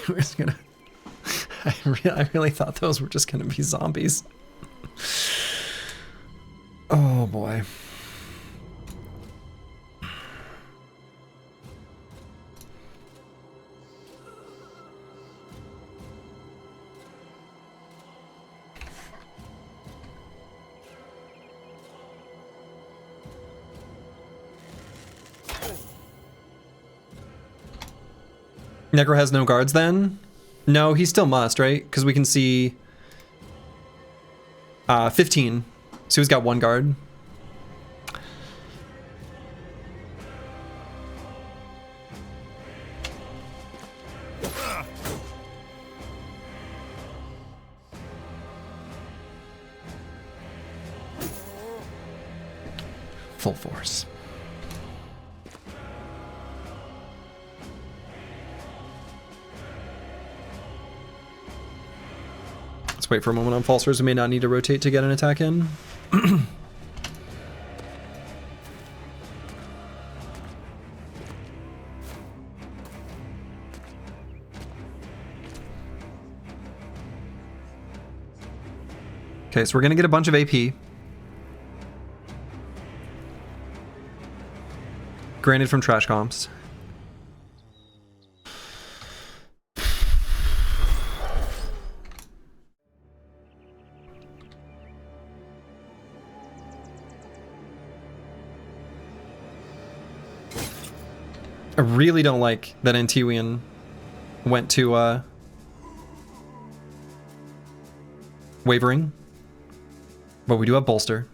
We're just gonna... I really thought those were just gonna be zombies. Oh boy. Necro has no guards then? No, he still must, right? Because we can see 15. So he's got 1 guard. Full force. Wait for a moment on Falsers. We may not need to rotate to get an attack in. Okay, so we're gonna get a bunch of AP. Granted from trash comps. I really don't like that Antiwian went to Wavering, but we do have Bolster.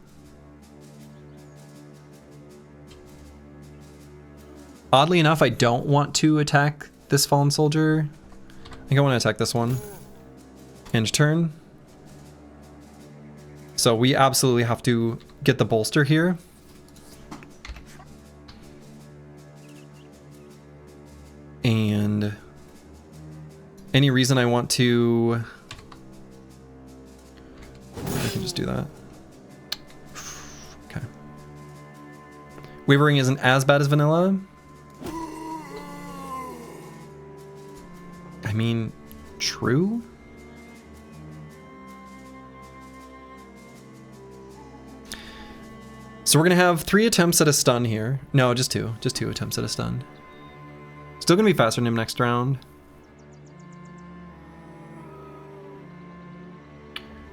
Oddly enough, I don't want to attack this Fallen Soldier. I think I want to attack this one. End turn. So we absolutely have to get the Bolster here. And any reason I want to... I can just do that. Okay. Wavering isn't as bad as vanilla. I mean, true? So we're gonna have 3 attempts at a stun here. No, just 2. Just 2 attempts at a stun. Still gonna be faster than him next round.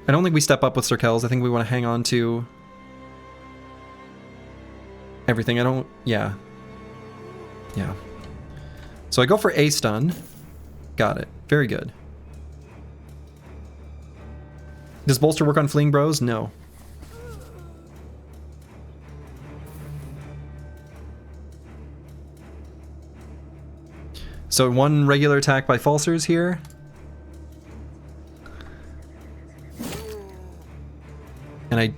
I don't think we step up with Circles. I think we want to hang on to everything. I don't... Yeah. Yeah. So I go for a stun. Got it. Very good. Does Bolster work on Fleeing Bros? No. So 1 regular attack by Falsers here. And I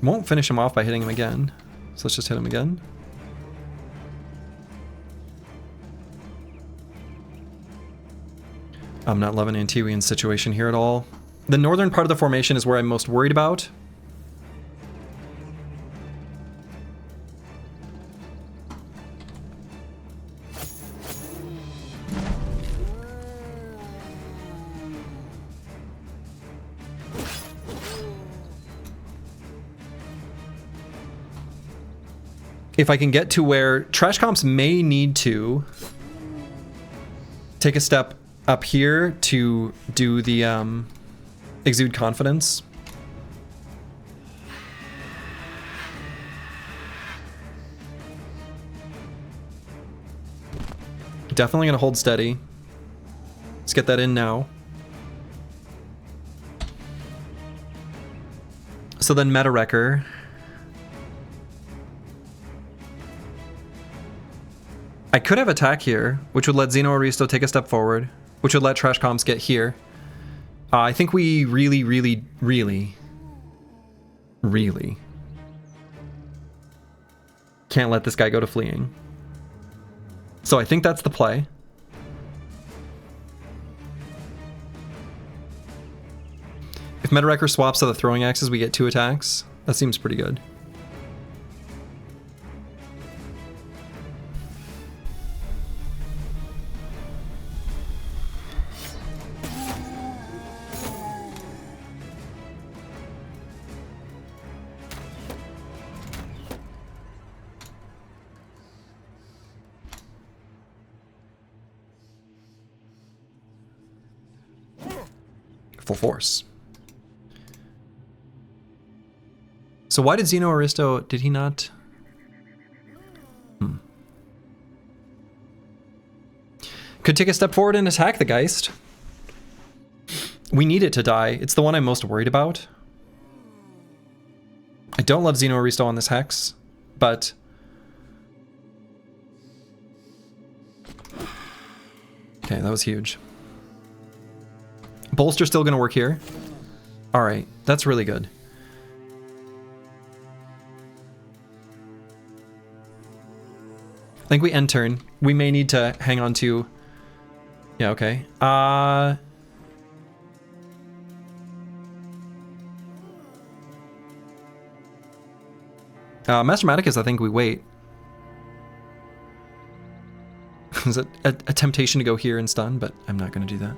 won't finish him off by hitting him again. So let's just hit him again. I'm not loving Antiwian's situation here at all. The northern part of the formation is where I'm most worried about. If I can get to where trash comps may need to take a step up here to do the exude confidence. Definitely gonna hold steady. Let's get that in now. So then Meta Wrecker. I could have attack here, which would let Xeno Aristo take a step forward, which would let Trash Comps get here. I think we really can't let this guy go to fleeing. So I think that's the play. If Meta Wrecker swaps to the throwing axes, we get 2 attacks. That seems pretty good. Full force. So why did Xeno Aristo, did he not? Could take a step forward and attack the Geist. We need it to die. It's the one I'm most worried about. I don't love Xeno Aristo on this Hex, but... Okay, that was huge. Bolster still gonna work here. All right, that's really good. I think we end turn. We may need to hang on to... Yeah, okay. Master Maticus, I think we wait. Is it a temptation to go here and stun, but I'm not gonna do that.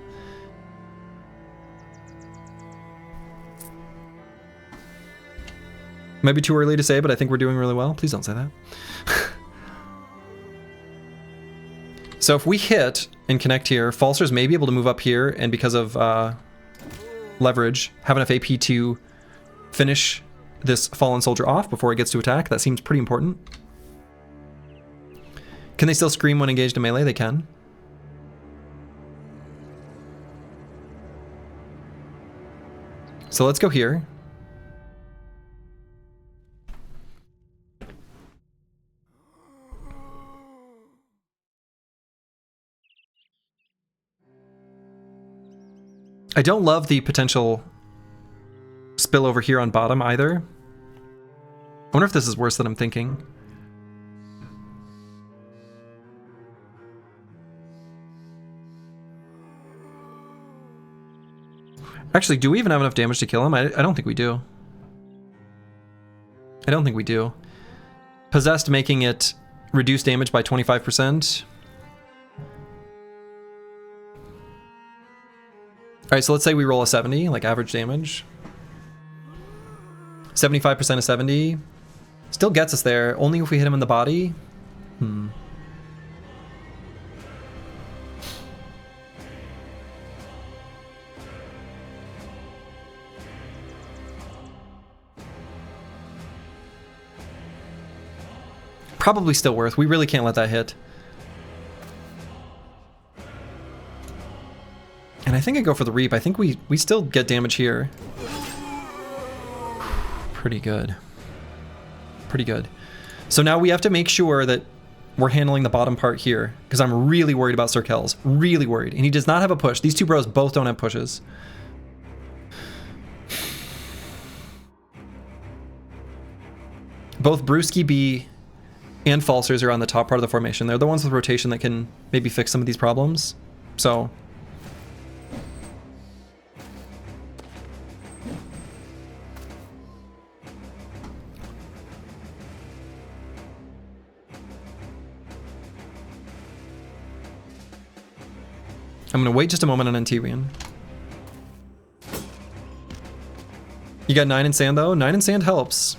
Might be too early to say, but I think we're doing really well. Please don't say that. So if we hit and connect here, Falsers may be able to move up here, and because of leverage, have enough AP to finish this Fallen Soldier off before it gets to attack. That seems pretty important. Can they still scream when engaged in melee? They can. So let's go here. I don't love the potential spill over here on bottom either. I wonder if this is worse than I'm thinking. Actually, do we even have enough damage to kill him? I don't think we do. I don't think we do. Possessed making it reduce damage by 25%. Alright, so let's say we roll a 70, like average damage. 75% of 70. Still gets us there, only if we hit him in the body. Probably still worth. We really can't let that hit. And I think I go for the Reap. I think we still get damage here. Pretty good. Pretty good. So now we have to make sure that we're handling the bottom part here, because I'm really worried about Sir Kells. Really worried. And he does not have a push. These two bros both don't have pushes. Both Brewski B and Falsers are on the top part of the formation. They're the ones with rotation that can maybe fix some of these problems. So I'm gonna wait just a moment on Antiwian. You got 9 in sand though? 9 in sand helps.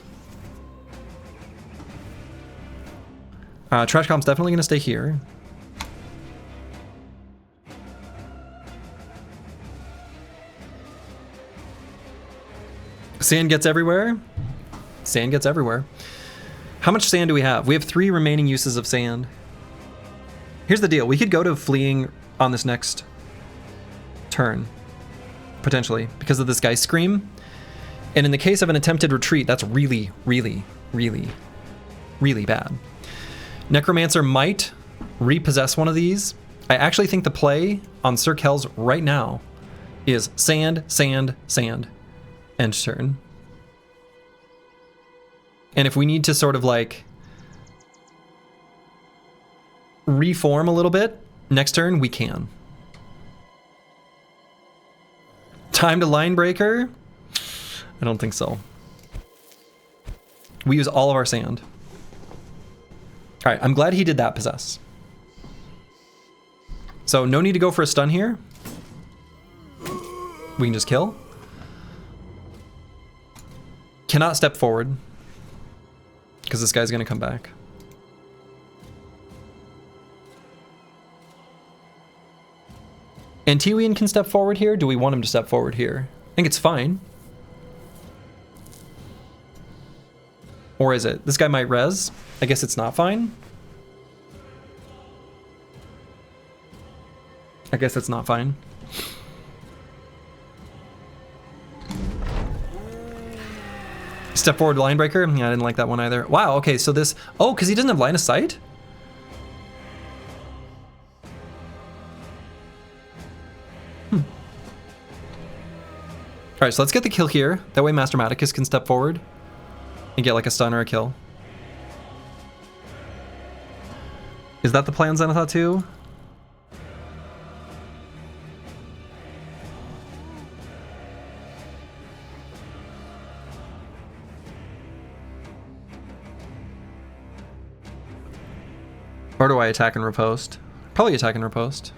Trash Comp's definitely gonna stay here. Sand gets everywhere. Sand gets everywhere. How much sand do we have? We have 3 remaining uses of sand. Here's the deal. We could go to fleeing on this next turn, potentially, because of this guy's scream. And in the case of an attempted retreat, that's really, really, really, really bad. Necromancer might repossess one of these. I actually think the play on Sir Kells right now is sand, sand, sand, end turn. And if we need to sort of like reform a little bit next turn, we can. Time to line breaker? I don't think so. We use all of our sand. All right, I'm glad he did that possess. So no need to go for a stun here. We can just kill. Cannot step forward because this guy's gonna come back. Antiwian can step forward here. Do we want him to step forward here? I think it's fine. Or is it? This guy might res. I guess it's not fine. I guess it's not fine. Step forward line breaker. Yeah, I didn't like that one either. Wow, okay, so this... Oh, because he doesn't have line of sight? Alright, so let's get the kill here. That way Master Maticus can step forward and get like a stun or a kill. Is that the plan, Zenithot 2? Or do I attack and riposte? Probably attack and riposte.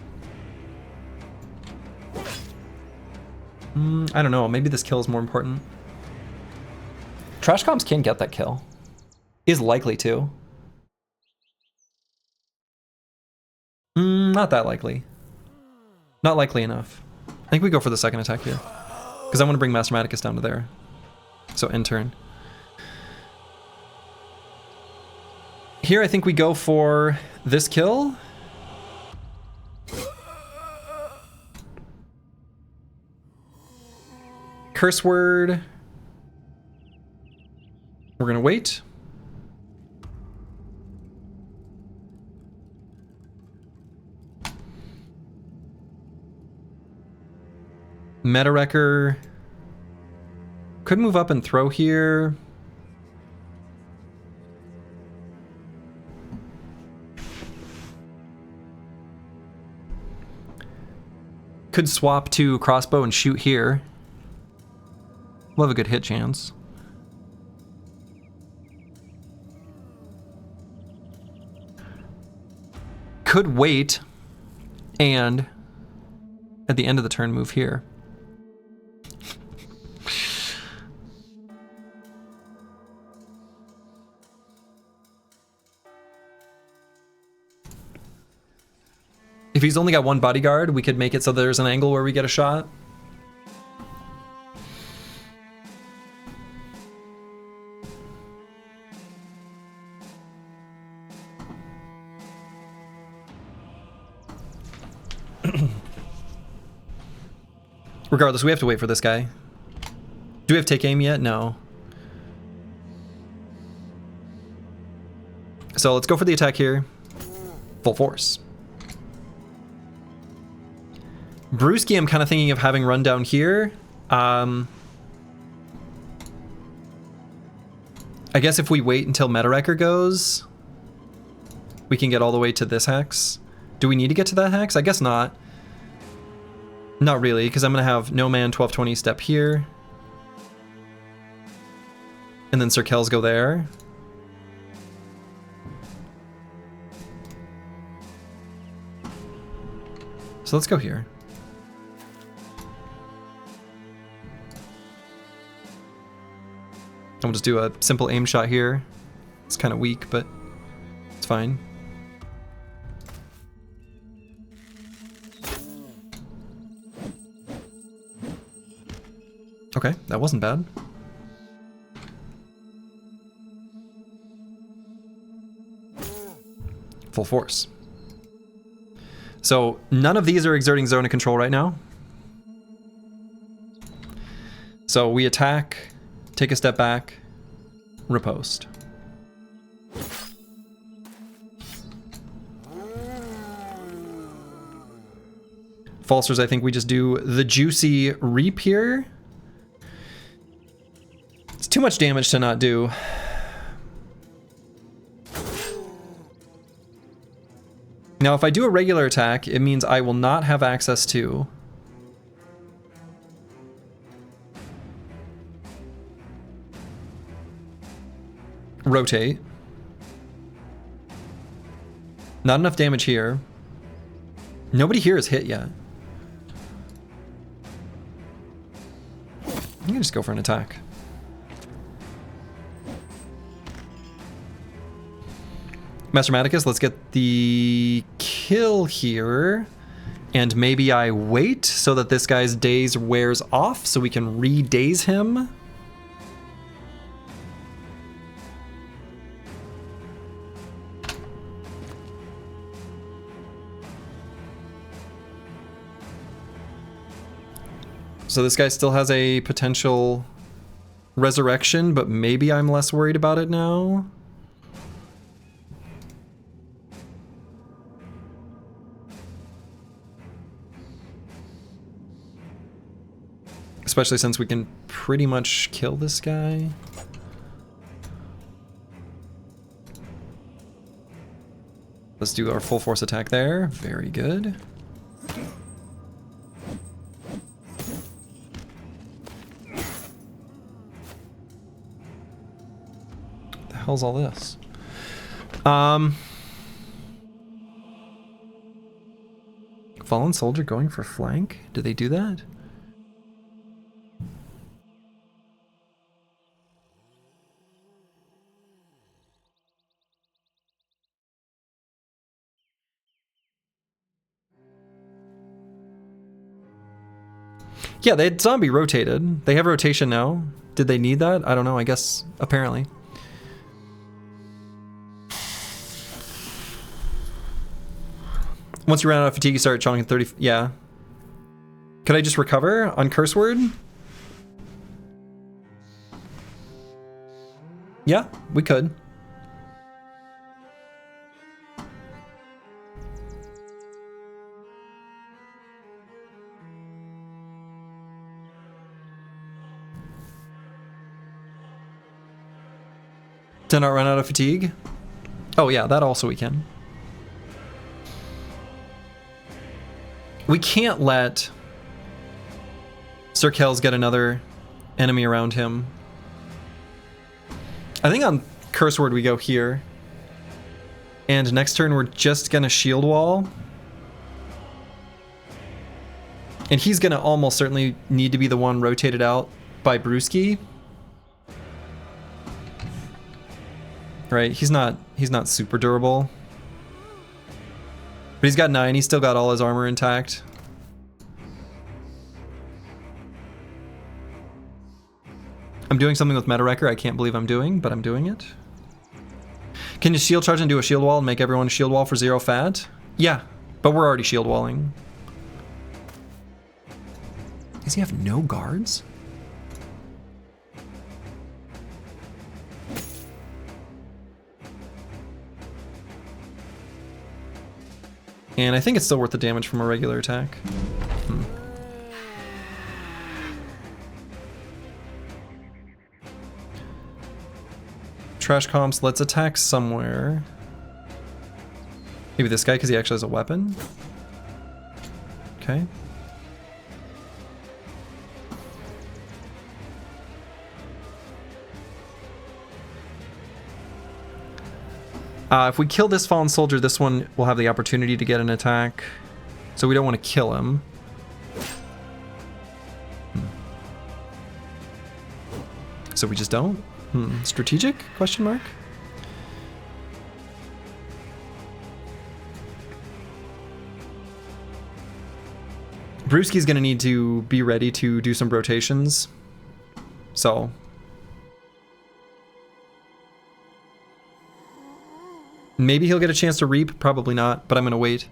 I don't know, maybe this kill is more important. Trash Comps can get that kill. Is likely to. Not that likely. Not likely enough. I think we go for the second attack here. Because I want to bring Master Maticus down to there. So end turn. Here I think we go for this kill. Curse word. We're gonna wait. Meta Wrecker. Could move up and throw here. Could swap to crossbow and shoot here. We'll have a good hit chance. Could wait and at the end of the turn move here. If he's only got one bodyguard, we could make it so there's an angle where we get a shot. Regardless, we have to wait for this guy. Do we have take aim yet? No. So let's go for the attack here. Full force. Brewski, I'm kind of thinking of having run down here. I I guess if we wait until Meta Wrecker goes, we can get all the way to this hex. Do we need to get to that hex? I guess not. Not really, because I'm going to have No Man 1220 step here. And then Sir Kells go there. So let's go here. I'll just do a simple aim shot here. It's kind of weak, but it's fine. Okay, that wasn't bad. Full force. So none of these are exerting zone of control right now. So we attack, take a step back, riposte. Falsers, I think we just do the juicy reap here. It's too much damage to not do. Now, if I do a regular attack, it means I will not have access to rotate. Not enough damage here. Nobody here is hit yet. I'm gonna just go for an attack. Master Maticus, let's get the kill here. And maybe I wait so that this guy's daze wears off so we can re-daze him. So this guy still has a potential resurrection, but maybe I'm less worried about it now. Especially since we can pretty much kill this guy. Let's do our full force attack there. Very good. What the hell's all this? Fallen soldier going for flank? Do they do that? Yeah, they had zombie rotated. They have rotation now. Did they need that? I don't know. I guess apparently. Once you run out of fatigue, you start chawing at 30. Yeah. Could I just recover on curse word? Yeah, we could. Did not run out of fatigue? Oh yeah, that also we can. We can't let Sir Kells get another enemy around him. I think on curse word we go here. And next turn we're just gonna shield wall. And he's gonna almost certainly need to be the one rotated out by Brewski. Right, he's not super durable. But he's got 9, he's still got all his armor intact. I'm doing something with Meta Wrecker I can't believe I'm doing, but I'm doing it. Can you shield charge and do a shield wall and make everyone shield wall for 0 fat? Yeah, but we're already shield walling. Does he have no guards? And I think it's still worth the damage from a regular attack. Trash comps, let's attack somewhere. Maybe this guy because he actually has a weapon. Okay. If we kill this fallen soldier, this one will have the opportunity to get an attack. So we don't want to kill him. So we just don't? Strategic? Question mark? Brewski's gonna need to be ready to do some rotations. So... maybe he'll get a chance to reap, probably not, but I'm gonna wait.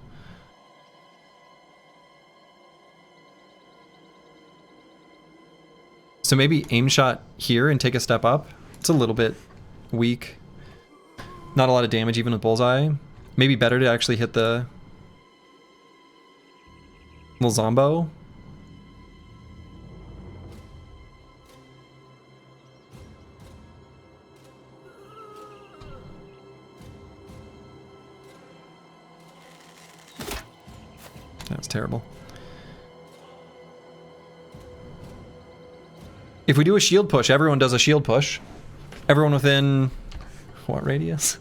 So maybe aim shot here and take a step up. It's a little bit weak. Not a lot of damage even with bullseye. Maybe better to actually hit the little zombo. That's terrible. If we do a shield push, everyone does a shield push. Everyone within... what radius?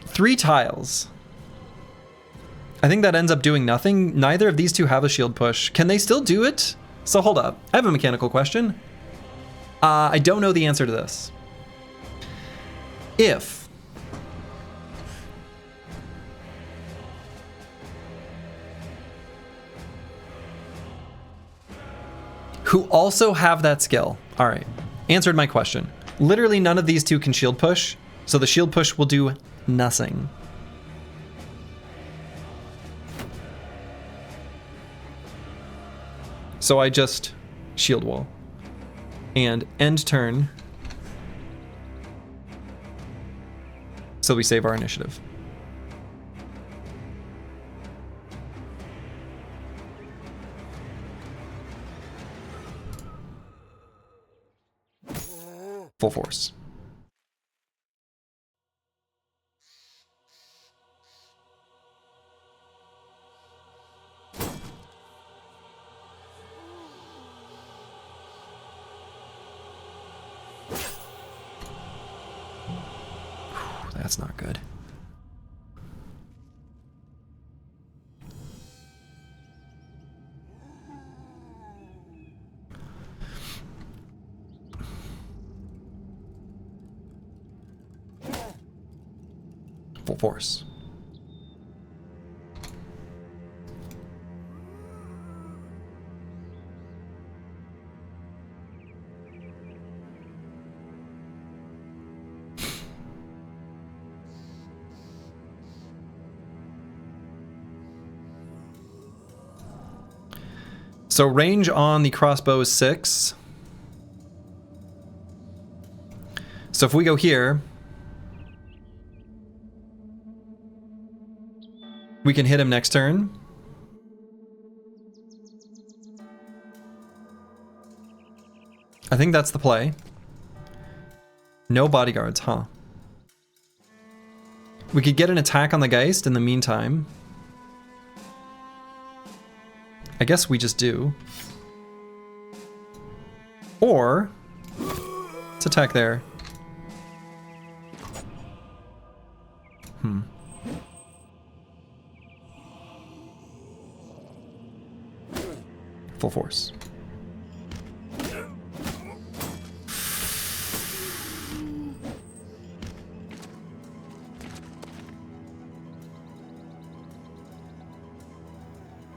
3 tiles. I think that ends up doing nothing. Neither of these two have a shield push. Can they still do it? So hold up. I have a mechanical question. I don't know the answer to this. If... who also have that skill. All right, answered my question. Literally none of these two can shield push, so the shield push will do nothing. So I just shield wall and end turn. So we save our initiative. Full force. That's not good. Full force. So range on the crossbow is 6. So if we go here, we can hit him next turn. I think that's the play. No bodyguards, huh? We could get an attack on the Geist in the meantime. I guess we just do. Or let's attack there. Full force.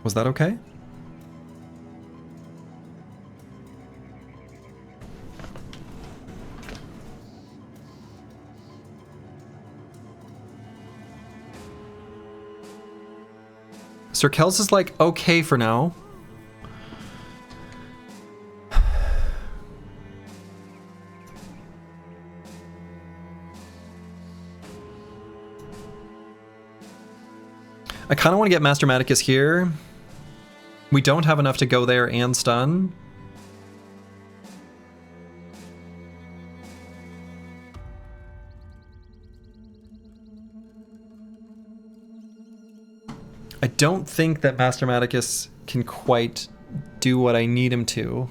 Was that okay? Sir Kels is like okay for now. I kind of want to get Master Maticus here. We don't have enough to go there and stun. I don't think that Master Maticus can quite do what I need him to.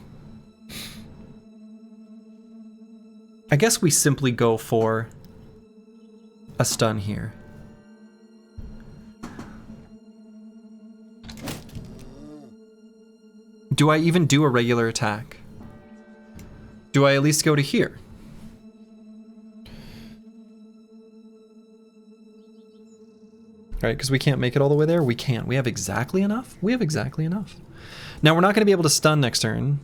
I guess we simply go for a stun here. Do I even do a regular attack? Do I at least go to here? Right, because we can't make it all the way there. We can't. We have exactly enough? We have exactly enough. Now, we're not going to be able to stun next turn.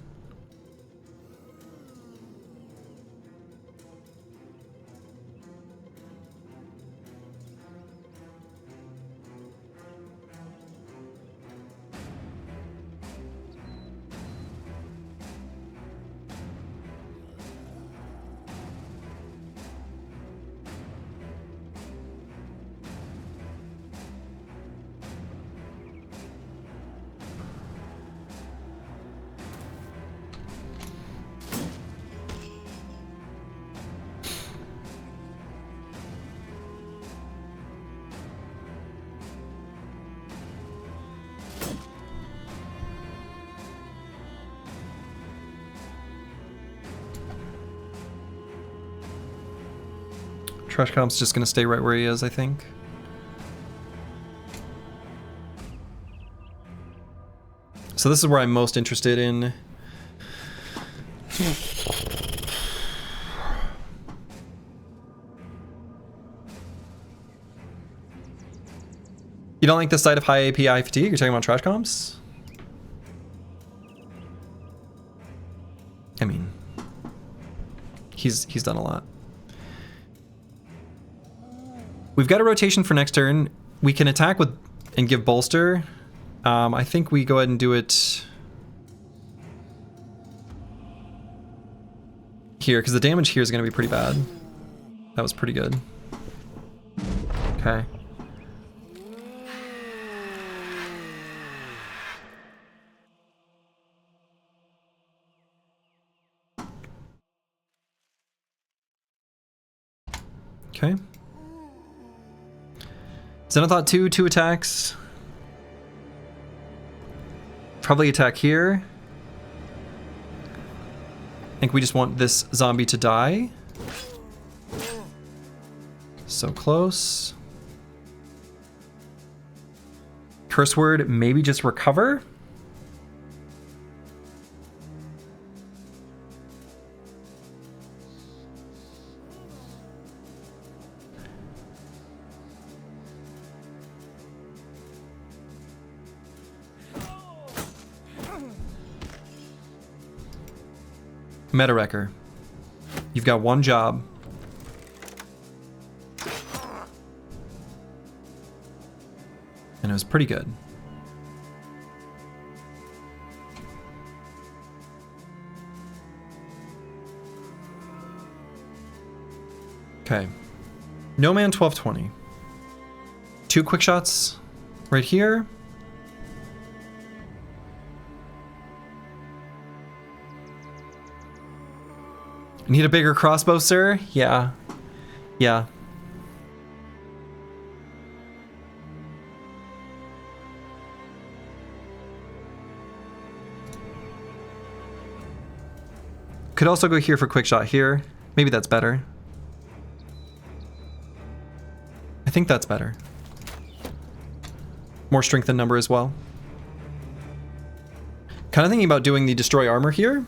Trash Comp's just gonna stay right where he is, I think. So this is where I'm most interested in. You don't like the sight of high AP, high fatigue? You're talking about trash comps? I mean, he's done a lot. We've got a rotation for next turn. We can attack with and give bolster. I think we go ahead and do it here, because the damage here is going to be pretty bad. That was pretty good. Okay. Okay. Xenothought 2 attacks. Probably attack here. I think we just want this zombie to die. So close. Curse word, maybe just recover. Meta Wrecker. You've got one job. And it was pretty good. Okay. No man 1220. 2 quick shots right here. Need a bigger crossbow, sir? Yeah. Yeah. Could also go here for quick shot here. Maybe that's better. I think that's better. More strength in number as well. Kind of thinking about doing the destroy armor here.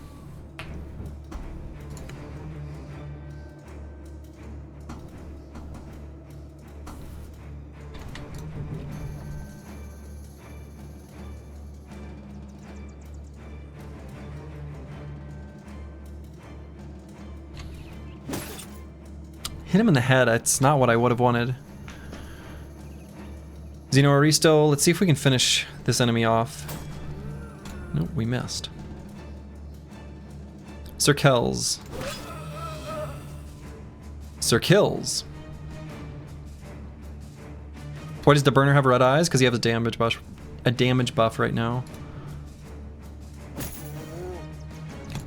Hit him in the head. That's not what I would have wanted. Xeno Aristo. Let's see if we can finish this enemy off. Nope, we missed. Sir Kells. Sir Kills. Why does the burner have red eyes? Because he has a damage buff right now.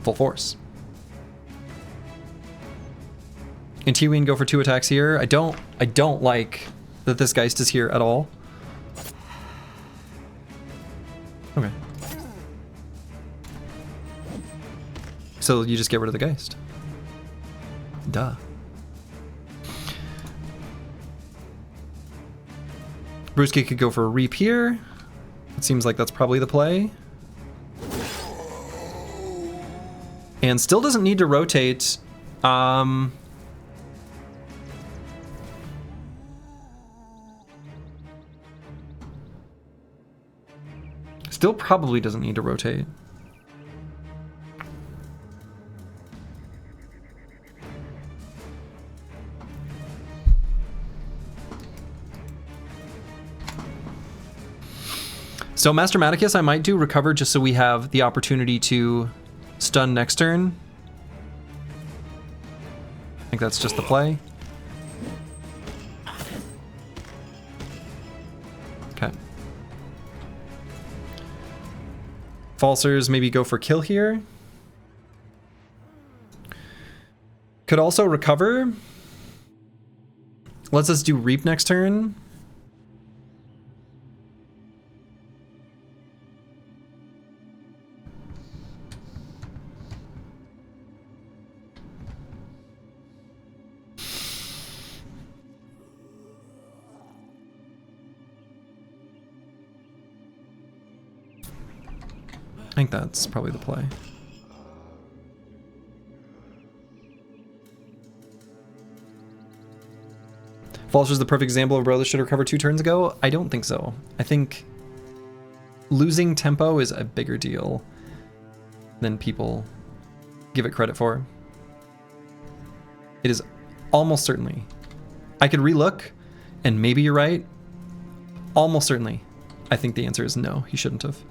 Full force. Can T-Ween go for 2 attacks here? I don't like that this Geist is here at all. Okay. So you just get rid of the Geist. Duh. Brewski could go for a Reap here. It seems like that's probably the play. And still doesn't need to rotate. Still probably doesn't need to rotate. So Master Maticus I might do recover just so we have the opportunity to stun next turn. I think that's just the play. Okay. Falsers maybe go for kill here. Could also recover. Let's just do Reap next turn. I think that's probably the play. False was the perfect example of a brother should recover 2 turns ago. I don't think so. I think losing tempo is a bigger deal than people give it credit for. It is almost certainly. I could relook, and maybe you're right. Almost certainly. I think the answer is no, he shouldn't have.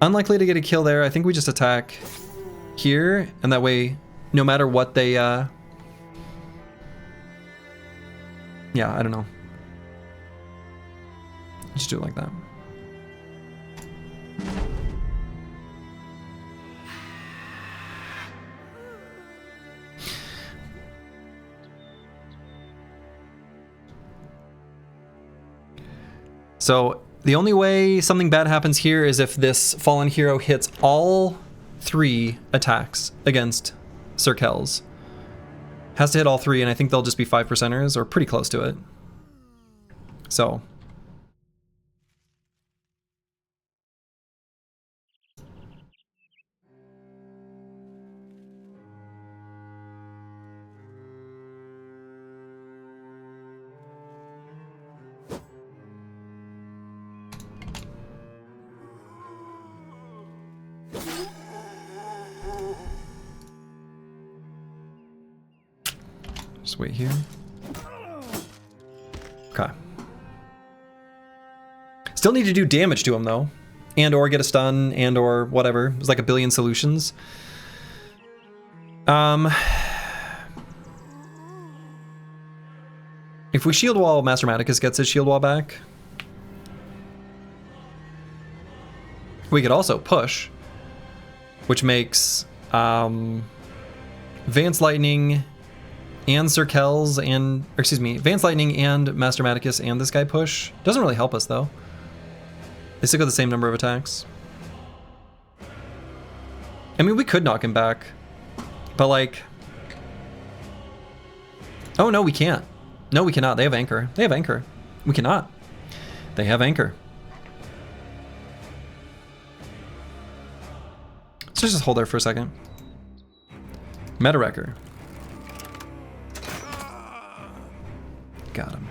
Unlikely to get a kill there. I think we just attack here, and that way, no matter what they, yeah, I don't know. Just do it like that. So the only way something bad happens here is if this fallen hero hits all 3 attacks against Sir Kells. Has to hit all 3, and I think they'll just be 5%ers or pretty close to it. So. Just wait here. Okay. Still need to do damage to him though, and or get a stun, and or whatever. There's like a billion solutions. If we shield wall, Master Maticus gets his shield wall back. We could also push, which makes Vance Lightning and Sir Kells and, or excuse me, Vance Lightning and Master Maticus and this guy push. Doesn't really help us though. They still got the same number of attacks. I mean, we could knock him back, but like, oh no, we can't. No, we cannot. They have anchor. They have anchor. We cannot. They have anchor. So just hold there for a second. Meta Wrecker. Got him.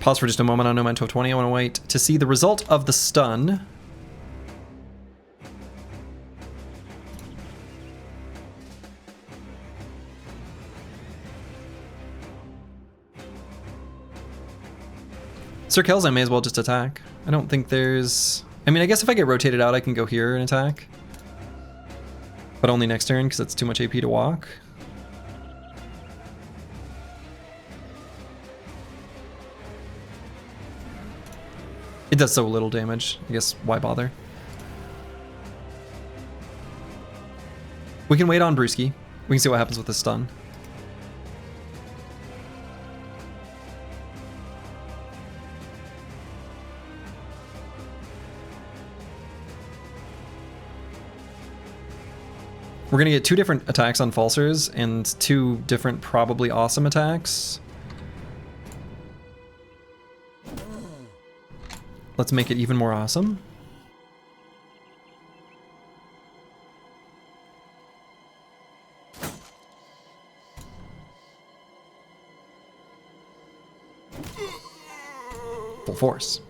Pause for just a moment on No Man 1220. I want to wait to see the result of the stun. Sir Kells, I may as well just attack. I don't think there's... I mean, I guess if I get rotated out, I can go here and attack. But only next turn, because it's too much AP to walk. It does so little damage. I guess why bother? We can wait on Brewski. We can see what happens with the stun. We're gonna get 2 different attacks on Falsers and 2 different probably awesome attacks. Let's make it even more awesome. Full force.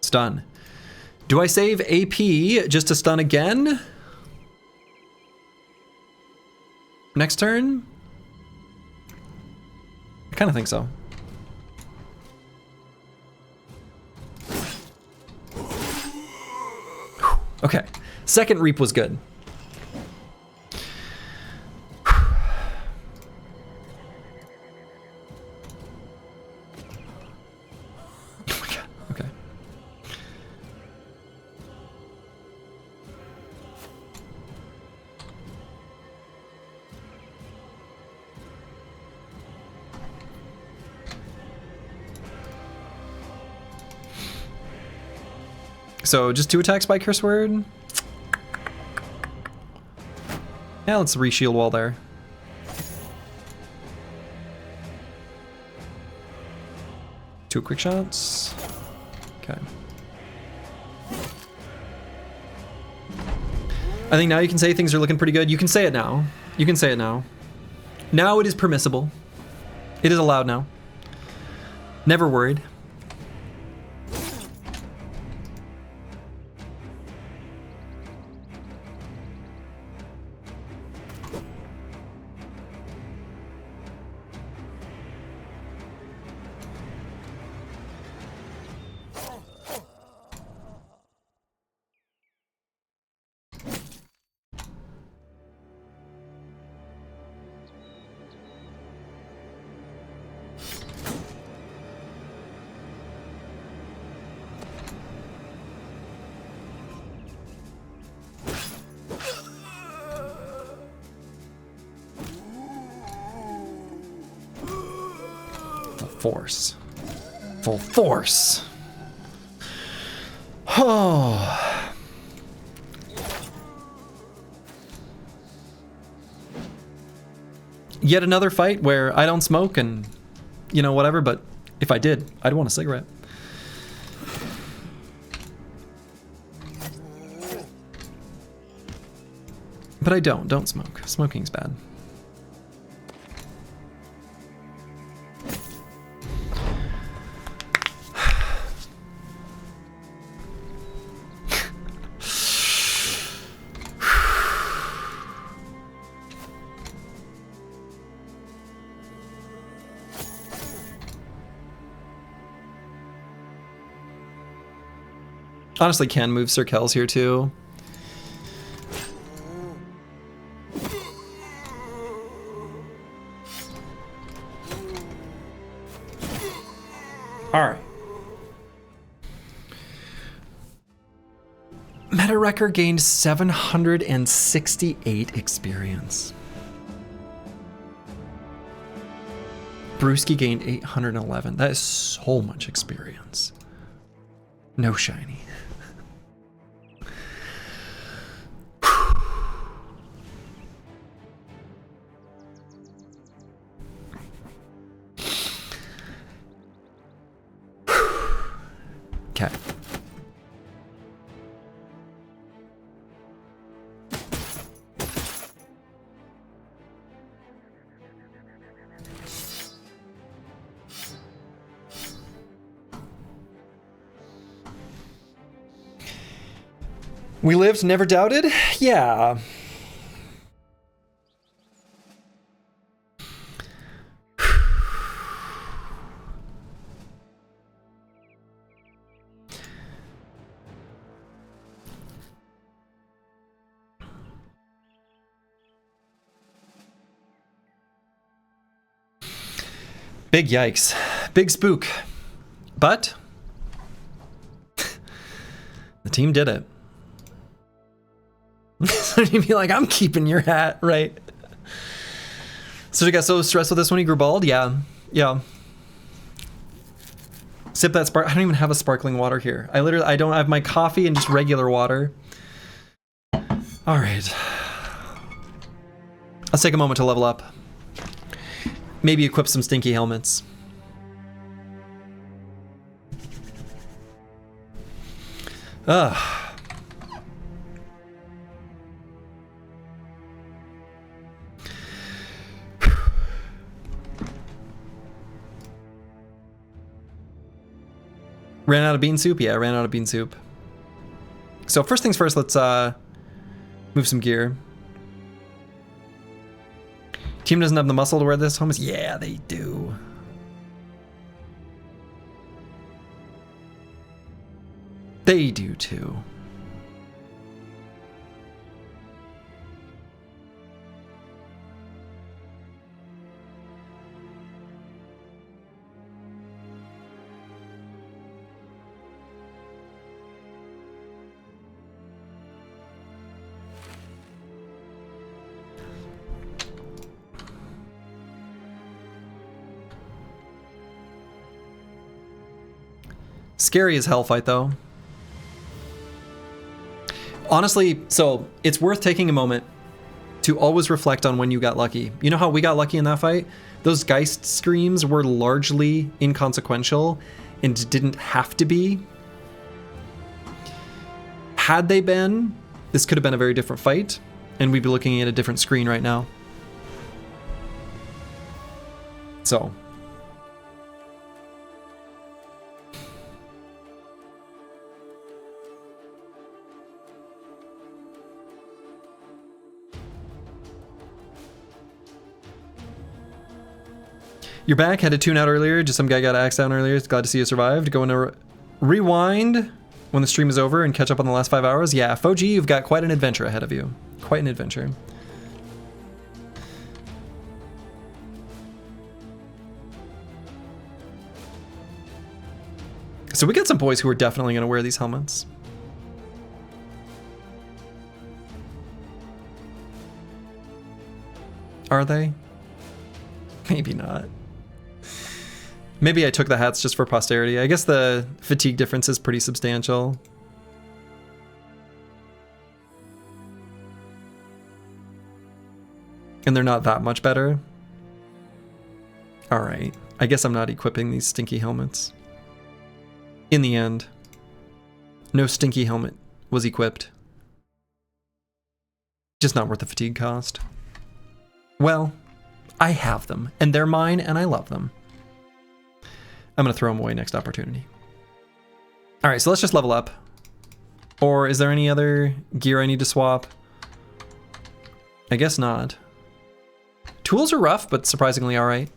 Stun. Do I save AP just to stun again? Next turn? I kind of think so. Okay, second reap was good. Oh my god, okay. So just 2 attacks by Curse Word. Yeah, let's re-shield wall there. Two quick shots. Okay. I think now you can say things are looking pretty good. You can say it now. You can say it now. Now it is permissible. It is allowed now. Never worried. Force. Full force. Oh. Yet another fight where I don't smoke and, you know, whatever, but if I did, I'd want a cigarette. But I don't smoke. Smoking's bad. Honestly, can move Sir Kells here too. Alright. Meta Wrecker gained 768 experience. Brewski gained 811. That is so much experience. No shiny. Okay. We lived, never doubted? Yeah. Big yikes. Big spook. But The team did it. So you'd be like, I'm keeping your hat, right? So you got so stressed with this when he grew bald? Yeah. Yeah. Sip that spark. I don't even have a sparkling water here. I don't have my coffee and just regular water. All right. Let's take a moment to level up. Maybe equip some stinky helmets. Ugh. Ran out of bean soup? Yeah, ran out of bean soup. So first things first, let's move some gear. Team doesn't have the muscle to wear this helmet? Yeah, they do. They do too. Scary as hell fight though. Honestly, so it's worth taking a moment to always reflect on when you got lucky. You know how we got lucky in that fight? Those Geist screams were largely inconsequential and didn't have to be. Had they been, this could have been a very different fight, and we'd be looking at a different screen right now. So. You're back, had to tune out earlier, just some guy got axed down earlier, glad to see you survived. Going to rewind when the stream is over and catch up on the last 5 hours. Yeah, Foji, you've got quite an adventure ahead of you. Quite an adventure. So we got some boys who are definitely gonna wear these helmets. Are they? Maybe not. Maybe I took the hats just for posterity. I guess the fatigue difference is pretty substantial. And they're not that much better. All right. I guess I'm not equipping these stinky helmets. In the end, no stinky helmet was equipped. Just not worth the fatigue cost. Well, I have them, and they're mine, and I love them. I'm gonna throw them away next opportunity. All right, so let's just level up. Or is there any other gear I need to swap? I guess not. Tools are rough, but surprisingly all right.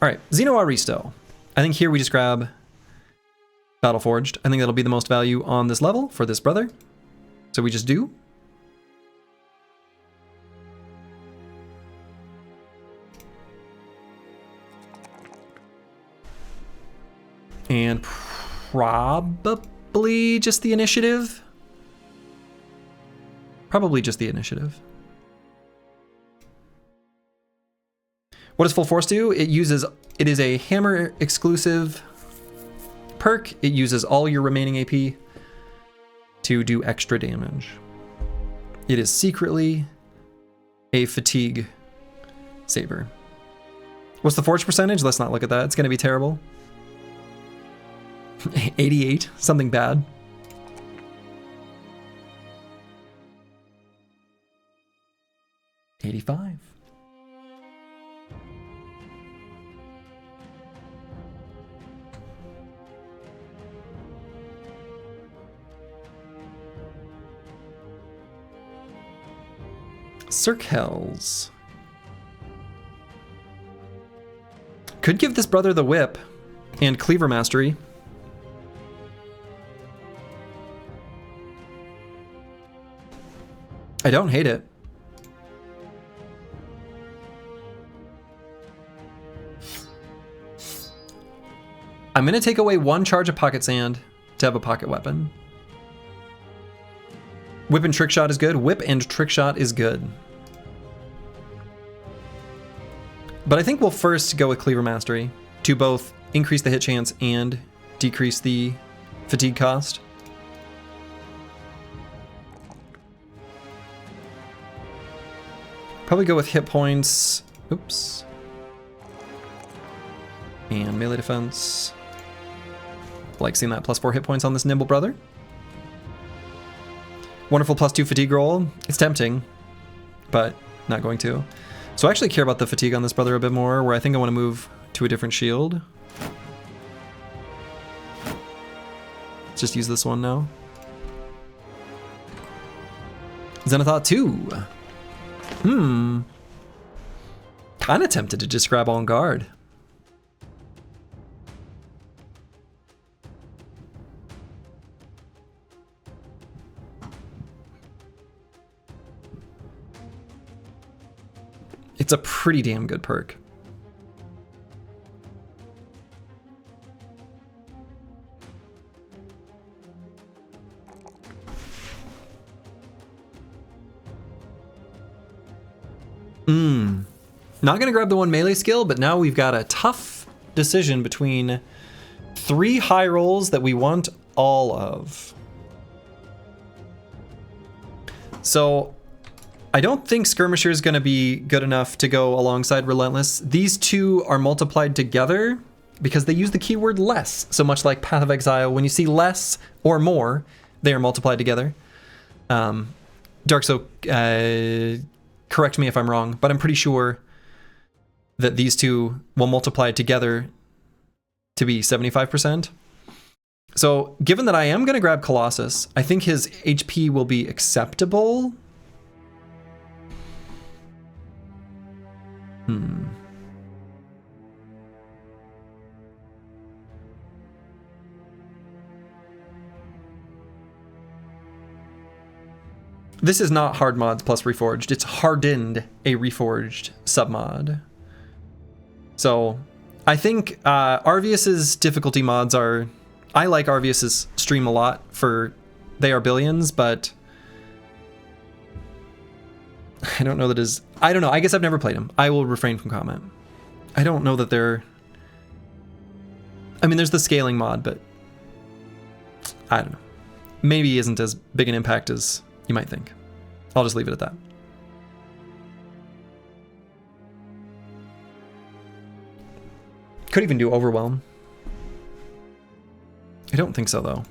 All right, Xeno Aristo. I think here we just grab Reforged. I think that'll be the most value on this level for this brother. So we just do. And probably just the initiative. Probably just the initiative. What does Full Force do? It is a hammer exclusive perk. It uses all your remaining AP to do extra damage. It is secretly a fatigue saber. What's the forge percentage? Let's not look at that. It's going to be terrible. 88, something bad. $85. Circles. Could give this brother the whip and cleaver mastery. I don't hate it. I'm gonna take away one charge of pocket sand to have a pocket weapon. Whip and trick shot is good. Whip and trick shot is good. But I think we'll first go with Cleaver Mastery to both increase the hit chance and decrease the fatigue cost. Probably go with hit points. Oops. And melee defense. Like seeing that +4 hit points on this nimble brother. Wonderful +2 fatigue roll. It's tempting, but not going to. So I actually care about the fatigue on this brother a bit more, where I think I want to move to a different shield. Let's just use this one now. Zenithot 2. Kinda tempted to just grab on guard. It's a pretty damn good perk. Not gonna grab the one melee skill, but now we've got a tough decision between 3 high rolls that we want all of. So I don't think Skirmisher is gonna be good enough to go alongside Relentless. These two are multiplied together because they use the keyword less. So much like Path of Exile, when you see less or more, they are multiplied together. Darkso, correct me if I'm wrong, but I'm pretty sure that these two will multiply together to be 75%. So given that I am going to grab Colossus, I think his HP will be acceptable. This is not hard mods plus Reforged. It's Hardened, a Reforged submod. So I think Arvius's difficulty mods are... I like Arvius's stream a lot for they are billions, but I don't know that is... I don't know. I guess I've never played him. I will refrain from comment. I don't know that they're... I mean, there's the scaling mod, but I don't know. Maybe he isn't as big an impact as you might think. I'll just leave it at that. Could even do Overwhelm. I don't think so, though.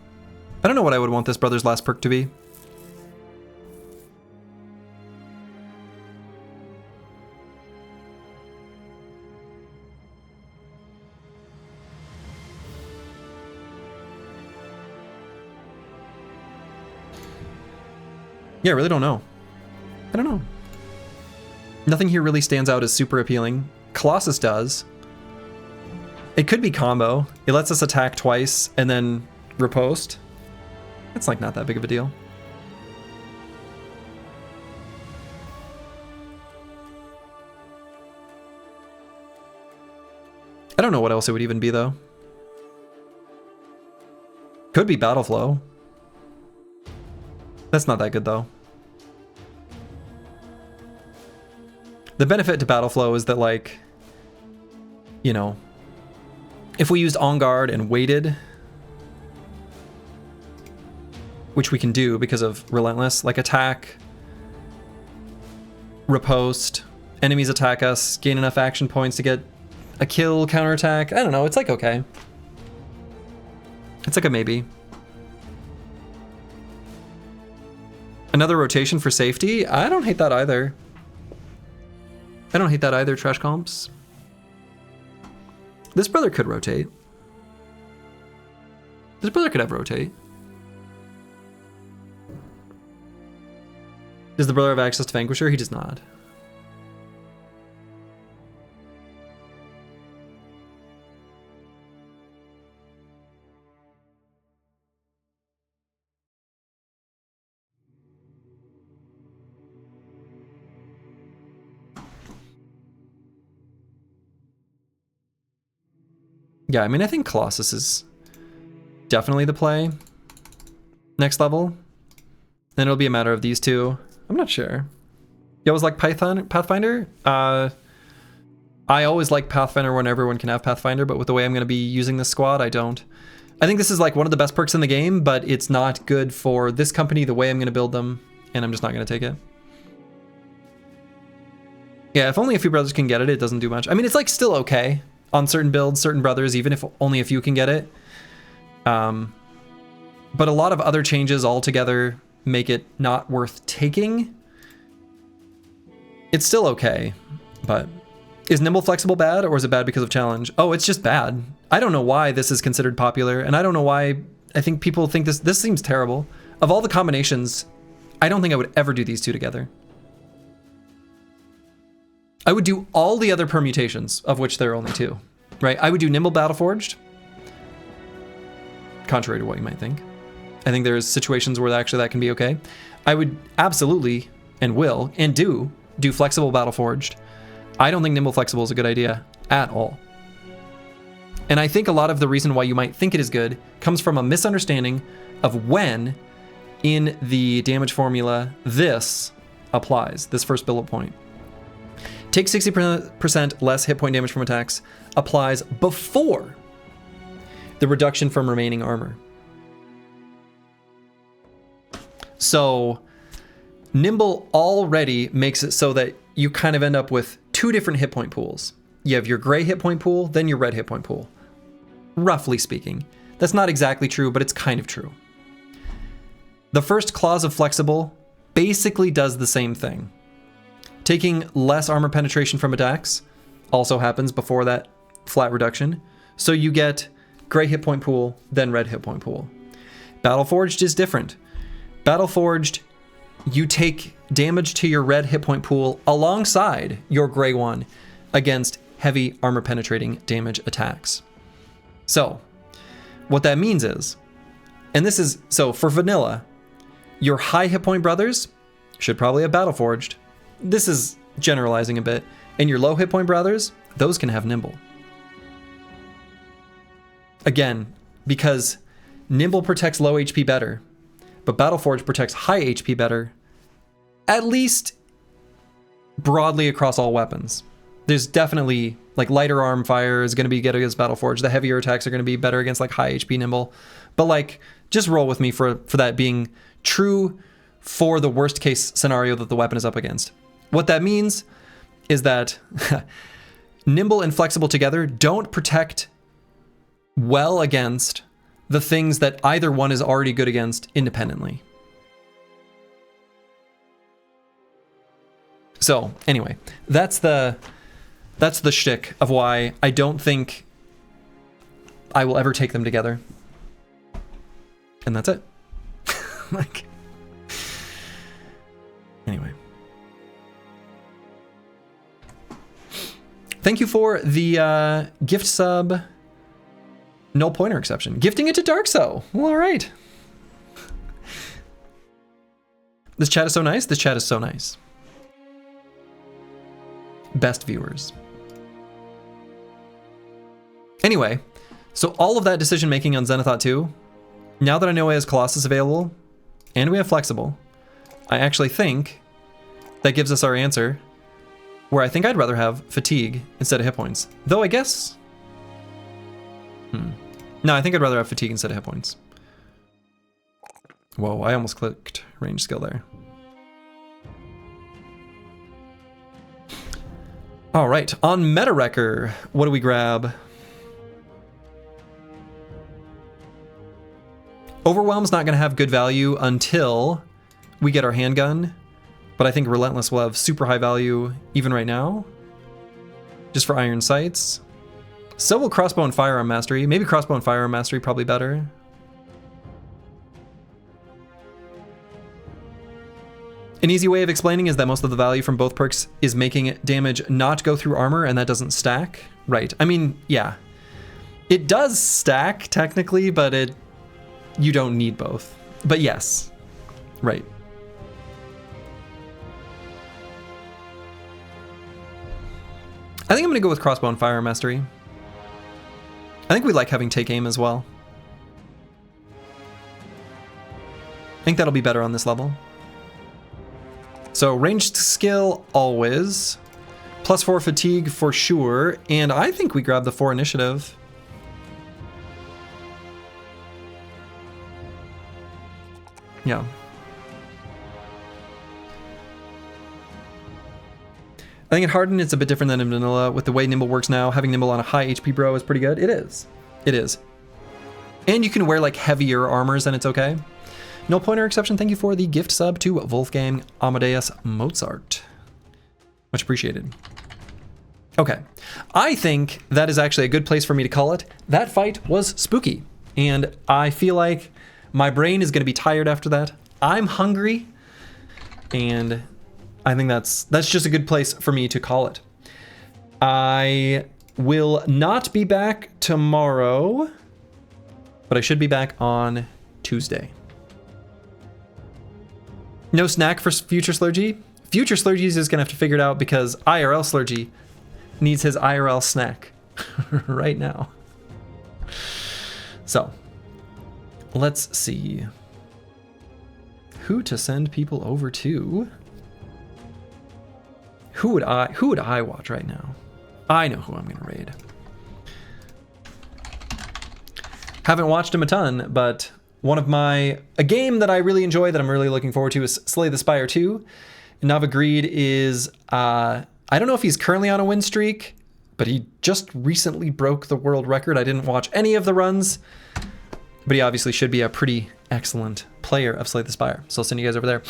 I don't know what I would want this brother's last perk to be. Yeah, I really don't know. I don't know. Nothing here really stands out as super appealing. Colossus does. It could be combo. It lets us attack twice and then riposte. It's like not that big of a deal. I don't know what else it would even be though. Could be Battle Flow. That's not that good though. The benefit to Battle Flow is that, like, you know, if we used On Guard and waited, which we can do because of Relentless, like attack, riposte, enemies attack us, gain enough action points to get a kill, counterattack. I don't know, it's like okay. It's like a maybe. Another rotation for safety? I don't hate that either. I don't hate that either, Trash Comps. This brother could rotate. This brother could have rotate. Does the brother have access to Vanquisher? He does not. Yeah, I mean, I think Colossus is definitely the play. Next level. Then it'll be a matter of these two. I'm not sure. You always like Pathfinder? I always like Pathfinder when everyone can have Pathfinder, but with the way I'm going to be using this squad, I don't. I think this is like one of the best perks in the game, but it's not good for this company, the way I'm going to build them, and I'm just not going to take it. Yeah, if only a few brothers can get it, it doesn't do much. I mean, it's like still okay on certain builds, certain brothers, even if only a few can get it. But a lot of other changes altogether make it not worth taking. It's still okay, but is Nimble Flexible bad, or is it bad because of challenge? Oh, it's just bad. I don't know why this is considered popular, and I don't know why I think people think this seems terrible. Of all the combinations, I don't think I would ever do these two together. I would do all the other permutations, of which there are only two, right? I would do Nimble Battleforged, contrary to what you might think. I think there's situations where actually that can be okay. I would absolutely, and will, and do Flexible Battleforged. I don't think Nimble Flexible is a good idea at all. And I think a lot of the reason why you might think it is good comes from a misunderstanding of when in the damage formula this applies, this first bullet point. Take 60% less hit point damage from attacks applies before the reduction from remaining armor. So Nimble already makes it so that you kind of end up with two different hit point pools. You have your gray hit point pool, then your red hit point pool. Roughly speaking. That's not exactly true, but it's kind of true. The first clause of Flexible basically does the same thing. Taking less armor penetration from attacks also happens before that flat reduction. So you get gray hit point pool, then red hit point pool. Battleforged is different. Battleforged, you take damage to your red hit point pool alongside your gray one against heavy armor penetrating damage attacks. So what that means is, and this is, so for vanilla, your high hit point brothers should probably have Battleforged. This is generalizing a bit. And your low hit point brothers, those can have Nimble. Again, because Nimble protects low HP better, but Battleforged protects high HP better, at least broadly across all weapons. There's definitely, like, lighter arm fire is going to be good against Battleforged. The heavier attacks are going to be better against, like, high HP Nimble. But, like, just roll with me for that being true for the worst case scenario that the weapon is up against. What that means is that Nimble and Flexible together don't protect well against the things that either one is already good against independently. So anyway, that's the shtick of why I don't think I will ever take them together. And that's it. Like, anyway. Thank you for the gift sub. Null pointer exception. Gifting it to Darkso. Well, all right. This chat is so nice. This chat is so nice. Best viewers. Anyway, so all of that decision making on Zenithot 2, now that I know it has Colossus available, and we have Flexible, I actually think that gives us our answer, where I think I'd rather have Fatigue instead of hit points. Though I guess... No, I think I'd rather have Fatigue instead of hit points. Whoa, I almost clicked range skill there. All right, on Meta Wrecker, what do we grab? Overwhelm's not going to have good value until we get our handgun, but I think Relentless will have super high value even right now, just for Iron Sights. So will Crossbow and Firearm Mastery. Maybe Crossbow and Firearm Mastery, probably better. An easy way of explaining is that most of the value from both perks is making damage not go through armor, and that doesn't stack. Right. I mean, yeah. It does stack, technically, but you don't need both. But yes. Right. I think I'm going to go with Crossbow and Firearm Mastery. I think we like having Take Aim as well. I think that'll be better on this level. So ranged skill always. +4 fatigue for sure. And I think we grab the 4 initiative. Yeah. I think in Hardened it's a bit different than in Vanilla. With the way Nimble works now, having Nimble on a high HP bro is pretty good. It is. It is. And you can wear like heavier armors and it's okay. No pointer exception. Thank you for the gift sub to Wolfgang Amadeus Mozart. Much appreciated. Okay. I think that is actually a good place for me to call it. That fight was spooky. And I feel like my brain is going to be tired after that. I'm hungry. And I think that's just a good place for me to call it. I will not be back tomorrow, but I should be back on Tuesday. No snack for future Slurgy? Future Slurgies is going to have to figure it out because IRL Slurgy needs his IRL snack right now. So, let's see who to send people over to. Who would I watch right now? I know who I'm going to raid. Haven't watched him a ton, but a game that I really enjoy that I'm really looking forward to is Slay the Spire 2. Navagreed is, I don't know if he's currently on a win streak, but he just recently broke the world record. I didn't watch any of the runs, but he obviously should be a pretty excellent player of Slay the Spire. So I'll send you guys over there.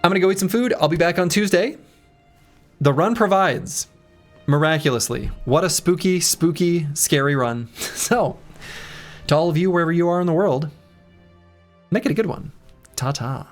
I'm gonna go eat some food. I'll be back on Tuesday. The run provides, miraculously. What a spooky, spooky, scary run. So, to all of you, wherever you are in the world, make it a good one. Ta-ta.